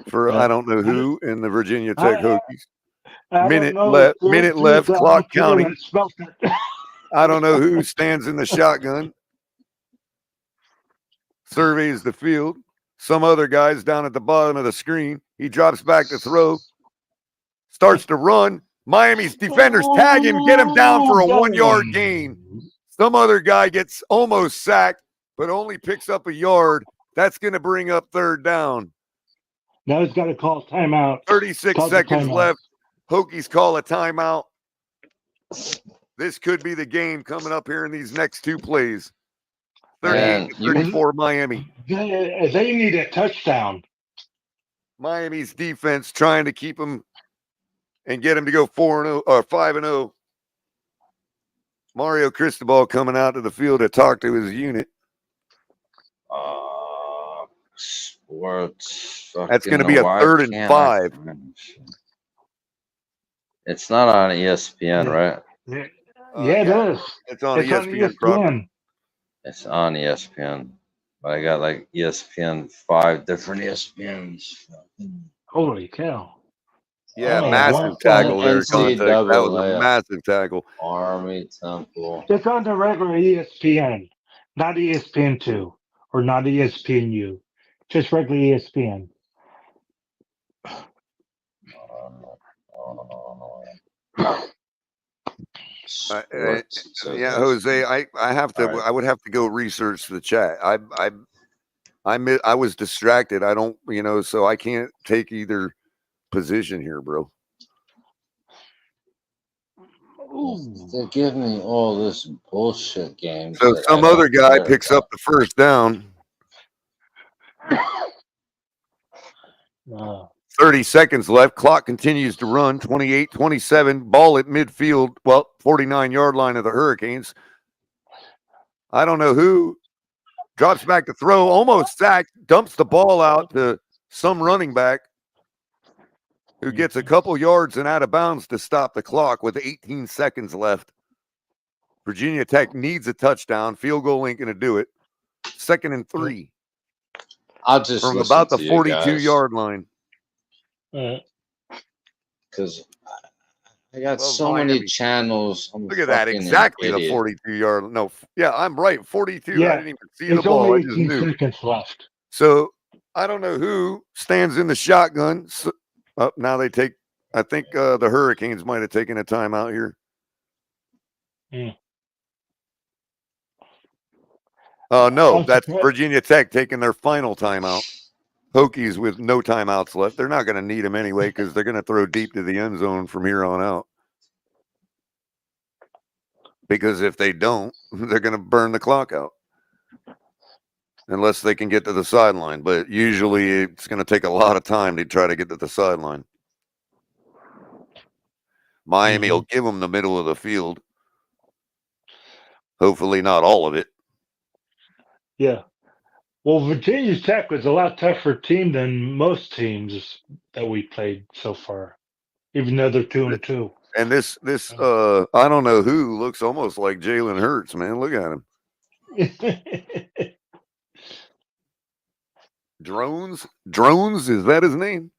for I don't know who in the Virginia Tech Hokies. Minute left, clock counting. I don't know who stands in the shotgun. Surveys the field. Some other guy's down at the bottom of the screen. He drops back to throw. Starts to run. Miami's defenders tag him, get him down for a 1-yard gain. Some other guy gets almost sacked, but only picks up a yard. That's going to bring up third down. Now he's got to call timeout. 36 seconds left. Hokies call a timeout. This could be the game coming up here in these next 2 plays. 38-34 Miami. They need a touchdown. Miami's defense trying to keep them and get him to go 4-0 or 5-0. Mario Cristobal coming out to the field to talk to his unit. Sports. That's going to be a 3rd and 5. It's not on ESPN, right? Yeah, it is. It's on ESPN. Proper. It's on ESPN. But I got like ESPN, 5 different ESPNs. Holy cow. Yeah, massive tackle there, Context. That was a massive tackle. Army Temple. It's on the regular ESPN, not ESPN2 or not ESPNU. Just regular ESPN. Yeah, Jose, I have to. Right. I would have to go research the chat. I was distracted. I don't, so I can't take either position here, bro. They give me all this bullshit games. So some other guy picks up the first down. 30 seconds left. Clock continues to run. 28-27. Ball at midfield. Well, 49-yard line of the Hurricanes. I don't know who. Drops back to throw. Almost sacked. Dumps the ball out to some running back who gets a couple yards and out of bounds to stop the clock with 18 seconds left. Virginia Tech needs a touchdown. Field goal ain't going to do it. 2nd and 3. I'll just from about the 42-yard line. Because I got so many channels. Look at that. Exactly the 42-yard. No, yeah, I'm right. 42. Yeah, I didn't even see the ball. Only I just 18 knew. seconds left. So I don't know who stands in the shotgun. So, now they take, I think the Hurricanes might have taken a timeout here. No, that's Virginia Tech taking their final timeout. Hokies with no timeouts left. They're not going to need them anyway because they're going to throw deep to the end zone from here on out. Because if they don't, they're going to burn the clock out. Unless they can get to the sideline. But usually it's going to take a lot of time to try to get to the sideline. Miami will give them the middle of the field. Hopefully not all of it. Yeah. Well, Virginia Tech was a lot tougher team than most teams that we played so far. even though they're 2-2. And this I don't know who looks almost like Jalen Hurts, man. Look at him. Drones, is that his name?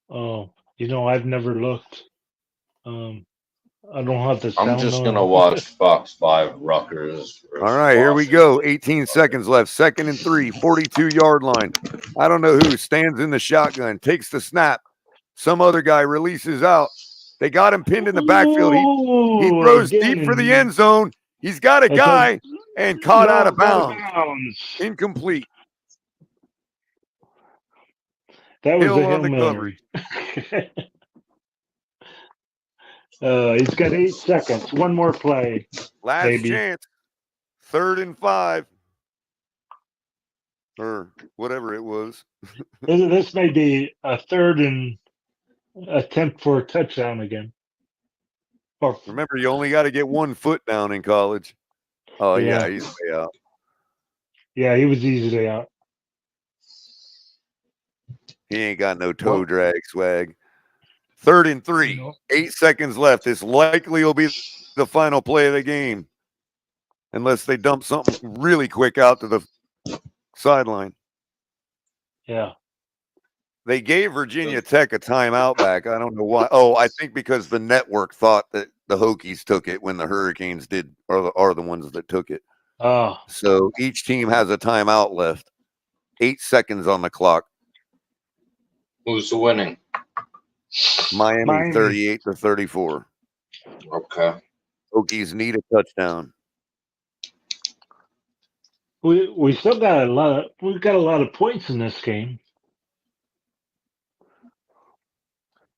Oh, I've never looked. I don't have the sound. I'm just on. gonna watch Fox 5 Rutgers. All right, here we go. 18 seconds left. 2nd and 3, 42-yard line. I don't know who stands in the shotgun, takes the snap. Some other guy releases out. They got him pinned in the backfield. He throws deep for the end zone. He's got a guy and caught out of bounds. Incomplete. That was Hill a Hail on the Mary. He's got 8 seconds. One more play. Last chance. 3rd and 5. Or whatever it was. This may be a 3rd and attempt for a touchdown again. Remember, you only got to get 1 foot down in college. Oh, yeah, he's way out. Yeah, he was easily out. He ain't got no toe drag swag. 3rd and 3. 8 seconds left. This likely will be the final play of the game. Unless they dump something really quick out to the sideline. Yeah. They gave Virginia Tech a timeout back. I don't know why. Oh, I think because the network thought that the Hokies took it when the Hurricanes did, are the ones that took it. Oh. So each team has a timeout left. 8 seconds on the clock. Who's winning? Miami 38-34. Okay. Hokies need a touchdown. We still got we've got a lot of points in this game.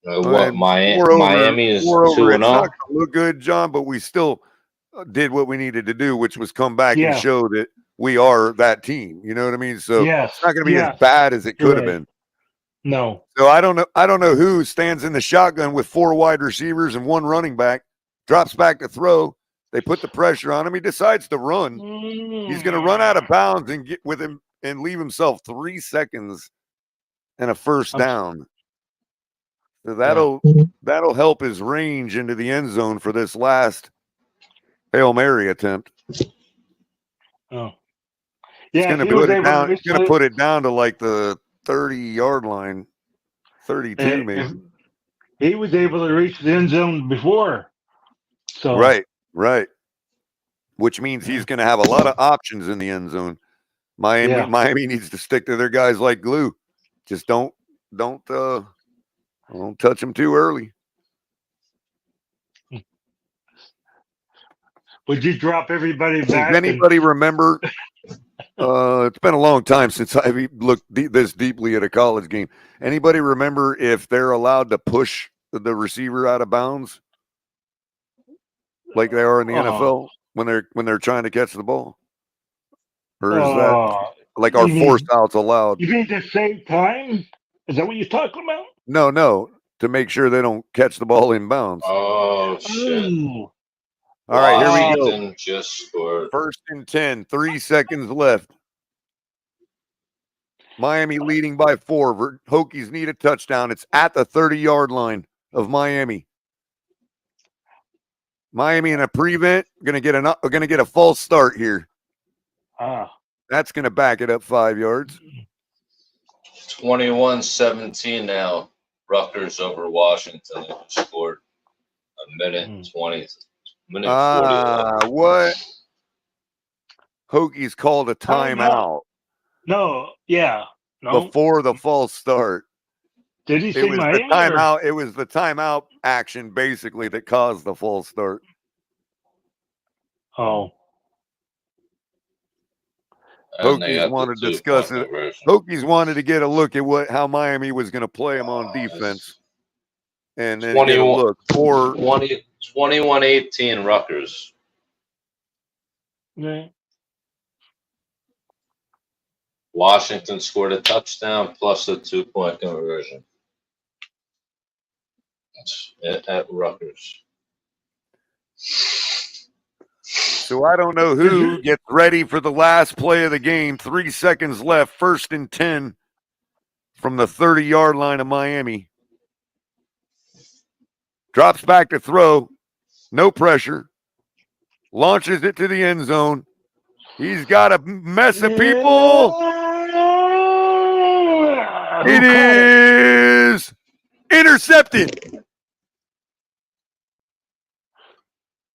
Miami is 2-0. It's not going to look good, John, but we still did what we needed to do, which was come back and show that we are that team. You know what I mean? So it's not going to be as bad as it could have been. No. So I don't know who stands in the shotgun with 4 wide receivers and 1 running back, drops back to throw. They put the pressure on him. He decides to run. He's going to run out of bounds and get with him and leave himself 3 seconds and a first down. So that'll help his range into the end zone for this last Hail Mary attempt. Oh. He's going to put it down. He's going to put it down to like the 30-yard line, 32 maybe. He was able to reach the end zone before. So Right. Which means he's going to have a lot of options in the end zone. Miami needs to stick to their guys like glue. Just don't touch them too early. Would you drop everybody back? Does anybody remember? It's been a long time since I've looked this deeply at a college game. Anybody remember if they're allowed to push the receiver out of bounds like they are in the NFL when they're trying to catch the ball? Or is that like our force outs allowed? You mean to save time? Is that what you're talking about? No, to make sure they don't catch the ball in bounds. Oh, shit. Ooh. All right, here we go. Washington just scored. 1st and 10, 3 seconds left. Miami leading by 4. Hokies need a touchdown. It's at the 30-yard line of Miami. Miami in a prevent, gonna get a false start here. That's gonna back it up 5 yards. 21-17 now. Rutgers over Washington. They scored a minute 20. Minute 40. What? Hokies called a timeout. No. Before the false start. Did he say Miami? It was the timeout action basically that caused the false start. Oh. Hokies wanted to discuss it. Hokies wanted to get a look at how Miami was going to play them on defense. And then get a look. 21-18 Rutgers. Yeah. Washington scored a touchdown plus a 2-point conversion. That's at Rutgers. So I don't know who gets ready for the last play of the game. 3 seconds left. 1st and 10 from the 30-yard line of Miami. drops back to throw, no pressure, launches it to the end zone. He's got a mess of people. It is intercepted.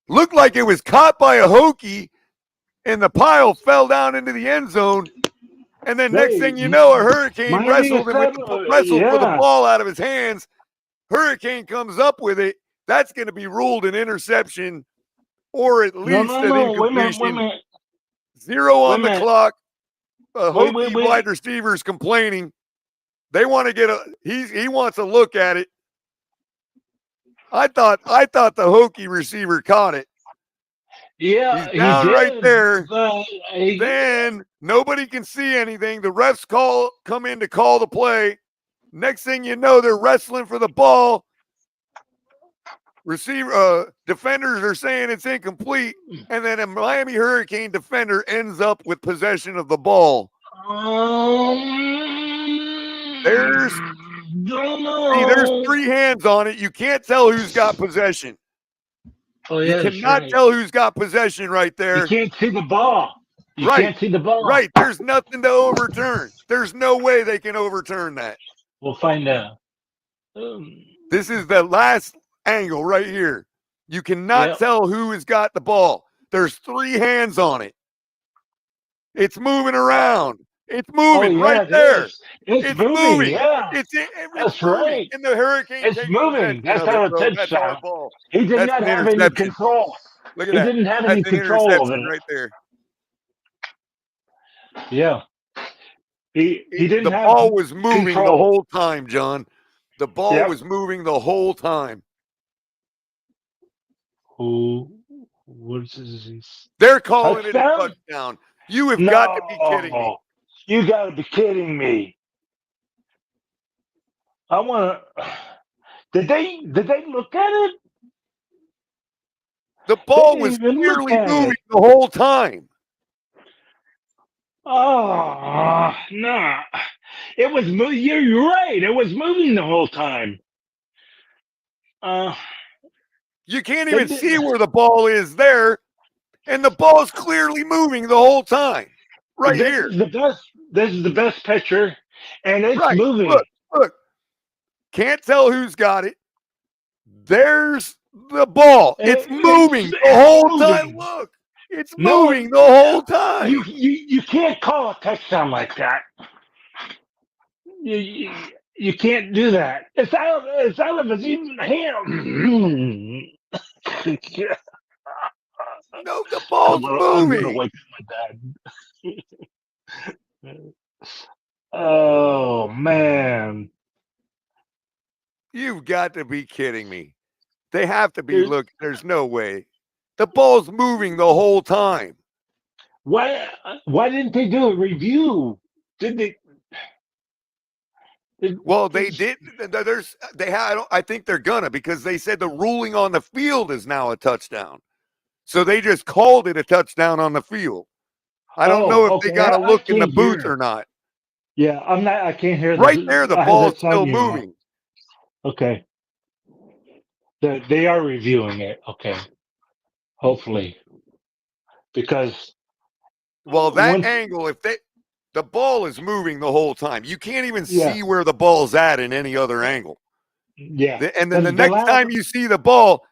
Looked like it was caught by a Hokie, and the pile fell down into the end zone. And then next thing you know, a Hurricane wrestled for the ball out of his hands. Hurricane comes up with it. That's going to be ruled an interception or at least an incompletion. Wait a minute. 0 on the clock. Hokie wide receivers complaining. They want to he wants a look at it. I thought the Hokie receiver caught it. Yeah, he's down right there. Then nobody can see anything. The refs come in to call the play. Next thing you know, they're wrestling for the ball. Defenders are saying it's incomplete, and then a Miami Hurricane defender ends up with possession of the ball. There's 3 hands on it. You can't tell who's got possession. Oh, yeah, you cannot tell who's got possession right there. You can't see the ball. You can't see the ball. Right. There's nothing to overturn. There's no way they can overturn that. We'll find out. This is the last angle right here. You cannot tell who has got the ball. There's 3 hands on it. It's moving around. It's moving right there. It's moving. Yeah. That's right. And the Hurricane it's moving. That's not a touchdown. He did not have any control. Look at that. He didn't have any control of it. Right there. Yeah. He didn't the have ball was moving control. the whole time, John. The ball was moving the whole time. What is this? They're calling it a touchdown. You have got to be kidding me. You got to be kidding me. I want to. Did they look at it? The ball was clearly moving the whole time. Oh, no. It was moving. You're right. It was moving the whole time. You can't even see where the ball is there, and the ball is clearly moving the whole time. Right here. This is the best picture, and it's moving. Look. Can't tell who's got it. There's the ball. It's moving the whole time. Look. It's moving the whole time. You can't call a touchdown like that. You can't do that. It's out of his even hand. No, the ball's moving. I'm gonna wake up my dad. Oh man. You've got to be kidding me. They have to be. Look, there's no way. The ball's moving the whole time. Why didn't they do a review? Did they? Well, they did. I think they're gonna, because they said the ruling on the field is now a touchdown. So they just called it a touchdown on the field. I don't know if they got to look in the booth or not. Yeah, I can't hear. Right there, the ball's still moving. Okay. They are reviewing it. Okay. Hopefully. Because. Well, that angle, the ball is moving the whole time. You can't even see where the ball's at in any other angle. Yeah. And then the next time you see the ball,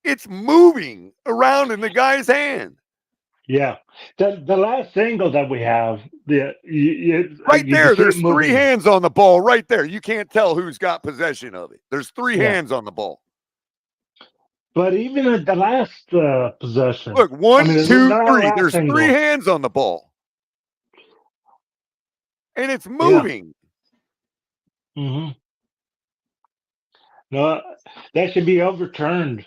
it's moving around in the guy's hand. Yeah. The last angle that we have, right there, there's 3 hands on the ball right there. You can't tell who's got possession of it. There's 3 hands on the ball. But even at the last possession. Look, 1, 2, 3. There's 3 hands on the ball. And it's moving. Yeah. Mm-hmm. No, that should be overturned.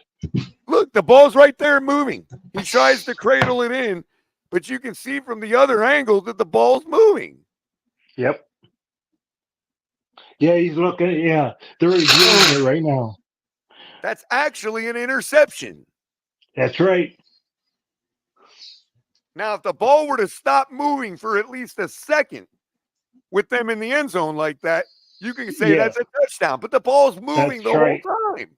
Look, the ball's right there moving. He tries to cradle it in, but you can see from the other angle that the ball's moving. Yep. Yeah, he's looking. Yeah, they're reviewing it right now. That's actually an interception. That's right. Now, if the ball were to stop moving for at least a second with them in the end zone like that, You can say that's a touchdown, but the ball's moving the whole time.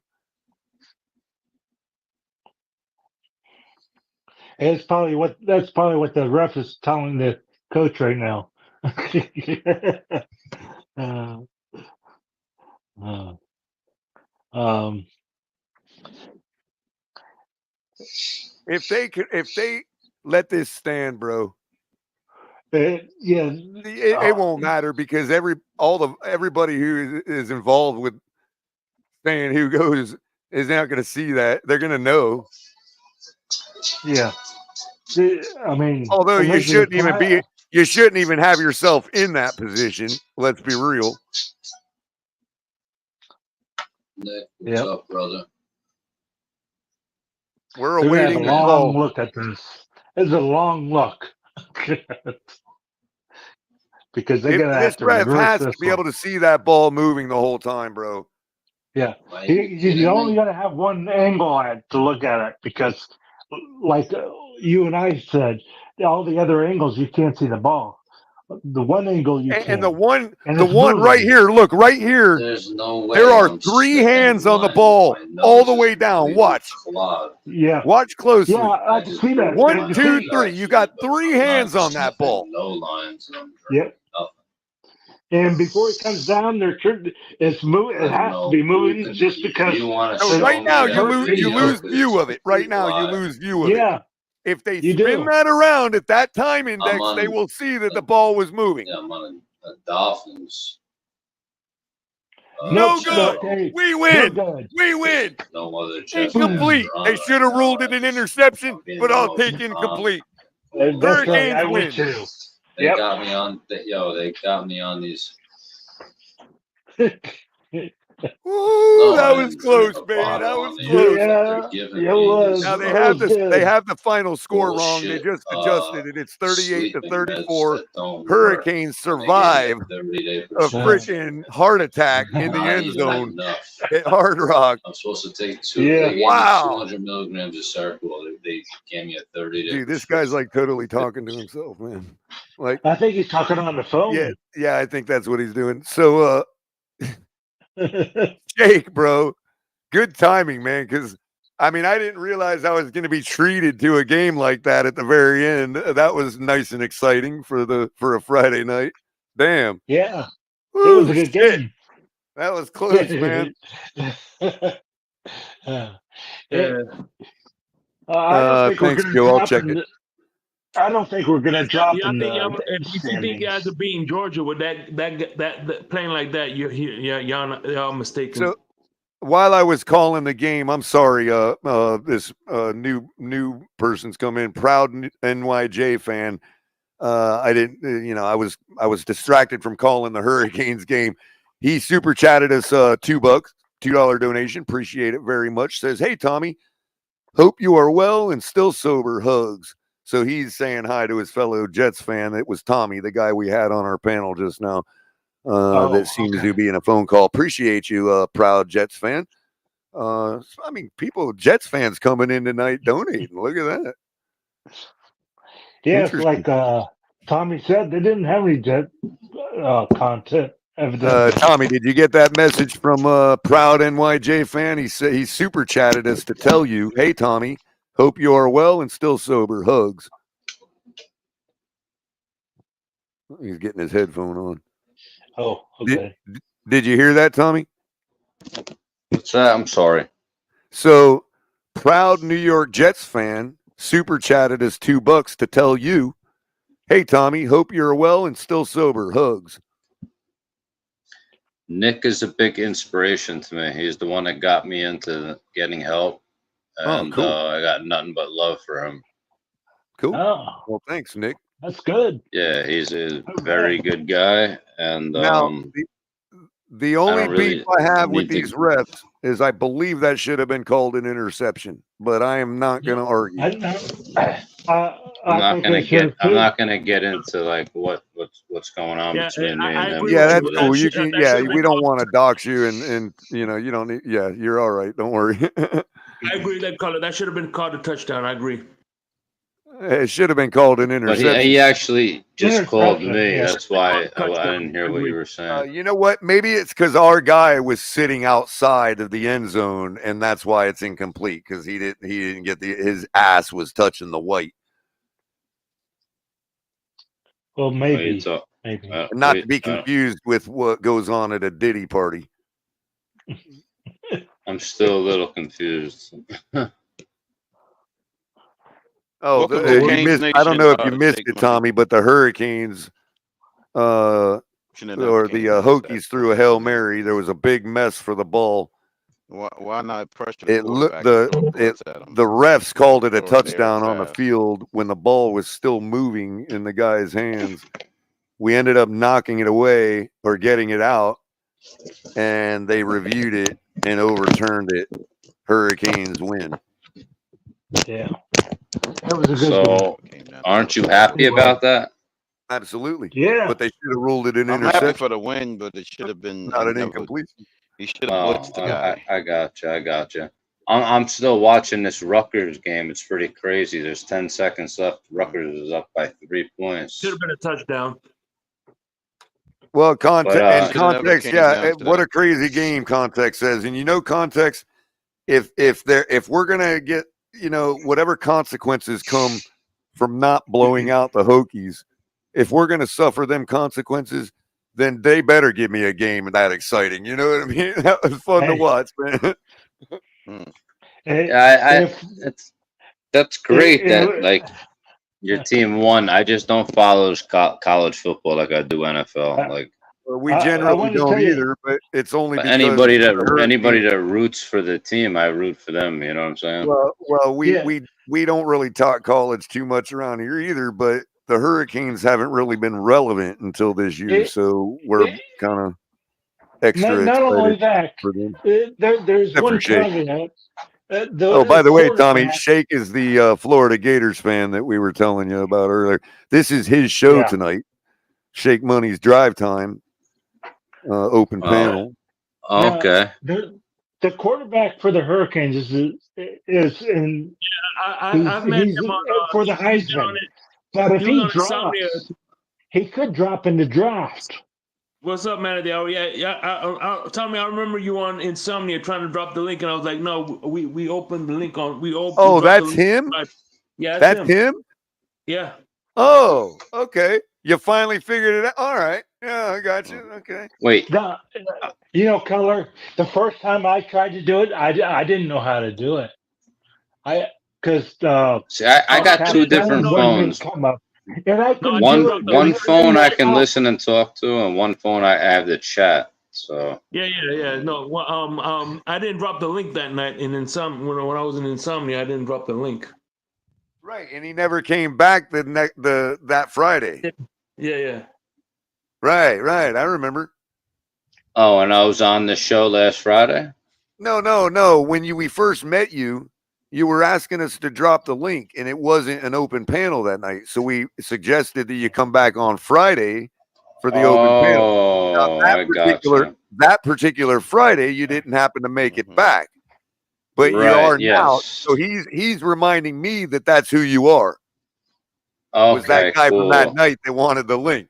That's probably what the ref is telling the coach right now. Um, if they let this stand, bro, it won't matter because everybody who is involved with saying who goes is not going to see that. They're going to know. Yeah. I mean, although you shouldn't even have yourself in that position. Let's be real. Nick, what's up, brother? We're awaiting the long call. look at this. It's a long look. Because they're going to have to ref reverse has this to be able to see that ball moving the whole time, bro. Yeah. You only got to have one angle to look at it because, like you and I said, all the other angles, you can't see the ball. The one angle you can. And the one right here, look, right here. There's no way there are 3 hands on the ball all the way down. Watch. Yeah. Watch closely. Yeah, I can see that. 1, 2, 3. You got 3 hands on that ball. No lines. Yep. And before it comes down, it's moving. It has to be moving just because. So right now you lose view of it. Right now you lose view of it. If they spin that around at that time index, they will see that the ball was moving. Yeah, I'm on a Dolphins. No good. We win. We win. No other incomplete. They should have ruled it an interception, but I'll take incomplete. Hurricanes win. They got me on. They got me on these. Ooh, that was close, baby. That was close. Yeah, it was. Now they have this. They have the final score wrong. They just adjusted it. It's 38-34. Hurricanes survive a freaking heart attack in the end zone at Hard Rock. I'm supposed to take 200 milligrams of Seroquel. They gave me a 30-day. Dude, this guy's like totally talking to himself, man. Like I think he's talking on the phone. Yeah, I think that's what he's doing. So, Jake, bro, good timing, man. Because I mean, I didn't realize I was going to be treated to a game like that at the very end. That was nice and exciting for a Friday night. Damn. Yeah, Woo, it was a good game. That was close, man. Thanks, Joe. I'll check it. I don't think we're gonna drop. If you think you guys are beating Georgia with that playing like that, y'all mistaken. So while I was calling the game, I'm sorry. This new person's come in, proud NYJ fan. I didn't, I was distracted from calling the Hurricanes game. He super chatted us $2, $2 donation. Appreciate it very much. Says, hey Tommy, hope you are well and still sober. Hugs. So he's saying hi to his fellow Jets fan. It was Tommy, the guy we had on our panel just now. That seems to be in a phone call. Appreciate you, proud Jets fan. I mean, Jets fans coming in tonight donating. Look at that. Yeah, it's like Tommy said, they didn't have any Jet content. Evidently. Tommy, did you get that message from proud NYJ fan? He said he super chatted us to tell you, hey Tommy, hope you are well and still sober. Hugs. He's getting his headphone on. Oh, okay. Did you hear that, Tommy? What's that? I'm sorry. So, proud New York Jets fan super chatted us $2 to tell you, hey Tommy, hope you're well and still sober. Hugs. Nick is a big inspiration to me. He's the one that got me into getting help. And cool. I got nothing but love for him. Cool. Oh, well, thanks, Nick. That's good. Yeah, he's a very good guy. And now, the only beef I have with these refs is I believe that should have been called an interception, but I am not going to argue. I'm not gonna get into like what's going on between me and him. Yeah, that's cool. You can. We don't want to dox you, and you don't need. Yeah, you're all right. Don't worry. I agree that should have been called a touchdown. I agree. It should have been called an But interception. he actually just called Interception, me. yeah. That's why I didn't hear what you were saying. You know what? Maybe it's because our guy was sitting outside of the end zone, and that's why it's incomplete, because he didn't get his ass was touching the white. Well, maybe. Not to be confused with what goes on at a Diddy party. I'm still a little confused. Oh, Welcome to you Canes missed. I don't Nation, know if you missed Jake it, Money. Tommy, but the Hurricanes, or the Hokies threw a Hail Mary. There was a big mess for the ball. Why not pressure the It looked quarterback and throw bullets at him? the refs called it a Throw it in the air touchdown on the fast. field when the ball was still moving in the guy's hands. We ended up knocking it away or getting it out, and they reviewed it and overturned it. Hurricanes win. Yeah. That was a good So, aren't you happy about that? Absolutely. Yeah. But they should have ruled it an I'm interception. happy for the win, but it should have been Not an incompletion. He should have blitzed the guy. I gotcha. I'm still watching this Rutgers game. It's pretty crazy. There's 10 seconds left. Rutgers is up by 3 points. Should have been a touchdown. Well, context, came yeah. down to What that. a crazy game context says, and context. If we're gonna get whatever consequences come from not blowing out the Hokies, if we're gonna suffer them consequences, then they better give me a game that exciting. You know what I mean? That was fun to watch, man. That's great that your team won. I just don't follow college football like I do NFL. Like We generally don't either, but it's only because anybody that roots for the team, I root for them. You know what I'm saying? Well, we don't really talk college too much around here either, but the Hurricanes haven't really been relevant until this year, so we're kind of extra Not only excited that, for them. there's Except one for Shake. caveat. By the way, Tommy, Shake is the Florida Gators fan that we were telling you about earlier. This is his show tonight. Shake Money's Drive Time open panel. Okay. The quarterback for the Hurricanes is in. I've met him on for the Heisman. But if he drops, he could drop in the draft. What's up, man of the hour? Yeah. Tommy, I remember you on Insomnia trying to drop the link, and I was like, no, we opened the link on. Oh, that's him. Yeah, that's him. Yeah. Oh, okay. You finally figured it out. All right. Yeah, I got you. Okay. Wait. Color. The first time I tried to do it, I didn't know how to do it. I got two different phones. One phone I can listen and talk to, and one phone I have the chat. So Yeah. No, I didn't drop the link that night in when I was in Insomnia. I didn't drop the link. Right, and he never came back that Friday. Yeah. Right. I remember. Oh, and I was on the show last Friday? No. When we first met you were asking us to drop the link, and it wasn't an open panel that night. So we suggested that you come back on Friday for the open panel. Now, that particular Friday, you didn't happen to make it back, but you are now. So he's reminding me that that's who you are. Was that guy from that night that wanted the link?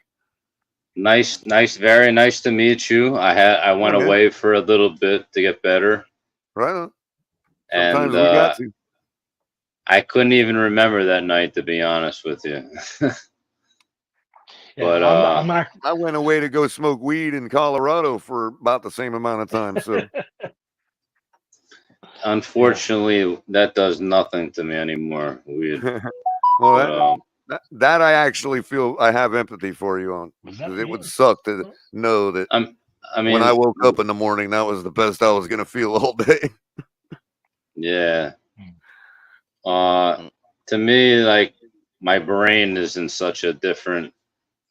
Nice, very nice to meet you. I went away for a little bit to get better. Right on. Sometimes we got to. I couldn't even remember that night, to be honest with you. But I went away to go smoke weed in Colorado for about the same amount of time. So unfortunately, that does nothing to me anymore. Weed. Well, that I actually feel I have empathy for you on, because it would suck to know that. When I woke up in the morning, that was the best I was going to feel all day. Yeah. To me, like, my brain is in such a different.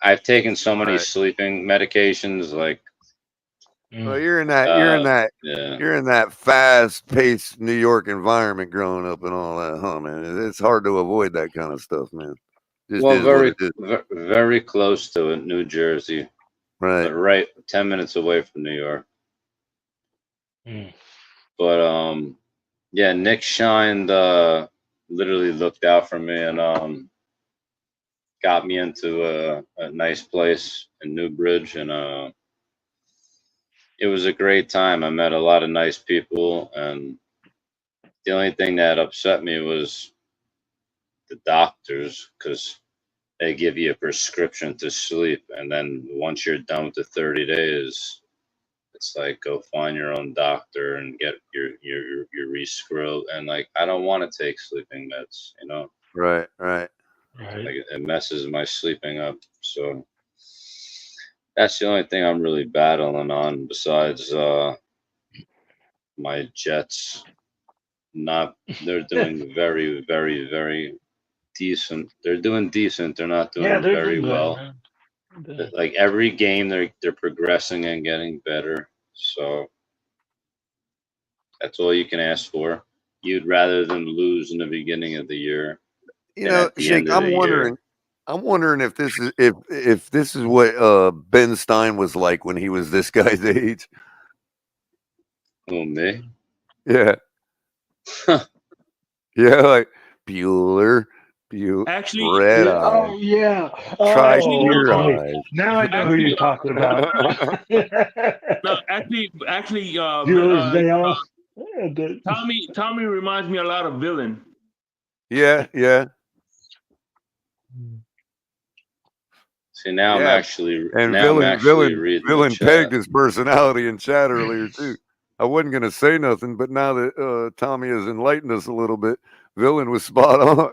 I've taken so many sleeping medications, like. Well, you're in that fast-paced New York environment growing up and all that, huh, man? It's hard to avoid that kind of stuff, man. Very close to it, New Jersey. Right. But right 10 minutes away from New York. But Nick shined literally looked out for me and got me into a nice place in Newbridge, and it was a great time. I met a lot of nice people, and the only thing that upset me was the doctors, because they give you a prescription to sleep, and then once you're done with the 30 days, it's like, go find your own doctor and get your re-scrub. And like, I don't want to take sleeping meds, you know? Right. Right. Like, it messes my sleeping up. So that's the only thing I'm really battling on, besides my Jets. They're doing very, very, very decent. They're doing decent. They're not doing Yeah, they're very doing good, well. man. Like every game, they're progressing and getting better. So that's all you can ask for. You'd rather them lose in the beginning of the year than at the Shake, end of the year. I'm wondering if this is if this is what Ben Stein was like when he was this guy's age. Oh, me? Yeah. Yeah, like Bueller, Actually, red yeah. eye. Oh yeah. Try Actually, no. your Okay. eyes. Now I know who you're talking about. No, actually, Bueller's Day Off. Tommy reminds me a lot of Villain. Yeah. See, now I'm actually and now I'm actually reading the Villain chat. pegged his personality in chat earlier too. I wasn't gonna say nothing, but now that Tommy has enlightened us a little bit, Villain was spot on.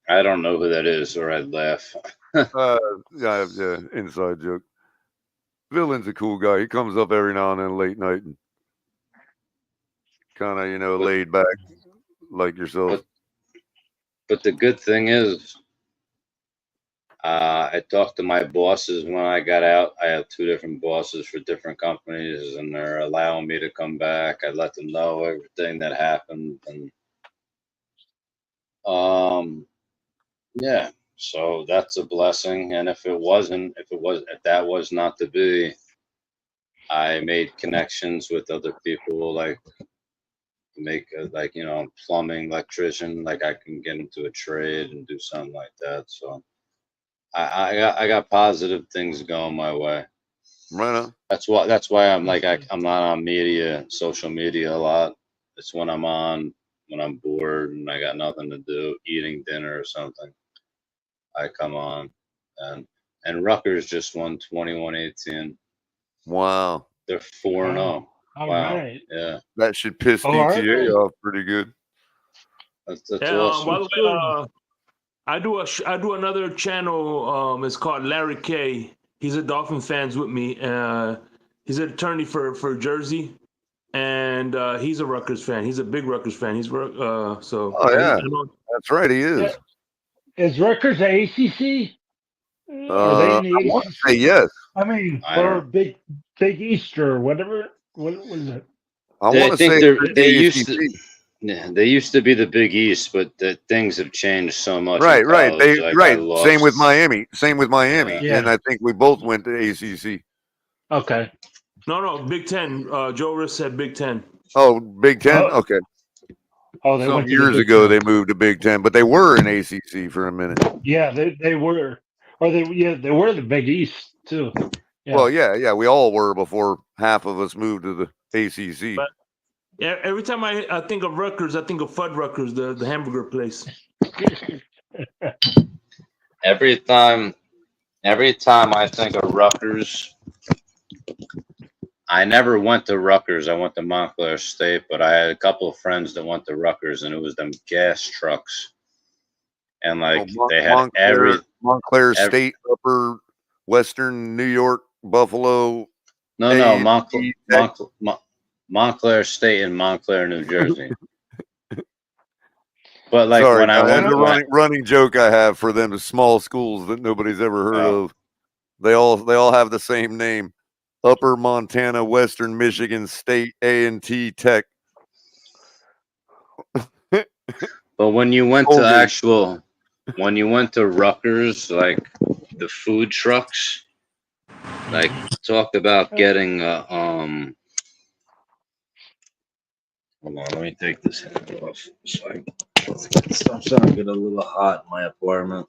I don't know who that is, or I'd laugh. Yeah, inside joke. Villain's a cool guy. He comes up every now and then late night and kind of, laid back like yourself. But the good thing is, I talked to my bosses when I got out. I have 2 different bosses for different companies, and they're allowing me to come back. I let them know everything that happened, and yeah. So that's a blessing. And if that was not to be, I made connections with other people, like make plumbing, electrician. Like I can get into a trade and do something like that. So I got positive things going my way. Right on. That's why I'm not on social media a lot. It's when I'm bored and I got nothing to do, eating dinner or something, I come on. And Rutgers just won 21-18. Wow. They're 4-0. All Wow. right. Yeah. That should piss Oh, are DTA they? off pretty good. That's Yeah, awesome. by the way, I do another channel. It's called Larry K. He's a Dolphin fans with me. He's an attorney for Jersey, and he's a Rutgers fan. He's a big Rutgers fan. He's so. Oh yeah, that's right. He is. Yeah. Is Rutgers the ACC? Are they in the I ACC? want to say yes. I mean, or Big East or whatever. What was it? I think they used to. Yeah, they used to be the Big East, but things have changed so much. Right. College. Same with Miami. Yeah. And I think we both went to ACC. Okay. No, Big Ten. Joe Riss said Big Ten. Oh, Big Ten. Oh. Okay. Oh, they some went to years the Big ago Ten. they moved to Big Ten, but they were in ACC for a minute. Yeah, they were, or they were the Big East too. Yeah. Well, yeah, we all were before half of us moved to the ACC. But yeah, every time I think of Rutgers, I think of Fudd Rutgers, the hamburger place. Every time I think of Rutgers, I never went to Rutgers. I went to Montclair State, but I had a couple of friends that went to Rutgers, and it was them gas trucks. And they had Montclair State, Upper Western New York, Buffalo. No, Montclair State in Montclair, New Jersey. But sorry, when I went, the running joke I have for them is small schools that nobody's ever heard of. They all have the same name: Upper Montana, Western Michigan State, A&T Tech. But when you went when you went to Rutgers, like the food trucks, like talked about getting Hold on, let me take this hand off. I'm starting to get a little hot in my apartment.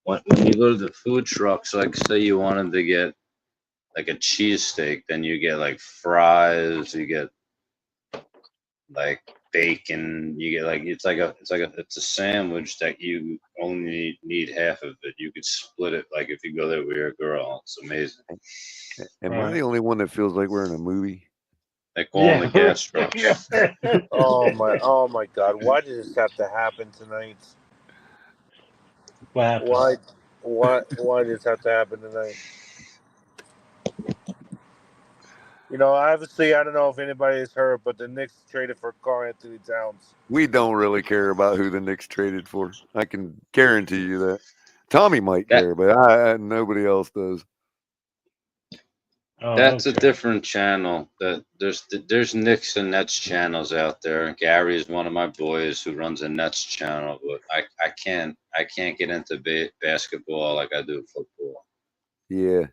When you go to the food trucks, like say you wanted to get like a cheesesteak, then you get like fries, you get like bacon, you get like it's a sandwich that you only need half of it. You could split it like if you go there with your girl. It's amazing. Am I the only one that feels like we're in a movie? They call them the gas trucks. Oh my God! Why did this have to happen tonight? What happened? Why did this have to happen tonight? You know, obviously, I don't know if anybody has heard, but the Knicks traded for Karl Anthony Towns. We don't really care about who the Knicks traded for. I can guarantee you that. Tommy might care, but nobody else does. Oh, That's a different channel. There's Knicks and Nets channels out there. Gary is one of my boys who runs a Nets channel, but I can't get into basketball like I do football. Yeah.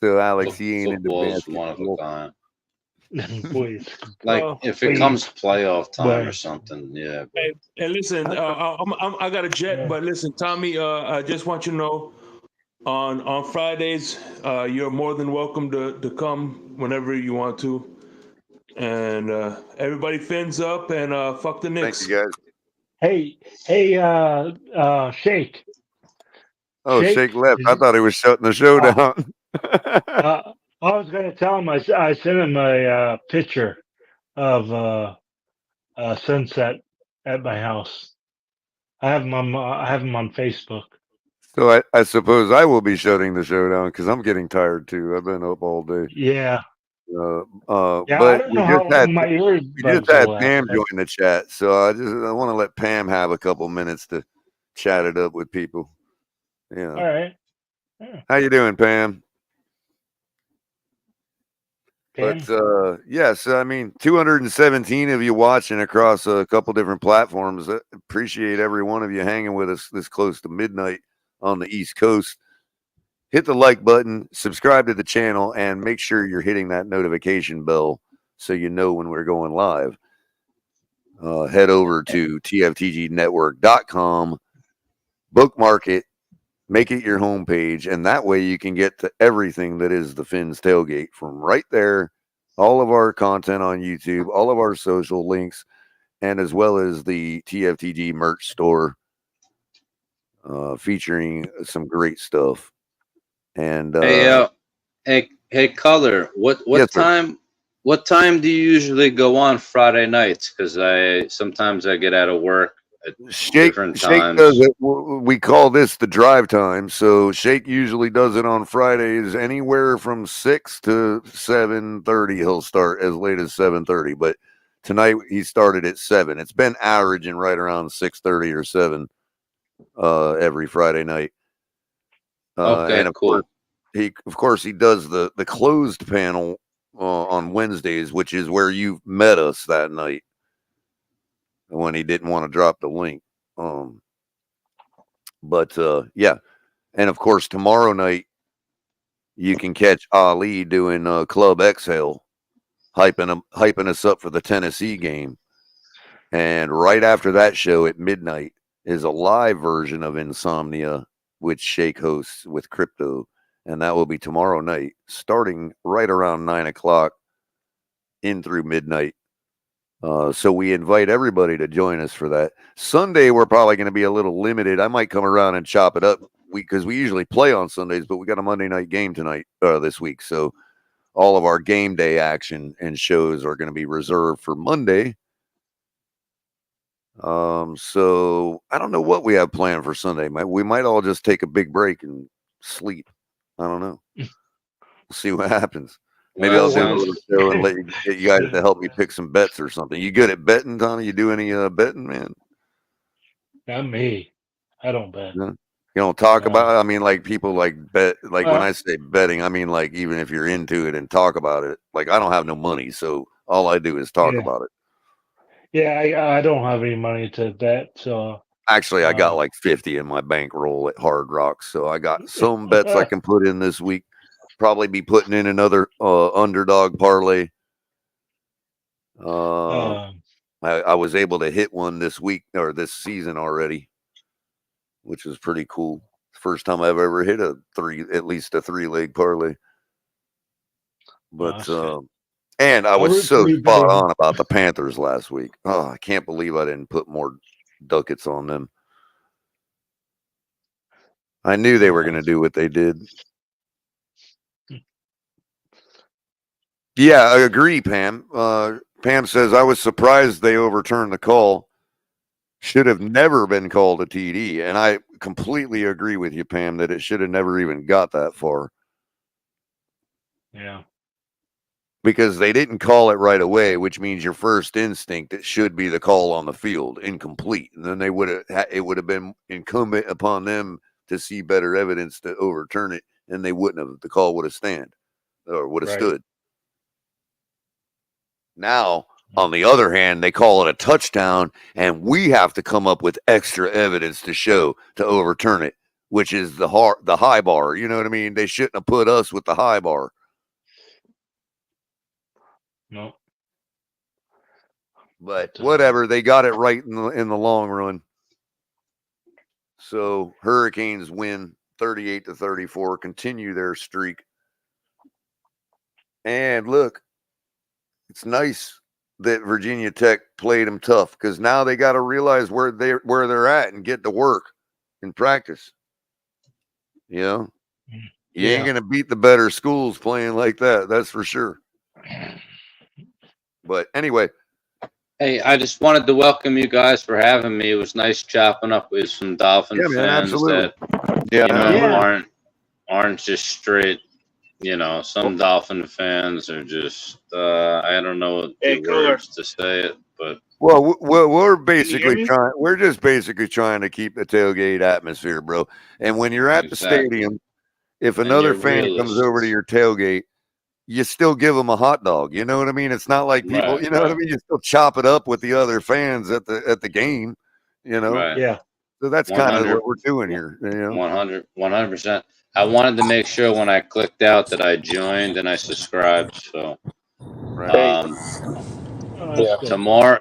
So Alex, he ain't into Football's one of a basketball. kind. Please. Like if it comes playoff time or Well. something, yeah. Hey, listen, I got a jet, but listen, Tommy, I just want you to know, on Fridays, you're more than welcome to come whenever you want to, and everybody fins up and fuck the Knicks. Thank you, guys. Hey, Shake. Oh, Shake left. I thought he was shutting the show down. I was going to tell him I sent him a picture of sunset at my house. I have him on Facebook. So I suppose I will be shutting the show down because I'm getting tired too. I've been up all day. Yeah. Yeah, I but don't know how long my ears we just had Pam join the chat, so I want to let Pam have a couple minutes to chat it up with people. Yeah. All right. Yeah. How you doing, Pam? Pam? But yes, I mean 217 of you watching across a couple different platforms. I appreciate every one of you hanging with us this close to midnight on the East Coast. Hit the like button, subscribe to the channel, and make sure you're hitting that notification bell so you know when we're going live. Head over to tftgnetwork.com, bookmark it, make it your homepage, and that way you can get to everything that is the Finn's Tailgate from right there. All of our content on YouTube, all of our social links, and as well as the TFTG merch store featuring some great stuff. And hey, Color, what yes, time? Sir. What time do you usually go on Friday nights? Because sometimes I get out of work at different times. Does it. We call this the drive time. So Shake usually does it on Fridays, anywhere from 6 to 7:30. He'll start as late as 7:30, but tonight he started at 7. It's been averaging right around 6:30 or 7 every Friday night. Okay, and cool. Of course, he does the closed panel on Wednesdays, which is where you met us that night when he didn't want to drop the link. But yeah, and of course, tomorrow night you can catch Ali doing Club Exhale, hyping us up for the Tennessee game. And right after that show at midnight is a live version of Insomnia, which Shake hosts with Crypto. And that will be tomorrow night, starting right around 9 o'clock in through midnight. So we invite everybody to join us for that. Sunday, we're probably going to be a little limited. I might come around and chop it up because we usually play on Sundays, but we got a Monday night game tonight, this week. So all of our game day action and shows are going to be reserved for Monday. So I don't know what we have planned for Sunday. We might all just take a big break and sleep. I don't know. We'll see what happens. Maybe I'll do a little show and get you guys to help me pick some bets or something. You good at betting, Tommy? You do any betting, man? Not me. I don't bet. No? You don't talk about it? I mean, like people like bet. Like when I say betting, I mean like even if you're into it and talk about it. Like I don't have no money, so all I do is talk about it. Yeah, I don't have any money to bet, so. Actually, I got like 50 in my bankroll at Hard Rock, so I got some bets I can put in this week. Probably be putting in another underdog parlay. I was able to hit one this week or this season already, which was pretty cool. First time I've ever hit at least a 3-leg parlay. But and I was so spot on about the Panthers last week. Oh, I can't believe I didn't put more ducats on them. I knew they were going to do what they did. Yeah, I agree, Pam. Pam says, I was surprised they overturned the call. Should have never been called a TD. And I completely agree with you, Pam, that it should have never even got that far. Yeah. Because they didn't call it right away, which means your first instinct, it should be the call on the field, incomplete. And then it would have been incumbent upon them to see better evidence to overturn it, and they wouldn't have. The call would have stood. Now, on the other hand, they call it a touchdown, and we have to come up with extra evidence to overturn it, which is the high bar. You know what I mean? They shouldn't have put us with the high bar. No. But whatever, they got it right in the long run. So Hurricanes win 38-34, continue their streak. And look, it's nice that Virginia Tech played them tough, because now they got to realize where they're at and get to work and practice. You know, you ain't gonna beat the better schools playing like that. That's for sure. But anyway. Hey, I just wanted to welcome you guys for having me. It was nice chopping up with some Dolphin fans absolutely. that aren't just straight. You know, some Dolphin fans are just I don't know the words to say it, but we're basically trying. We're just basically trying to keep the tailgate atmosphere, bro. And when you're at the stadium, if another fan comes over to your tailgate, you still give them a hot dog. You know what I mean? It's not like people. You know what I mean? You still chop it up with the other fans at the game. You know? Yeah. So that's kind of what we're doing here. You know? 100%. I wanted to make sure when I clicked out that I joined and I subscribed. So tomorrow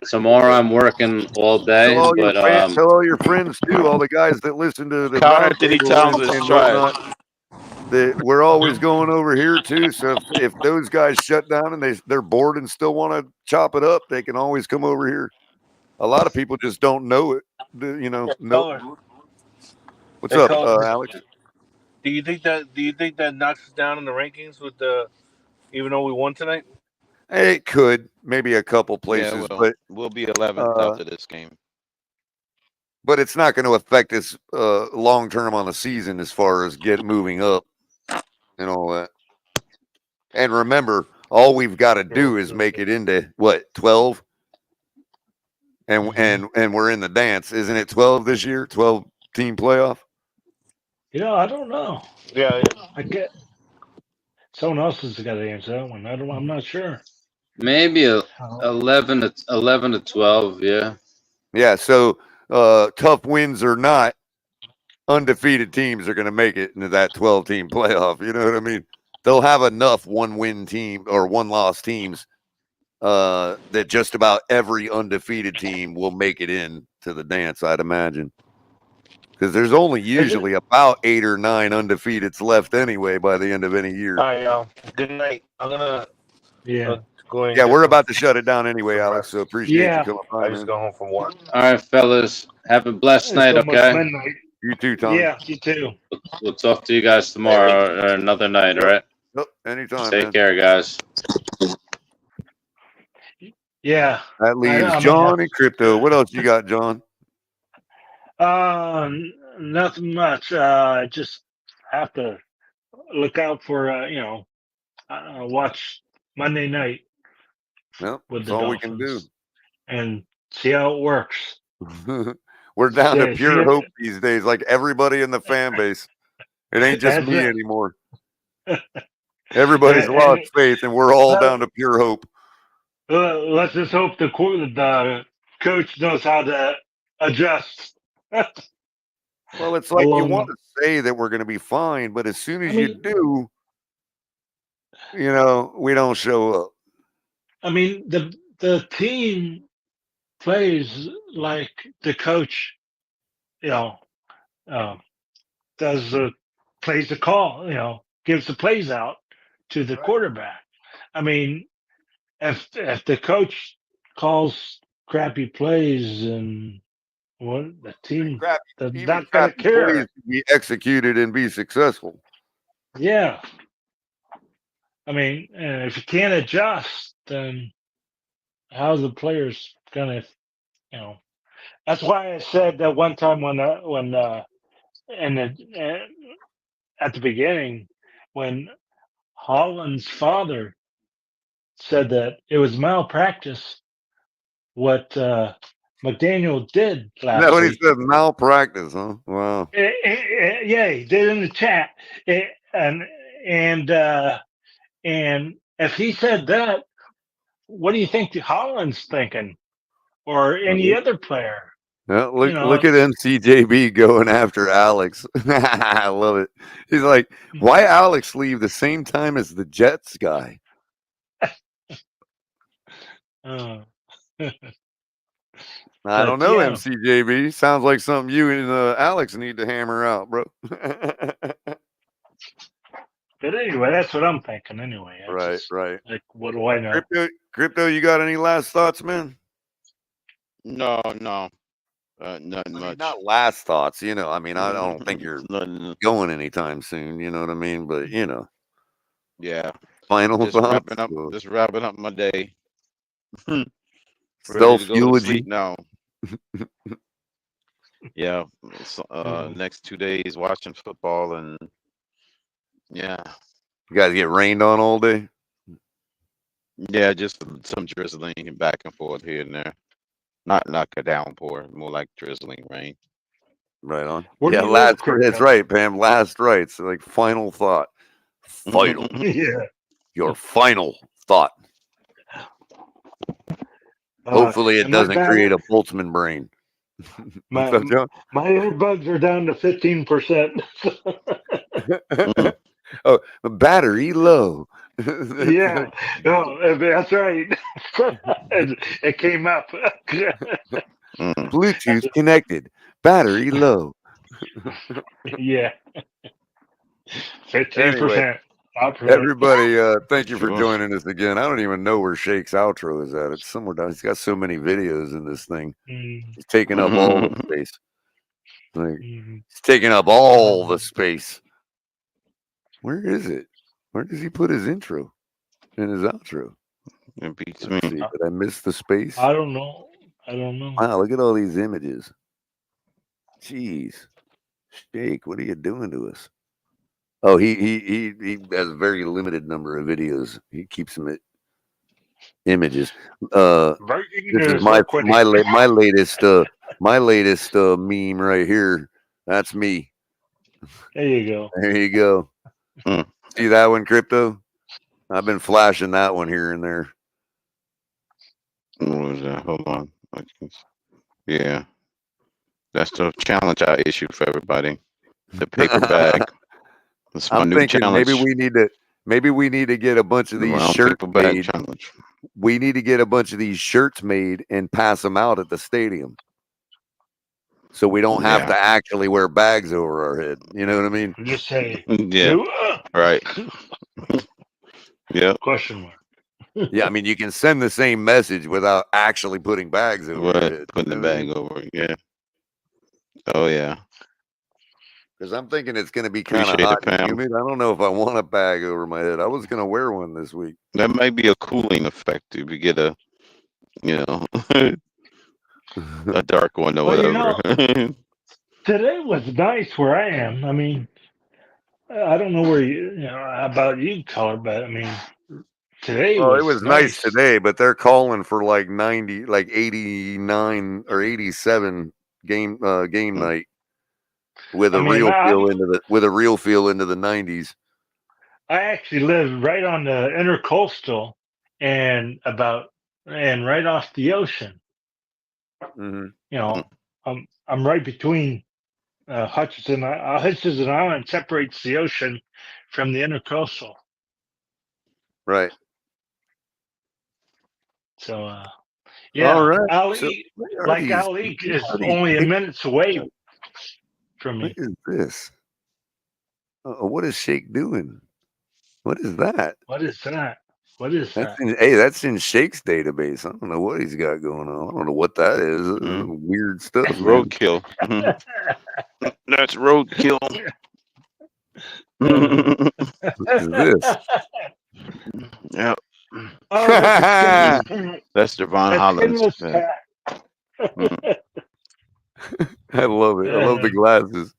I'm working all day. Tell all your friends too, all the guys that listen to the Connor, did he tell us it's trash? That we're always going over here too. So if those guys shut down and they're bored and still want to chop it up, they can always come over here. A lot of people just don't know it. You know, What's up, Alex? Do you think that knocks us down in the rankings with even though we won tonight? It could, maybe a couple places, but we'll be 11th after this game. But it's not going to affect us long term on the season as far as moving up and all that. And remember, all we've got to do is make it into 12, and we're in the dance, isn't it? 12 this year, 12-team playoff. I don't know. Yeah. I get someone else has got to answer that one. I'm not sure. Maybe 11 to 12. Yeah. Yeah. So tough wins or not, undefeated teams are going to make it into that 12-team playoff. You know what I mean? They'll have enough one-win team or one-loss teams that just about every undefeated team will make it in to the dance, I'd imagine. Because there's only usually about 8 or 9 undefeateds left anyway by the end of any year. All right, y'all. Good night. I'm going to go in. Yeah, we're about to shut it down anyway, Alex, so appreciate you coming by. I just go home from work. All right, fellas. Have a blessed night, okay? You too, Tom. Yeah, you too. We'll talk to you guys tomorrow or another night, all right? Yep, anytime. Take care, guys. Yeah. That leaves John and Crypto. What else you got, John? Nothing much. I just have to look out for watch Monday night. Yep, with that's the all Dolphins we can do. and see how it works. We're down to pure hope these days, like everybody in the fan base. It ain't just me anymore. Everybody's lost faith, and we're all down to pure hope. Let's just hope the coach knows how to adjust. Well, it's like you want to say that we're going to be fine, but as soon as you do, we don't show up. I mean, the team plays like the coach, does plays the call, gives the plays out to the quarterback. I mean, if the coach calls crappy plays, and the team does not gonna Crappy plays care. to be executed and be successful. Yeah. I mean, if you can't adjust, then how's the players gonna, That's why I said that one time when in the, at the beginning, when Holland's father said that it was malpractice what McDaniel did Is that last what he week. said? Malpractice, huh? Wow. Yeah, he did in the chat. And if he said that, what do you think Holland's thinking, or any other player? Yeah, look at MCJB going after Alex. I love it. He's like, why Alex leave the same time as the Jets guy? I don't know, yeah. MCJB. Sounds like something you and Alex need to hammer out, bro. But anyway, that's what I'm thinking. Anyway, Right. Like, what do I know? Crypto, you got any last thoughts, man? No. Nothing much. Not last thoughts, I don't think you're going anytime soon, you know what I mean? But yeah. Final thoughts. Just wrapping up my day. Ready to go to Self-eulogy. sleep now. Yeah. Next 2 days watching football, and yeah. You guys get rained on all day? Yeah, just some drizzling back and forth here and there. Not like a downpour, more like drizzling rain. Right on. Where do you last. live, Crypto? That's right, Pam. Last rights. Like final thought. Final. Yeah. Your final thought. Hopefully, it and my doesn't create a Boltzmann brain. My What's up, John? my earbuds are down to 15%. Oh, battery low. Yeah, no, that's right. It came up. Bluetooth connected. Battery low. Yeah. 15%. Anyway, everybody, thank you for joining us again. I don't even know where Shake's outro is at. It's somewhere down. He's got so many videos in this thing. He's taking up all the space. He's taking up all the space. Where is it? Where does he put his intro and his outro? It beats Let's see. Did I miss the space? I don't know. Wow, look at all these images. Jeez. Shake, what are you doing to us? Oh, he has a very limited number of videos. He keeps them at images. This is my latest meme right here. That's me. There you go. There you go. See that one, Crypto? I've been flashing that one here and there. What was that? Hold on. Yeah. That's the challenge I issued for everybody. The paper bag. That's my new challenge. Maybe we need to get a bunch of these shirts made. Challenge. We need to get a bunch of these shirts made and pass them out at the stadium, so we don't have to actually wear bags over our head. You know what I mean? Just say, yeah, right. Yeah. Question mark. Yeah, I mean, you can send the same message without actually putting bags over your head. Putting the bag over it. Yeah. Oh yeah. Because I'm thinking it's going to be kind of hot and humid. I don't know if I want a bag over my head. I was going to wear one this week. That might be a cooling effect if you get a, a dark one or whatever. Today was nice where I am. I mean, I don't know where about you, Color, but I mean, today it was nice today, but they're calling for like 90, like 89 or 87 game night. With a real feel into the 90s. I actually live right on the intercoastal and right off the ocean. Mm-hmm. I'm right between Hutchinson Island separates the ocean from the intercoastal. Right. So Yeah, All right. Ali, like Ali is only a minute away from me. What is this? What is Shake doing? What is that? What is that? What is that? That's in Shake's database. I don't know what he's got going on. I don't know what that is. Weird stuff. Roadkill. That's roadkill. What is this? Yep. Oh, that's That's Devon Holland's. I love it. I love the glasses.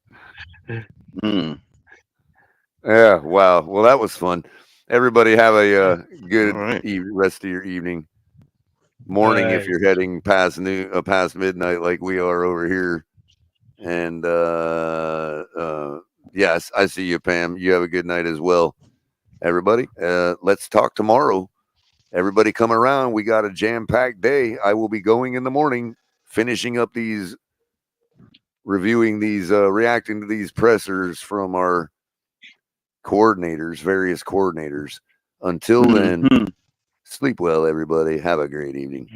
Yeah. Wow. Well, that was fun. Everybody have a good rest of your evening, morning if you're heading past past midnight like we are over here. And yes, I see you, Pam. You have a good night as well, everybody. Let's talk tomorrow. Everybody come around. We got a jam-packed day. I will be going in the morning, finishing up these, reviewing these, reacting to these pressers from our coordinators, various coordinators. Until then, sleep well, everybody. Have a great evening.